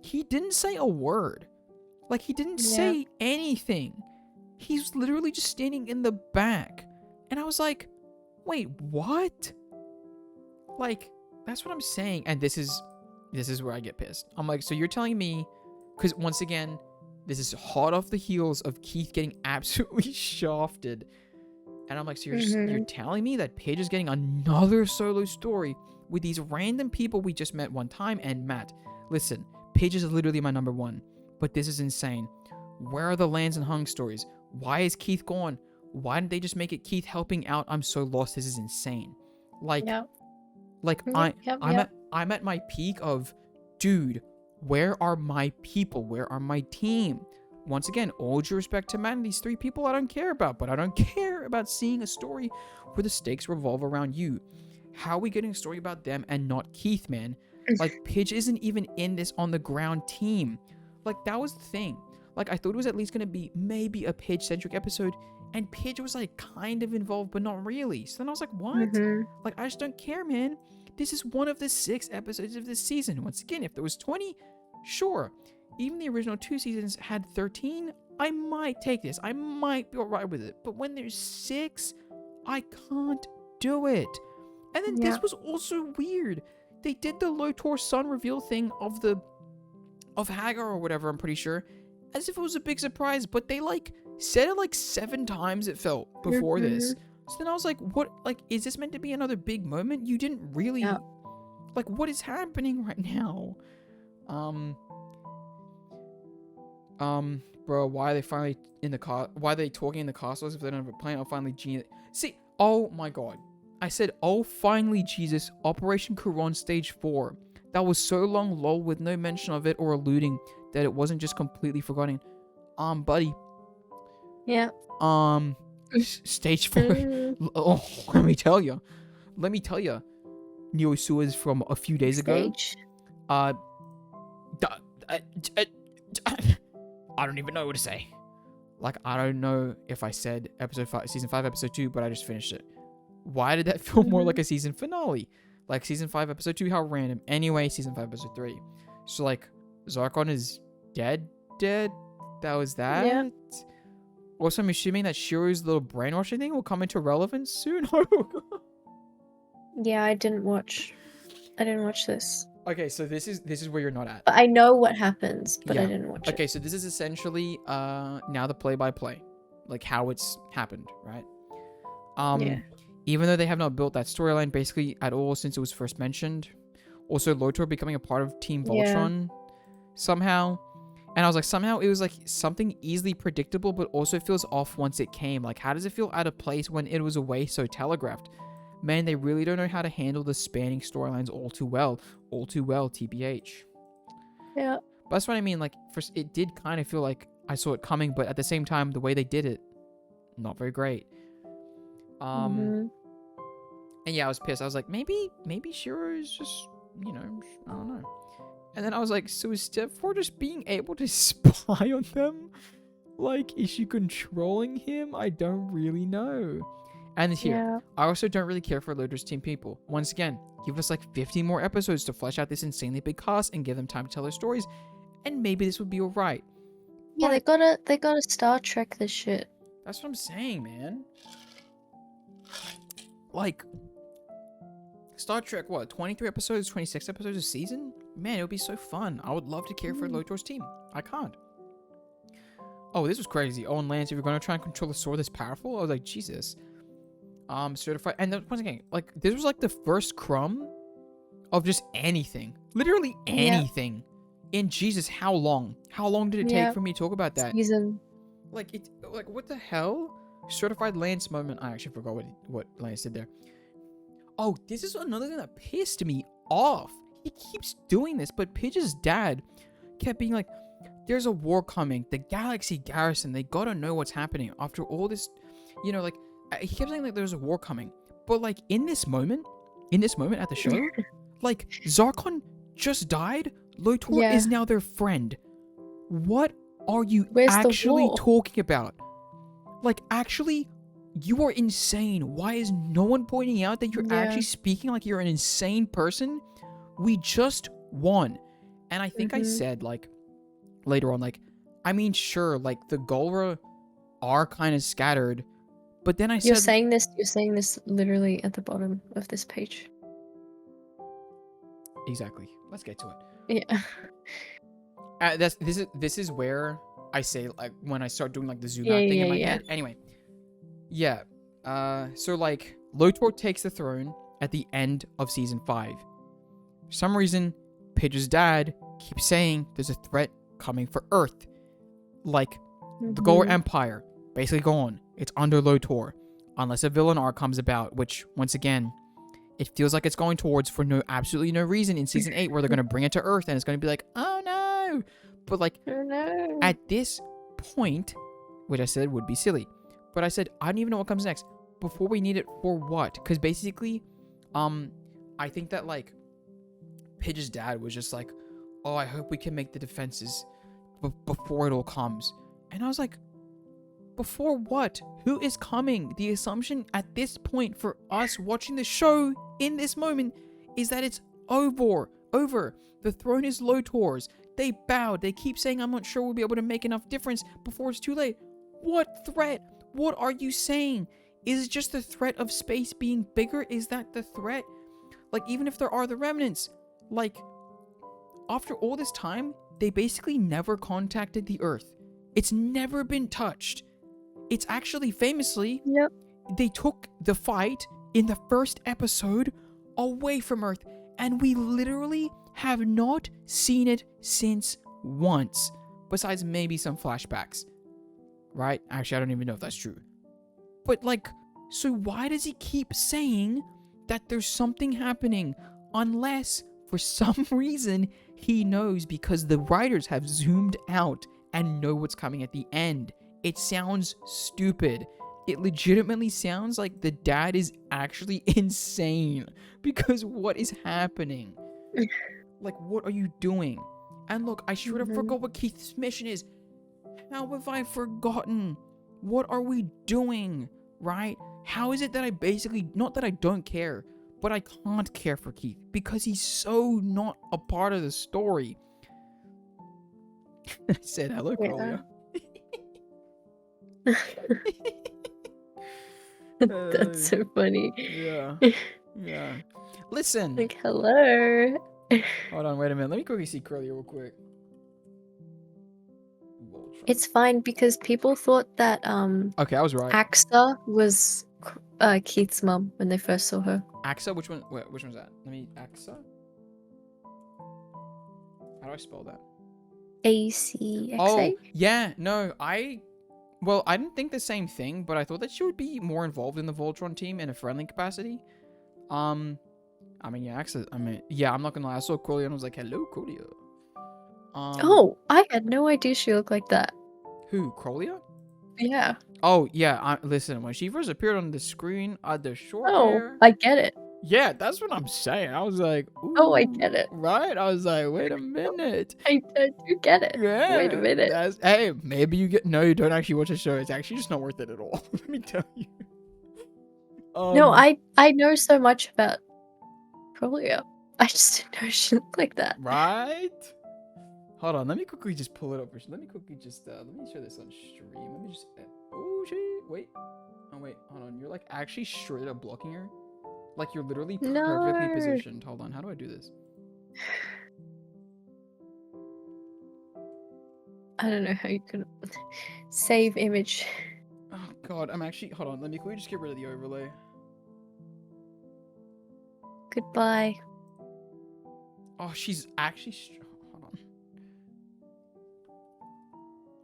He didn't say a word. Like, he didn't say anything. He's literally just standing in the back. And I was like, wait, what? Like, that's what I'm saying. And this is where I get pissed. I'm like, so you're telling me, because once again, this is hot off the heels of Keith getting absolutely shafted. And I'm like, so you're telling me that Paige is getting another solo story with these random people we just met one time? And Matt, listen, Paige is literally my number 1. But this is insane. Where are the Lance and Hung stories? Why is Keith gone? Why didn't they just make it Keith helping out? I'm so lost. This is insane. Like, I'm at my peak of, dude, where are my people? Where are my team? once again, all due respect to man, these 3 people I don't care about, but I don't care about seeing a story where the stakes revolve around you. How are we getting a story about them and not Keith, man? Like, Pidge isn't even in this on the ground team. Like, that was the thing. Like, I thought it was at least going to be maybe a Pidge-centric episode, and Pidge was, like, kind of involved, but not really. So then I was like, what? Like, I just don't care, man. This is one of the 6 episodes of this season. Once again, if there was 20, sure. Even the original 2 seasons had 13, I might take this. I might be alright with it. But when there's 6, I can't do it. And then this was also weird. They did the Lotor son reveal thing of Hagar or whatever, I'm pretty sure, as if it was a big surprise, but they like said it like 7 times, it felt, before this. So then I was like, what, like, is this meant to be another big moment? You didn't really like, what is happening right now? Bro, why are they finally in the car? Why are they talking in the castles if they don't have a plan? Oh, finally, genius. See, oh my god. I said, oh, finally, Jesus, Operation Quran Stage 4. That was so long, lol, with no mention of it or alluding that it wasn't just completely forgotten. Buddy. Yeah. Stage 4. Oh, let me tell you. Neo Suez from a few days ago. I don't even know what to say. Like, I don't know if I said season 5, episode 2, but I just finished it. Why did that feel more like a season finale? Like, season 5, episode 2, how random. Anyway, season 5, episode 3. So, like, Zarkon is dead? That was that? Yeah. Also, I'm assuming that Shiro's little brainwashing thing will come into relevance soon? Yeah, I didn't watch this. Okay, so this is where you're not at. But I know what happens, but I Yeah. didn't watch it. Okay, so this is essentially now the play-by-play. Like, how it's happened, right? Yeah. Even though they have not built that storyline basically at all since it was first mentioned. Also, Lotor becoming a part of Team Voltron somehow. And I was like, somehow it was like something easily predictable, but also feels off once it came. Like, how does it feel out of place when it was away so telegraphed? Man, they really don't know how to handle the spanning storylines all too well. All too well, TBH. Yeah. But that's what I mean. Like, first, it did kind of feel like I saw it coming, but at the same time, the way they did it, not very great. And yeah, I was pissed. I was like, maybe Shiro is just, you know, I don't know. And then I was like, so is Step 4 just being able to spy on them? Like, is she controlling him? I don't really know. And here, I also don't really care for Lotor's team people. Once again, give us like 50 more episodes to flesh out this insanely big cast and give them time to tell their stories, and maybe this would be alright. Yeah, they gotta Star Trek this shit. That's what I'm saying, man. Like, Star Trek, what, 23 episodes, 26 episodes a season? Man, it would be so fun. I would love to care for Lotor's team. I can't. Oh, this was crazy. Oh, and Lance, if you're going to try and control a sword that's powerful, I was like, Jesus. Certified. And then, once again, like, this was like the first crumb of just anything. Literally anything. In Jesus, how long? How long did it take for me to talk about that? Season. Like, what the hell? Certified Lance moment. I actually forgot what Lance did there. Oh, this is another thing that pissed me off. He keeps doing this, but Pidge's dad kept being like, there's a war coming. The Galaxy Garrison, they gotta know what's happening. After all this, you know, like, he kept saying like there's a war coming. But like, in this moment at the show, like, Zarkon just died. Lotor is now their friend. What are you actually talking about? Like, actually, you are insane. Why is no one pointing out that you're actually speaking like you're an insane person? We just won. And I think I said, like, later on, like, I mean, sure, like, the Golra are kind of scattered, but then I said... You're saying this literally at the bottom of this page. Exactly. Let's get to it. Yeah. This is where I say, like, when I start doing, like, the zoom out thing in my head. Anyway. Yeah. So, like, Lotor takes the throne at the end of season 5. For some reason, Pidge's dad keeps saying there's a threat coming for Earth. Like, the Golra Empire, basically gone. It's under Lotor. Unless a villain arc comes about, which, once again, it feels like it's going towards for absolutely no reason in season 8, where they're going to bring it to Earth, and it's going to be like, oh no! But, like, at this point, which I said would be silly, but I said I don't even know what comes next. Before we need it for what? Because basically, I think that like Pidge's dad was just like, oh, I hope we can make the defenses before it all comes. And I was like, before what? Who is coming? The assumption at this point for us watching the show in this moment is that it's over. The throne is Lotor's. They bowed. They keep saying, I'm not sure we'll be able to make enough difference before it's too late. What threat? What are you saying? Is it just the threat of space being bigger? Is that the threat? Like, even if there are the remnants, like, after all this time, they basically never contacted the Earth. It's never been touched. It's actually famously, Yep. they took the fight in the first episode away from Earth, and we literally have not seen it since once, besides maybe some flashbacks, right? Actually, I don't even know if that's true. But like, so why does he keep saying that there's something happening, unless for some reason he knows because the writers have zoomed out and know what's coming at the end? It sounds stupid. It legitimately sounds like the dad is actually insane, because what is happening? Like, what are you doing? And look, I should have forgot what Keith's mission is. How have I forgotten? What are we doing, right? How is it that I basically, not that I don't care, but I can't care for Keith because he's so not a part of the story. I said hello, Crawlia. That's so funny. Yeah. Listen. Like, hello. Hold on, wait a minute. Let me quickly see Crawlia real quick. It's fine because people thought that Okay, I was right. Axa was Keith's mum when they first saw her. Axa? Which one? Wait, which one's that? Let me. Axa? How do I spell that? ACXA? Oh, yeah. No, well, I didn't think the same thing, but I thought that she would be more involved in the Voltron team in a friendly capacity. I mean, yeah, Axa. I mean, yeah, I'm not gonna lie. I saw Crawlia and I was like, hello, Crawlia. Oh, I had no idea she looked like that. Who? Crawlia? Yeah. Oh, yeah. Listen, when she first appeared on the screen, the short Oh, hair. I get it. Yeah, that's what I'm saying. I was like, ooh, Oh, I get it. Right? I was like, wait a minute. I do get it. Yeah. Wait a minute. Hey, maybe you get. No, you don't actually watch the show. It's actually just not worth it at all. Let me tell you. No, I know so much about Prolia. I just didn't know she looked like that. Right? Hold on. Let me quickly just pull it up. Let me quickly just. Let me show this on stream. Let me just. Oh, shit. Wait. Oh, wait. Hold on. You're like actually straight up blocking her. Like, you're literally perfectly positioned. Hold on. How do I do this? I don't know how you can save image. Oh, God. I'm actually... Hold on. Let me quickly just get rid of the overlay. Goodbye. Oh, she's actually... Hold on.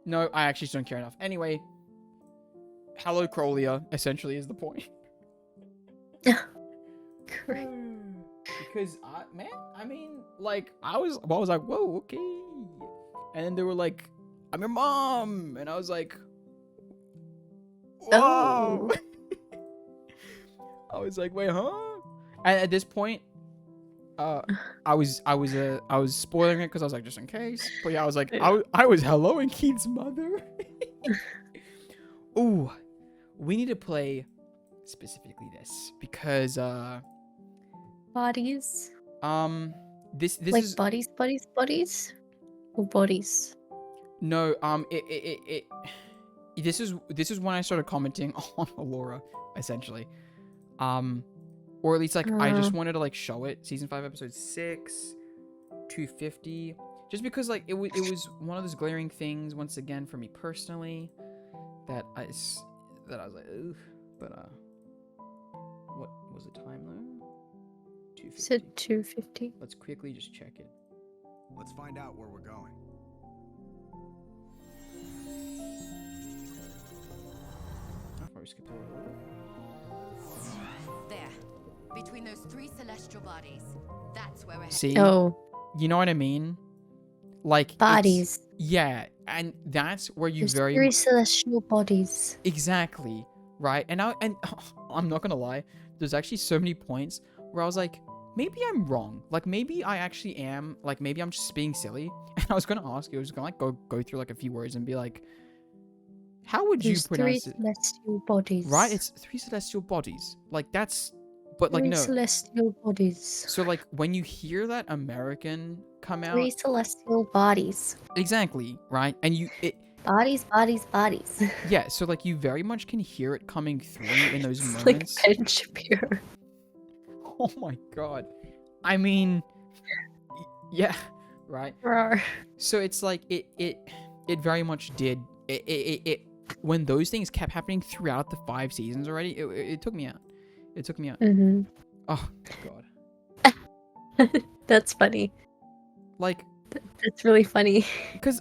No, I actually just don't care enough. Anyway. Hello, Crawlia, essentially, is the point. Because I mean, like, I was like, whoa, okay. And then they were like, I'm your mom, and I was like, whoa. Oh. I was like, wait, huh? And at this point, I was spoiling it because I was like, just in case. But yeah, I was like, I was helloing Keith's mother. Ooh, we need to play specifically this because Bodies. this like is bodies or bodies. no this is when I started commenting on Allura, essentially, or at least like I just wanted to like show it. Season 5 episode 6 250, just because like it was one of those glaring things once again for me personally that I was like, ugh. But what was the time though? 250. Said 250. Let's quickly just check it. Let's find out where we're going. I'll probably skip a little bit. There. Between those 3 celestial bodies. That's where we're headed. See? Oh, You know what I mean? Like bodies. Yeah, and that's where you There's very 3 celestial bodies. exactly, right? And I'm not gonna lie, there's actually so many points where I was like, maybe I'm wrong. Like maybe I actually am. Like maybe I'm just being silly. And I was gonna ask you. I was gonna like go through like a few words and be like, how would you There's 3 pronounce it? celestial bodies. Right? It's 3 celestial bodies. Like that's, but like 3 no. celestial bodies. So like when you hear that American come 3 out, celestial bodies. exactly, right? And Bodies, bodies, bodies. yeah. So like you very much can hear it coming through in those It's moments. like Ben Shapiro. Oh my god. I mean, yeah, right. Rawr. So it's like it very much did it when those things kept happening throughout the 5 seasons already. It took me out. It took me out. Mm-hmm. Oh god. That's funny. Like, That's really funny. because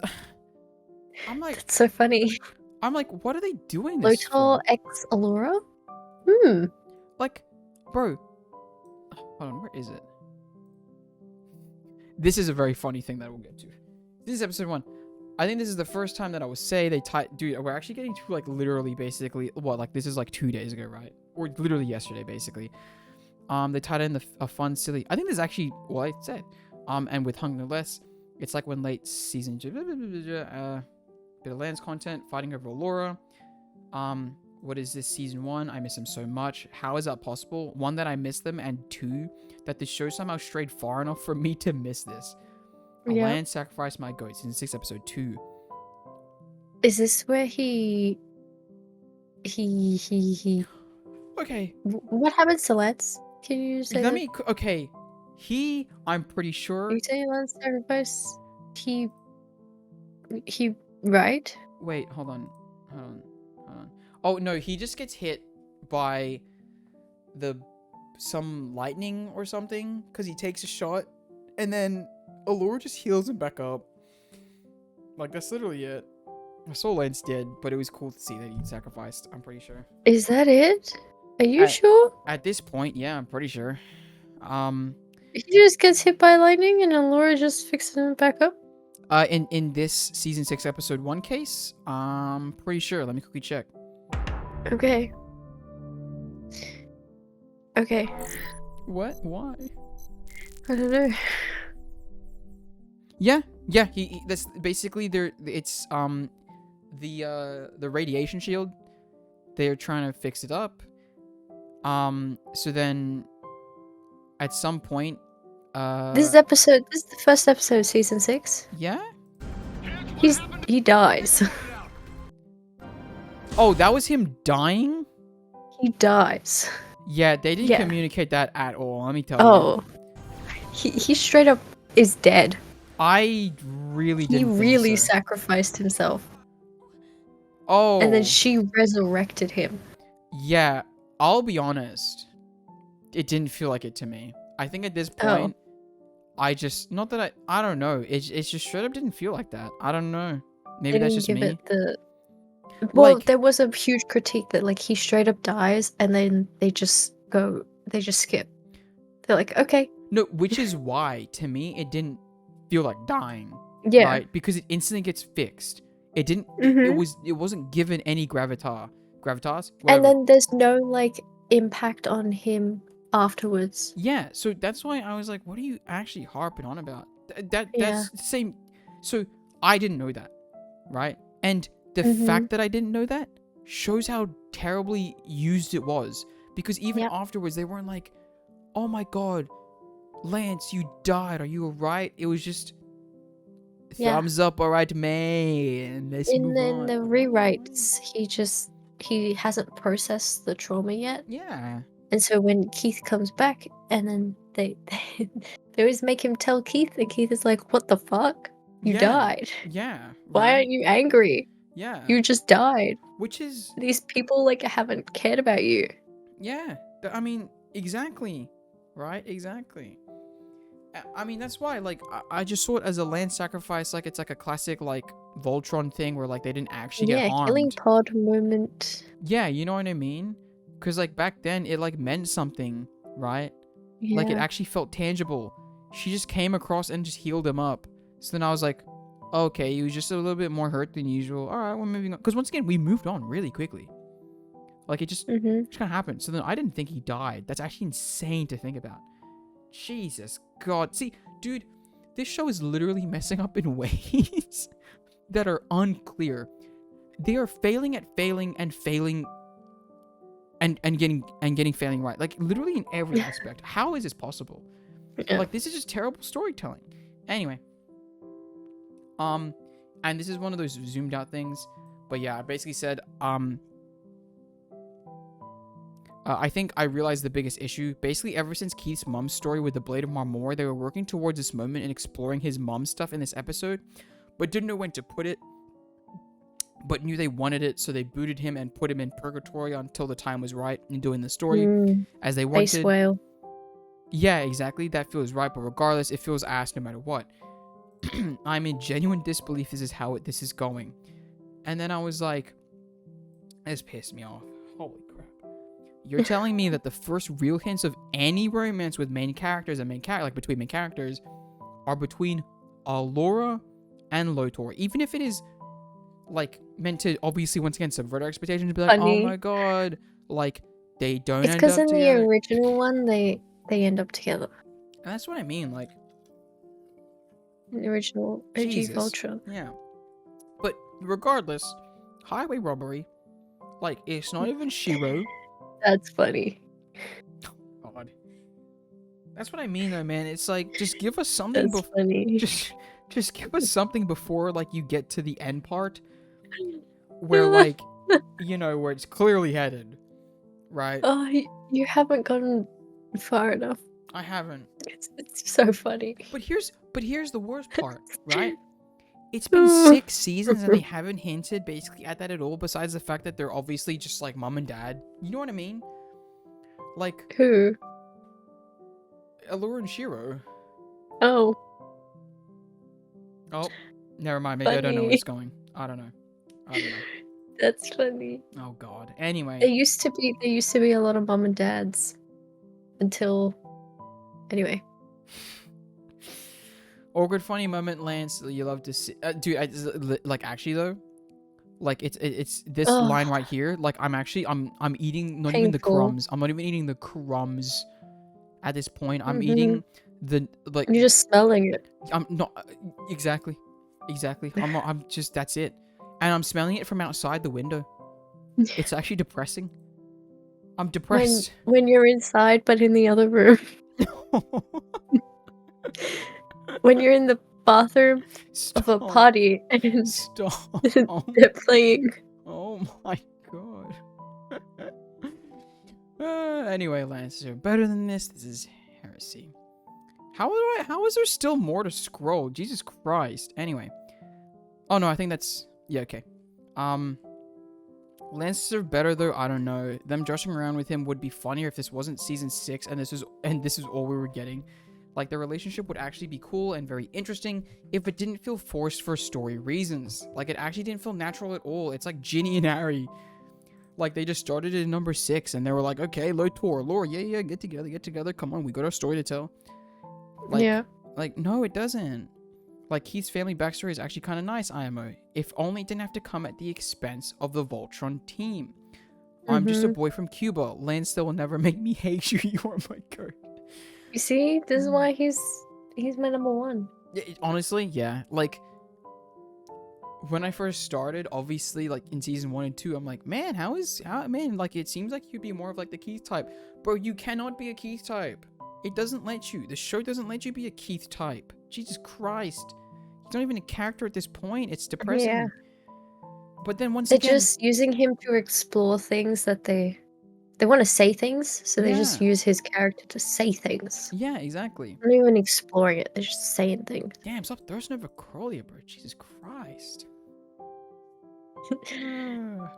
I'm like That's so funny. what are they doing this Lotor for? X Allura? Hmm. Like, bro. Hold on, where is it? This is a very funny thing that we'll get to. This is episode 1. I think this is the first time that I would say dude, we're actually getting to like literally basically what, like this is like 2 days ago, right? Or literally yesterday, basically. They tied in a fun, silly. I think this is actually what I said. And with Hung No Less, it's like when late season bit of Lance content, fighting over Laura. What is this, season 1? I miss them so much. How is that possible? 1, that I miss them, and 2, that the show somehow strayed far enough for me to miss this. A Yeah. land sacrificed my goat, season 6, episode 2. Is this where he Okay, What happens to Lance? Can you say let that? me. Okay, I'm pretty sure. You say Lance sacrifice? He right? Wait, hold on. Oh no, he just gets hit by some lightning or something because he takes a shot, and then Allura just heals him back up. Like that's literally it. I saw Lance dead, but it was cool to see that he sacrificed. I'm pretty sure. Is that it? Are you sure? At this point, yeah, I'm pretty sure. He just gets hit by lightning and Allura just fixes him back up? In this season 6, episode 1 case, I'm pretty sure. Let me quickly check. Okay. Okay. What? Why? I don't know. Yeah. He that's basically it's the radiation shield. They're trying to fix it up. So then at some point This is the first episode of season 6. yeah? He dies. Oh, that was him dying? He dies. Yeah, they didn't Yeah. communicate that at all, let me tell you. Oh. He straight up is dead. I really He didn't think really so. sacrificed himself. Oh. And then she resurrected him. Yeah, I'll be honest. It didn't feel like it to me. I think at this point, I just, not that I don't know. It's just straight up didn't feel like that. I don't know. Maybe They that's didn't just me. give it the... Well, Like- there was a huge critique that like he straight up dies and then they just skip. They're like, okay. No, which is why, to me, it didn't feel like dying. Yeah. Right? Because it instantly gets fixed. It didn't, Mhm. it wasn't given any gravitas. And Whatever. then there's no like impact on him afterwards. Yeah, so that's why I was like, what are you actually harping on about? That's Yeah. the same. So I didn't know that, right? And the Mhm. fact that I didn't know that shows how terribly used it was. Because even Yep. afterwards, they weren't like, oh my god, Lance, you died. Are you alright? It was just, Yeah. thumbs up, alright, man. Let's move In on. the rewrites, he hasn't processed the trauma yet. Yeah. And so when Keith comes back and then they always make him tell Keith, and Keith is like, what the fuck? You Yeah. died. Yeah. Why right? aren't you angry? Yeah. You just died. Which is, These people like haven't cared about you. yeah. I mean, exactly. Right? Exactly. I mean, that's why, like, I just saw it as a land sacrifice, like, it's like a classic, like, Voltron thing where, like, they didn't actually Yeah, get harmed. killing pod moment. Yeah, you know what I mean? Because, like, back then, it, like, meant something, right? Yeah. Like, it actually felt tangible. She just came across and just healed him up. So then I was like, okay, he was just a little bit more hurt than usual. All right, we're moving on. Because once again, we moved on really quickly. Like, it just kind of happened. So then I didn't think he died. That's actually insane to think about. Jesus God. See, dude, this show is literally messing up in ways that are unclear. They are failing at failing and failing and getting failing right. Like, literally in every aspect. How is this possible? Yeah. Like, this is just terrible storytelling. Anyway. And this is one of those zoomed out things. But yeah, I basically said, I think I realized the biggest issue. Basically, ever since Keith's mom's story with the Blade of Marmor, they were working towards this moment and exploring his mom's stuff in this episode, but didn't know when to put it, but knew they wanted it, so they booted him and put him in purgatory until the time was right in doing the story as they wanted. Space whale. Yeah, exactly. That feels right, but regardless, it feels ass no matter what. I'm in genuine disbelief this is how this is going. And then I was like, this pissed me off. Holy crap. You're telling me that the first real hints of any romance with main characters and like between main characters are between Laura and Lotor, even if it is like meant to obviously once again subvert our expectations and be like, Funny. oh my god, like they don't It's end up because in the together. original one, they end up together. And that's what I mean, like In the original OG Jesus. Voltron. Yeah. But regardless, highway robbery, like it's not even Shiro. That's funny. God. That's what I mean though, man. It's like just give us something That's before funny. just give us something before like you get to the end part where like you know where it's clearly headed. Right? Oh, you haven't gotten far enough. I haven't. It's so funny. But here's the worst part, right? It's been 6 seasons and they haven't hinted basically at that at all, besides the fact that they're obviously just like mom and dad. You know what I mean? Like Who? Allura and Shiro. Oh. Oh, never mind. Maybe I don't know where Funny. it's going. I don't know. That's funny. Oh God. Anyway. There used to be a lot of mom and dads until anyway. Awkward funny moment, Lance. You love to see, dude. Like actually though, like it's this line right here. Like I'm eating not even the Painful. crumbs. I'm not even eating the crumbs. At this point, I'm eating the like. You're just smelling it. I'm not exactly. I'm not. I'm just that's it. And I'm smelling it from outside the window. It's actually depressing. I'm depressed. When you're inside, but in the other room. When you're in the bathroom of a party and Stop. they're playing. Oh my god. Anyway, Lance, you're better than this. This is heresy. How is there still more to scroll? Jesus Christ. Anyway. Oh no, I think that's yeah, okay. Lances are better though, I don't know. Them joshing around with him would be funnier if this wasn't season 6 and this is all we were getting. Like, the relationship would actually be cool and very interesting if it didn't feel forced for story reasons. Like, it actually didn't feel natural at all. It's like Ginny and Harry. Like, they just started in number 6, and they were like, okay, Lotor, Laura, yeah, get together, come on, we got our story to tell. Like, Yeah. Like, no, it doesn't. Like, Keith's family backstory is actually kind of nice, IMO. If only it didn't have to come at the expense of the Voltron team. I'm just a boy from Cuba. Lance still will never make me hate you. You are my god. You see, this is why he's my number one. Yeah, honestly, yeah. Like, when I first started, obviously, like, in season 1 and 2, I'm like, man, man, like, it seems like you'd be more of, like, the Keith type. Bro, you cannot be a Keith type. It doesn't let you. The show doesn't let you be a Keith type. Jesus Christ. He's not even a character at this point. It's depressing. Yeah. But then once They're again... just using him to explore things that they want to say things, so they just Yeah. use his character to say things. Yeah, exactly. They're not even exploring it, they're just saying things. Damn, stop thirsting over Crawlia, bro. Jesus Christ.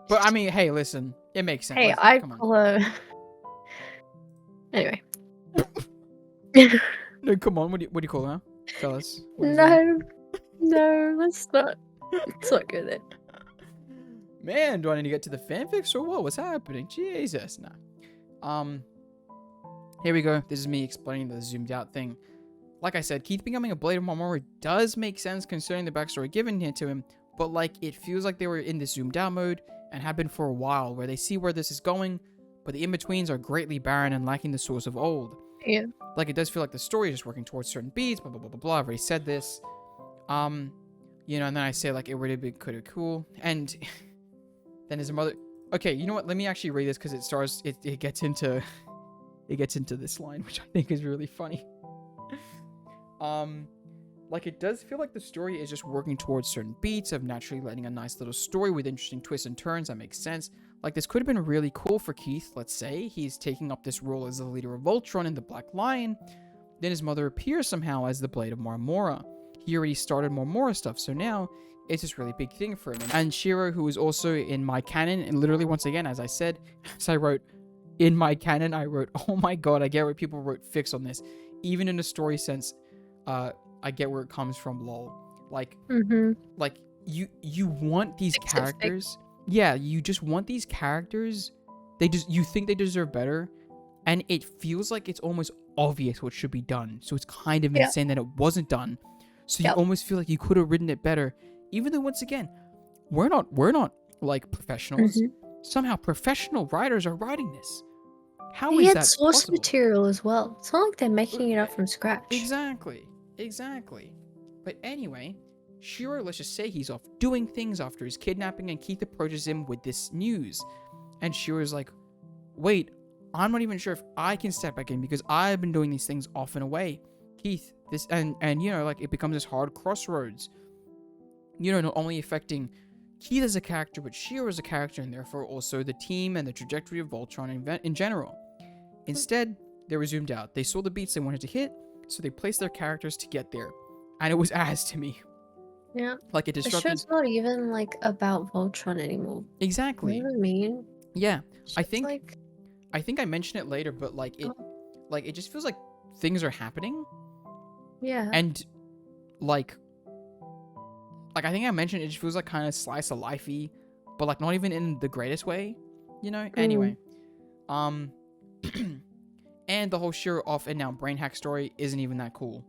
But, I mean, hey, listen. It makes sense. Hey, Like, I'd come on. call her... Anyway. No, come on. What do you call her? Tell us. What is it? No, let's not go there. Man, do I need to get to the fanfics or what? What's happening? Jesus, nah. Here we go. This is me explaining the zoomed out thing. like I said, Keith becoming a Blade of Marmora does make sense considering the backstory given here to him, but like it feels like they were in this zoomed out mode and have been for a while, where they see where this is going, but the in-betweens are greatly barren and lacking the source of old. Yeah. Like it does feel like the story is just working towards certain beats, blah blah blah blah blah. I've already said this. You know, and then I say like it would have been kind of cool. And then his mother. Okay, you know what? Let me actually read this because it gets into this line, which I think is really funny. Like it does feel like the story is just working towards certain beats of naturally letting a nice little story with interesting twists and turns. That makes sense. Like this could have been really cool for Keith. Let's say he's taking up this role as the leader of Voltron in the Black Lion. Then his mother appears somehow as the Blade of Marmora. He already started Marmora stuff, so now it's this really big thing for him. And Shiro, who is also in my canon, and literally once again, as I said, as I wrote in my canon, I wrote, oh my god, I get where people wrote fix on this. Even in a story sense, I get where it comes from, lol. Like, like you want these characters. Yeah, you just want these characters. You think they deserve better, and it feels like it's almost obvious what should be done. So it's kind of insane that it wasn't done. So you almost feel like you could have written it better, even though once again, we're not like professionals. Somehow professional writers are writing this. How is that possible? He had source material as well. It's not like they're making it up from scratch. Exactly. But anyway, Shiro, let's just say he's off doing things after his kidnapping, and Keith approaches him with this news. And Shiro's like, wait, I'm not even sure if I can step back in because I've been doing these things off and away. Keith, this, and you know, like it becomes this hard crossroads. You know, not only affecting Keith as a character, but Shiro as a character, and therefore also the team and the trajectory of Voltron in general. Instead, they were zoomed out. They saw the beats they wanted to hit, so they placed their characters to get there. And it was ass to me. Yeah. Like it The disrupted. show's not even like about Voltron anymore. Exactly. You know what I mean? Yeah. It's I just think like, I think I mentioned it later, but like it just feels like things are happening. yeah. And like I think I mentioned it just feels like kind of slice of lifey, but like not even in the greatest way, you know? Anyway. And the whole Shiro off and now brain hack story isn't even that cool.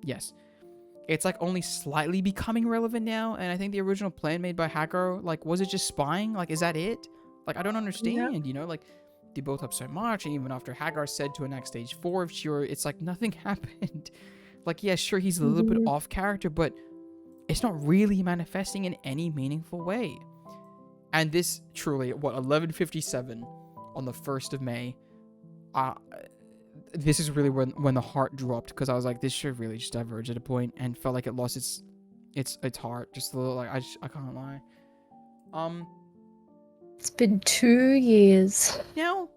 Yes. It's like only slightly becoming relevant now, and I think the original plan made by Hacker, like, was it just spying? Like, is that it? Like, I don't understand, you know? Like, they built up so much, and even after Hagar said to enact stage 4 of Shiro, it's like nothing happened. Like, yeah, sure, he's a little bit off character, but it's not really manifesting in any meaningful way. And this truly, 11:57 on the 1st of May, this is really when the heart dropped, because I was like, this should really just diverge at a point, and felt like it lost its heart just a little. Like I can't lie. It's been 2 years. Now,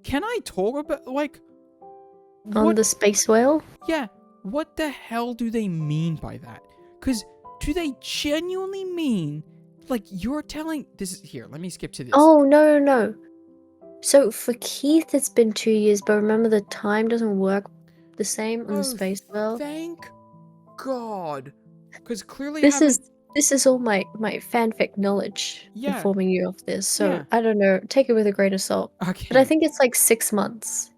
can I talk about like On the space whale? Yeah, what the hell do they mean by that? Because do they genuinely mean like you're telling this is here? Let me skip to this. Oh no. So for Keith, it's been 2 years, but remember the time doesn't work the same on the space whale. Thank God, because clearly This is all my fanfic knowledge Yeah. informing you of this. So Yeah. I don't know. Take it with a grain of salt. Okay. But I think it's like 6 months.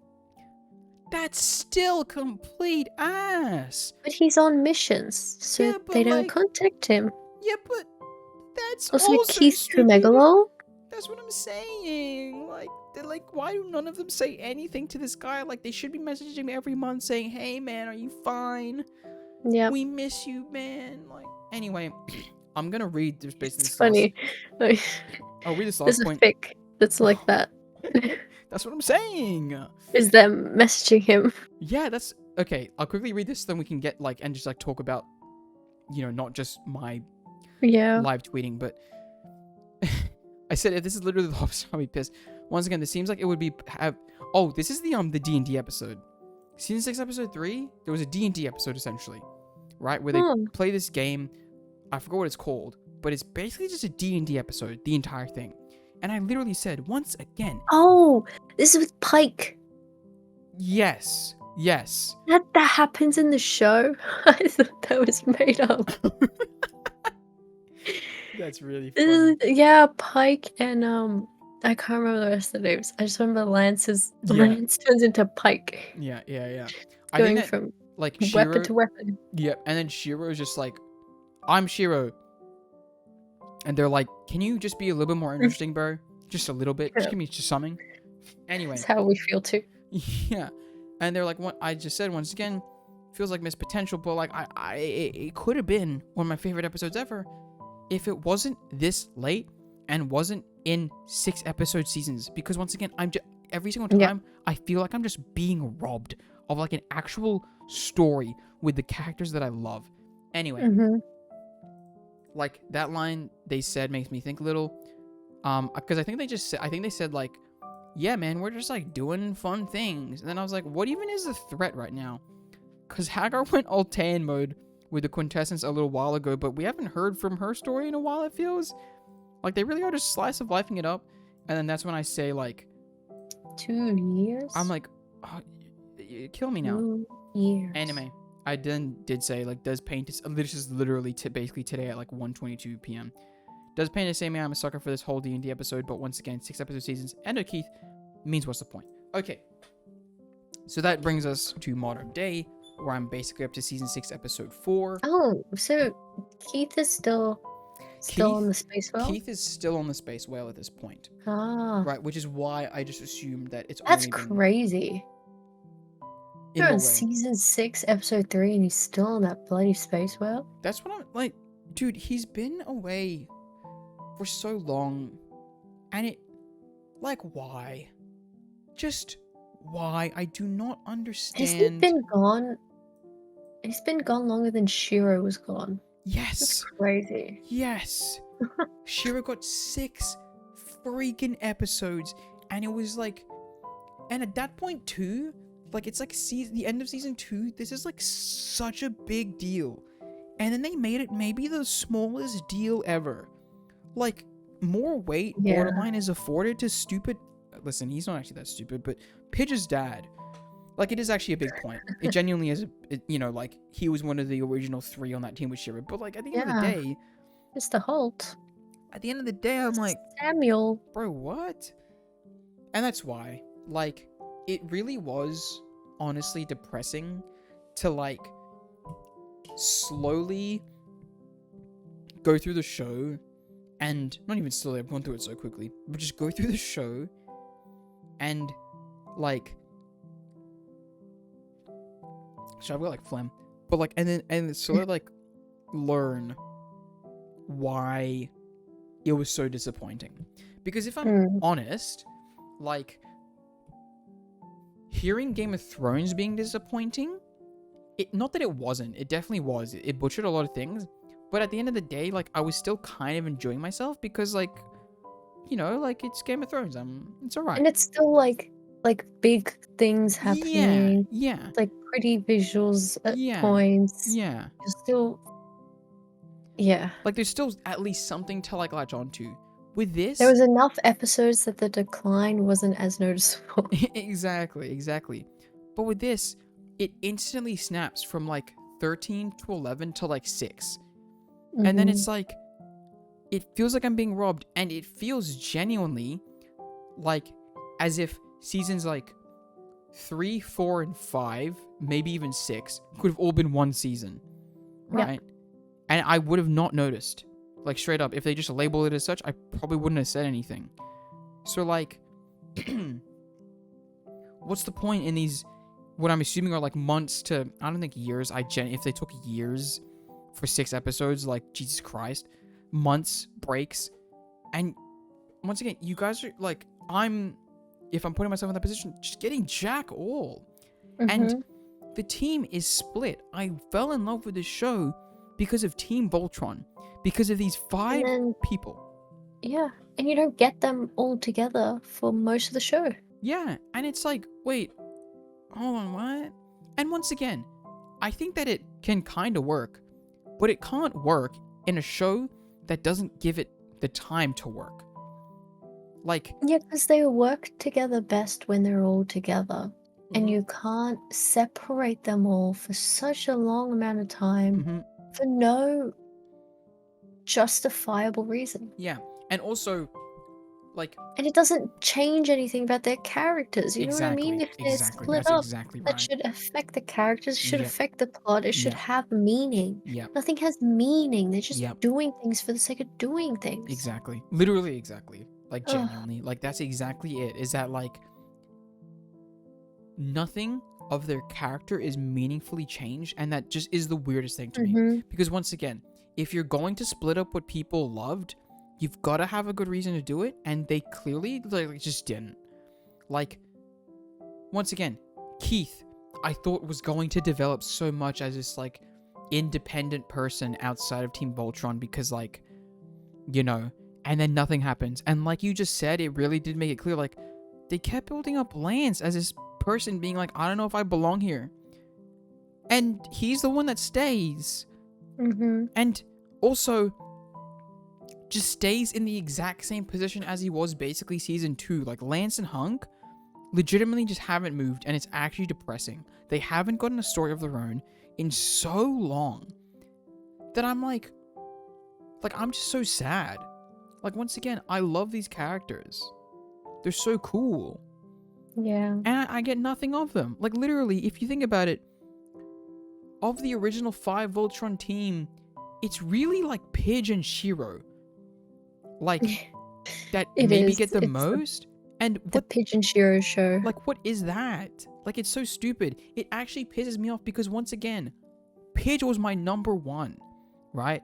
That's still complete ass. But he's on missions, so Yeah, but they don't like- contact him. Yeah, but that's Also, Keith stupid. Megalo? That's what I'm saying. Like, they're like, why do none of them say anything to this guy? Like, they should be messaging him every month saying, "Hey, man, are you fine? Yeah. We miss you, man." Like, anyway, I'm gonna read just basically. It's funny. Like, I'll read this there's last a point. fic that's like that. That's what I'm saying. Is them messaging him. Yeah, that's okay. I'll quickly read this, then we can get like and just like talk about, you know, not just my Yeah. live tweeting, but I said if this is literally the opposite, I'll be pissed. Once again, this seems like it would be oh, this is the D&D episode. Season 6, episode 3, there was a D&D episode essentially, right? Where they play this game. I forgot what it's called, but it's basically just a D&D episode, the entire thing. And I literally said, once again. Oh, this is with Pike. Yes. That happens in the show? I thought that was made up. That's really funny. Yeah, Pike and I can't remember the rest of the names. I just remember Lance turns into Pike. Yeah. Going from like Weapon Shiro. to weapon. Yep, and then Shiro's just like, I'm Shiro. And they're like, can you just be a little bit more interesting, bro? Just a little bit. Just Yeah. give me just something. Anyway. That's how we feel too. Yeah. And they're like, what I just said once again, feels like missed potential, but like it could have been one of my favorite episodes ever if it wasn't this late and wasn't in 6 episode seasons. Because once again, I'm just every single time I feel like I'm just being robbed of like an actual story with the characters that I love. Anyway, like that line they said makes me think a little, because I think they said like, yeah, man, we're just like doing fun things. And then I was like, what even is the threat right now? Because Hagar went Altan mode with the Quintessence a little while ago, but we haven't heard from her story in a while, it feels. Like, they really are just slice of lifing it up. And then that's when I say, like... 2 years? I'm like, oh, kill me now. 2 years. Anime. I then did say, like, does paint... This is literally basically today at, like, 1:22 p.m. Does paint say me I'm a sucker for this whole D&D episode, but once again, 6 episode seasons, and a Keith means what's the point? Okay. So that brings us to modern day, where I'm basically up to season 6, episode 4. Oh, so Keith is still on the space whale? Keith is still on the space whale at this point. Ah. Right, which is why I just assumed that it's That's only been crazy. in You're the on way. season 6, episode 3, and he's still on that bloody space whale? That's what I'm like, dude, he's been away for so long, and it, like, why? Just why? I do not understand. Has he been gone? He's been gone longer than Shiro was gone. Yes. That's crazy. Yes. Shiro got 6 freaking episodes, and it was like, and at that point too, like, it's like the end of season 2. This is like such a big deal, and then they made it maybe the smallest deal ever. Like, more weight Borderline is afforded to stupid. Listen, he's not actually that stupid, but Pidge's dad. Like, it is actually a big point. It genuinely is, like, he was one of the original 3 on that team with Shiro. But, like, at the end of the day... Mr. Holt. At the end of the day, I'm like... Samuel. Bro, what? And that's why. Like, it really was, honestly, depressing to, like, slowly go through the show. And, not even slowly, I've gone through it so quickly. But just go through the show and, like... So I've got like phlegm, but like, and sort of like learn why it was so disappointing. Because if I'm honest, like, hearing Game of Thrones being disappointing, not that it wasn't, it definitely was. It butchered a lot of things, but at the end of the day, like, I was still kind of enjoying myself because, like, like, it's Game of Thrones. It's alright. And it's still like big things happening. Yeah. Like pretty visuals at points. Yeah. You're still. Yeah. Like, there's still at least something to, like, latch onto. With this... There was enough episodes that the decline wasn't as noticeable. Exactly. But with this, it instantly snaps from, like, 13 to 11 to, like, 6. And then it's like, it feels like I'm being robbed, and it feels genuinely like as if seasons like 3, 4, and 5, maybe even 6, could have all been one season, right? And I would have not noticed. Like, straight up, if they just label it as such, I probably wouldn't have said anything. So, like, what's the point in these, what I'm assuming are, like, months to, I don't think years, if they took years for 6 episodes, like, Jesus Christ, months, breaks, and once again, you guys are, like, if I'm putting myself in that position, just getting jack all. And the team is split. I fell in love with this show because of Team Voltron. Because of these 5 people. Yeah, and you don't get them all together for most of the show. Yeah, and it's like, wait, hold on, what? And once again, I think that it can kind of work, but it can't work in a show that doesn't give it the time to work. Like... Yeah, because they work together best when they're all together. And you can't separate them all for such a long amount of time for no justifiable reason. Yeah, and also, Like, And it doesn't change anything about their characters. You know what I mean? exactly, If they're exactly. split That's up, exactly that right. should affect the characters, should Yep, affect the plot, it should yep, have meaning. yep, Nothing has meaning. They're just yep. doing things for the sake of doing things. Exactly. Literally exactly. Like, Ugh. genuinely. Like, that's exactly it. Is that, like, nothing of their character is meaningfully changed, and that just is the weirdest thing to me. Mhm. Because once again, if you're going to split up what people loved, you've got to have a good reason to do it, and they clearly like just didn't. Like, once again, Keith, I thought was going to develop so much as this like independent person outside of Team Voltron, because like, you know, and then nothing happens. And like you just said, it really did make it clear, like, they kept building up Lance as this person being like, I don't know if I belong here. And he's the one that stays. Mhm. And also just stays in the exact same position as he was basically season 2. Like, Lance and Hunk legitimately just haven't moved, and it's actually depressing. They haven't gotten a story of their own in so long that I'm like I'm just so sad. Like, once again, I love these characters. They're so cool. Yeah. And I get nothing of them. Like, literally, if you think about it, of the original 5 Voltron team, it's really like Pidge and Shiro. Like, that It maybe is. get the It's most. And the what, Pigeon Shiro show. like, what is that? Like, it's so stupid. It actually pisses me off because, once again, Pidge was my number 1, right?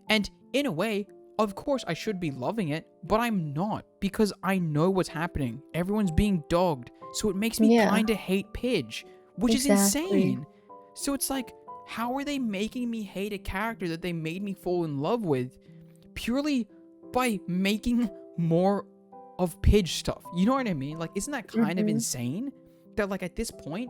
And in a way, of course, I should be loving it, but I'm not, because I know what's happening. Everyone's being dogged, so it makes me Yeah. kind of hate Pidge, which is Exactly. insane. So it's like, how are they making me hate a character that they made me fall in love with purely by making more of Pidge stuff? You know what I mean? Like, isn't that kind of Mhm. insane? That, like, at this point,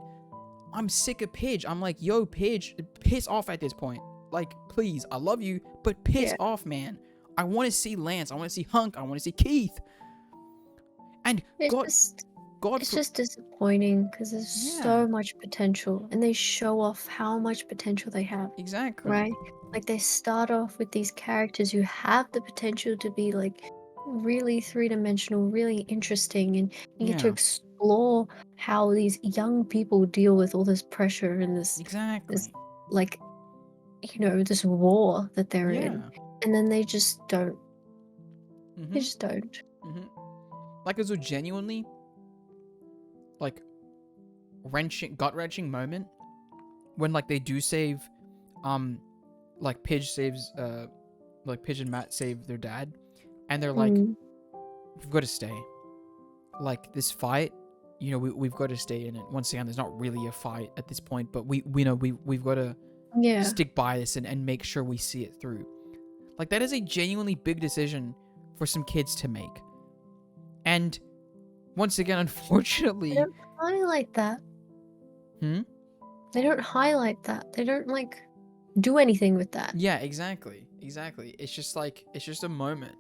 I'm sick of Pidge. I'm like, yo, Pidge, piss off at this point. Like, please, I love you, but piss Yeah. off, man. I want to see Lance. I want to see Hunk. I want to see Keith. And It's God, just disappointing because there's Yeah. so much potential, and they show off how much potential they have, exactly. right? Like they start off with these characters who have the potential to be like really three-dimensional, really interesting, and you get to Yeah. explore how these young people deal with all this pressure and this Exactly. like this war that they're in, Yeah. and then they just don't. They Mm-hmm. just don't. Mm-hmm. Like, it was a genuinely, like, gut-wrenching moment when, like, they do save, like, Pidge saves, like, Pidge and Matt save their dad, and they're like, Mm. we've got to stay. Like, this fight, we've got to stay in it. Once again, there's not really a fight at this point, but we know we've got to Yeah. stick by this and make sure we see it through. Like, that is a genuinely big decision for some kids to make. And once again, unfortunately, They don't highlight that. They don't highlight that. They don't like do anything with that. yeah, exactly. It's just like, it's just a moment.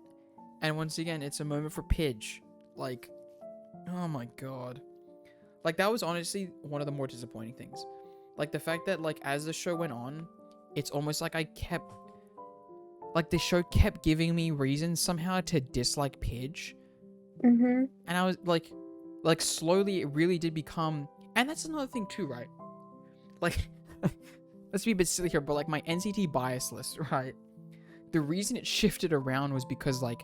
And once again, it's a moment for Pidge. Like, oh my god. Like, that was honestly one of the more disappointing things. Like, the fact that, like, as the show went on, it's almost like the show kept giving me reasons somehow to dislike Pidge. Mm-hmm. And I was like slowly it really did become, and that's another thing too, right? Like, let's be a bit silly here, but like my NCT bias list, right? The reason it shifted around was because like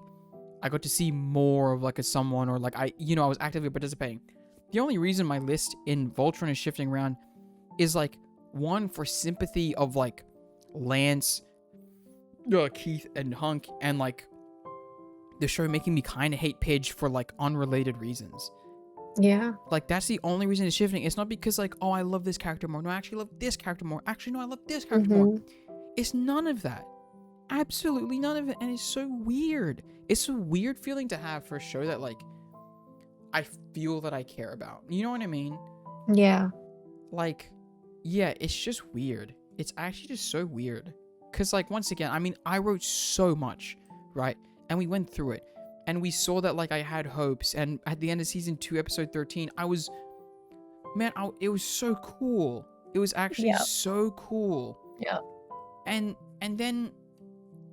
I got to see more of like a someone, or like I was actively participating. The only reason my list in Voltron is shifting around is like, one, for sympathy of like Lance, Keith, and Hunk, and like the show making me kind of hate Pidge for like unrelated reasons. Yeah. Like, that's the only reason it's shifting. It's not because like, oh, I love this character more. No, I actually love this character more. Actually, no, I love this character more. It's none of that. Absolutely none of it. And it's so weird. It's a weird feeling to have for a show that like I feel that I care about. You know what I mean? Yeah. Like, yeah, it's just weird. It's actually just so weird. Because like, once again, I mean, I wrote so much, right? And we went through it. And we saw that like I had hopes. And at the end of season 2, episode 13, it was so cool. It was actually so cool. Yeah. And then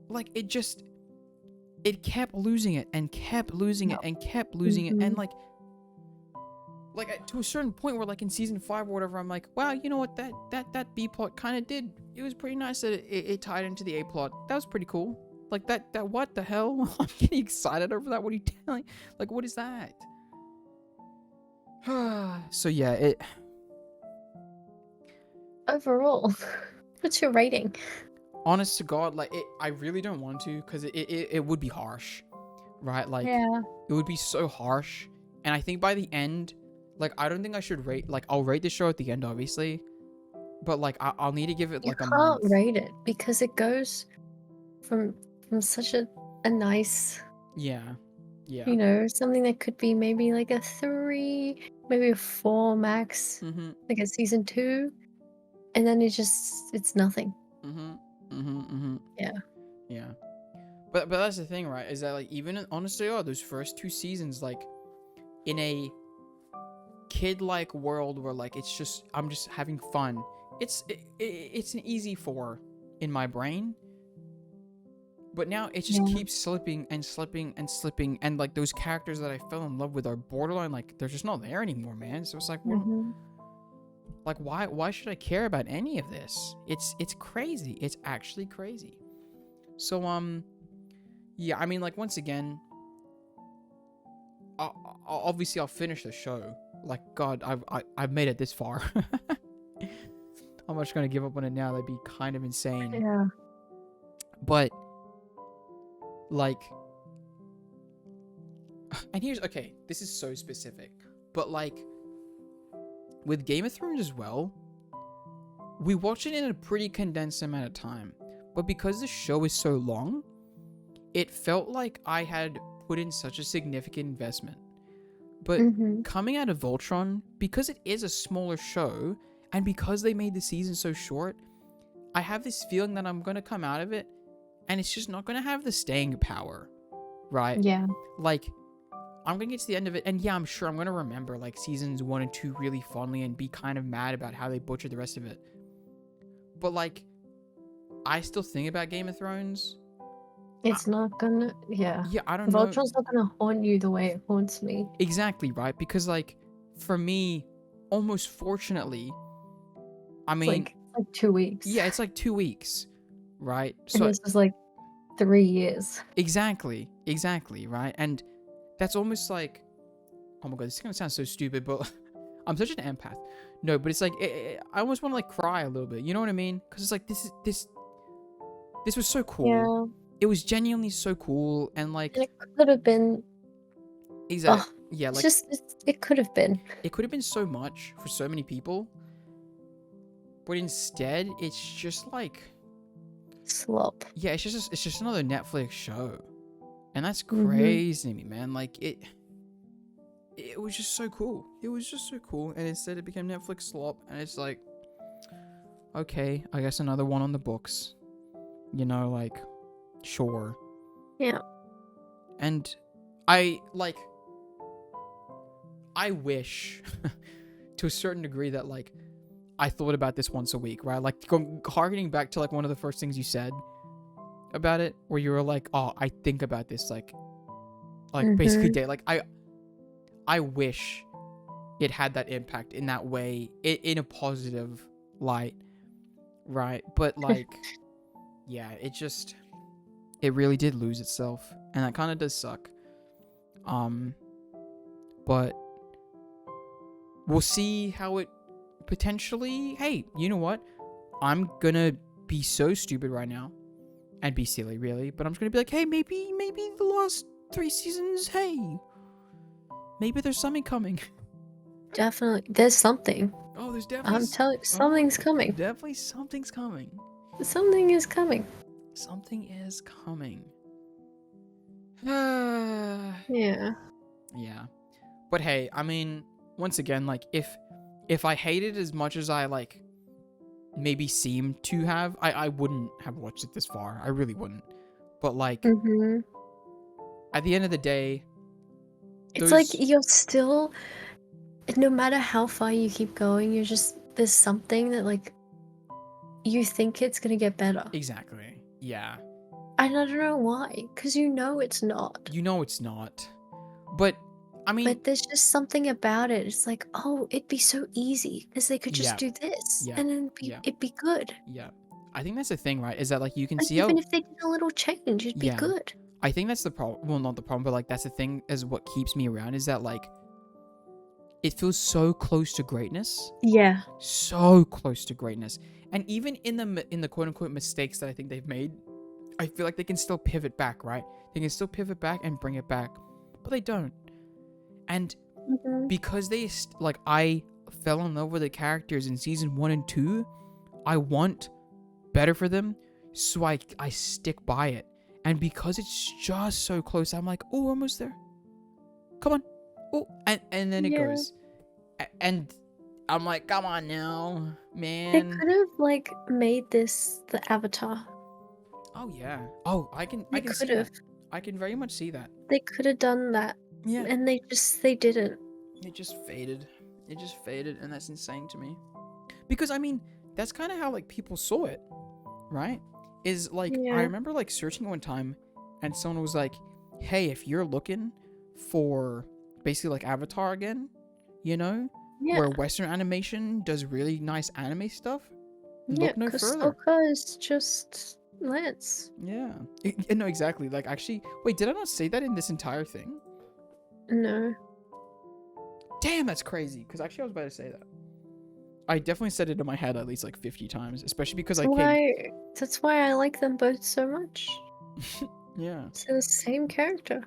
like it just, it kept losing it and kept losing it and kept losing it, and like to a certain point where like in season 5 or whatever, I'm like, wow, you know what, that B plot kind of did, it was pretty nice that it tied into the A plot. That was pretty cool. Like that what the hell? I'm getting excited over that. What are you telling? Like, what is that? So yeah, Overall, what's your rating? honest to God, like I really don't want to, because it would be harsh, right? Like, Yeah. it would be so harsh. And I think by the end, like, I don't think I should rate, like, I'll rate the show at the end, obviously, but like I'll need to give it You like a can't month. rate it because it goes from such a nice, Yeah, yeah. you know, something that could be maybe like a 3, maybe a 4 max, like a season 2, and then it's nothing. Yeah. Yeah. But that's the thing, right? Is that like, even honestly, those first 2 seasons, like, in a kid-like world where like I'm just having fun, it's an easy 4 in my brain. But now it just keeps slipping and slipping and slipping, and like those characters that I fell in love with are borderline, like, they're just not there anymore, man. So it's like, what, like, why should I care about any of this? It's crazy. It's actually crazy. So yeah, I mean, like, once again, obviously I'll finish the show. Like, God, I've made it this far. I'm just gonna give up on it now. That'd be kind of insane. Yeah. But like, and here's, okay, this is so specific, but like with Game of Thrones as well, we watched it in a pretty condensed amount of time, but because the show is so long, it felt like I had put in such a significant investment. But coming out of Voltron, because it is a smaller show, and because they made the season so short, I have this feeling that I'm gonna come out of it and it's just not gonna have the staying power, right? Yeah. Like, I'm gonna get to the end of it, and yeah, I'm sure I'm gonna remember like seasons 1 and 2 really fondly and be kind of mad about how they butchered the rest of it. But like, I still think about Game of Thrones. It's not gonna, yeah. Yeah, I don't know. Voltron's not gonna haunt you the way it haunts me. Exactly, right? Because like, for me, almost fortunately, I mean, like 2 weeks. yeah, it's like 2 weeks, right? And So this was like 3 years. exactly, right? And that's almost like, oh my God, this is gonna sound so stupid, but I'm such an empath. No, but it's like, I almost want to like cry a little bit. You know what I mean? Because it's like, this was so cool. Yeah. It was genuinely so cool, and like, And it could have been. exactly, yeah, like, It could have been. it could have been so much for so many people, but instead, it's just like Slop. yeah, it's just another Netflix show, and that's crazy to me, man. Like, it was just so cool. It was just so cool, and instead it became Netflix slop, and it's like, okay, I guess another one on the books, you know, like, sure. Yeah. And I wish to a certain degree that like I thought about this once a week, right? Like, harkening back to like one of the first things you said about it, where you were like, oh, I think about this like basically day. Like, I wish it had that impact in that way, in a positive light, right? But like, yeah, it really did lose itself, and that kind of does suck. But we'll see how it potentially, hey, you know what? I'm gonna be so stupid right now and be silly, really, but I'm just gonna be like, hey, maybe the last 3 seasons, hey, maybe there's something coming. Definitely. There's something. Oh, there's definitely, I'm telling you, something's coming. definitely something's coming. Something is coming. Something is coming. Yeah. Yeah. But hey, I mean, once again, like, if I hated it as much as I like maybe seem to have, I wouldn't have watched it this far. I really wouldn't. But like, at the end of the day, It's like you're still, no matter how far you keep going, you're just, there's something that like you think it's gonna get better. exactly. Yeah. I don't know why, because you know it's not. You know it's not. But I mean, But there's just something about it. It's like, oh, it'd be so easy because they could yeah, just do this, yeah, and then yeah, it'd be good. yeah. I think that's the thing, right? Is that like you can Like see even how if they did a little change, it'd be yeah. good. I think that's the problem. Well, not the problem, but like that's the thing is what keeps me around is that like it feels so close to greatness. Yeah. So close to greatness. And even in the quote unquote mistakes that I think they've made, I feel like they can still pivot back, right? They can still pivot back and bring it back. But they don't. And because like I fell in love with the characters in season 1 and 2, I want better for them, so I stick by it. And because it's just so close, I'm like, oh, almost there. Come on. Oh, and then it goes. And I'm like, come on now, They man. could have like made this the Avatar. Oh yeah. Oh, I can see could have. that. I can very much see that. They could have done that. Yeah. And they didn't. It just faded. It just faded, and that's insane to me. Because I mean, that's kind of how like people saw it, right? Is like Yeah. I remember like searching one time, and someone was like, "Hey, if you're looking for basically like Avatar again, you know, Yeah. where Western animation does really nice anime stuff, Yeah, look no because further." Sokka is just Lance. Yeah. No, exactly. Like actually, wait, did I not say that in this entire thing? No. Damn, that's crazy. Because actually, I was about to say that. I definitely said it in my head at least like 50 times, especially because I came. That's why I like them both so much. Yeah. It's the same character.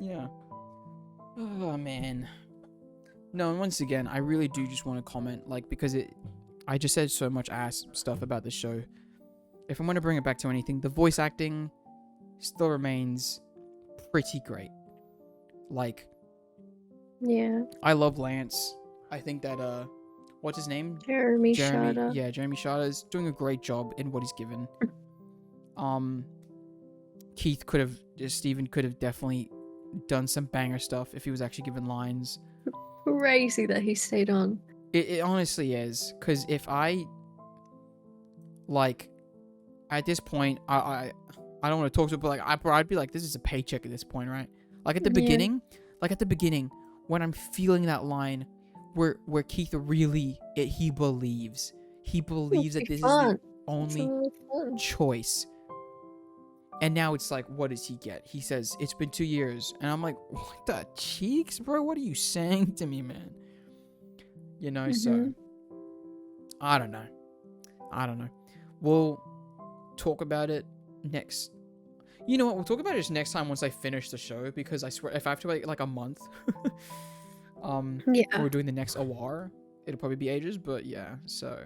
Yeah. Oh man. No, and once again, I really do just want to comment, like, because I just said so much ass stuff about the show. If I'm going to bring it back to anything, the voice acting still remains pretty great. Like, Yeah. I love Lance. I think that, what's his name? Jeremy Shada. Yeah, Jeremy Shada is doing a great job in what he's given. Steven could have definitely done some banger stuff if he was actually given lines. Crazy that he stayed on. It honestly is, because if I, like, at this point, I don't want to talk to it, but like I'd be like, this is a paycheck at this point, right? Like at the beginning, when I'm feeling that line where Keith really he believes that this is the only choice. And now it's like, what does he get? He says, it's been 2 years. And I'm like, what the cheeks, bro? What are you saying to me, man? You know, so I don't know. We'll talk about it next. You know what? We'll talk about it just next time once I finish the show, because I swear if I have to wait like a month, yeah, we're doing the next Awar, it'll probably be ages, but yeah, so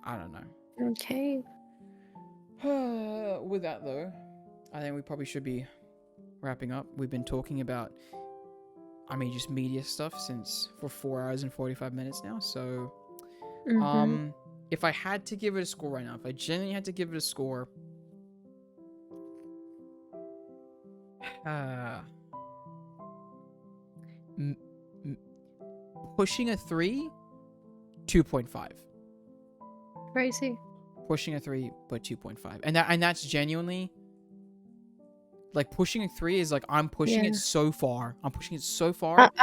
I don't know. Okay. With that though, I think we probably should be wrapping up. We've been talking about, I mean, just media stuff for 4 hours and 45 minutes now. So, if I had to give it a score right now, if I genuinely had to give it a score, pushing a 3, 2.5. Crazy. Pushing a 3, but 2.5, and that's genuinely like pushing a 3 is like I'm pushing it so far. I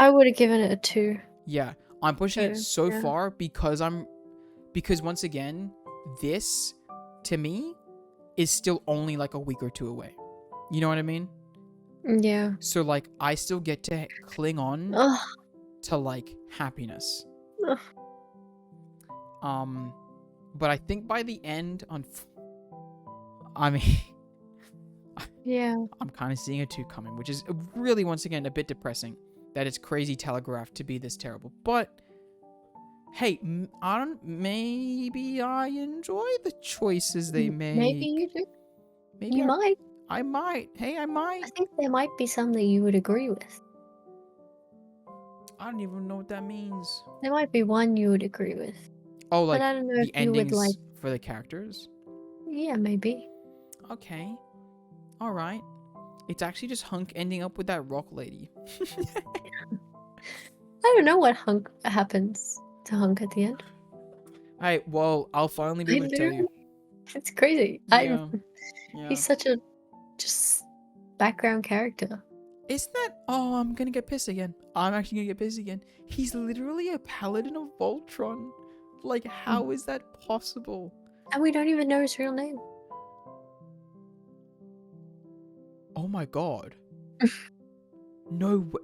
would have given it a 2. Yeah, I'm pushing it so far because once again, this to me is still only like a week or 2 away. You know what I mean? Yeah. So like I still get to cling on to like happiness. But I think by the end, yeah, I'm kind of seeing a 2 coming, which is really, once again, a bit depressing that it's crazy telegraphed to be this terrible. But hey, maybe I enjoy the choices they make. Maybe you do. Maybe you might. I might. Hey, I might. I think there might be some that you would agree with. I don't even know what that means. There might be one you would agree with. Oh, like but I don't know the if you would endings like for the characters? Yeah, maybe. Okay. Alright. It's actually just Hunk ending up with that rock lady. I don't know what happens to Hunk at the end. Alright, well, I'll finally be able to tell you. It's crazy. Yeah. Yeah. He's such a just background character. Isn't that? Oh, I'm gonna get pissed again. I'm actually gonna get pissed again. He's literally a paladin of Voltron. Like, how is that possible? And we don't even know his real name. Oh my god. No way.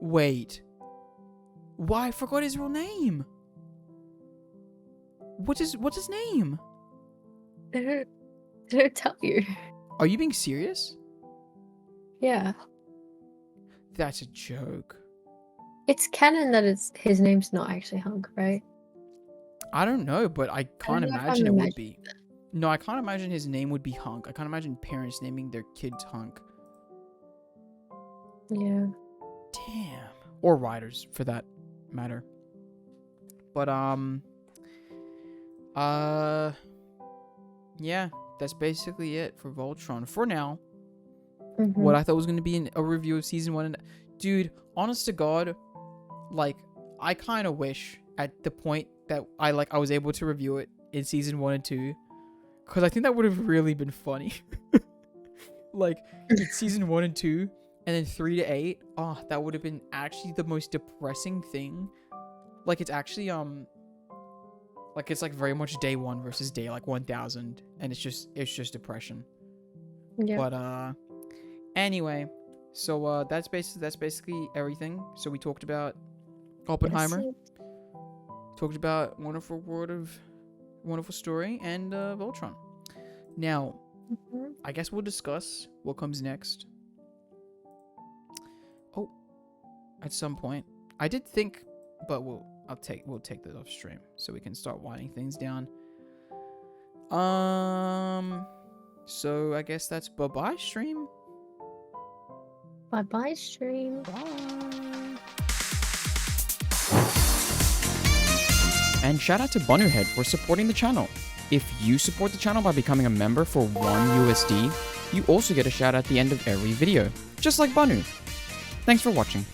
Wait. Why? I forgot his real name. What's his name? They don't tell you. Are you being serious? Yeah. That's a joke. It's canon that his name's not actually Hunk, right? I don't know, but I can't know if I'm imagine it would imagining be. No, I can't imagine his name would be Hunk. I can't imagine parents naming their kids Hunk. Yeah. Damn. Or writers, for that matter. But, yeah, that's basically it for Voltron. For now, what I thought was going to be a review of Season 1. And dude, honest to God, like, I kind of wish at the point that I was able to review it in Season 1 and 2. Because I think that would have really been funny. Like, it's Season 1 and 2. And then 3 to 8, oh, that would have been actually the most depressing thing. Like, it's actually, like, it's, like, very much day 1 versus day, like, 1000. And it's just depression. Yeah. But, anyway, so, that's basically everything. So, we talked about Oppenheimer. Talked about Wonderful World of Wonderful Story and, Voltron. Now, I guess we'll discuss what comes next. Oh, at some point. I did think, but we'll take that off stream so we can start winding things down. So I guess that's bye-bye stream. Bye-bye stream. Bye. And shout out to Bunuhead for supporting the channel. If you support the channel by becoming a member for $1 USD, you also get a shout out at the end of every video, just like Banu. Thanks for watching.